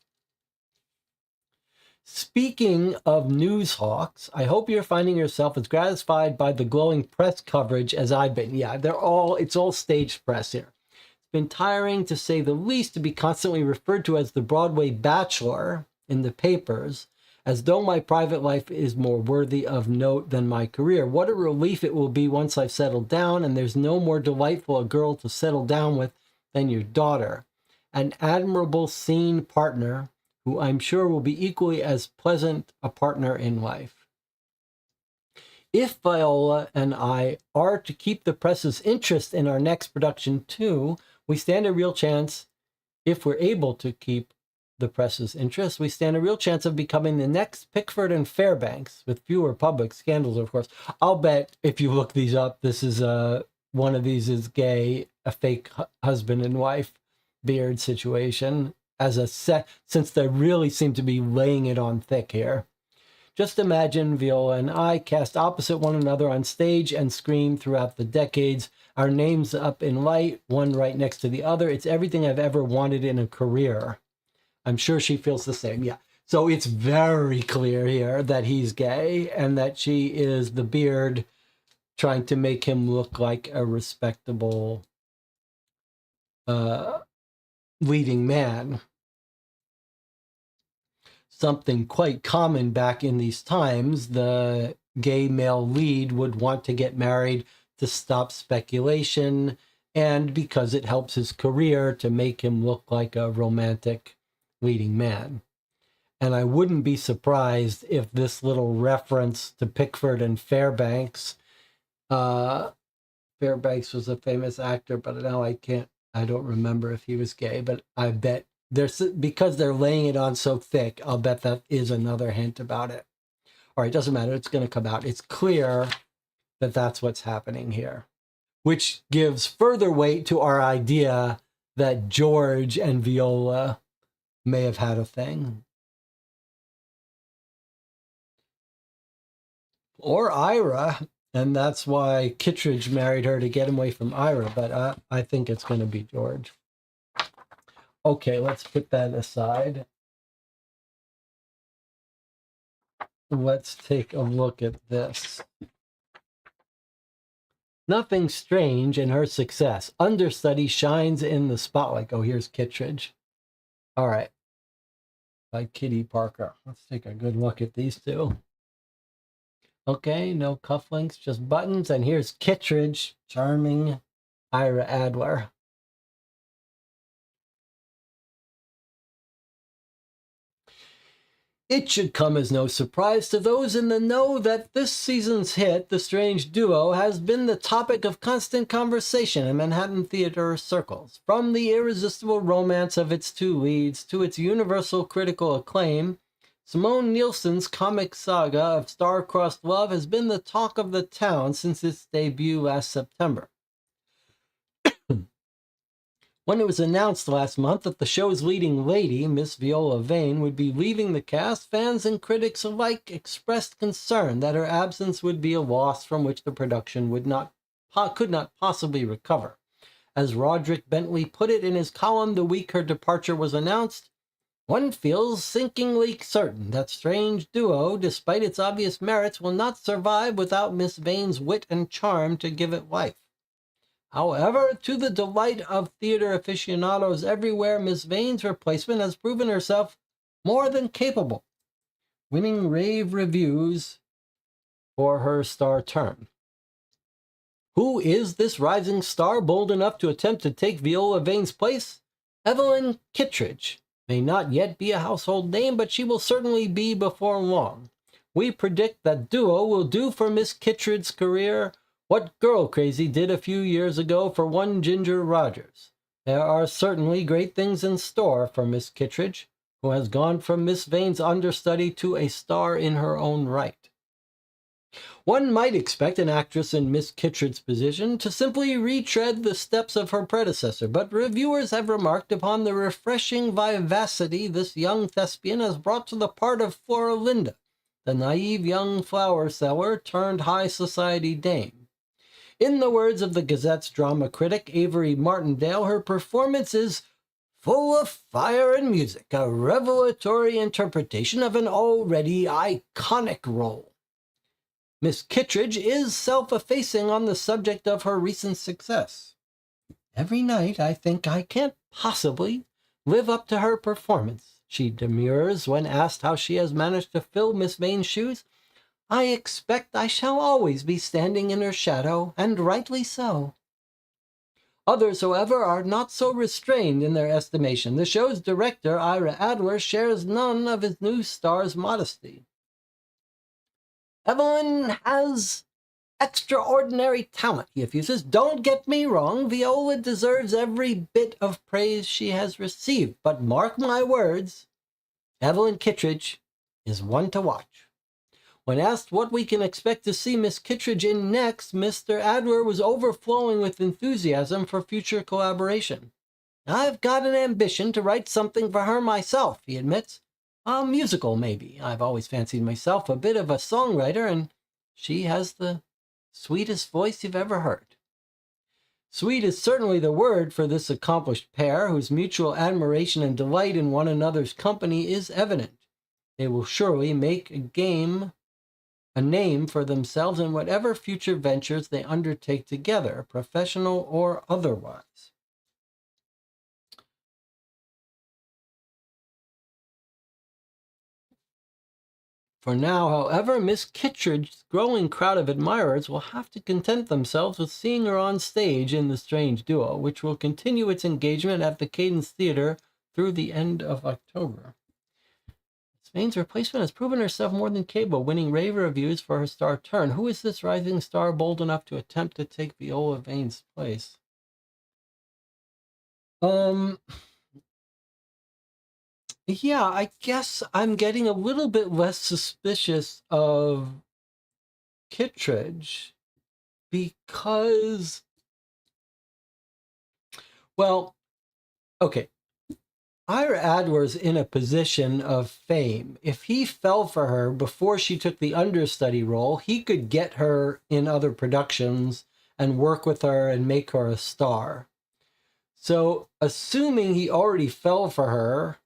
Speaking of news hawks, I hope you're finding yourself as gratified by the glowing press coverage as I've been. Yeah, it's all staged press here. It's been tiring, to say the least, to be constantly referred to as the Broadway Bachelor in the papers, as though my private life is more worthy of note than my career. What a relief it will be once I've settled down, and there's no more delightful a girl to settle down with than your daughter. An admirable scene partner who I'm sure will be equally as pleasant a partner in life. If Viola and I are to keep the press's interest in our next production too, we stand a real chance, if we're able to keep the press's interest, we stand a real chance of becoming the next Pickford and Fairbanks, with fewer public scandals, of course. I'll bet if you look these up, this is one of these is gay, a fake husband and wife beard situation, as a set, since they really seem to be laying it on thick here. Just imagine Viola and I cast opposite one another on stage and screen throughout the decades, our names up in light, one right next to the other. It's everything I've ever wanted in a career. I'm sure she feels the same. Yeah. So it's very clear here that he's gay and that she is the beard trying to make him look like a respectable leading man. Something quite common back in these times. The gay male lead would want to get married to stop speculation and because it helps his career to make him look like a romantic leading man. And I wouldn't be surprised if this little reference to Pickford and Fairbanks, Fairbanks was a famous actor, but now I don't remember if he was gay, but I bet because they're laying it on so thick, I'll bet that is another hint about it. All right, doesn't matter. It's going to come out. It's clear that that's what's happening here, which gives further weight to our idea that George and Viola may have had a thing. Or Ira, and that's why Kittredge married her to get him away from Ira, but I think it's going to be George. Okay, let's put that aside. Let's take a look at this. Nothing strange in her success. Understudy shines in the spotlight. Oh, here's Kittredge. All right. By Kitty Parker. Let's take a good look at these two. Okay, no cufflinks, just buttons. And here's Kittredge, charming Ira Adler. It should come as no surprise to those in the know that this season's hit, The Strange Duo, has been the topic of constant conversation in Manhattan theater circles. From the irresistible romance of its two leads to its universal critical acclaim, Simone Nielsen's comic saga of star-crossed love has been the talk of the town since its debut last September. When it was announced last month that the show's leading lady, Miss Viola Vane, would be leaving the cast, fans and critics alike expressed concern that her absence would be a loss from which the production could not possibly recover. As Roderick Bentley put it in his column the week her departure was announced, "One feels sinkingly certain that Strange Duo, despite its obvious merits, will not survive without Miss Vane's wit and charm to give it life. However, to the delight of theater aficionados everywhere, Miss Vane's replacement has proven herself more than capable, winning rave reviews for her star turn." Who is this rising star bold enough to attempt to take Viola Vane's place? Evelyn Kittredge may not yet be a household name, but she will certainly be before long. We predict that Duo will do for Miss Kittredge's career what Girl Crazy did a few years ago for one Ginger Rogers. There are certainly great things in store for Miss Kittredge, who has gone from Miss Vane's understudy to a star in her own right. One might expect an actress in Miss Kittredge's position to simply retread the steps of her predecessor, but reviewers have remarked upon the refreshing vivacity this young thespian has brought to the part of Florinda, the naive young flower seller turned high society dame. In the words of the Gazette's drama critic Avery Martindale, her performance is full of fire and music, a revelatory interpretation of an already iconic role. Miss Kittredge is self-effacing on the subject of her recent success. "Every night I think I can't possibly live up to her performance," she demurs when asked how she has managed to fill Miss Vane's shoes. "I expect I shall always be standing in her shadow, and rightly so." Others, however, are not so restrained in their estimation. The show's director, Ira Adler, shares none of his new star's modesty. "Evelyn has extraordinary talent," he effuses. "Don't get me wrong, Viola deserves every bit of praise she has received, but mark my words, Evelyn Kittredge is one to watch." When asked what we can expect to see Miss Kittredge in next, Mr. Adler was overflowing with enthusiasm for future collaboration. "I've got an ambition to write something for her myself," he admits. "A musical, maybe. I've always fancied myself a bit of a songwriter, and she has the sweetest voice you've ever heard." Sweet is certainly the word for this accomplished pair, whose mutual admiration and delight in one another's company is evident. They will surely make a name for themselves in whatever future ventures they undertake together, professional or otherwise. For now, however, Miss Kittredge's growing crowd of admirers will have to content themselves with seeing her on stage in The Strange Duo, which will continue its engagement at the Cadence Theater through the end of October. Vane's replacement has proven herself more than capable, winning rave reviews for her star turn. Who is this rising star bold enough to attempt to take Viola Vane's place? Yeah, I guess I'm getting a little bit less suspicious of Kittredge because, well, okay. Ira Adler's in a position of fame. If he fell for her before she took the understudy role, he could get her in other productions and work with her and make her a star. So, assuming he already fell for her,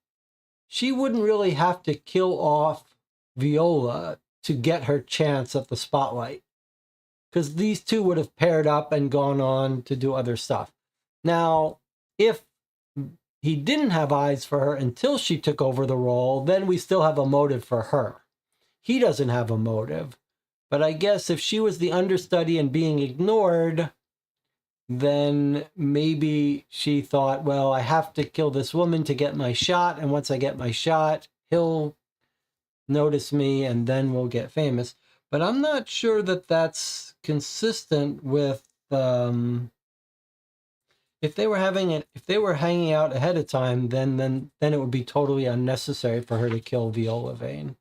she wouldn't really have to kill off Viola to get her chance at the spotlight, because these two would have paired up and gone on to do other stuff. Now, if he didn't have eyes for her until she took over the role, then we still have a motive for her. He doesn't have a motive. But I guess if she was the understudy and being ignored, then maybe she thought, well, I have to kill this woman to get my shot, and once I get my shot, he'll notice me and then we'll get famous. But I'm not sure that that's consistent with if they were hanging out ahead of time, then it would be totally unnecessary for her to kill Viola Vane.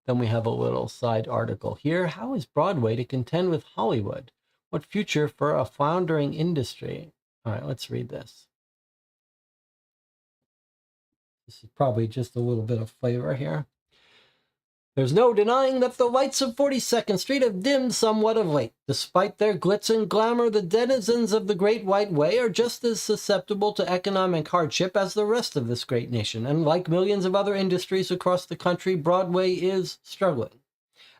Then we have a little side article here. How is Broadway to contend with Hollywood? What future for a floundering industry? All right, let's read this. This is probably just a little bit of flavor here. There's no denying that the lights of 42nd Street have dimmed somewhat of late. Despite their glitz and glamour, the denizens of the Great White Way are just as susceptible to economic hardship as the rest of this great nation, and like millions of other industries across the country, Broadway is struggling.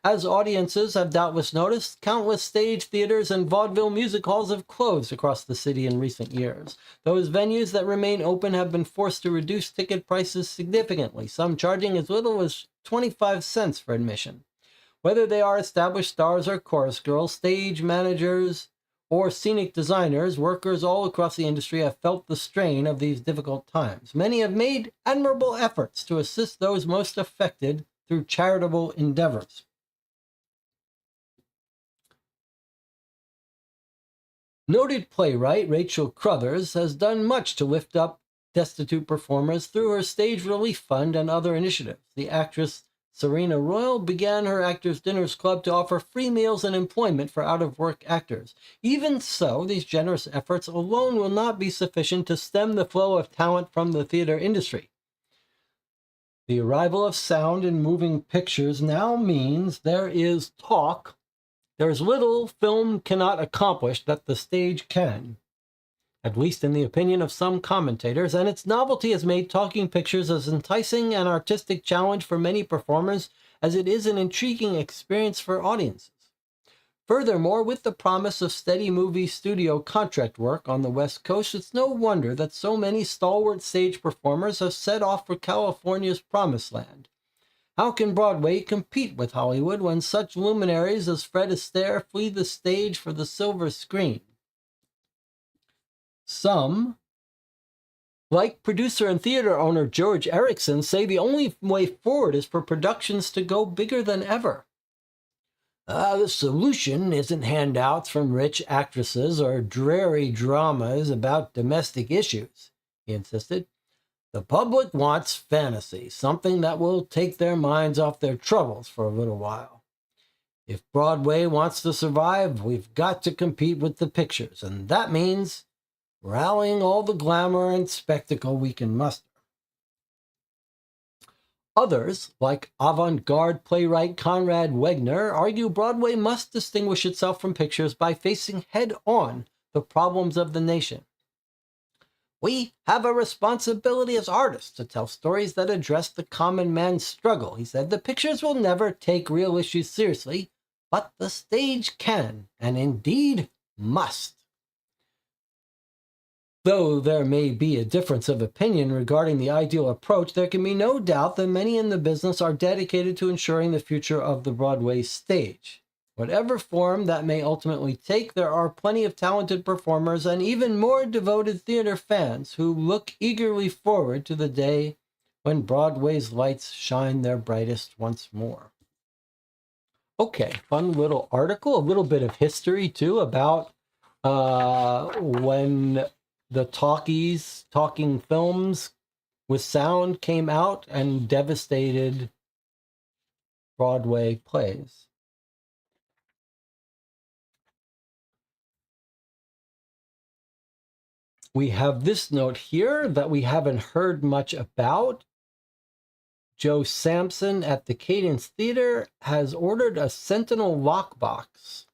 As audiences have doubtless noticed, countless stage theaters and vaudeville music halls have closed across the city in recent years. Those venues that remain open have been forced to reduce ticket prices significantly, some charging as little as 25 cents for admission. Whether they are established stars or chorus girls, stage managers, or scenic designers, workers all across the industry have felt the strain of these difficult times. Many have made admirable efforts to assist those most affected through charitable endeavors. Noted playwright Rachel Crothers has done much to lift up destitute performers through her Stage Relief Fund and other initiatives. The actress Serena Royal began her Actors Dinners Club to offer free meals and employment for out-of-work actors. Even so, these generous efforts alone will not be sufficient to stem the flow of talent from the theater industry. The arrival of sound in moving pictures now means there is talk. There's little film cannot accomplish that the stage can, at least in the opinion of some commentators, and its novelty has made talking pictures as enticing an artistic challenge for many performers as it is an intriguing experience for audiences. Furthermore, with the promise of steady movie studio contract work on the West Coast, it's no wonder that so many stalwart stage performers have set off for California's promised land. How can Broadway compete with Hollywood when such luminaries as Fred Astaire flee the stage for the silver screen? Some, like producer and theater owner George Erickson, say the only way forward is for productions to go bigger than ever. The solution isn't handouts from rich actresses or dreary dramas about domestic issues, he insisted. The public wants fantasy, something that will take their minds off their troubles for a little while. If Broadway wants to survive, we've got to compete with the pictures, and that means rallying all the glamour and spectacle we can muster. Others, like avant-garde playwright Conrad Wegner, argue Broadway must distinguish itself from pictures by facing head-on the problems of the nation. We have a responsibility as artists to tell stories that address the common man's struggle, he said. The pictures will never take real issues seriously, but the stage can, and indeed must. Though there may be a difference of opinion regarding the ideal approach, there can be no doubt that many in the business are dedicated to ensuring the future of the Broadway stage. Whatever form that may ultimately take, there are plenty of talented performers and even more devoted theater fans who look eagerly forward to the day when Broadway's lights shine their brightest once more. Okay, fun little article, a little bit of history too about when the talking films with sound came out and devastated Broadway plays. We have this note here that we haven't heard much about. Joe Sampson at the Cadence Theater has ordered a Sentinel lockbox.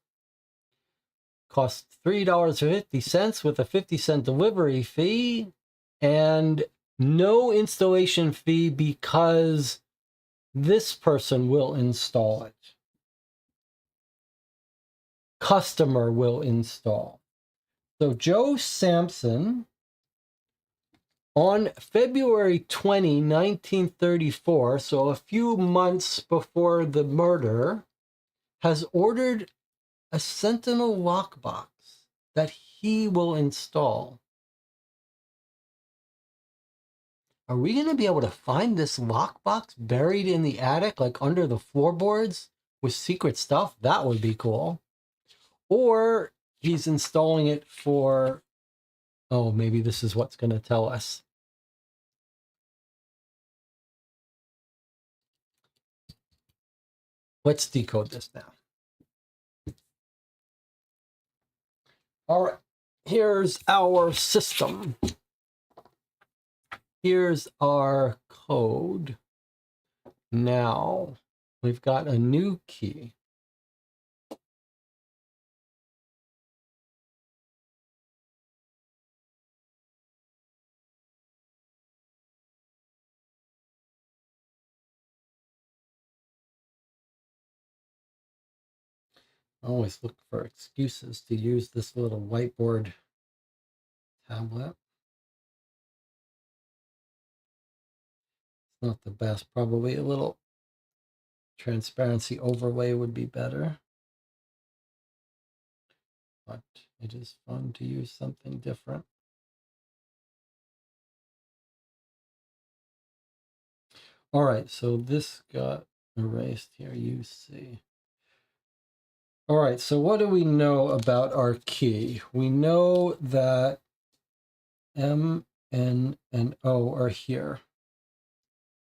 Costs $3.50 with a 50-cent delivery fee and no installation fee because this person will install it. Customer will install. So Joe Sampson, on February 20, 1934, so a few months before the murder, has ordered a Sentinel lockbox that he will install. Are we going to be able to find this lockbox buried in the attic, like under the floorboards with secret stuff? That would be cool. Or he's installing it for, oh, maybe this is what's going to tell us. Let's decode this now. All right, here's our system. Here's our code. Now, we've got a new key. I always look for excuses to use this little whiteboard tablet. It's not the best. Probably a little transparency overlay would be better. But it is fun to use something different. All right, so this got erased here, you see. All right, so what do we know about our key? We know that M, N, and O are here.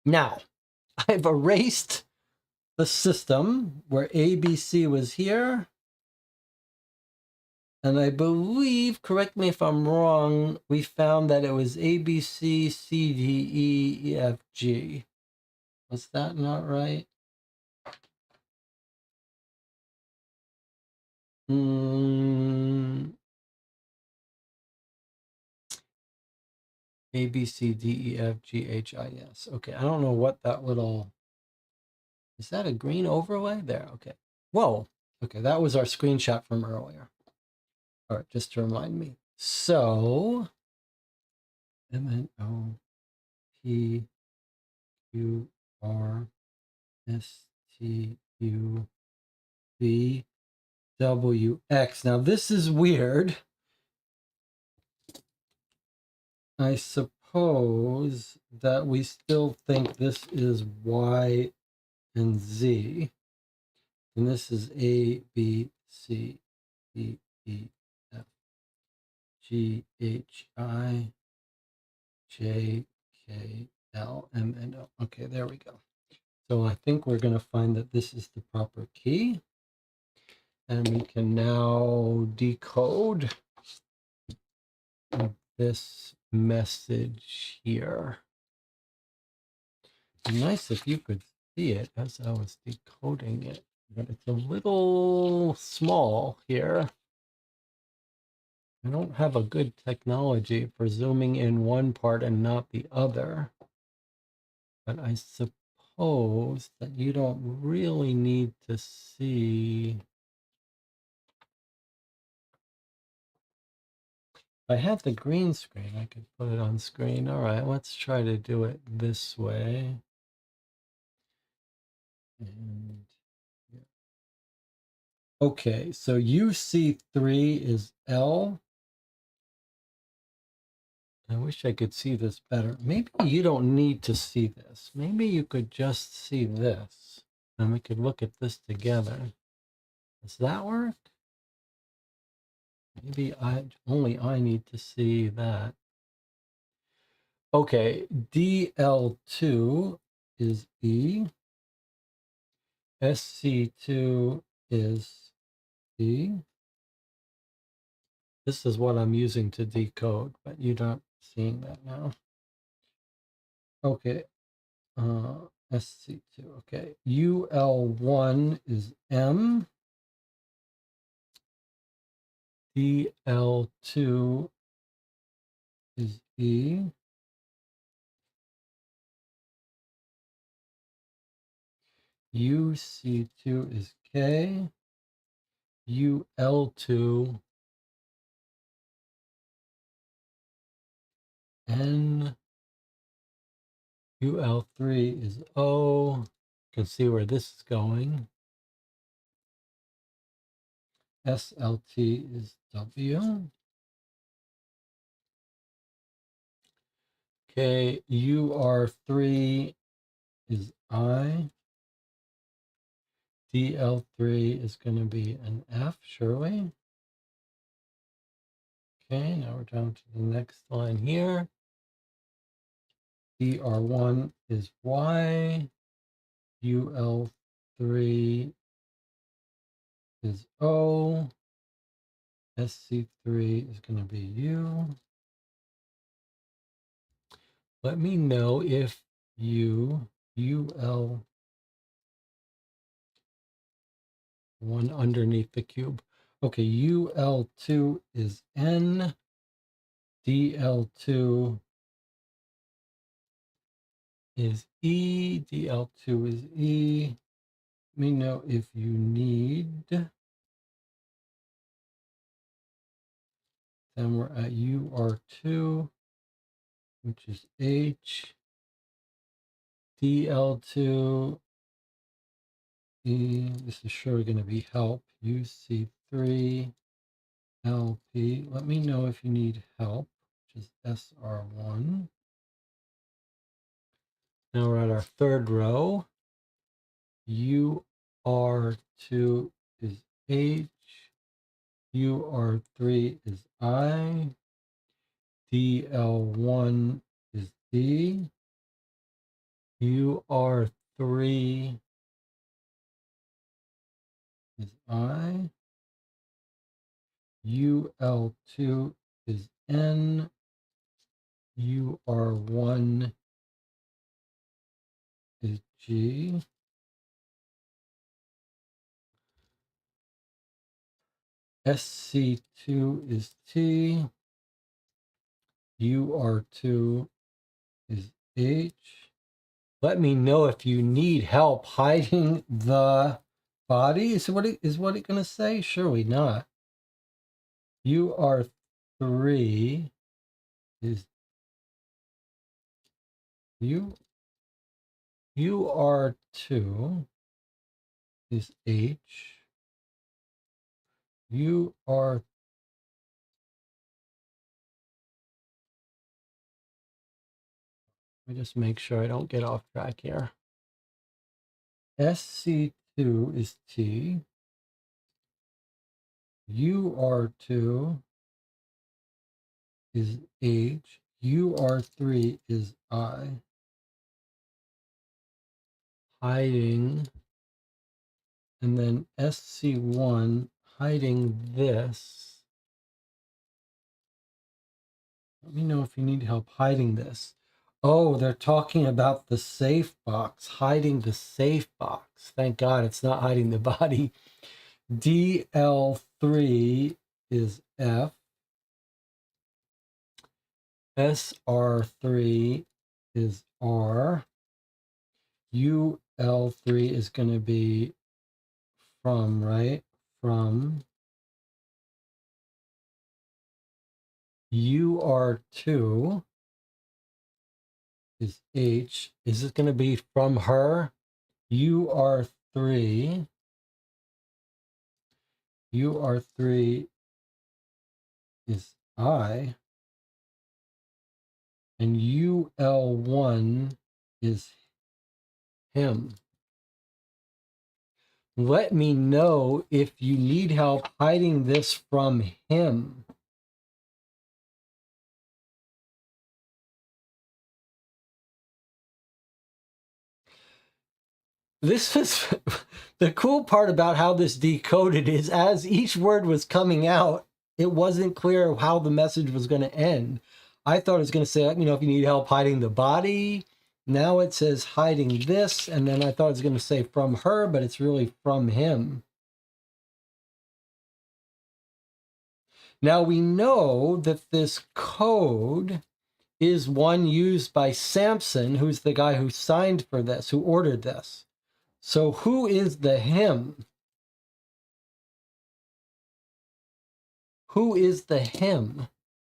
Now, I've erased the system where ABC was here. And I believe, correct me if I'm wrong, we found that it was ABC, C, D, E, F, G. Was that not right? A, B, C, D, E, F, G, H, I, S. Okay, I don't know what that little... Is that a green overlay? There, okay. Whoa. Okay, that was our screenshot from earlier. All right, just to remind me. So, M, N, O, P, Q, R, S, T, U, V, W, X. Now, this is weird. I suppose that we still think this is Y and Z. And this is A, B, C, D, E, F, G, H, I, J, K, L, M, N, O. Okay, there we go. So I think we're going to find that this is the proper key. And we can now decode this message here. It'd be nice if you could see it as I was decoding it, but it's a little small here. I don't have a good technology for zooming in one part and not the other, but I suppose that you don't really need to see. If I had the green screen, I could put it on screen. All right, let's try to do it this way. And yeah. Okay, so UC3 is L. I wish I could see this better. Maybe you don't need to see this. Maybe you could just see this, and we could look at this together. Does that work? Maybe only I need to see that. Okay, DL2 is E. SC2 is B. This is what I'm using to decode, but you're not seeing that now. Okay. SC2. Okay. UL1 is M. DL2 is E. UC2 is K. UL2 N. UL3 is O. You can see where this is going. SLT is W. Okay, UR3 is I. DL3 is going to be an F, surely. Okay, now we're down to the next line here. DR1 is Y. UL3 is O. SC3 is going to be U. Let me know if UL1 underneath the cube. Okay, UL2 is N. DL2 is E. DL2 is E. Let me know if you need. Then we're at UR2, which is H. DL2 E. This is sure going to be help. UC3 LP. Let me know if you need help, which is SR1. Now we're at our third row. UR2 is H. UR3 is I. DL1 is D. UR3 is I. UL2 is N. UR1 is G. SC2 is T. UR2 is H. Let me know if you need help hiding the body. Is what it going to say? Surely not. UR3 is UR2 is H. UR Let me just make sure I don't get off track here. SC2 is T. UR2 is H. UR3 is I. Hiding. And then SC1 hiding this. Let me know if you need help hiding this. Oh, they're talking about the safe box, hiding the safe box. Thank God it's not hiding the body. DL3 is F. SR3 is R. UL3 is going to be from, right? From. UR2 is H. Is it going to be from her? UR3 is I. And UL1 is him. Let me know if you need help hiding this from him. This is the cool part about how this decoded is as each word was coming out, it wasn't clear how the message was going to end. I thought it was going to say, if you need help hiding the body. Now it says hiding this, and then I thought it was going to say from her, but it's really from him. Now we know that this code is one used by Samson, who's the guy who signed for this, who ordered this. So who is the him? Who is the him?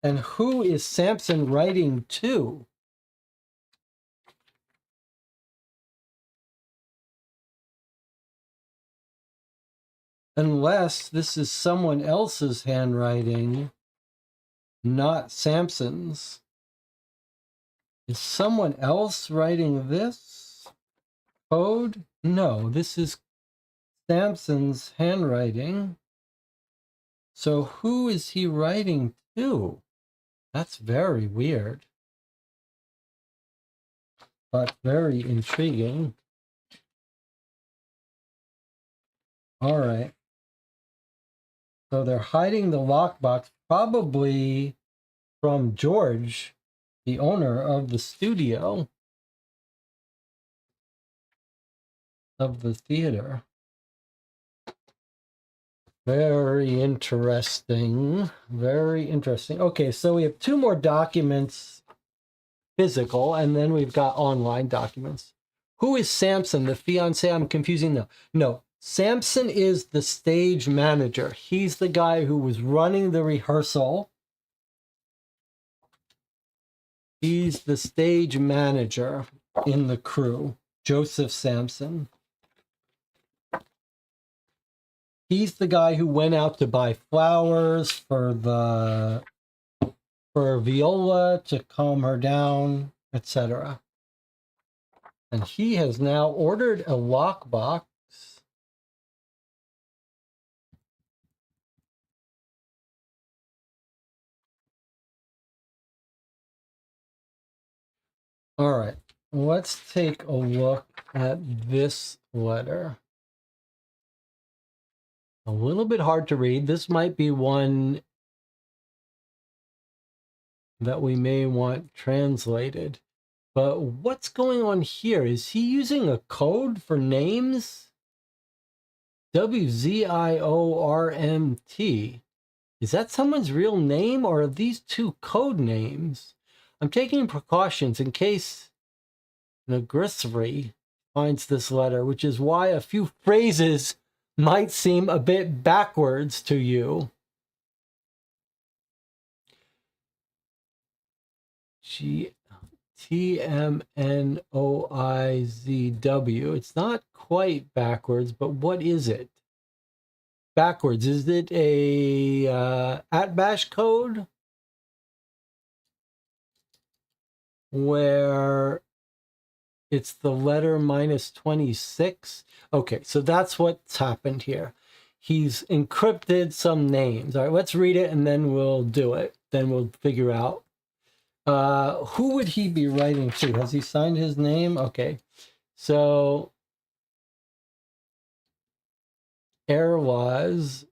And who is Samson writing to? Unless this is someone else's handwriting, not Samson's. Is someone else writing this code? No, this is Samson's handwriting. So who is he writing to? That's very weird, but very intriguing. All right. So they're hiding the lockbox, probably from George, the owner of the studio, of the theater. Very interesting. Very interesting. Okay, so we have 2 more documents, physical, and then we've got online documents. Who is Samson, the fiance? I'm confusing. No. Samson is the stage manager. He's the guy who was running the rehearsal. He's the stage manager in the crew, Joseph Samson. He's the guy who went out to buy flowers for Viola to calm her down, etc. And he has now ordered a lockbox. All right, let's take a look at this letter. A little bit hard to read. This might be one that we may want translated. But what's going on here? Is he using a code for names? WZIORMT. Is that someone's real name, or are these 2 code names? I'm taking precautions in case Nagrisri finds this letter, which is why a few phrases might seem a bit backwards to you. TMNOIZW. It's not quite backwards, but what is it? Backwards. Is it a @bash code? Where it's the letter -26? Okay, so that's what's happened here. He's encrypted some names. All right, let's read it and then we'll do it. Then we'll figure out. Who would he be writing to? Has he signed his name? Okay. So was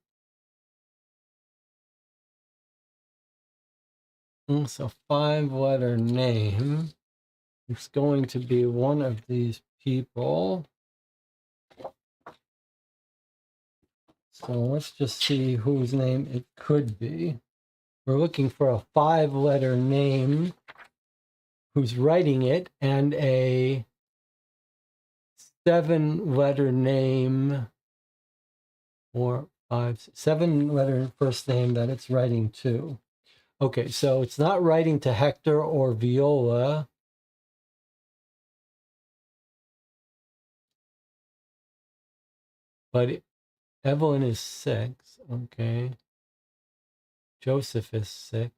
so 5-letter name. It's going to be one of these people. So let's just see whose name it could be. We're looking for a 5-letter name, who's writing it, and a 7-letter name, or 7-letter first name that it's writing to. Okay, so it's not writing to Hector or Viola. But Evelyn is 6. Okay. Joseph is 6.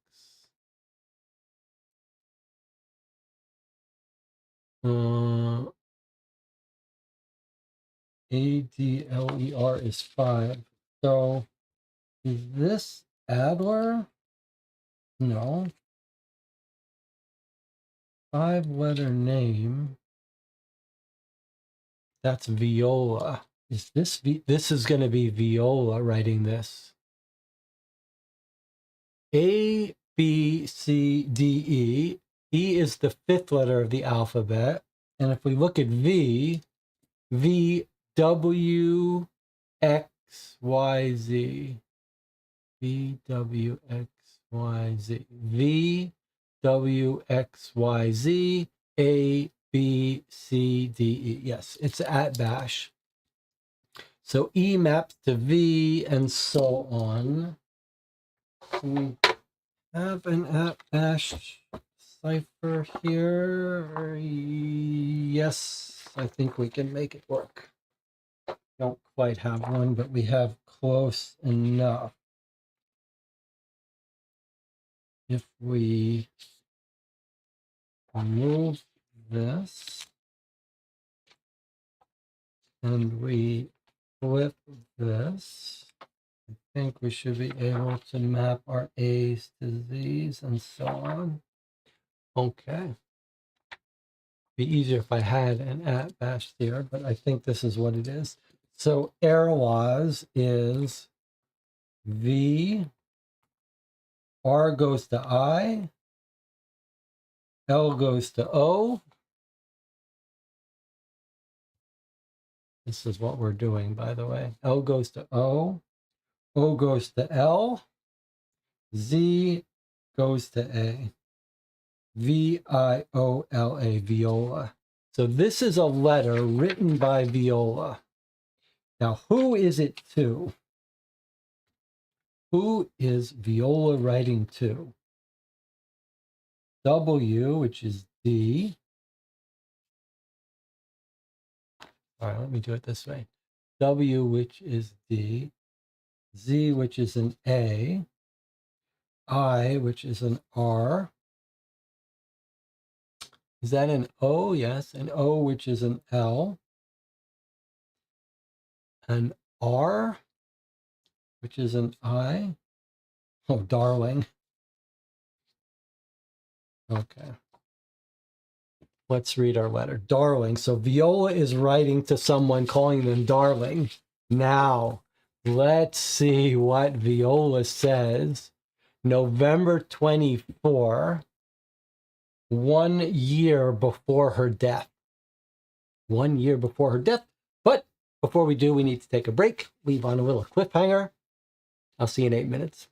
Adler is 5. So is this Adler? No. 5-letter name. That's Viola. Is this this is going to be Viola writing this? A, B, C, D, E. E is the fifth letter of the alphabet. And if we look at V, V, W, X, Y, Z. V, W, X, Y, Z. V, W, X, Y, Z. A, B, C, D, E. Yes, it's at Bash. So E maps to V and so on. We have an at Bash cipher here. Yes, I think we can make it work. Don't quite have one, but we have close enough. If we remove this and we flip this, I think we should be able to map our A's to Z's and so on. Okay. Be easier if I had an at Bash there, but I think this is what it is. So Airwaz is V, R goes to I, L goes to O. This is what we're doing, by the way. L goes to O goes to L, Z goes to A. Viola, Viola. So this is a letter written by Viola. Now, who is it to? Who is Viola writing to? W, which is D. All right, let me do it this way. W, which is D. Z, which is an A. I, which is an R. Is that an O? Yes, an O, which is an L. An R, which is an I. Oh, darling. Okay. Let's read our letter. Darling. So Viola is writing to someone calling them darling. Now, let's see what Viola says. November 24, 1 year before her death. 1 year before her death. But before we do, we need to take a break. Leave on a little cliffhanger. I'll see you in 8 minutes.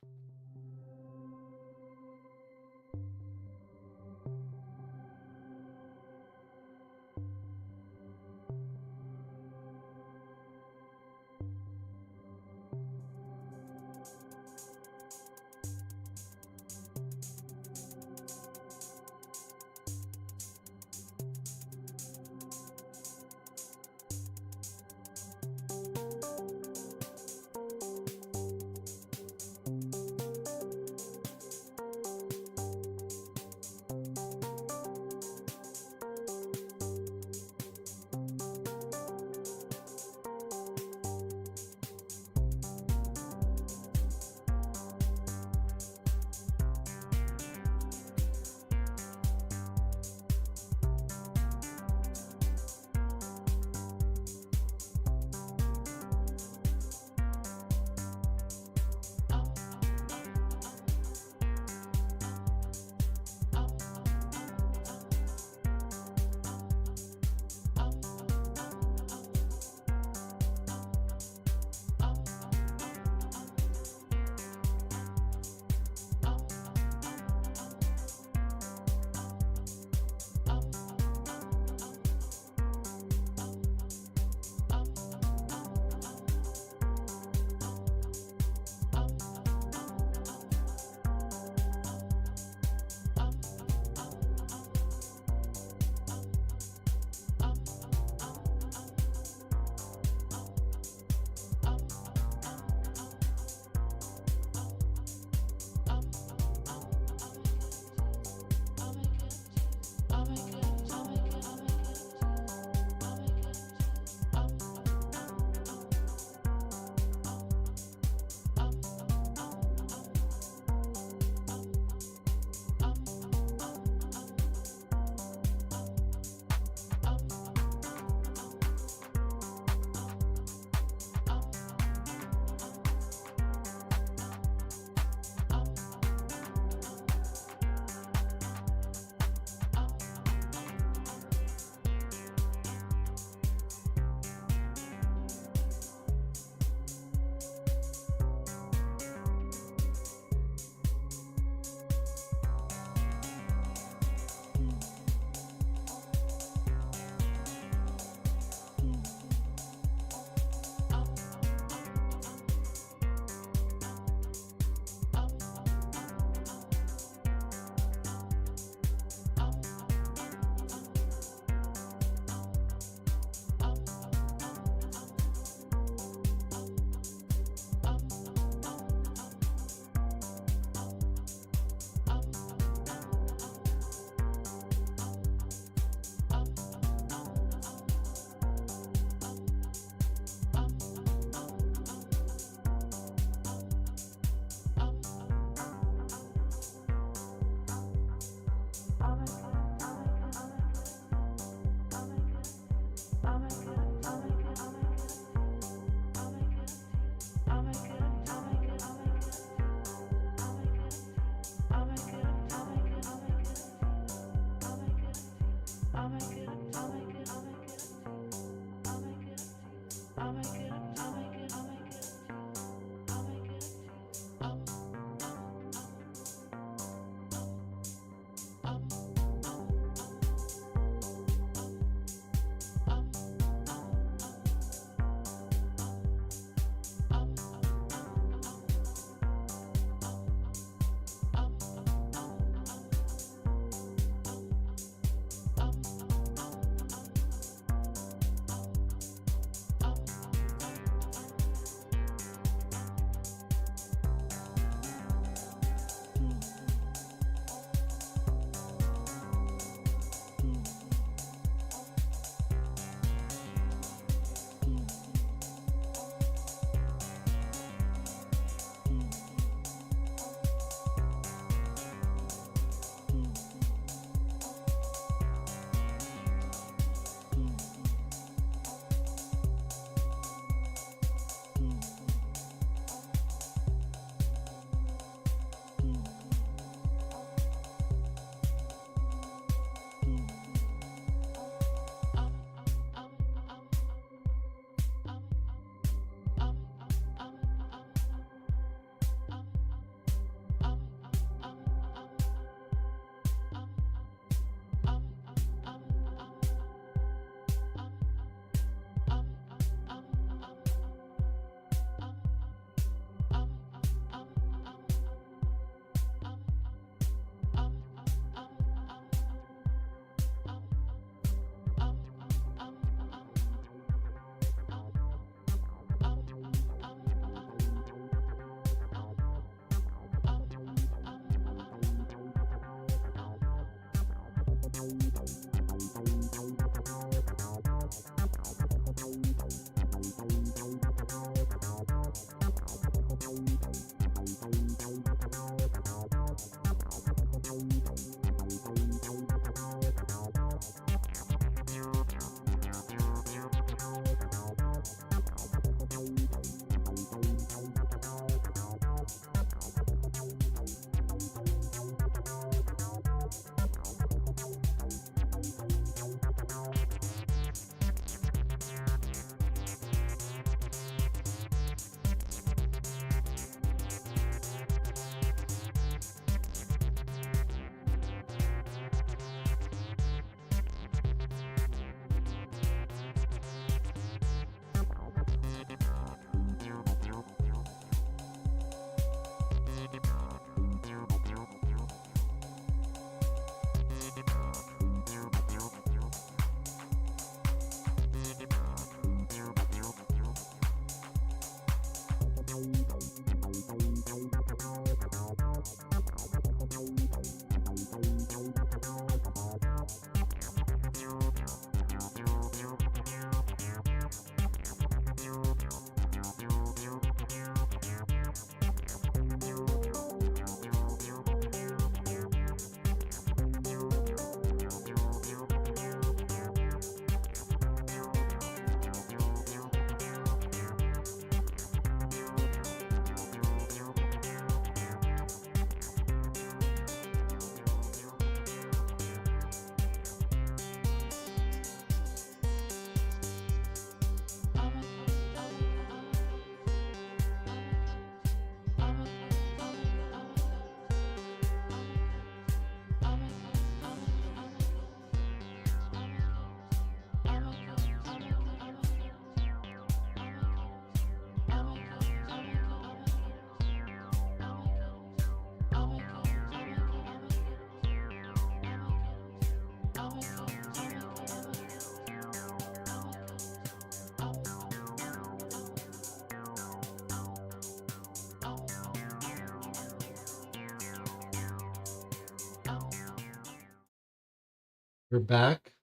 We're back.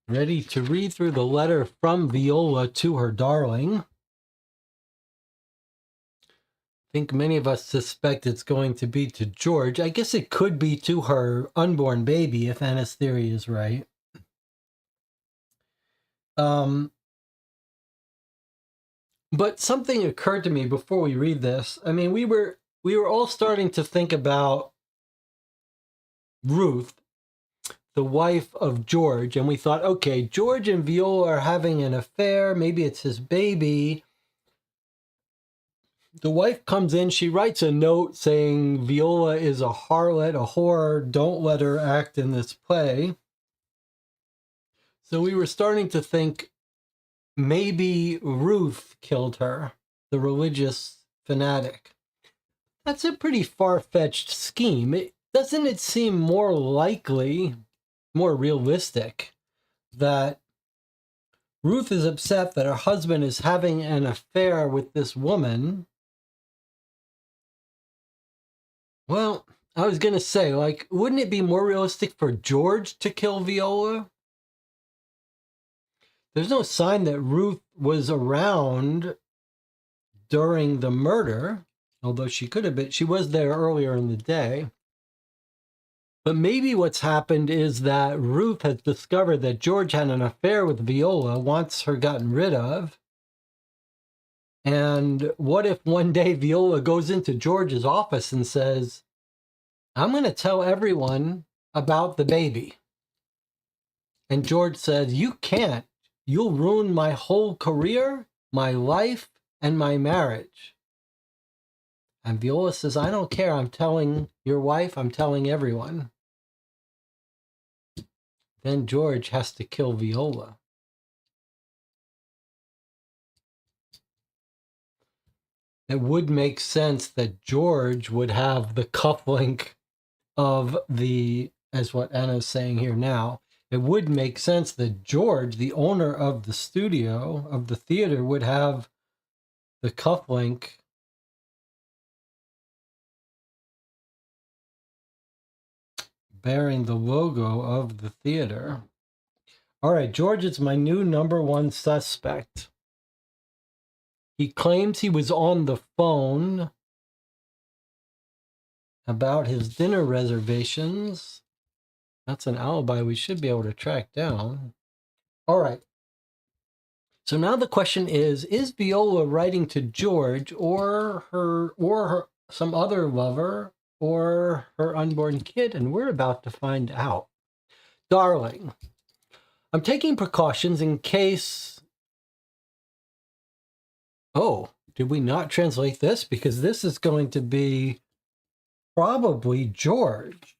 Ready to read through the letter from Viola to her darling. I think many of us suspect it's going to be to George. I guess it could be to her unborn baby if Anna's theory is right. But something occurred to me before we read this. I mean, we were all starting to think about Ruth, the wife of George, and we thought, okay, George and Viola are having an affair. Maybe it's his baby. The wife comes in, she writes a note saying Viola is a harlot, a whore, don't let her act in this play. So we were starting to think maybe Ruth killed her, the religious fanatic. That's a pretty far-fetched scheme. Doesn't it seem more likely, more realistic, that Ruth is upset that her husband is having an affair with this woman? Well, I was going to say, like, wouldn't it be more realistic for George to kill Viola? There's no sign that Ruth was around during the murder, although she could have been. She was there earlier in the day. But maybe what's happened is that Ruth has discovered that George had an affair with Viola, wants her gotten rid of. And what if one day Viola goes into George's office and says, I'm going to tell everyone about the baby. And George says, you can't. You'll ruin my whole career, my life, and my marriage. And Viola says, I don't care. I'm telling your wife. I'm telling everyone. Then George has to kill Viola. It would make sense that George would have the cufflink of the, as what Anna's saying here now, it would make sense that George, the owner of the studio, of the theater, would have the cufflink bearing the logo of the theater. All right, George is my new number one suspect. He claims he was on the phone about his dinner reservations. That's an alibi we should be able to track down. All right. So now the question is Viola writing to George or her some other lover or her unborn kid? And we're about to find out. Darling, I'm taking precautions in case... Oh, did we not translate this? Because this is going to be probably George,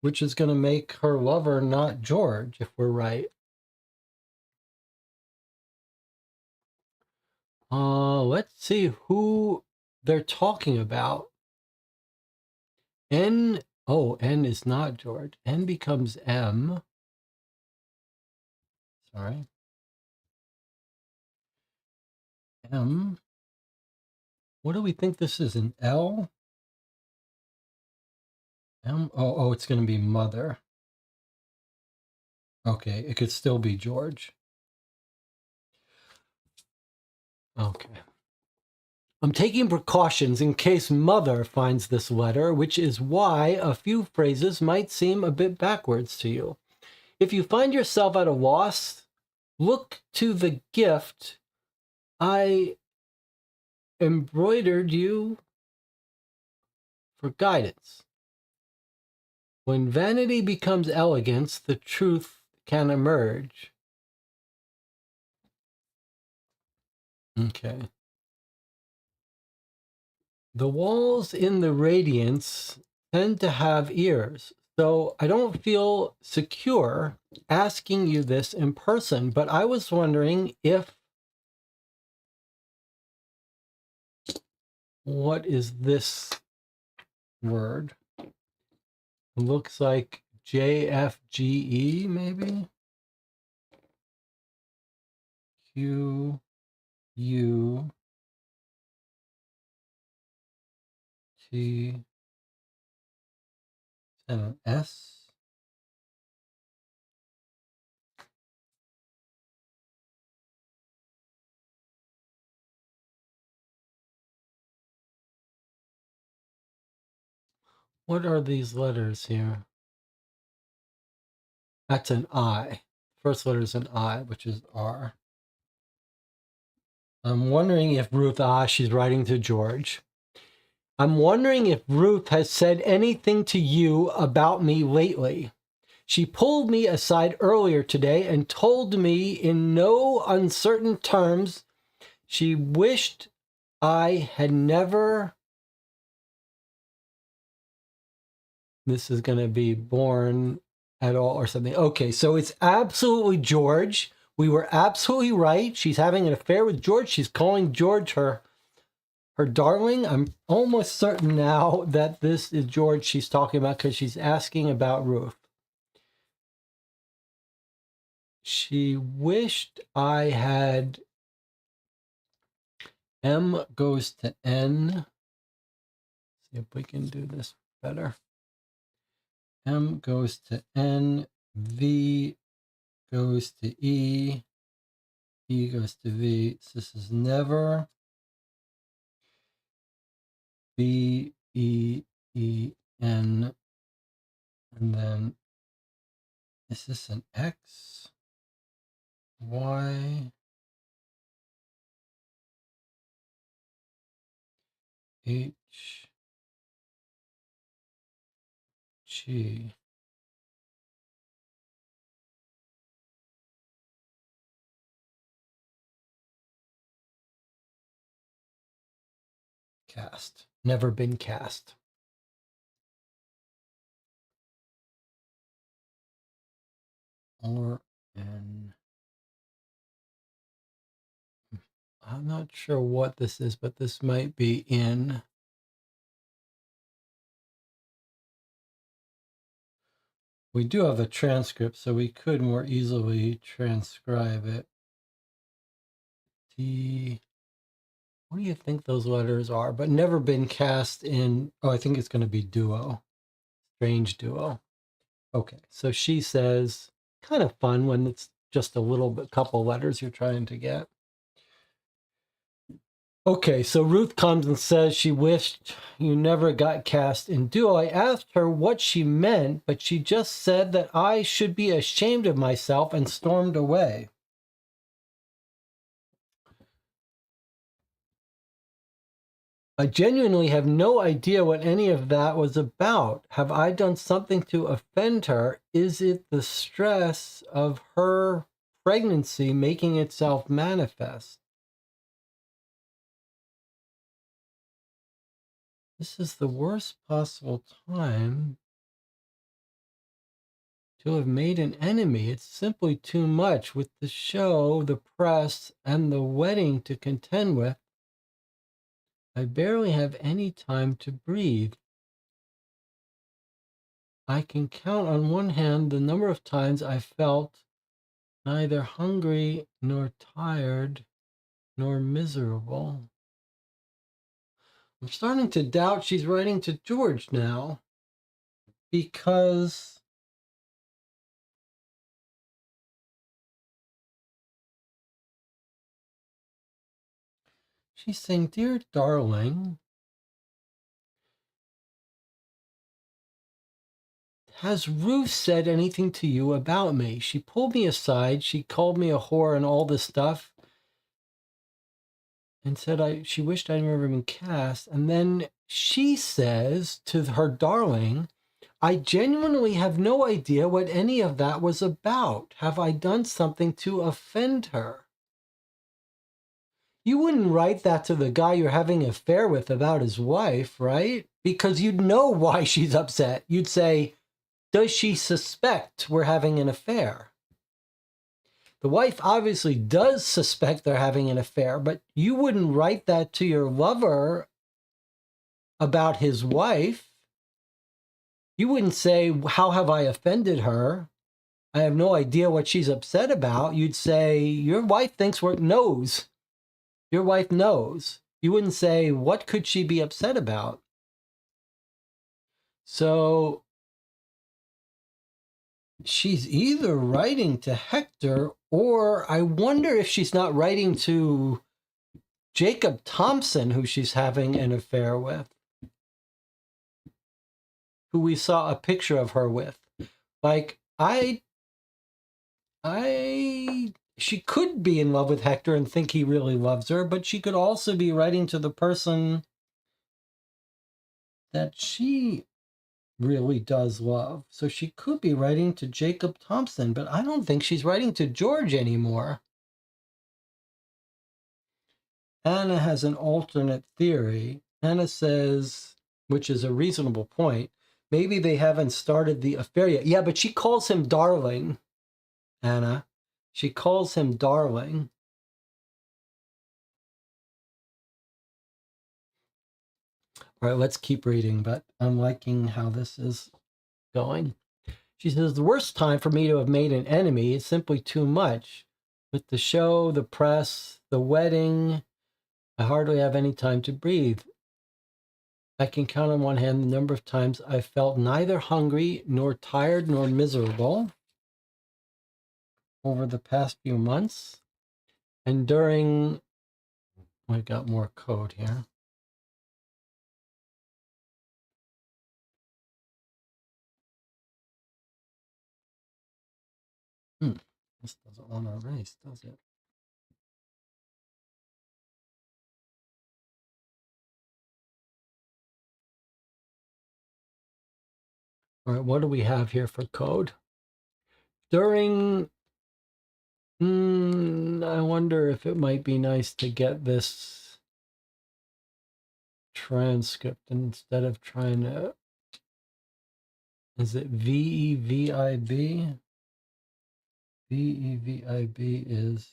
which is going to make her lover not George, if we're right. Let's see who they're talking about. N is not George. N becomes M. Sorry. M. What do we think this is? An L? M? Oh, it's going to be mother. Okay, it could still be George. Okay. I'm taking precautions in case mother finds this letter, which is why a few phrases might seem a bit backwards to you. If you find yourself at a loss, look to the gift I embroidered you for guidance. When vanity becomes elegance, the truth can emerge. Okay. The walls in the radiance tend to have ears, so I don't feel secure asking you this in person, but I was wondering if... What is this word? It looks like JFGE, maybe? QUT. And an S. What are these letters here? That's an I. First letter is an I, which is R. I'm wondering if Ruth, she's writing to George. I'm wondering if Ruth has said anything to you about me lately. She pulled me aside earlier today and told me in no uncertain terms she wished I had never... This is going to be born at all or something. Okay, so it's absolutely George. We were absolutely right. She's having an affair with George. She's calling George her darling. I'm almost certain now that this is George she's talking about because she's asking about Ruth. She wished I had... M goes to N. See if we can do this better. M goes to N. V goes to E. E goes to V. So this is never. B, E, E, N. And then is this an X? Y. H. G. Cast. Never been cast. Or N. I'm not sure what this is, but this might be in. We do have a transcript, so we could more easily transcribe it. T. What do you think those letters are? But never been cast in. Oh, I think it's going to be duo. Strange duo. Okay, so she says, kind of fun when it's just a little bit, couple letters you're trying to get. Okay, so Ruth comes and says she wished you never got cast in duo. I asked her what she meant, but she just said that I should be ashamed of myself and stormed away. I genuinely have no idea what any of that was about. Have I done something to offend her? Is it the stress of her pregnancy making itself manifest? This is the worst possible time to have made an enemy. It's simply too much with the show, the press, and the wedding to contend with. I barely have any time to breathe. I can count on one hand the number of times I felt neither hungry nor tired nor miserable. I'm starting to doubt she's writing to George now, because she's saying, "Dear darling, has Ruth said anything to you about me? She pulled me aside. She called me a whore and all this stuff, and said she wished I'd never been cast. And then she says to her darling, I genuinely have no idea what any of that was about. Have I done something to offend her?" You wouldn't write that to the guy you're having an affair with about his wife, right? Because you'd know why she's upset. You'd say, does she suspect we're having an affair? The wife obviously does suspect they're having an affair, but you wouldn't write that to your lover about his wife. You wouldn't say, how have I offended her? I have no idea what she's upset about. You'd say, your wife knows. Your wife knows. You wouldn't say, what could she be upset about? So she's either writing to Hector, or I wonder if she's not writing to Jacob Thompson, who she's having an affair with, who we saw a picture of her with. Like, she could be in love with Hector and think he really loves her, but she could also be writing to the person that she really does love. So she could be writing to Jacob Thompson, but I don't think she's writing to George anymore. Anna has an alternate theory. Anna says, which is a reasonable point, maybe they haven't started the affair yet. Yeah, but she calls him darling, Anna. She calls him darling. All right, let's keep reading, but I'm liking how this is going. She says, the worst time for me to have made an enemy is simply too much. With the show, the press, the wedding, I hardly have any time to breathe. I can count on one hand the number of times I felt neither hungry, nor tired, nor miserable over the past few months. And during, I got more code here. This doesn't want to erase, does it? All right, what do we have here for code? During, I wonder if it might be nice to get this transcript instead of trying to, is it VEVIB? VEVIB is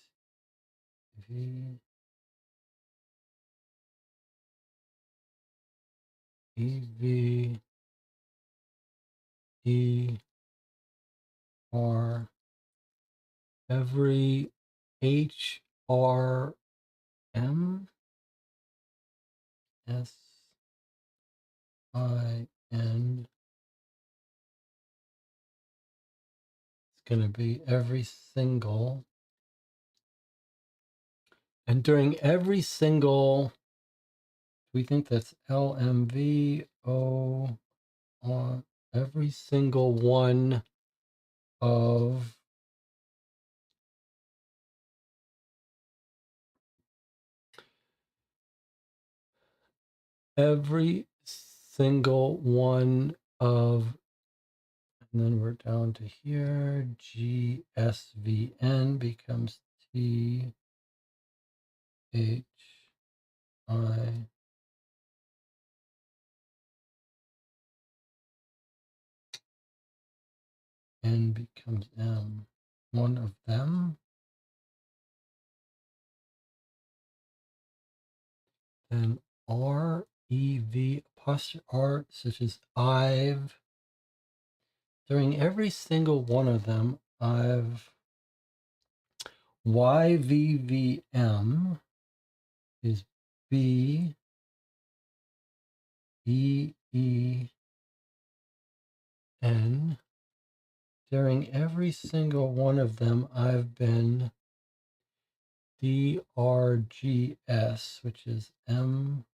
VEVER, every HRM SIN. It's going to be every single. And during every single, we think that's LMVO on every single one of every single one of, and then we're down to here, GSVN becomes THI. N becomes M. One of them. Then R, E, V, apostrophe R, such as I've. During every single one of them, I've. YVVM is B, E, E, N. During every single one of them, I've been DRGS, which is MIT.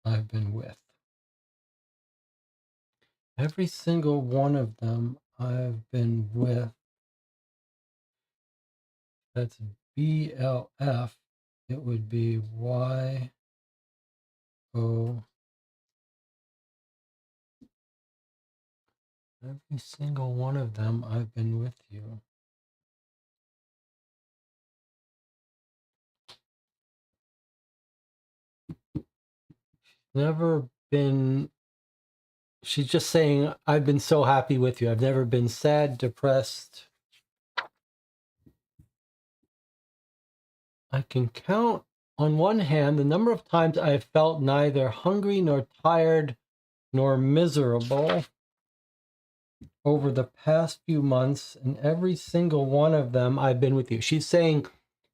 I've been with. Every single one of them I've been with. That's BLF. It would be YO. Every single one of them I've been with you. Never been. She's just saying, I've been so happy with you. I've never been sad, depressed. I can count on one hand the number of times I have felt neither hungry nor tired nor miserable over the past few months, and every single one of them I've been with you. She's saying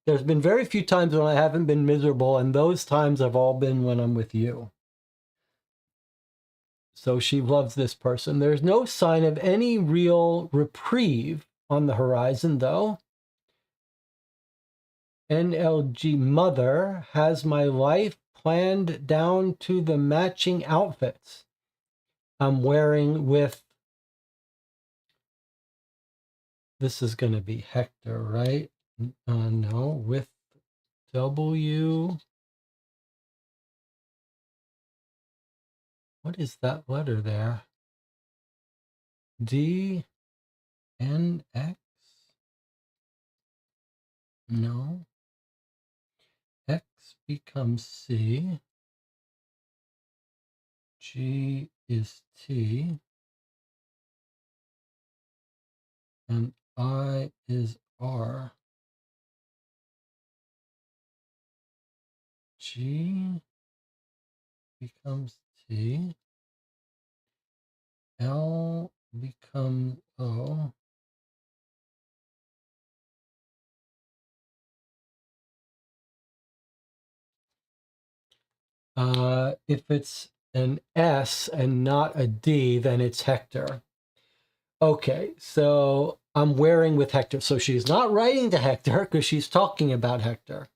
there's been very few times when I haven't been miserable, and those times have all been when I'm with you. So she loves this person. There's no sign of any real reprieve on the horizon, though. NLG Mother has my life planned down to the matching outfits I'm wearing with, this is going to be Hector, right? No, with W. What is that letter there? D, N, X? No. X becomes C. G is T. And I is R. G becomes T. L becomes O. If it's an S and not a D, then it's Hector. Okay, so I'm wearing with Hector. So she's not writing to Hector because she's talking about Hector.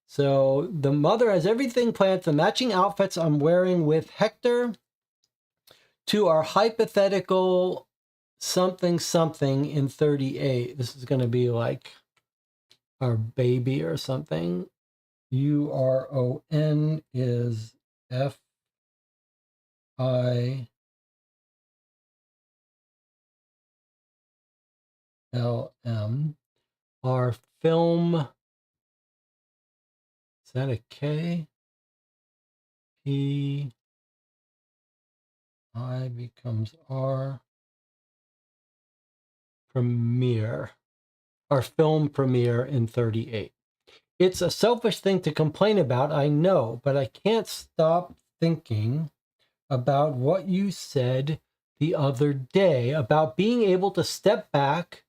So the mother has everything planned, the matching outfits I'm wearing with Hector to our hypothetical something something in 38. This is going to be like our baby or something. URON is FILM. Our film, is that a K? P I becomes R. Premiere. Our film premiere in 38. It's a selfish thing to complain about, I know, but I can't stop thinking about what you said the other day about being able to step back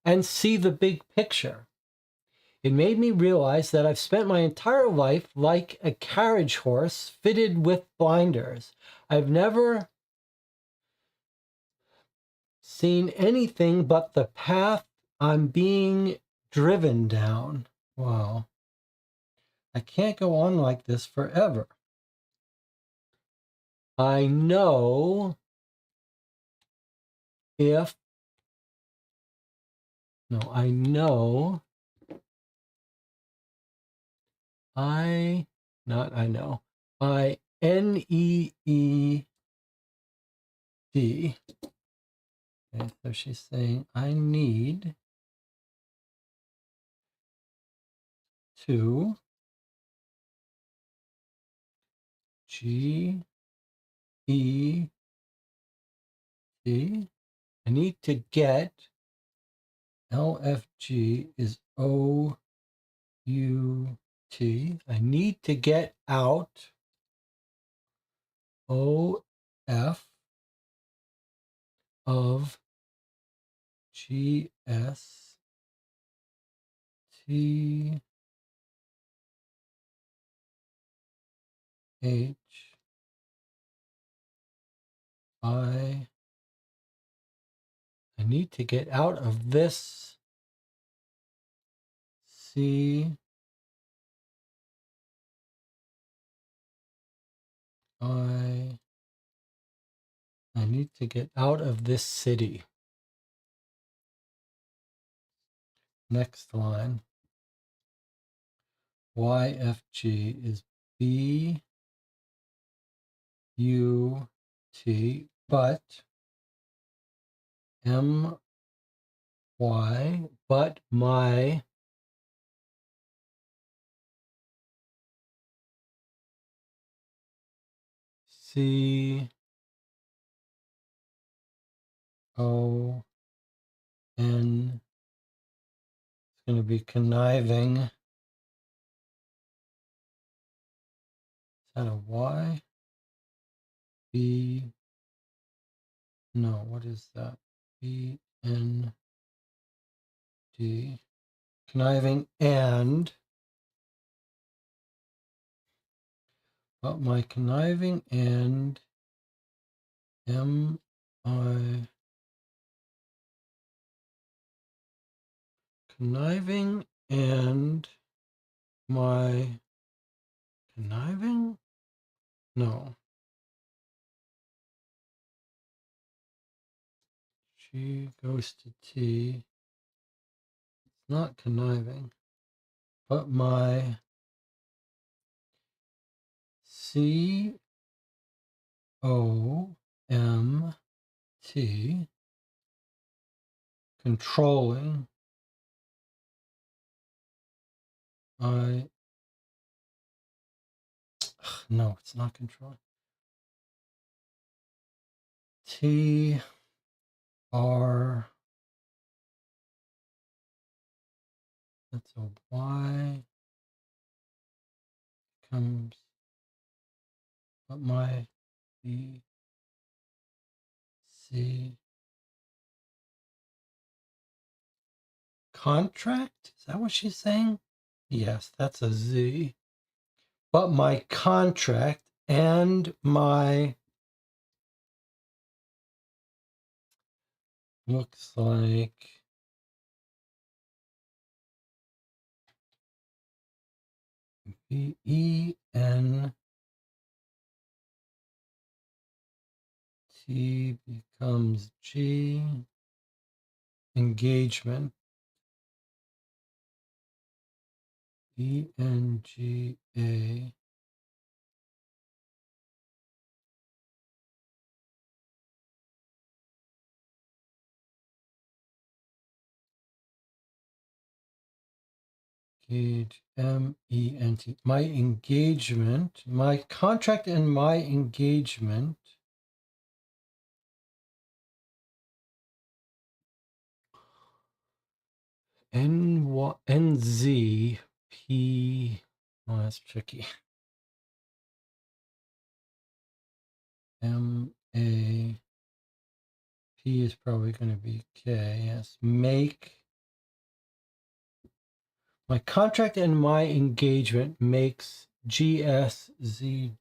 and see the big picture. It made me realize that I've spent my entire life like a carriage horse fitted with blinders. I've never seen anything but the path I'm being driven down. Wow. I can't go on like this forever. I know if, no, I know, not I know, NEED. Okay, so she's saying, I need to GET. I need to get, LFG is OUT. I need to get out OF of GST. I need to get out of this C. I need to get out of this city. Next line. YFG is BUT, but MY, but my CON is going to be conniving. Is that a Y? B No, what is that? BND. Conniving and. But my conniving and M-I. Conniving and my. Conniving? No. G goes to T. It's not conniving. But my COMT, controlling, no, it's not controlling. TR, that's a Y, comes, but my B, C, contract? Is that what she's saying? Yes, that's a Z. But my contract and my, looks like, BEN T becomes G, engagement, ENGA, engage, MENT, my engagement, my contract and my engagement NZP, oh, that's tricky. MAP is probably going to be K. Yes, make my contract and my engagement makes GSZG.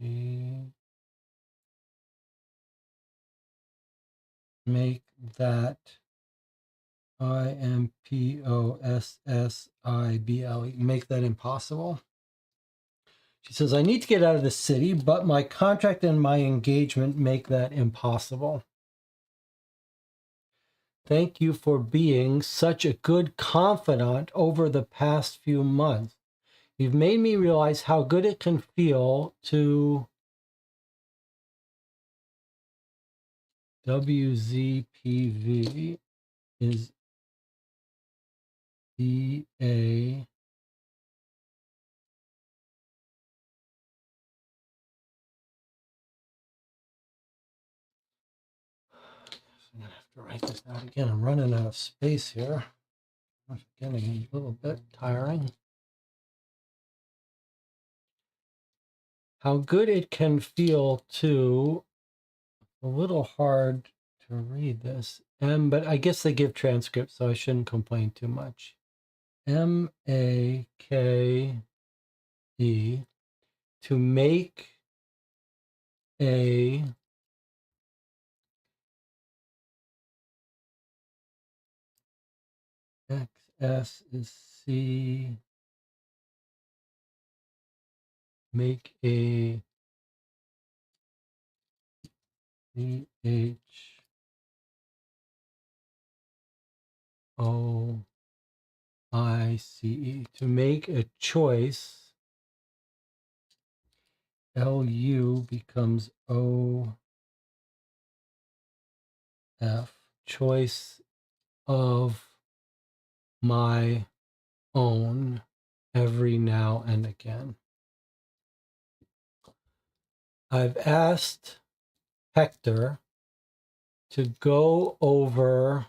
G. Make that IMPOSSIBLE. Make that impossible. She says, I need to get out of the city, but my contract and my engagement make that impossible. Thank you for being such a good confidant over the past few months. You've made me realize how good it can feel to WZPV is EA. I'm going to have to write this out again. I'm running out of space here. I'm getting a little bit tiring. How good it can feel to, a little hard to read this, but I guess they give transcripts, so I shouldn't complain too much. MAKE, to make a XS is C, make a CHOICE, to make a choice. LU becomes OF, choice of my own every now and again. I've asked Hector to go over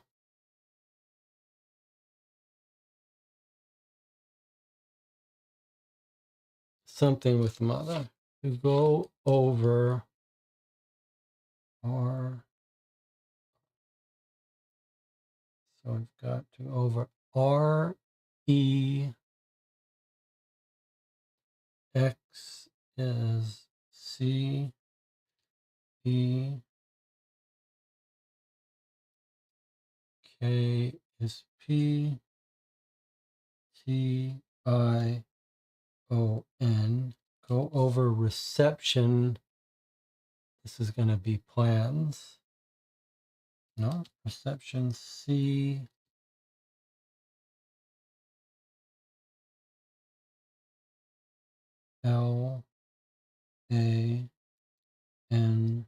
something with Mother, to go over got to over R E X is C E K is P T I O N. Go over reception. This is going to be plans. No, reception C L A N.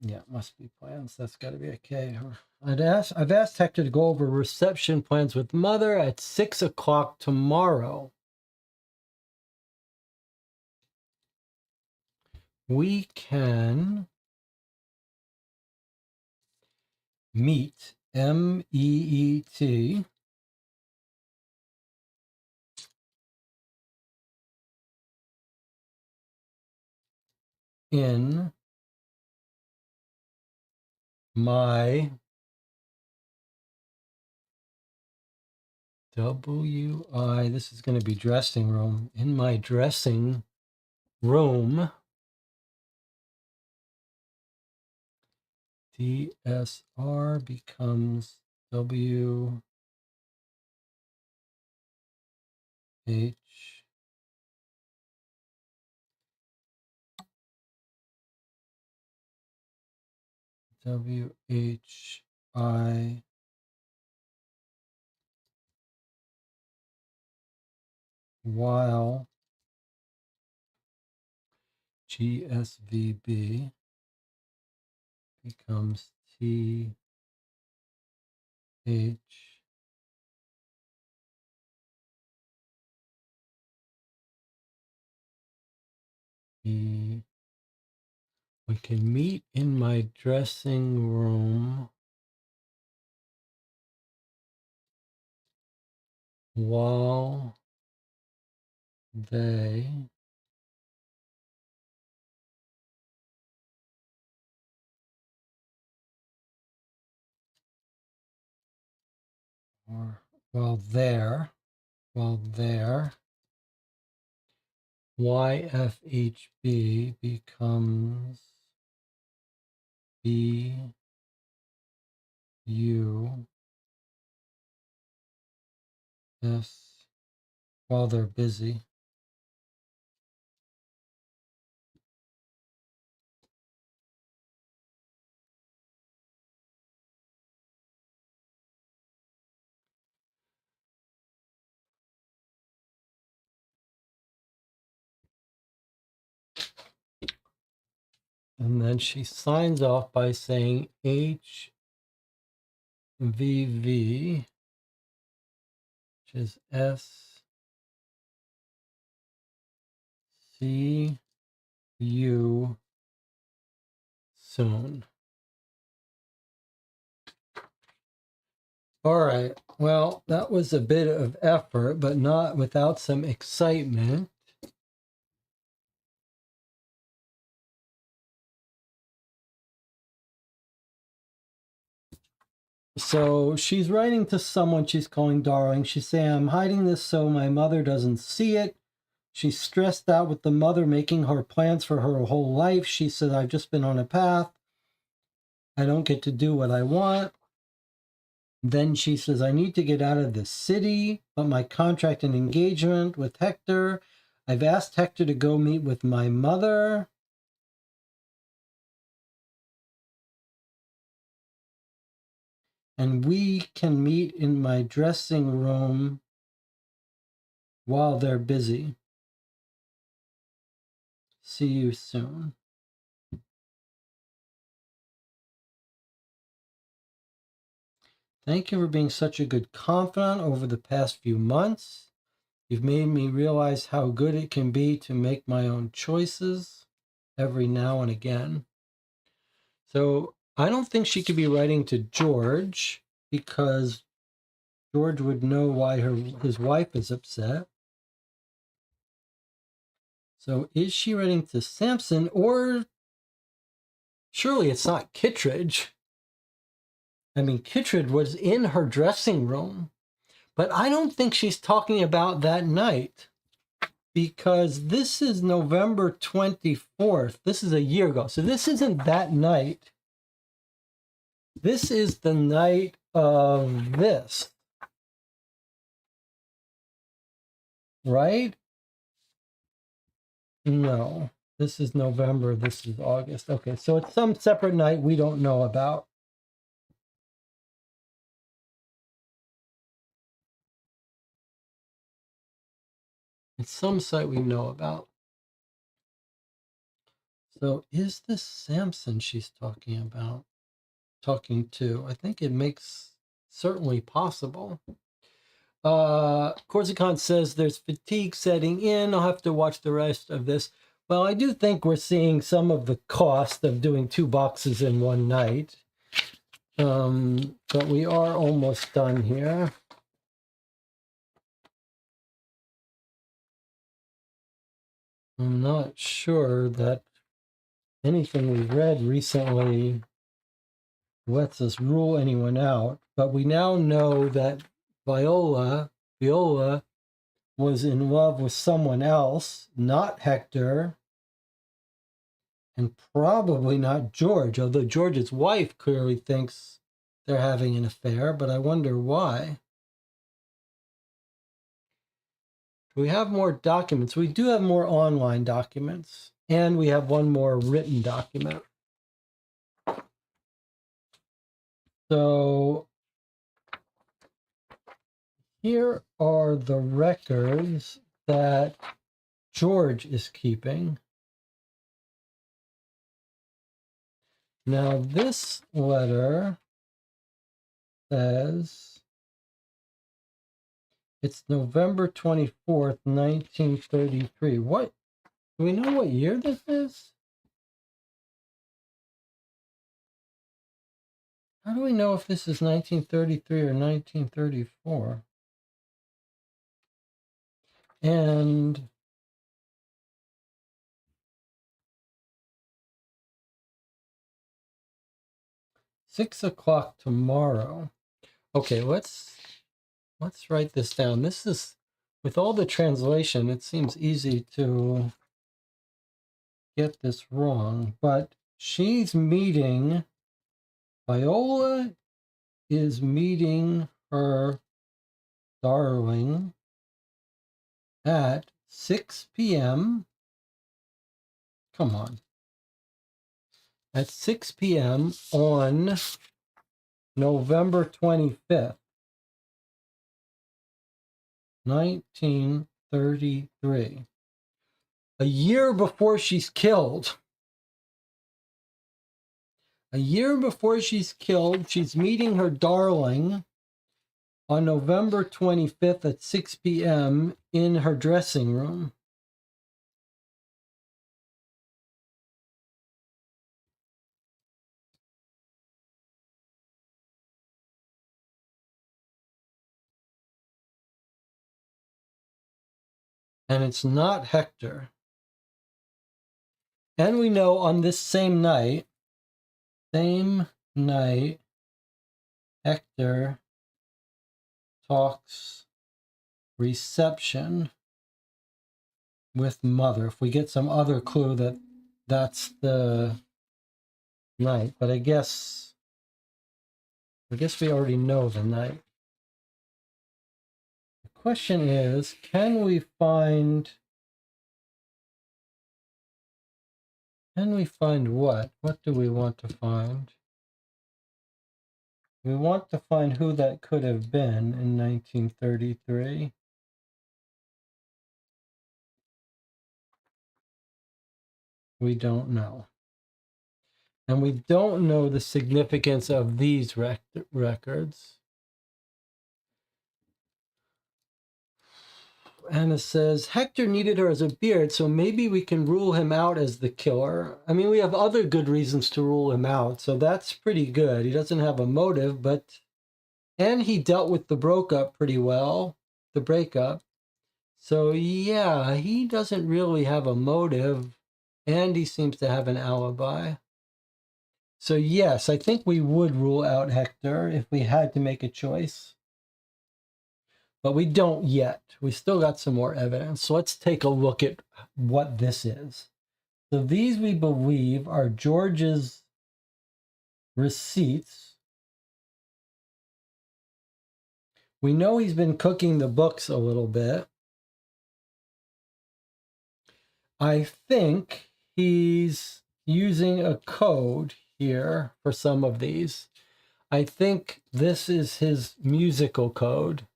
Yeah, it must be plans. That's got to be a K. I've asked Hector to go over reception plans with Mother at 6 o'clock tomorrow. We can meet, MEET, in my WI, this is going to be dressing room, in my dressing room, DSR becomes WH WHI while GSVB becomes TH E. We can meet in my dressing room while they or while there YFHB becomes BUS while they're busy. And then she signs off by saying HVV, which is SCU soon. All right. Well, that was a bit of effort, but not without some excitement. So she's writing to someone she's calling darling. She's saying, I'm hiding this so my mother doesn't see it. She's stressed out with the mother making her plans for her whole life. She said, I've just been on a path. I don't get to do what I want. Then she says, I need to get out of the city, but my contract and engagement with Hector. I've asked Hector to go meet with my mother. And we can meet in my dressing room while they're busy. See you soon. Thank you for being such a good confidant over the past few months. You've made me realize how good it can be to make my own choices every now and again. So I don't think she could be writing to George because George would know why his wife is upset. So is she writing to Samson, or Surely it's not Kittredge. I mean, Kittredge was in her dressing room, but I don't think she's talking about that night, because this is November 24th. This is a year ago. So this isn't that night. This is the night of this. Right? No. This is November. This is August. Okay, so it's some separate night we don't know about. It's some site we know about. So is this Samson she's talking about? Talking to? I think it makes certainly possible. Corsican says there's fatigue setting in. I'll have to watch the rest of this. Well, I do think we're seeing some of the cost of doing 2 boxes in one night. But we are almost done here. I'm not sure that anything we've read recently lets us rule anyone out, but we now know that Viola was in love with someone else, not Hector, and probably not George, although George's wife clearly thinks they're having an affair, but I wonder why. We have more documents. We do have more online documents, and we have one more written document. So here are the records that George is keeping. Now, this letter says it's November 24th, 1933. What? Do we know what year this is? How do we know if this is 1933 or 1934? And $6:00 tomorrow. Okay, let's write this down. This is, with all the translation, it seems easy to get this wrong, but she's meeting, Viola is meeting her darling at 6 p.m. Come on. At 6 p.m. on November 25th, 1933. A year before she's killed. A year before she's killed, she's meeting her darling on November 25th at 6 p.m. in her dressing room. And it's not Hector. And we know on this same night, Hector talks reception with mother. If we get some other clue that that's the night, but I guess we already know the night. The question is, can we find what? What do we want to find? We want to find who that could have been in 1933. We don't know. And we don't know the significance of these records. Anna says, Hector needed her as a beard, so maybe we can rule him out as the killer. I mean, we have other good reasons to rule him out, so that's pretty good. He doesn't have a motive, and he dealt with the breakup pretty well, the breakup. So yeah, he doesn't really have a motive, and he seems to have an alibi. So yes, I think we would rule out Hector if we had to make a choice. But we don't yet. We still got some more evidence. So let's take a look at what this is. So these, we believe, are George's receipts. We know he's been cooking the books a little bit. I think he's using a code here for some of these. I think this is his musical code.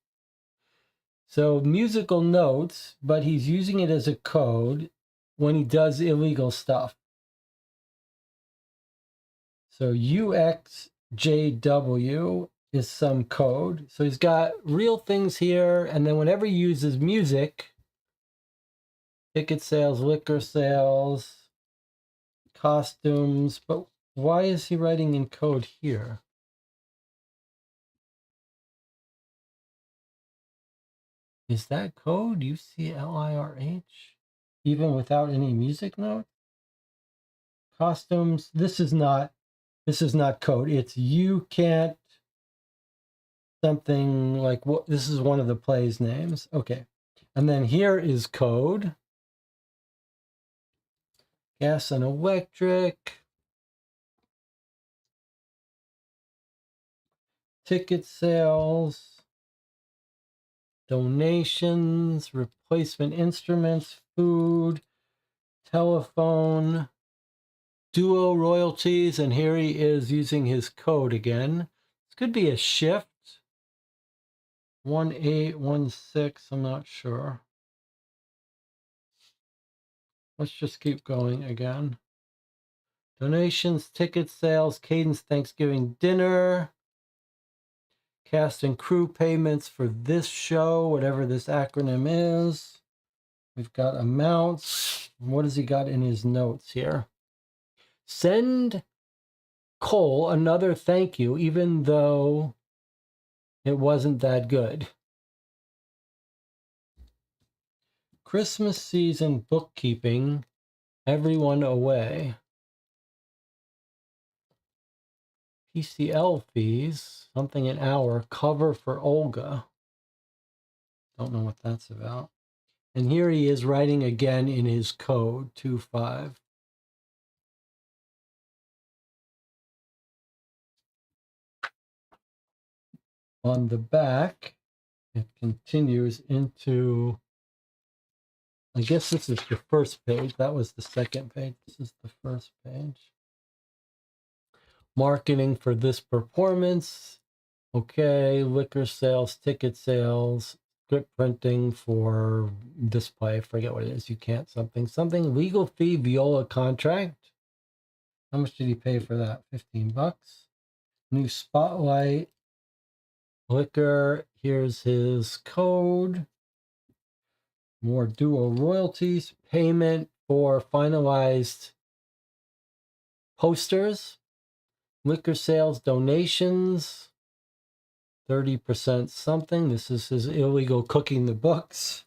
So musical notes, but he's using it as a code when he does illegal stuff. So UXJW is some code. So he's got real things here, and then whenever he uses music, ticket sales, liquor sales, costumes, but why is he writing in code here? Is that code UCLIRH? Even without any music note? Costumes, this is not code. It's you can't something like what, this is one of the play's names. Okay. And then here is code. Gas and electric. Ticket sales. Donations, replacement instruments, food, telephone, duo royalties, and here he is using his code again. This could be a shift. 1816, I'm not sure. Let's just keep going again. Donations, ticket sales, Cadence Thanksgiving dinner, cast and crew payments for this show, whatever this acronym is. We've got amounts. What has he got in his notes here? Send Cole another thank you, even though it wasn't that good. Christmas season bookkeeping, everyone away. PCL fees, something an hour, cover for Olga. Don't know what that's about. And here he is writing again in his code, 25. On the back, it continues into, I guess this is the first page. That was the second page. This is the first page. Marketing for this performance. Okay, liquor sales, ticket sales, script printing for display. I forget what it is. You can't something. Legal fee, viola contract. How much did he pay for that? $15. New spotlight. Liquor. Here's his code. More duo royalties. Payment for finalized posters. Liquor sales, donations. 30% something. This is his illegal cooking the books.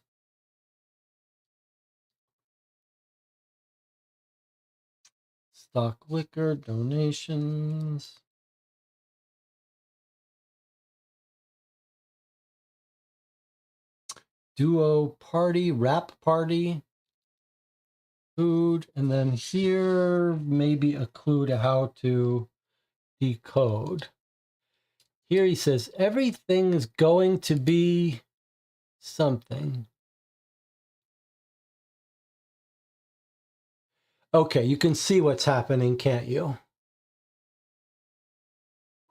Stock liquor, donations. Duo party, wrap party. Food. And then here, maybe a clue to how to decode. Here he says, everything's going to be something. Okay, you can see what's happening, can't you?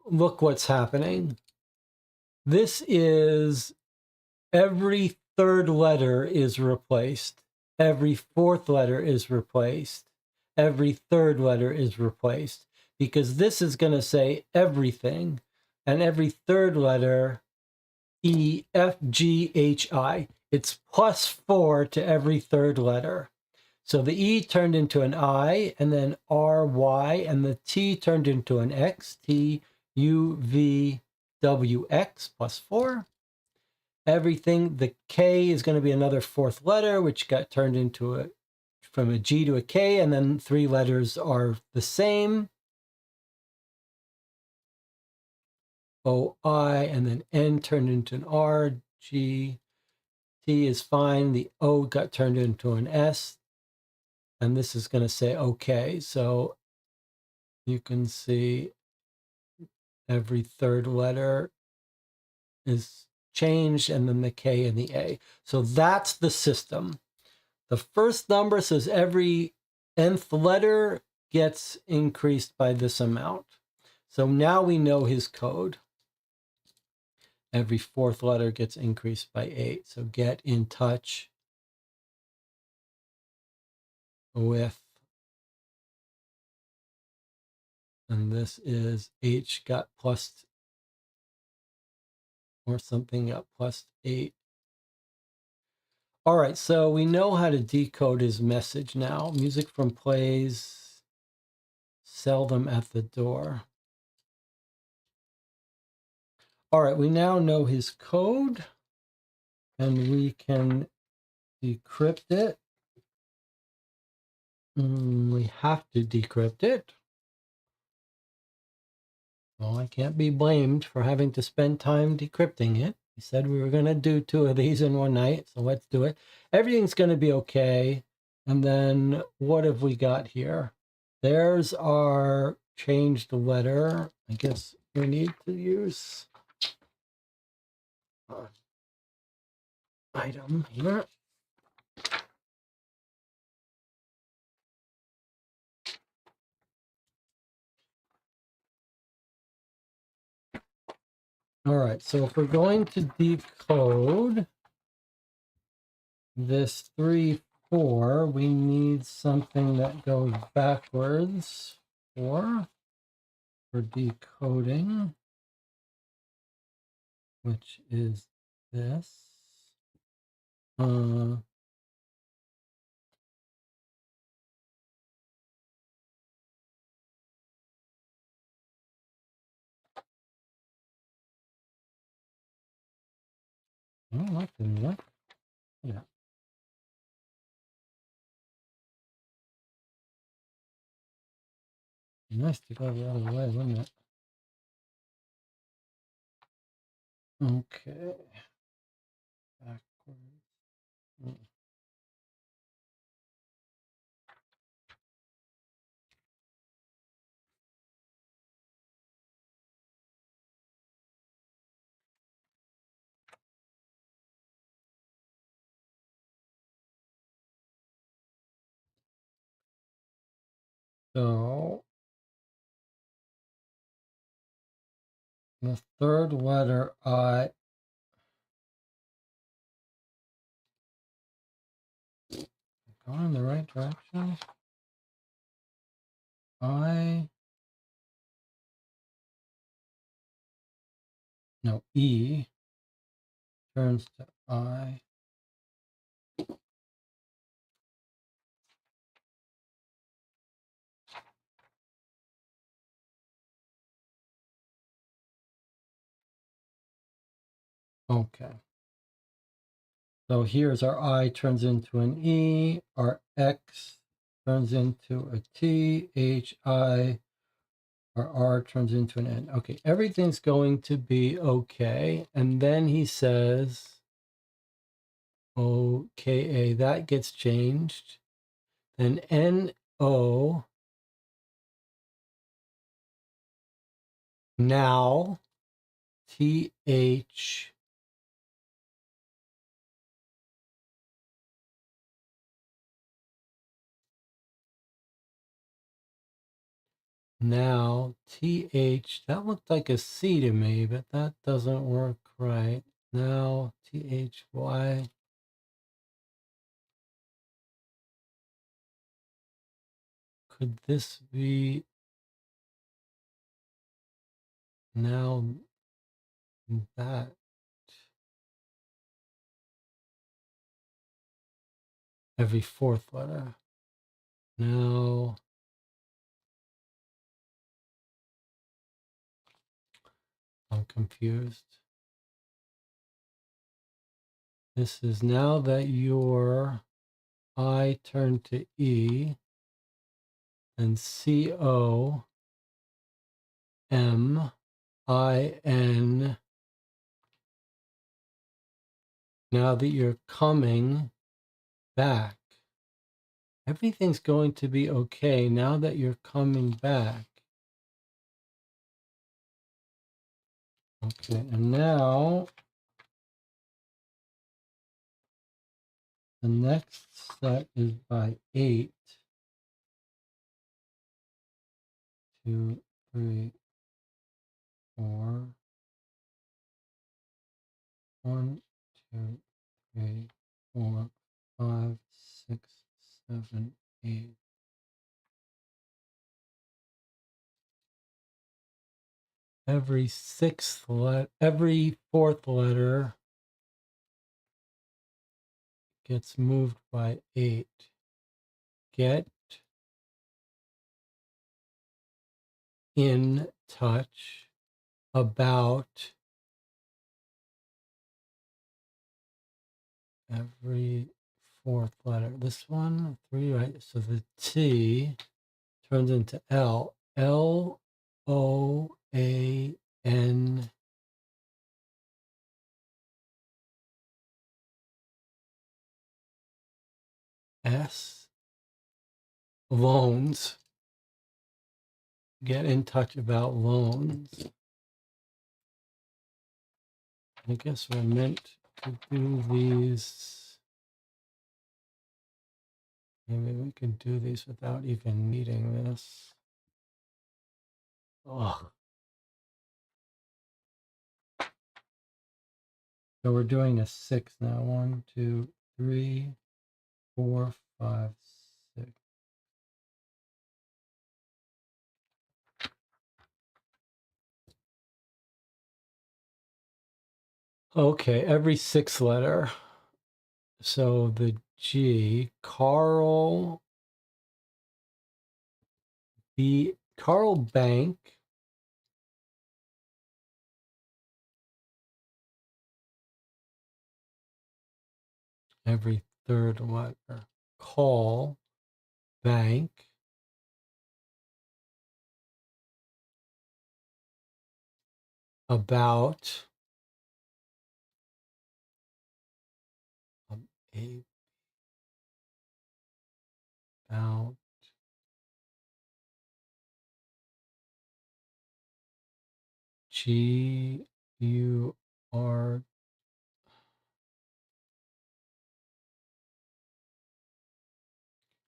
Look what's happening. This is every third letter is replaced. Every fourth letter is replaced. Every third letter is replaced. Because this is going to say everything. And every third letter, E, F, G, H, I. It's +4 to every third letter. So the E turned into an I, and then R, Y, and the T turned into an X, T, U, V, W, X, +4. Everything, the K is going to be another fourth letter, which got turned into from a G to a K, and then 3 letters are the same. O-I, and then N turned into an R, G, T is fine. The O got turned into an S, and this is going to say okay. So you can see every third letter is changed, and then the K and the A. So that's the system. The first number says every nth letter gets increased by this amount. So now we know his code. Every fourth letter gets increased by 8. So get in touch with, and this is H got plus, or something got plus 8. All right, so we know how to decode his message now. Music from plays, seldom at the door. All right, we now know his code, and we can decrypt it. We have to decrypt it. Well, I can't be blamed for having to spend time decrypting it. We said we were going to do 2 of these in one night, so let's do it. Everything's going to be okay. And then what have we got here? There's our changed letter. I guess we need to use item here. All right, so if we're going to decode this 3, 4, we need something that goes backwards for decoding, which is this. Oh, that didn't work. Yeah. Nice to go the other way, wouldn't it? Okay. Backwards. So the third letter I. Going in the right direction. E turns to I. Okay. So here's our I turns into an E, our X turns into a T, H, I, our R turns into an N. Okay, everything's going to be okay. And then he says, OKA, that gets changed. Then NO, now, TH, now, TH, that looked like a C to me, but that doesn't work right. Now, THY. Could this be now that? Every fourth letter. Now, I'm confused. This is now that your I turned to E and COM I-N. Now that you're coming back, everything's going to be okay now that you're coming back. Okay, and now the next set is by 8. 2, 3, 4. 1, 2, 3, 4, 5, 6, 7, 8. Every fourth letter gets moved by 8. Get in touch about every fourth letter. This one, 3, right? So the T turns into L. L-O-A-N. S. Loans. Get in touch about loans. I guess we're meant to do these. Maybe we can do these without even needing this. Oh. So we're doing a 6 now. 1, 2, 3, 4, 5, 6. Okay, every 6th letter. So the G, Carl Bank. Every 3rd letter. Call bank about about G-U-R.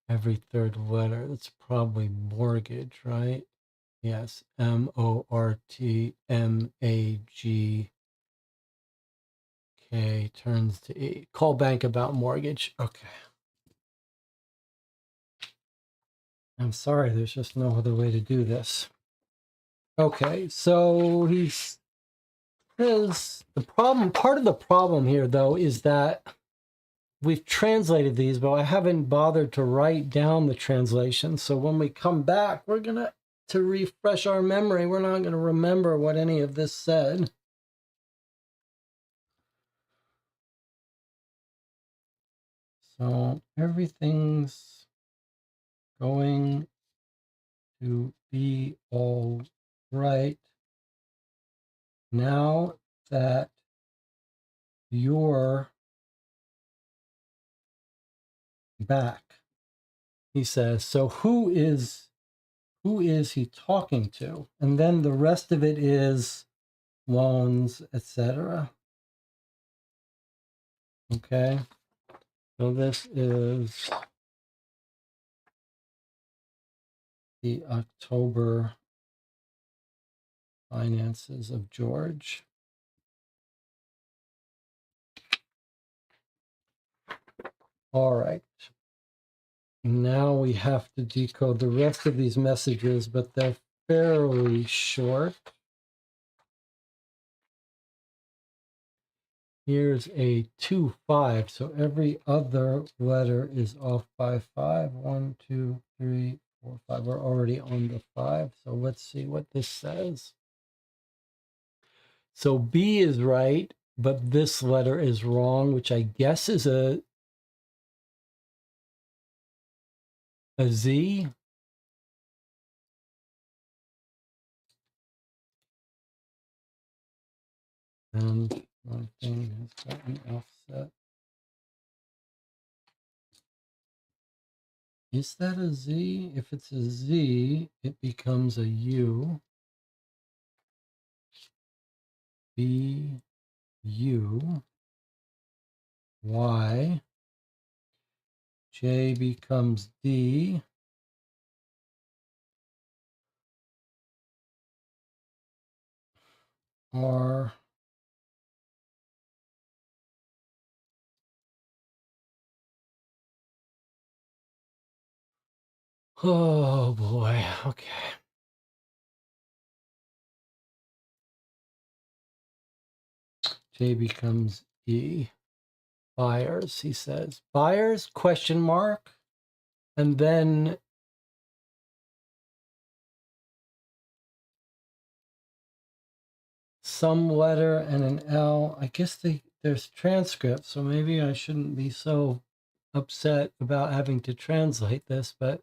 Every 3rd letter. That's probably mortgage, right? Yes. M-O-R-T-M-A-G-K turns to E. Call bank about mortgage. Okay. I'm sorry, there's just no other way to do this. Okay, so part of the problem here though is that we've translated these, but I haven't bothered to write down the translation. So when we come back, we're gonna, to refresh our memory, we're not gonna remember what any of this said. So everything's going to be all right now that you're back, he says. So who is he talking to? And then the rest of it is loans, etc. Okay, so this is the October finances of George. All right. Now we have to decode the rest of these messages, but they're fairly short. Here's a 2, 5. So every other letter is off by 5. 1, 2, 3, 4, 5. We're already on the 5. So let's see what this says. So B is right, but this letter is wrong, which I guess is a Z. And one thing has got an offset. Is that a Z? If it's a Z, it becomes a U. B, U, Y. J becomes D. R. Oh boy. Okay. J becomes E. Buyers, he says. Buyers, question mark. And then some letter and an L. I guess there's transcripts, so maybe I shouldn't be so upset about having to translate this, but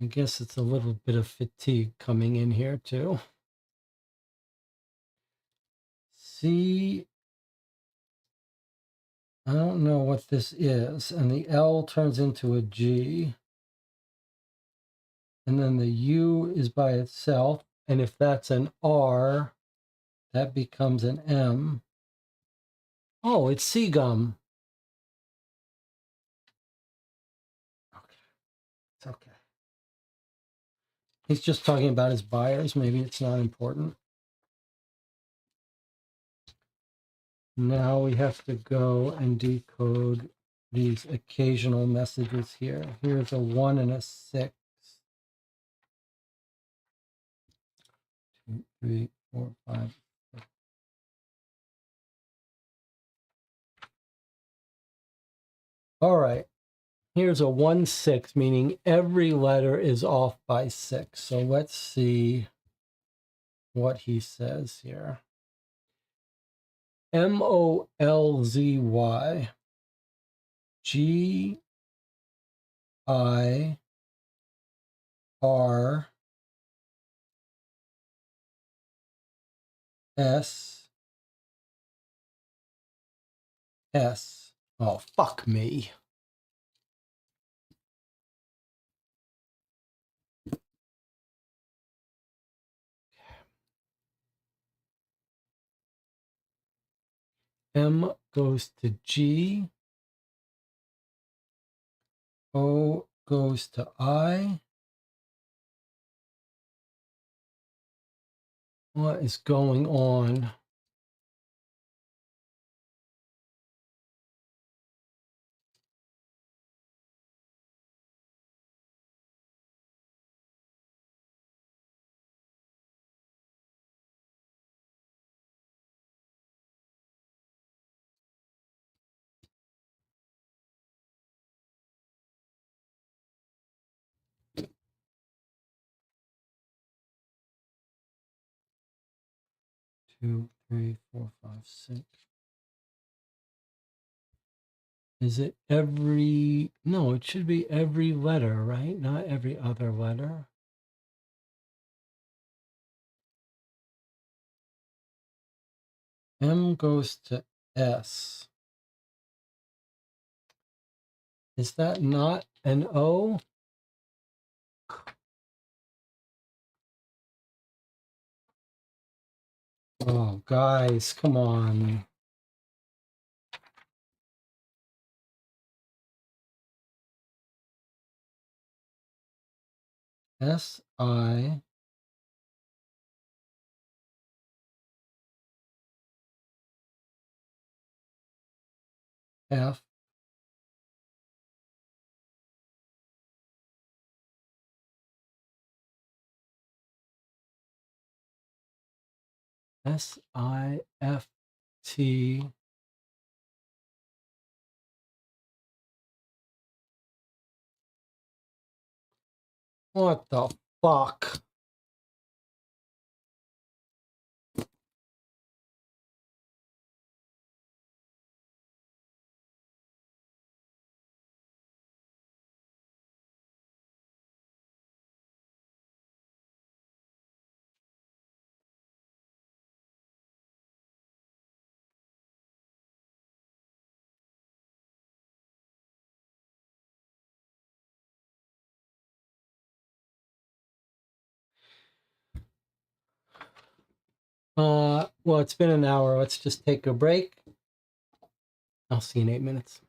I guess it's a little bit of fatigue coming in here too. C, I don't know what this is, and the L turns into a G, and then the U is by itself, and if that's an R, that becomes an M. Oh, it's Seagum. Okay, it's okay. He's just talking about his buyers. Maybe it's not important. Now we have to go and decode these occasional messages here. Here's a 1 and a 6. 2, 3, 4, 5. 6. All right. Here's a 1, 6, meaning every letter is off by 6. So let's see what he says here. Molzy. GIRS. Oh, fuck me. M goes to G. O goes to I. What is going on? Two, three, four, five, six. Is it every? No, it should be every letter, right? Not every other letter. M goes to S. Is that not an O? Oh, guys, come on. S-I. F. S-I-F-T. What the fuck? Well, it's been an hour. Let's just take a break. I'll see you in 8 minutes.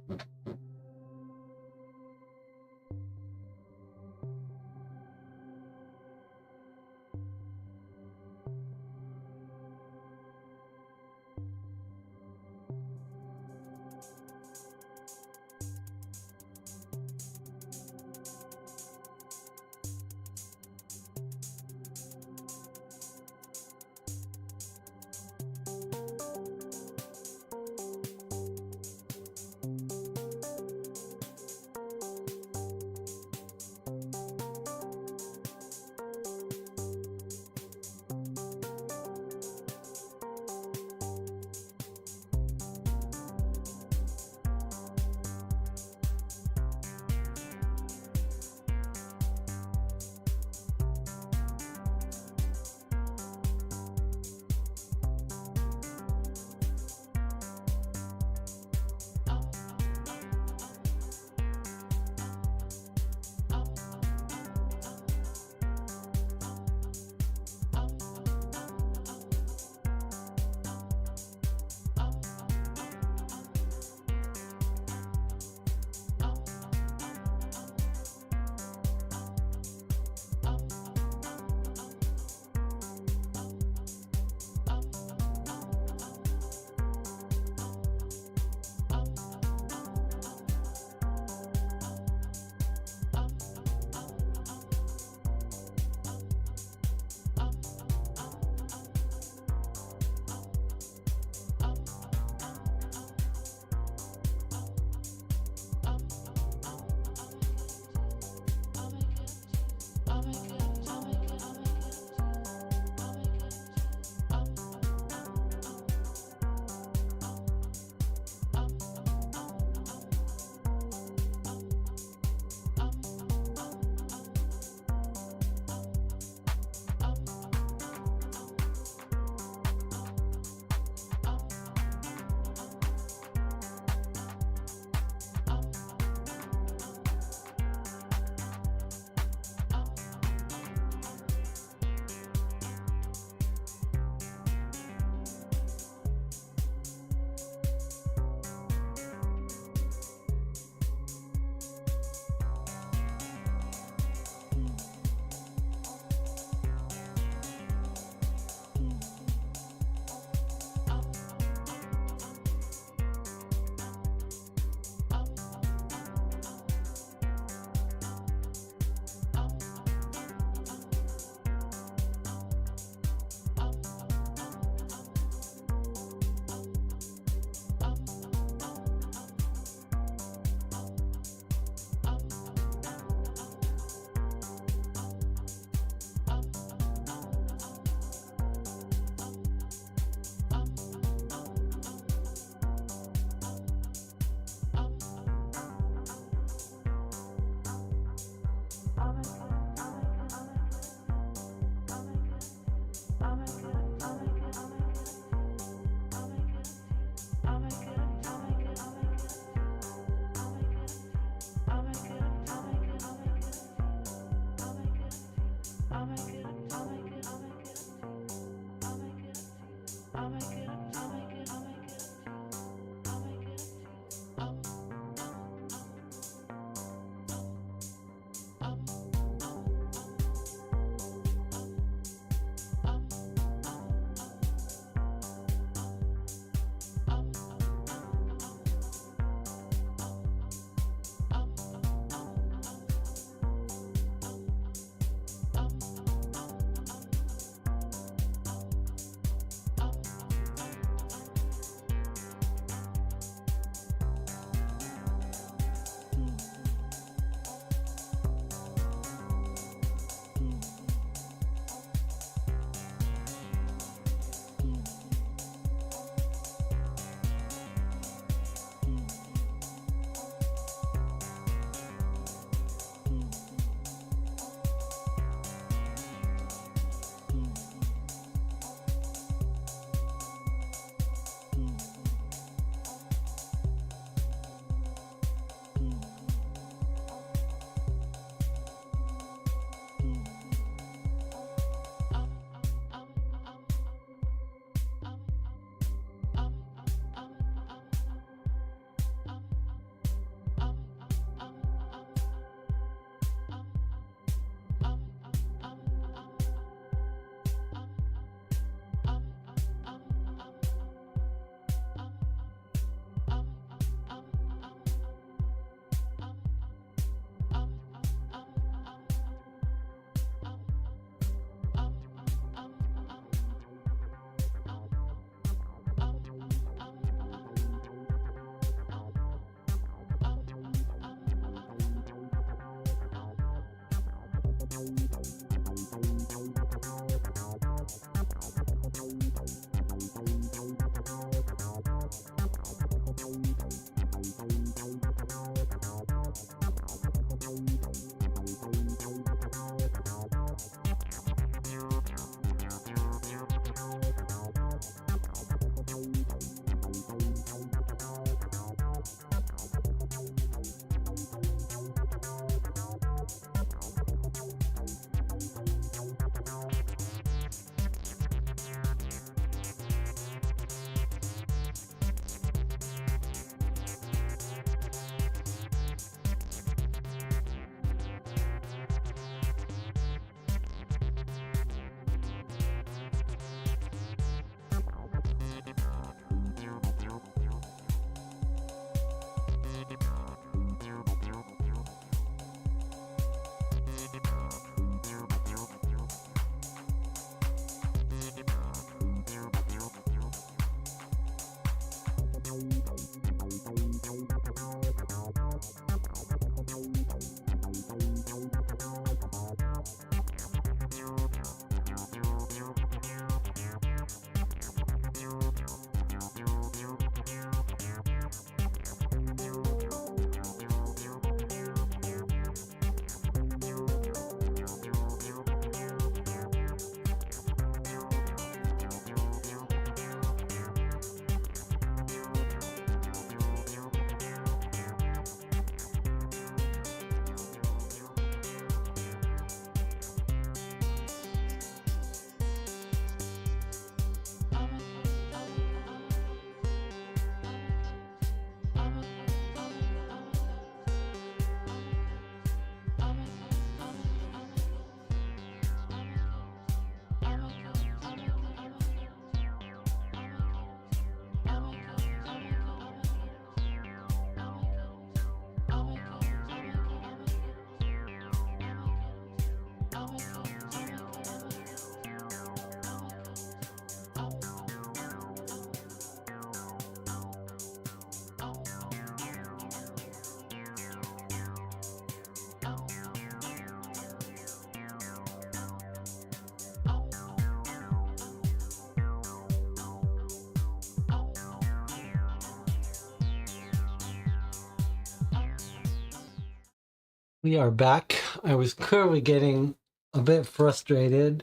We are back. I was clearly getting a bit frustrated.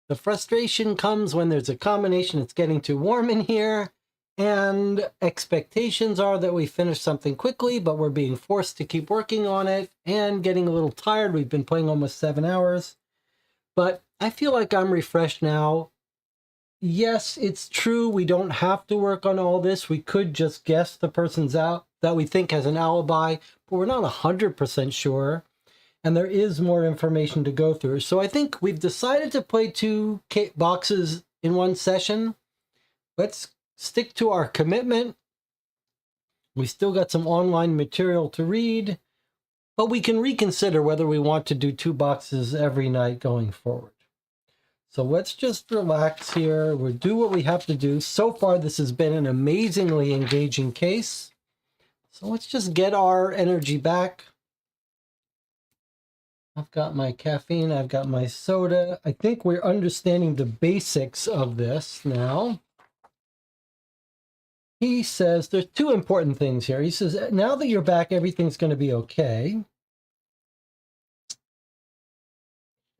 The frustration comes when there's a combination, it's getting too warm in here, and expectations are that we finish something quickly, but we're being forced to keep working on it and getting a little tired. We've been playing almost 7 hours, but I feel like I'm refreshed now. Yes, it's true. We don't have to work on all this. We could just guess the person's out that we think has an alibi, but we're not 100% sure. And there is more information to go through. So I think we've decided to play 2 boxes in one session. Let's stick to our commitment. We still got some online material to read, but we can reconsider whether we want to do 2 boxes every night going forward. So let's just relax here. We'll do what we have to do. So far, this has been an amazingly engaging case. So let's just get our energy back. I've got my caffeine, I've got my soda. I think we're understanding the basics of this now. He says there's 2 important things here. He says, now that you're back, everything's going to be okay.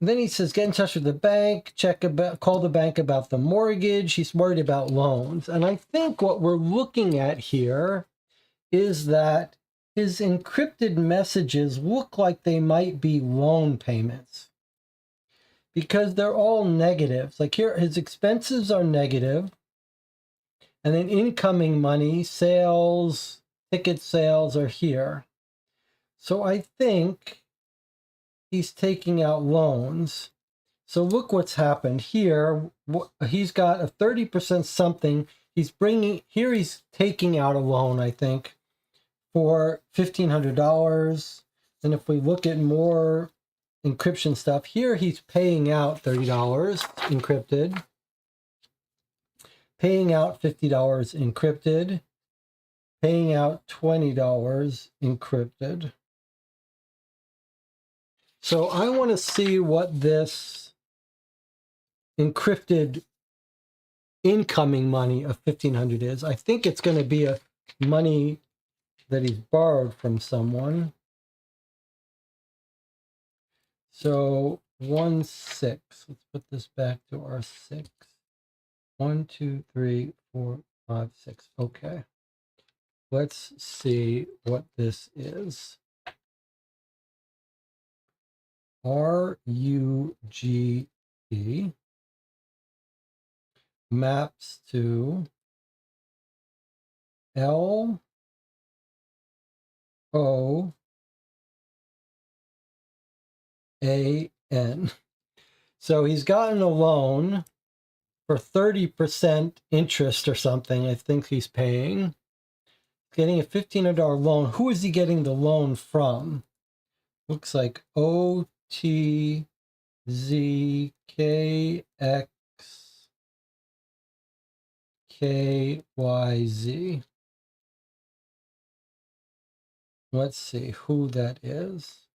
And then he says, get in touch with the bank, call the bank about the mortgage. He's worried about loans. And I think what we're looking at here is that his encrypted messages look like they might be loan payments because they're all negatives. Like here, his expenses are negative, and then incoming money, sales, ticket sales are here. So I think he's taking out loans. So look what's happened here. He's got a 30% something. He's taking out a loan, I think, for $1,500. And if we look at more encryption stuff, here he's paying out $30 encrypted, paying out $50 encrypted, paying out $20 encrypted. So I want to see what this encrypted incoming money of $1,500 is. I think it's going to be a money that he's borrowed from someone. So 1, 6. Let's put this back to our 6. 1, 2, 3, 4, 5, 6. Okay. Let's see what this is. RUGE maps to LOAN. So he's gotten a loan for 30% interest or something. I think he's paying. Getting a $1,500 loan. Who is he getting the loan from? Looks like OTZKX KYZ. Let's see who that is.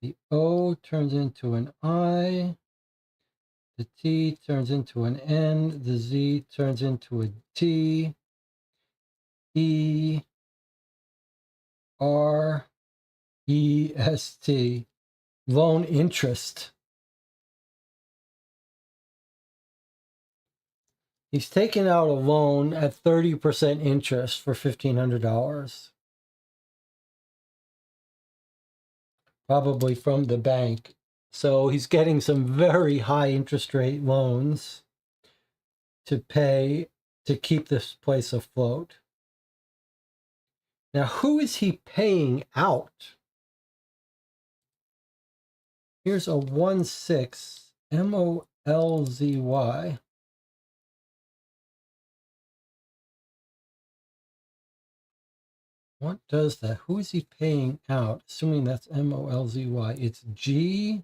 The O turns into an I. The T turns into an N. The Z turns into a T. E R E S T. Loan interest. He's taken out a loan at 30% interest for $1,500. Probably from the bank. So he's getting some very high interest rate loans to pay to keep this place afloat. Now, who is he paying out? Here's a 1-6 MOLZY. What does that? Who is he paying out? Assuming that's MOLZY. It's GIFTS.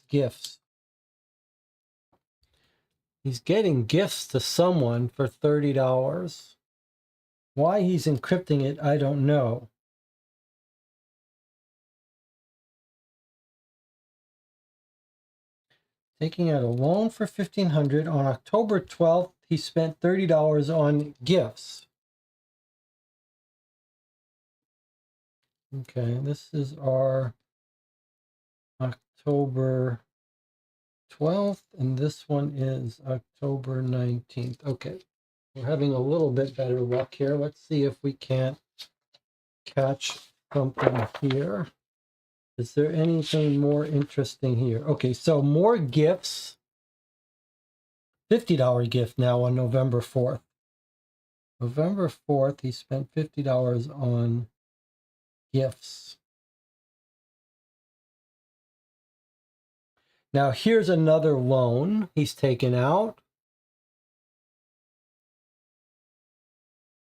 Gifts. He's getting gifts to someone for $30. Why he's encrypting it, I don't know. taking out a loan for $1,500. On October 12th, he spent $30 on gifts. Okay, this is our October 12th, and this one is October 19th. Okay, we're having a little bit better luck here. Let's see if we can't catch something here. Is there anything more interesting here? Okay, so more gifts. $50 gift now on November 4th. November 4th, he spent $50 on gifts. Now here's another loan he's taken out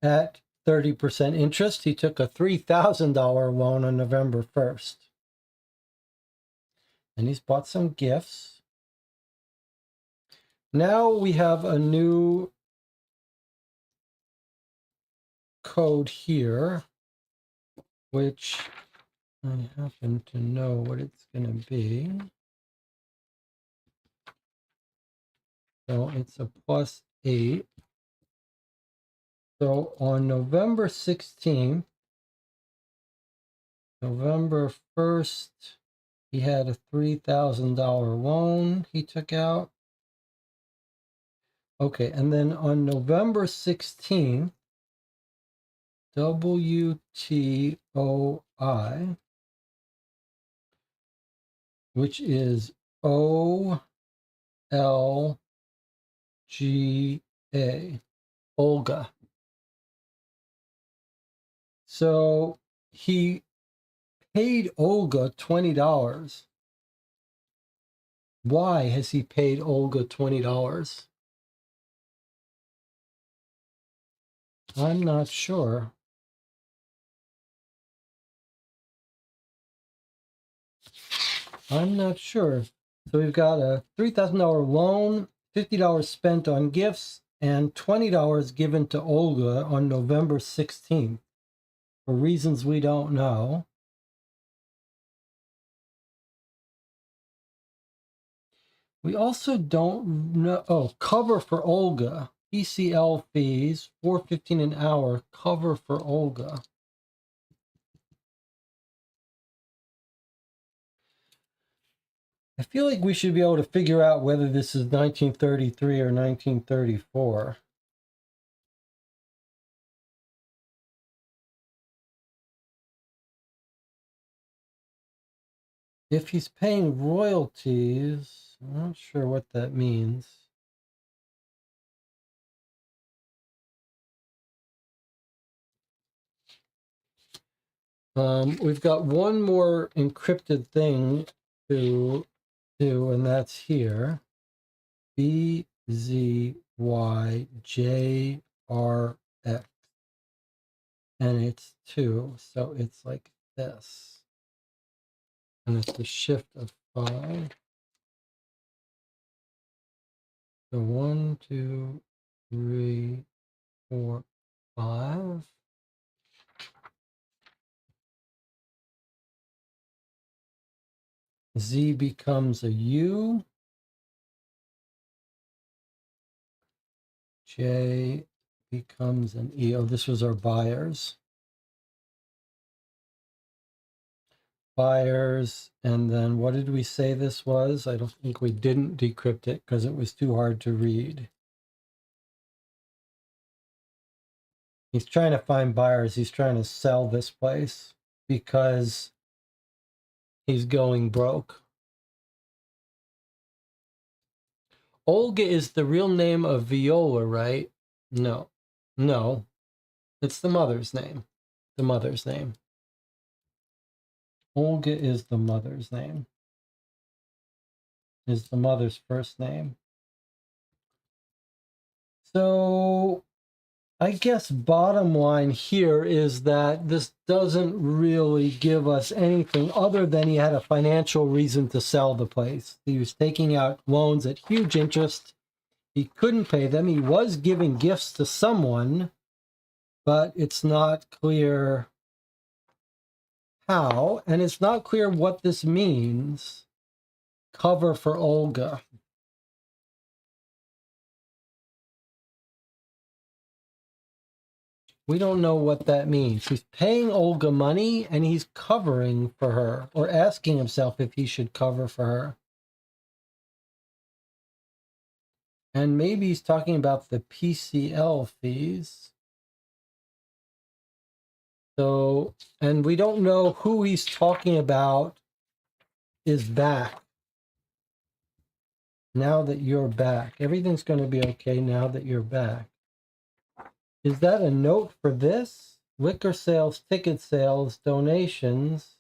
at 30% interest. He took a $3,000 loan on November 1st. And he's bought some gifts. Now we have a new code here, which I happen to know what it's going to be. So it's a +8. So on November 16th, November 1st, he had a $3,000 loan he took out. Okay, and then on November 16th, WTOI, which is OLGA, Olga. So he paid Olga $20. Why has he paid Olga $20? I'm not sure. I'm not sure. So we've got a $3,000 loan, $50 spent on gifts, and $20 given to Olga on November 16th for reasons we don't know. We also don't know. Oh, cover for Olga. PCL fees, $4.15 an hour. Cover for Olga. I feel like we should be able to figure out whether this is 1933 or 1934. If he's paying royalties, I'm not sure what that means. We've got one more encrypted thing to do, and that's here. BZYJRX. And it's 2, so it's like this. And it's a shift of 5. So 1, 2, 3, 4, 5. Z becomes a U. J becomes an E. Oh, this was our buyers. Buyers, and then what did we say this was? I don't think we didn't decrypt it because it was too hard to read. He's trying to find buyers. He's trying to sell this place because he's going broke. Olga is the real name of Viola, right? No. No. It's the mother's name. The mother's name. Olga is the mother's name. Is the mother's first name. So I guess bottom line here is that this doesn't really give us anything other than he had a financial reason to sell the place. He was taking out loans at huge interest. He couldn't pay them. He was giving gifts to someone, but it's not clear how, and it's not clear what this means. cover for Olga. We don't know what that means. He's paying Olga money and he's covering for her, or asking himself if he should cover for her. And maybe he's talking about the PCL fees. So, and we don't know who he's talking about is back. Now that you're back. Everything's going to be okay now that you're back. Is that a note for this? Liquor sales, ticket sales, donations.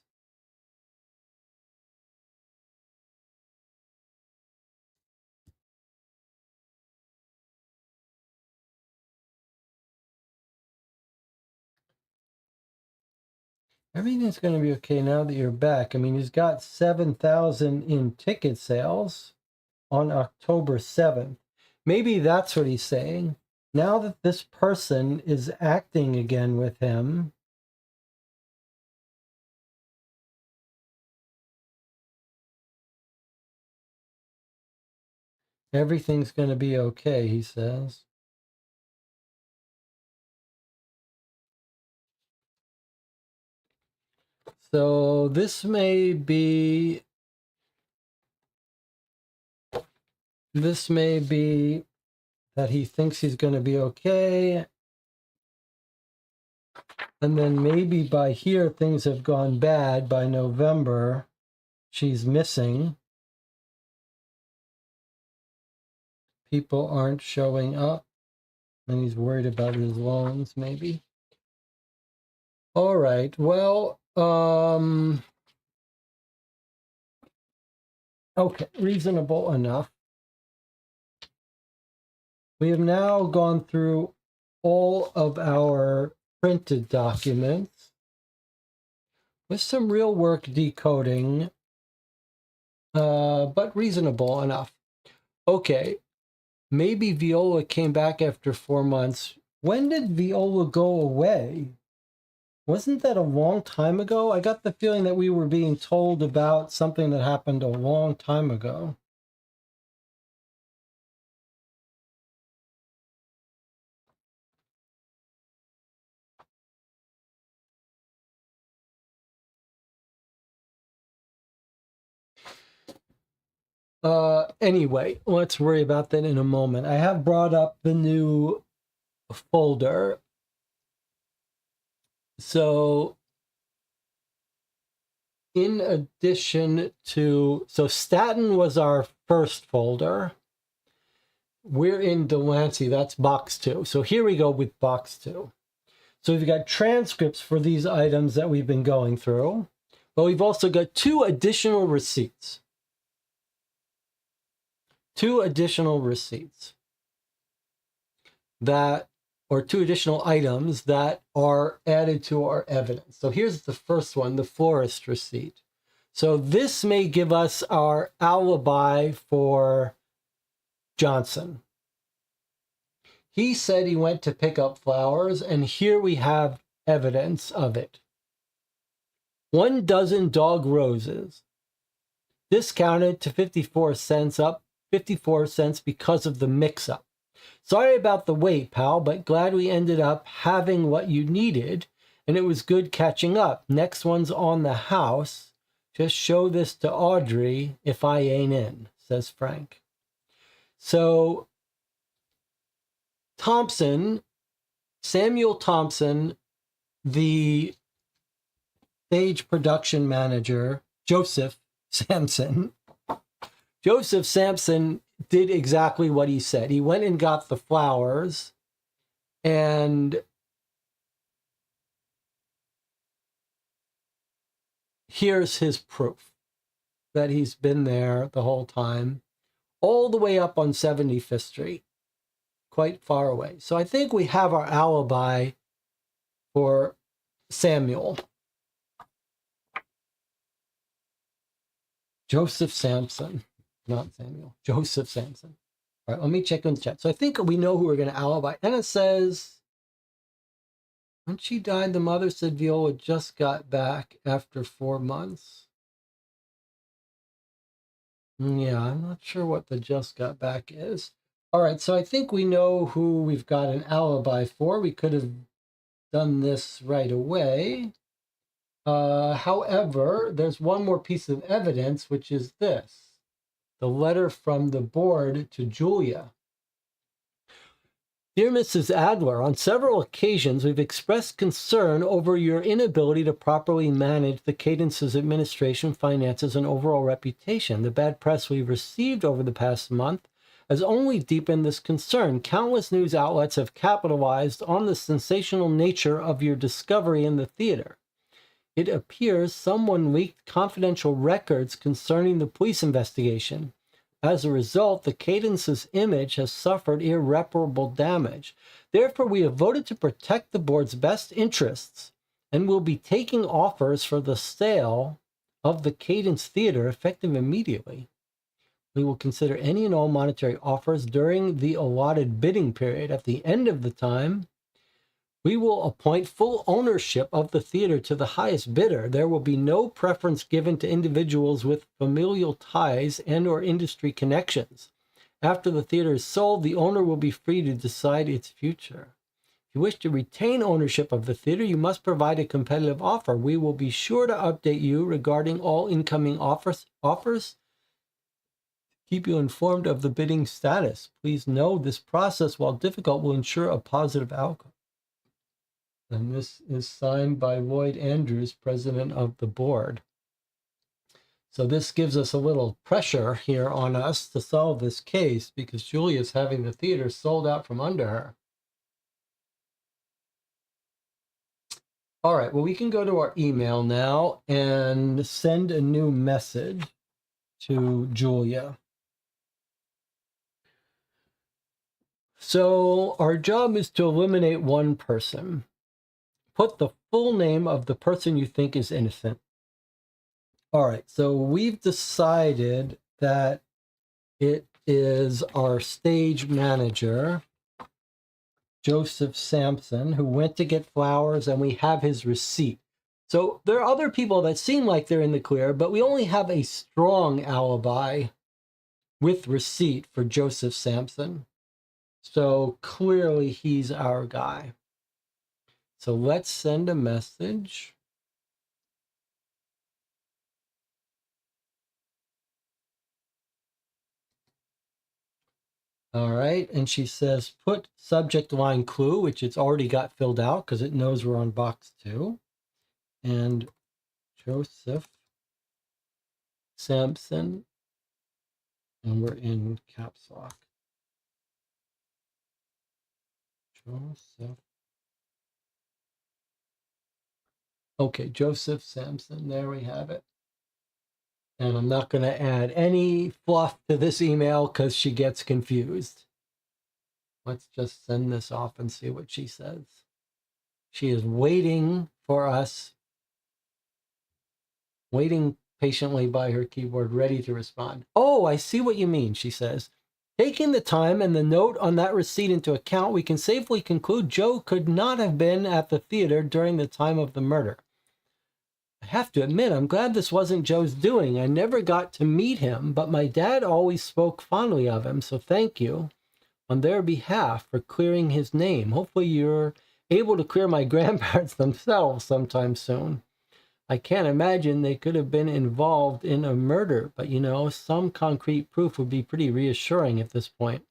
Everything's going to be okay now that you're back. I mean, he's got 7,000 in ticket sales on October 7th. Maybe that's what he's saying. Now that this person is acting again with him, everything's going to be okay, he says. So this may be that he thinks he's going to be okay. And then maybe by here, things have gone bad. By November, she's missing. People aren't showing up. And he's worried about his loans, maybe. All right. Well, okay, reasonable enough. We have now gone through all of our printed documents with some real work decoding, but reasonable enough. Okay, maybe Viola came back after 4 months. When did Viola go away? Wasn't that a long time ago? I got the feeling that we were being told about something that happened a long time ago. Anyway, let's worry about that in a moment. I have brought up the new folder. So in addition to, so Staten was our first folder. We're in Delancey, that's box 2. So here we go with box 2. So we've got transcripts for these items that we've been going through, but we've also got 2 additional receipts. 2 additional receipts that, or 2 additional items that are added to our evidence. So here's the first one, the florist receipt. So this may give us our alibi for Johnson. He said he went to pick up flowers, and here we have evidence of it. 1 dozen dog roses, discounted to 54 cents, up 54 cents because of the mix-up. Sorry about the wait, pal, but glad we ended up having what you needed, and it was good catching up. Next one's on the house. Just show this to Audrey if I ain't in, says Frank. So Thompson, Samuel Thompson, the stage production manager, Joseph Sampson did exactly what he said. He went and got the flowers, and here's his proof that he's been there the whole time, all the way up on 75th Street, quite far away. So I think we have our alibi for Samuel. Joseph Sampson. Not Samuel, Joseph Sampson. All right, let me check on the chat. So I think we know who we're going to alibi. And it says, when she died, the mother said Viola just got back after 4 months. Yeah, I'm not sure what the just got back is. All right, so I think we know who we've got an alibi for. We could have done this right away. However, there's one more piece of evidence, which is this: the letter from the board to Julia. Dear Mrs. Adler, on several occasions we've expressed concern over your inability to properly manage the Cadence's administration, finances, and overall reputation. The bad press we've received over the past month has only deepened this concern. Countless news outlets have capitalized on the sensational nature of your discovery in the theater. It appears someone leaked confidential records concerning the police investigation. As a result, the Cadence's image has suffered irreparable damage. Therefore, we have voted to protect the board's best interests and will be taking offers for the sale of the Cadence Theater effective immediately. We will consider any and all monetary offers during the allotted bidding period. At the end of the time, we will appoint full ownership of the theater to the highest bidder. There will be no preference given to individuals with familial ties and or industry connections. After the theater is sold, the owner will be free to decide its future. If you wish to retain ownership of the theater, you must provide a competitive offer. We will be sure to update you regarding all incoming offers. Keep you informed of the bidding status. Please know this process, while difficult, will ensure a positive outcome. And this is signed by Lloyd Andrews, president of the board. So this gives us a little pressure here on us to solve this case because Julia's having the theater sold out from under her. All right, well, we can go to our email now and send a new message to Julia. So our job is to eliminate one person. Put the full name of the person you think is innocent. All right, so we've decided that it is our stage manager, Joseph Sampson, who went to get flowers, and we have his receipt. So there are other people that seem like they're in the clear, but we only have a strong alibi with receipt for Joseph Sampson. So clearly he's our guy. So let's send a message. All right, and she says, put subject line clue, which it's already got filled out because it knows we're on box 2. And Joseph Sampson, and we're in caps lock. Joseph. Okay, Joseph Sampson, there we have it. And I'm not going to add any fluff to this email because she gets confused. Let's just send this off and see what she says. She is waiting for us, waiting patiently by her keyboard, ready to respond. Oh, I see what you mean, she says. Taking the time and the note on that receipt into account, we can safely conclude Joe could not have been at the theater during the time of the murder. I have to admit, I'm glad this wasn't Joe's doing. I never got to meet him, but my dad always spoke fondly of him, so thank you on their behalf for clearing his name. Hopefully you're able to clear my grandparents themselves sometime soon. I can't imagine they could have been involved in a murder, but you know, some concrete proof would be pretty reassuring at this point.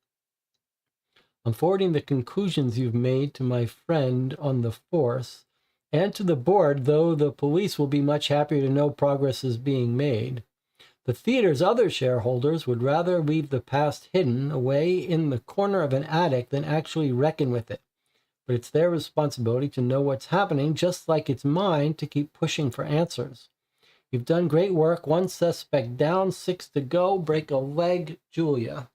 I'm forwarding the conclusions you've made to my friend on the force and to the board, though the police will be much happier to know progress is being made. The theater's other shareholders would rather leave the past hidden away in the corner of an attic than actually reckon with it. But it's their responsibility to know what's happening, just like it's mine to keep pushing for answers. You've done great work. 1 suspect down, 6 to go. Break a leg, Julia.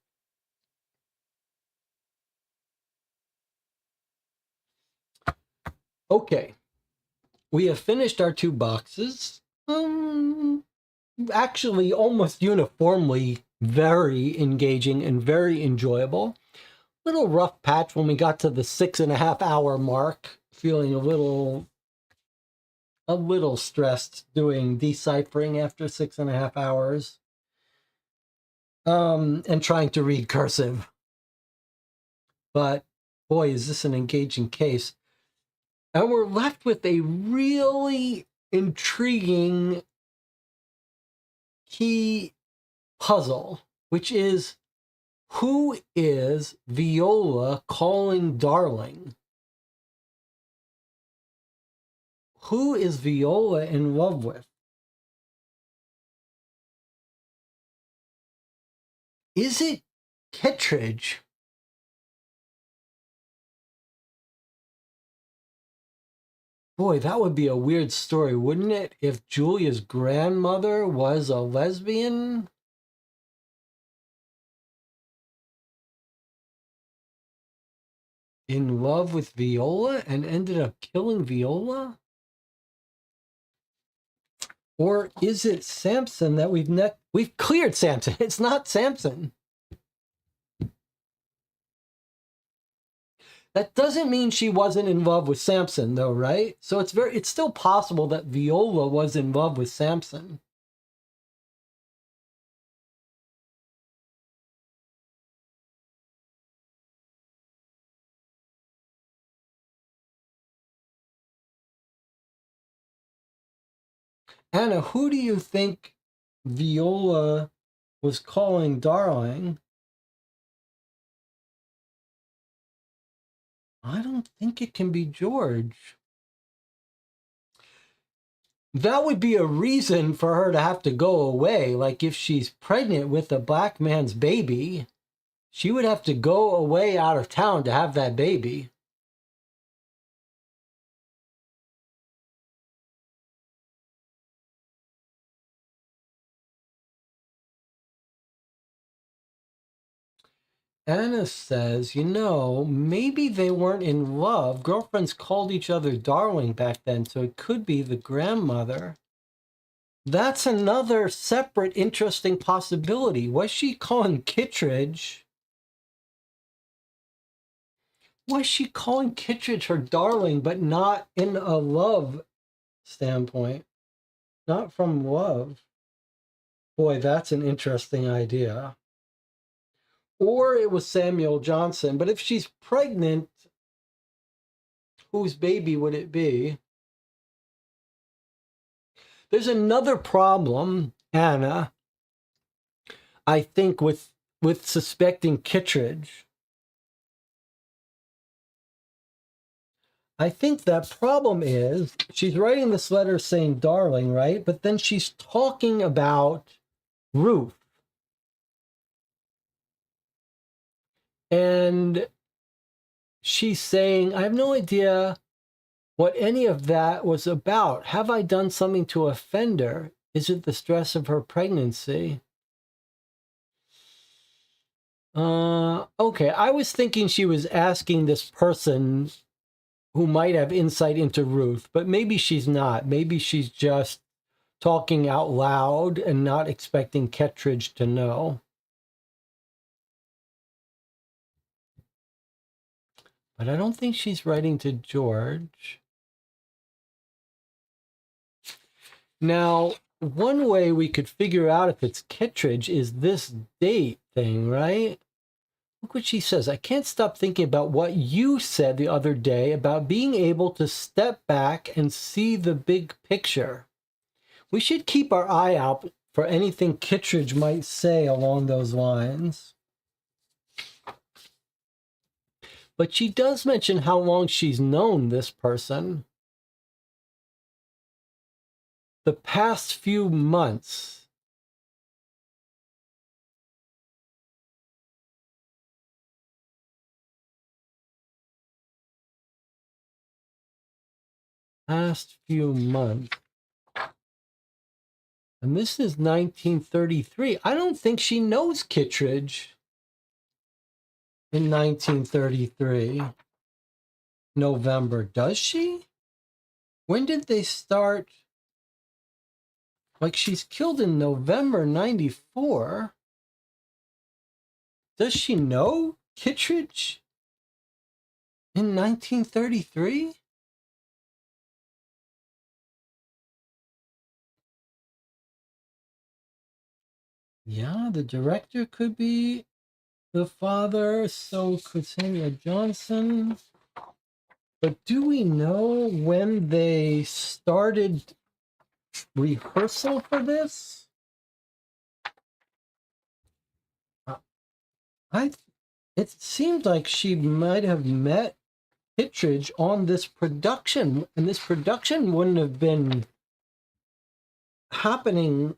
Okay. We have finished our 2 boxes. Actually, almost uniformly very engaging and very enjoyable. Little rough patch when we got to the 6.5 hour mark, feeling a little stressed doing deciphering after 6.5 hours. and trying to read cursive. But boy, is this an engaging case. And we're left with a really intriguing key puzzle, which is, who is Viola calling darling? Who is Viola in love with? Is it Kittredge? Boy, that would be a weird story, wouldn't it? If Julia's grandmother was a lesbian? In love with Viola and ended up killing Viola? Or is it Samson that we've cleared Samson? It's not Samson. That doesn't mean she wasn't in love with Samson, though, right? So it's still possible that Viola was in love with Samson. Anna, who do you think Viola was calling darling? I don't think it can be George. That would be a reason for her to have to go away. Like if she's pregnant with a black man's baby, she would have to go away out of town to have that baby. Anna says, maybe they weren't in love. Girlfriends called each other darling back then, so it could be the grandmother. That's another separate interesting possibility. Was she calling Kittredge? Was she calling Kittredge her darling, but not in a love standpoint? Not from love. Boy, that's an interesting idea. Or it was Samuel Johnson. But if she's pregnant, whose baby would it be? There's another problem, Anna, I think, with suspecting Kittredge. I think that problem is she's writing this letter saying darling, right? But then she's talking about Ruth. And she's saying, I have no idea what any of that was about. Have I done something to offend her? Is it the stress of her pregnancy? Okay, I was thinking she was asking this person who might have insight into Ruth, but maybe she's not. Maybe she's just talking out loud and not expecting Kittredge to know. But I don't think she's writing to George. Now, one way we could figure out if it's Kittredge is this date thing, right? Look what she says. I can't stop thinking about what you said the other day about being able to step back and see the big picture. We should keep our eye out for anything Kittredge might say along those lines. But she does mention how long she's known this person. The past few months. Past few months. And this is 1933. I don't think she knows Kittredge in 1933. November. Does she? When did they start? Like, she's killed in November 94. Does she know Kittredge in 1933? Yeah, the director could be the father, so could Samuel Johnson. But do we know when they started rehearsal for this? I It seemed like she might have met Kittredge on this production, and this production wouldn't have been happening.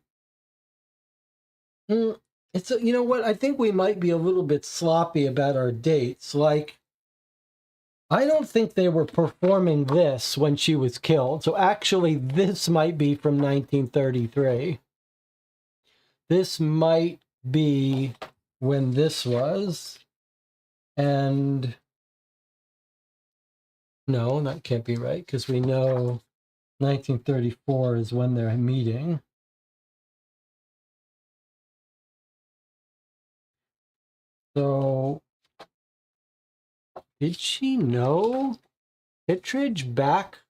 It's you know what? I think we might be a little bit sloppy about our dates. Like, I don't think they were performing this when she was killed. So actually, this might be from 1933. This might be when this was. And no, that can't be right, because we know 1934 is when they're meeting. So, did she know Kittredge back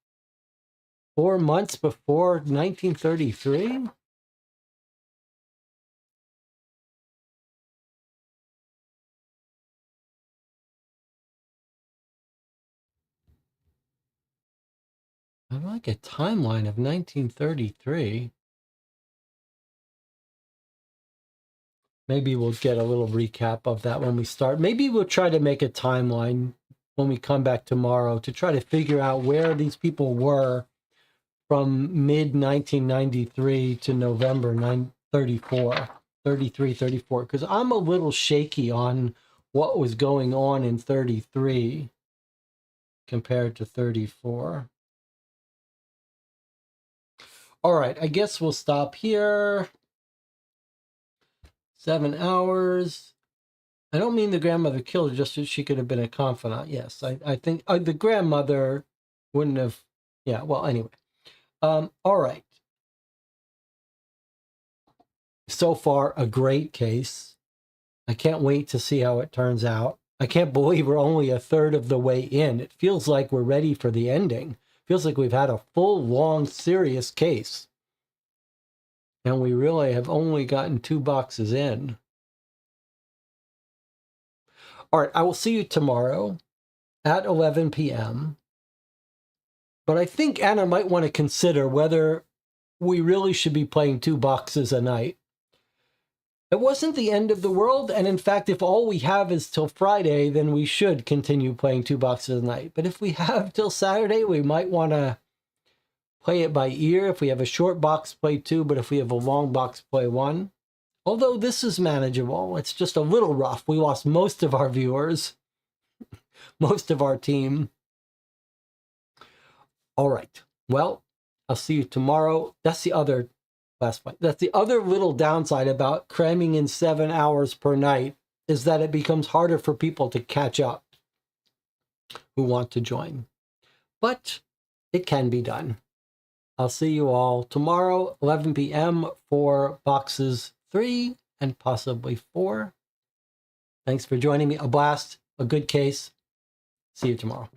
4 months before 1933? I like a timeline of 1933. Maybe we'll get a little recap of that when we start. Maybe we'll try to make a timeline when we come back tomorrow to try to figure out where these people were from mid 1993 to November 934, 33, 34. Because I'm a little shaky on what was going on in 33 compared to 34. All right, I guess we'll stop here. 7 hours. I don't mean the grandmother killed her, just that she could have been a confidant. Yes, I think the grandmother wouldn't have. Yeah, well, anyway. All right. So far, a great case. I can't wait to see how it turns out. I can't believe we're only a third of the way in. It feels like we're ready for the ending. Feels like we've had a full, long, serious case. And we really have only gotten 2 boxes in. All right, I will see you tomorrow at 11 p.m. But I think Anna might want to consider whether we really should be playing 2 boxes a night. It wasn't the end of the world, and in fact, if all we have is till Friday, then we should continue playing 2 boxes a night. But if we have till Saturday, we might want to play it by ear. If we have a short box, play 2, but if we have a long box, play 1. Although this is manageable, it's just a little rough. We lost most of our viewers, most of our team. All right. Well, I'll see you tomorrow. That's the other last point. That's the other little downside about cramming in 7 hours per night, is that it becomes harder for people to catch up who want to join. But it can be done. I'll see you all tomorrow, 11 p.m. for boxes 3 and possibly 4. Thanks for joining me. A blast, a good case. See you tomorrow.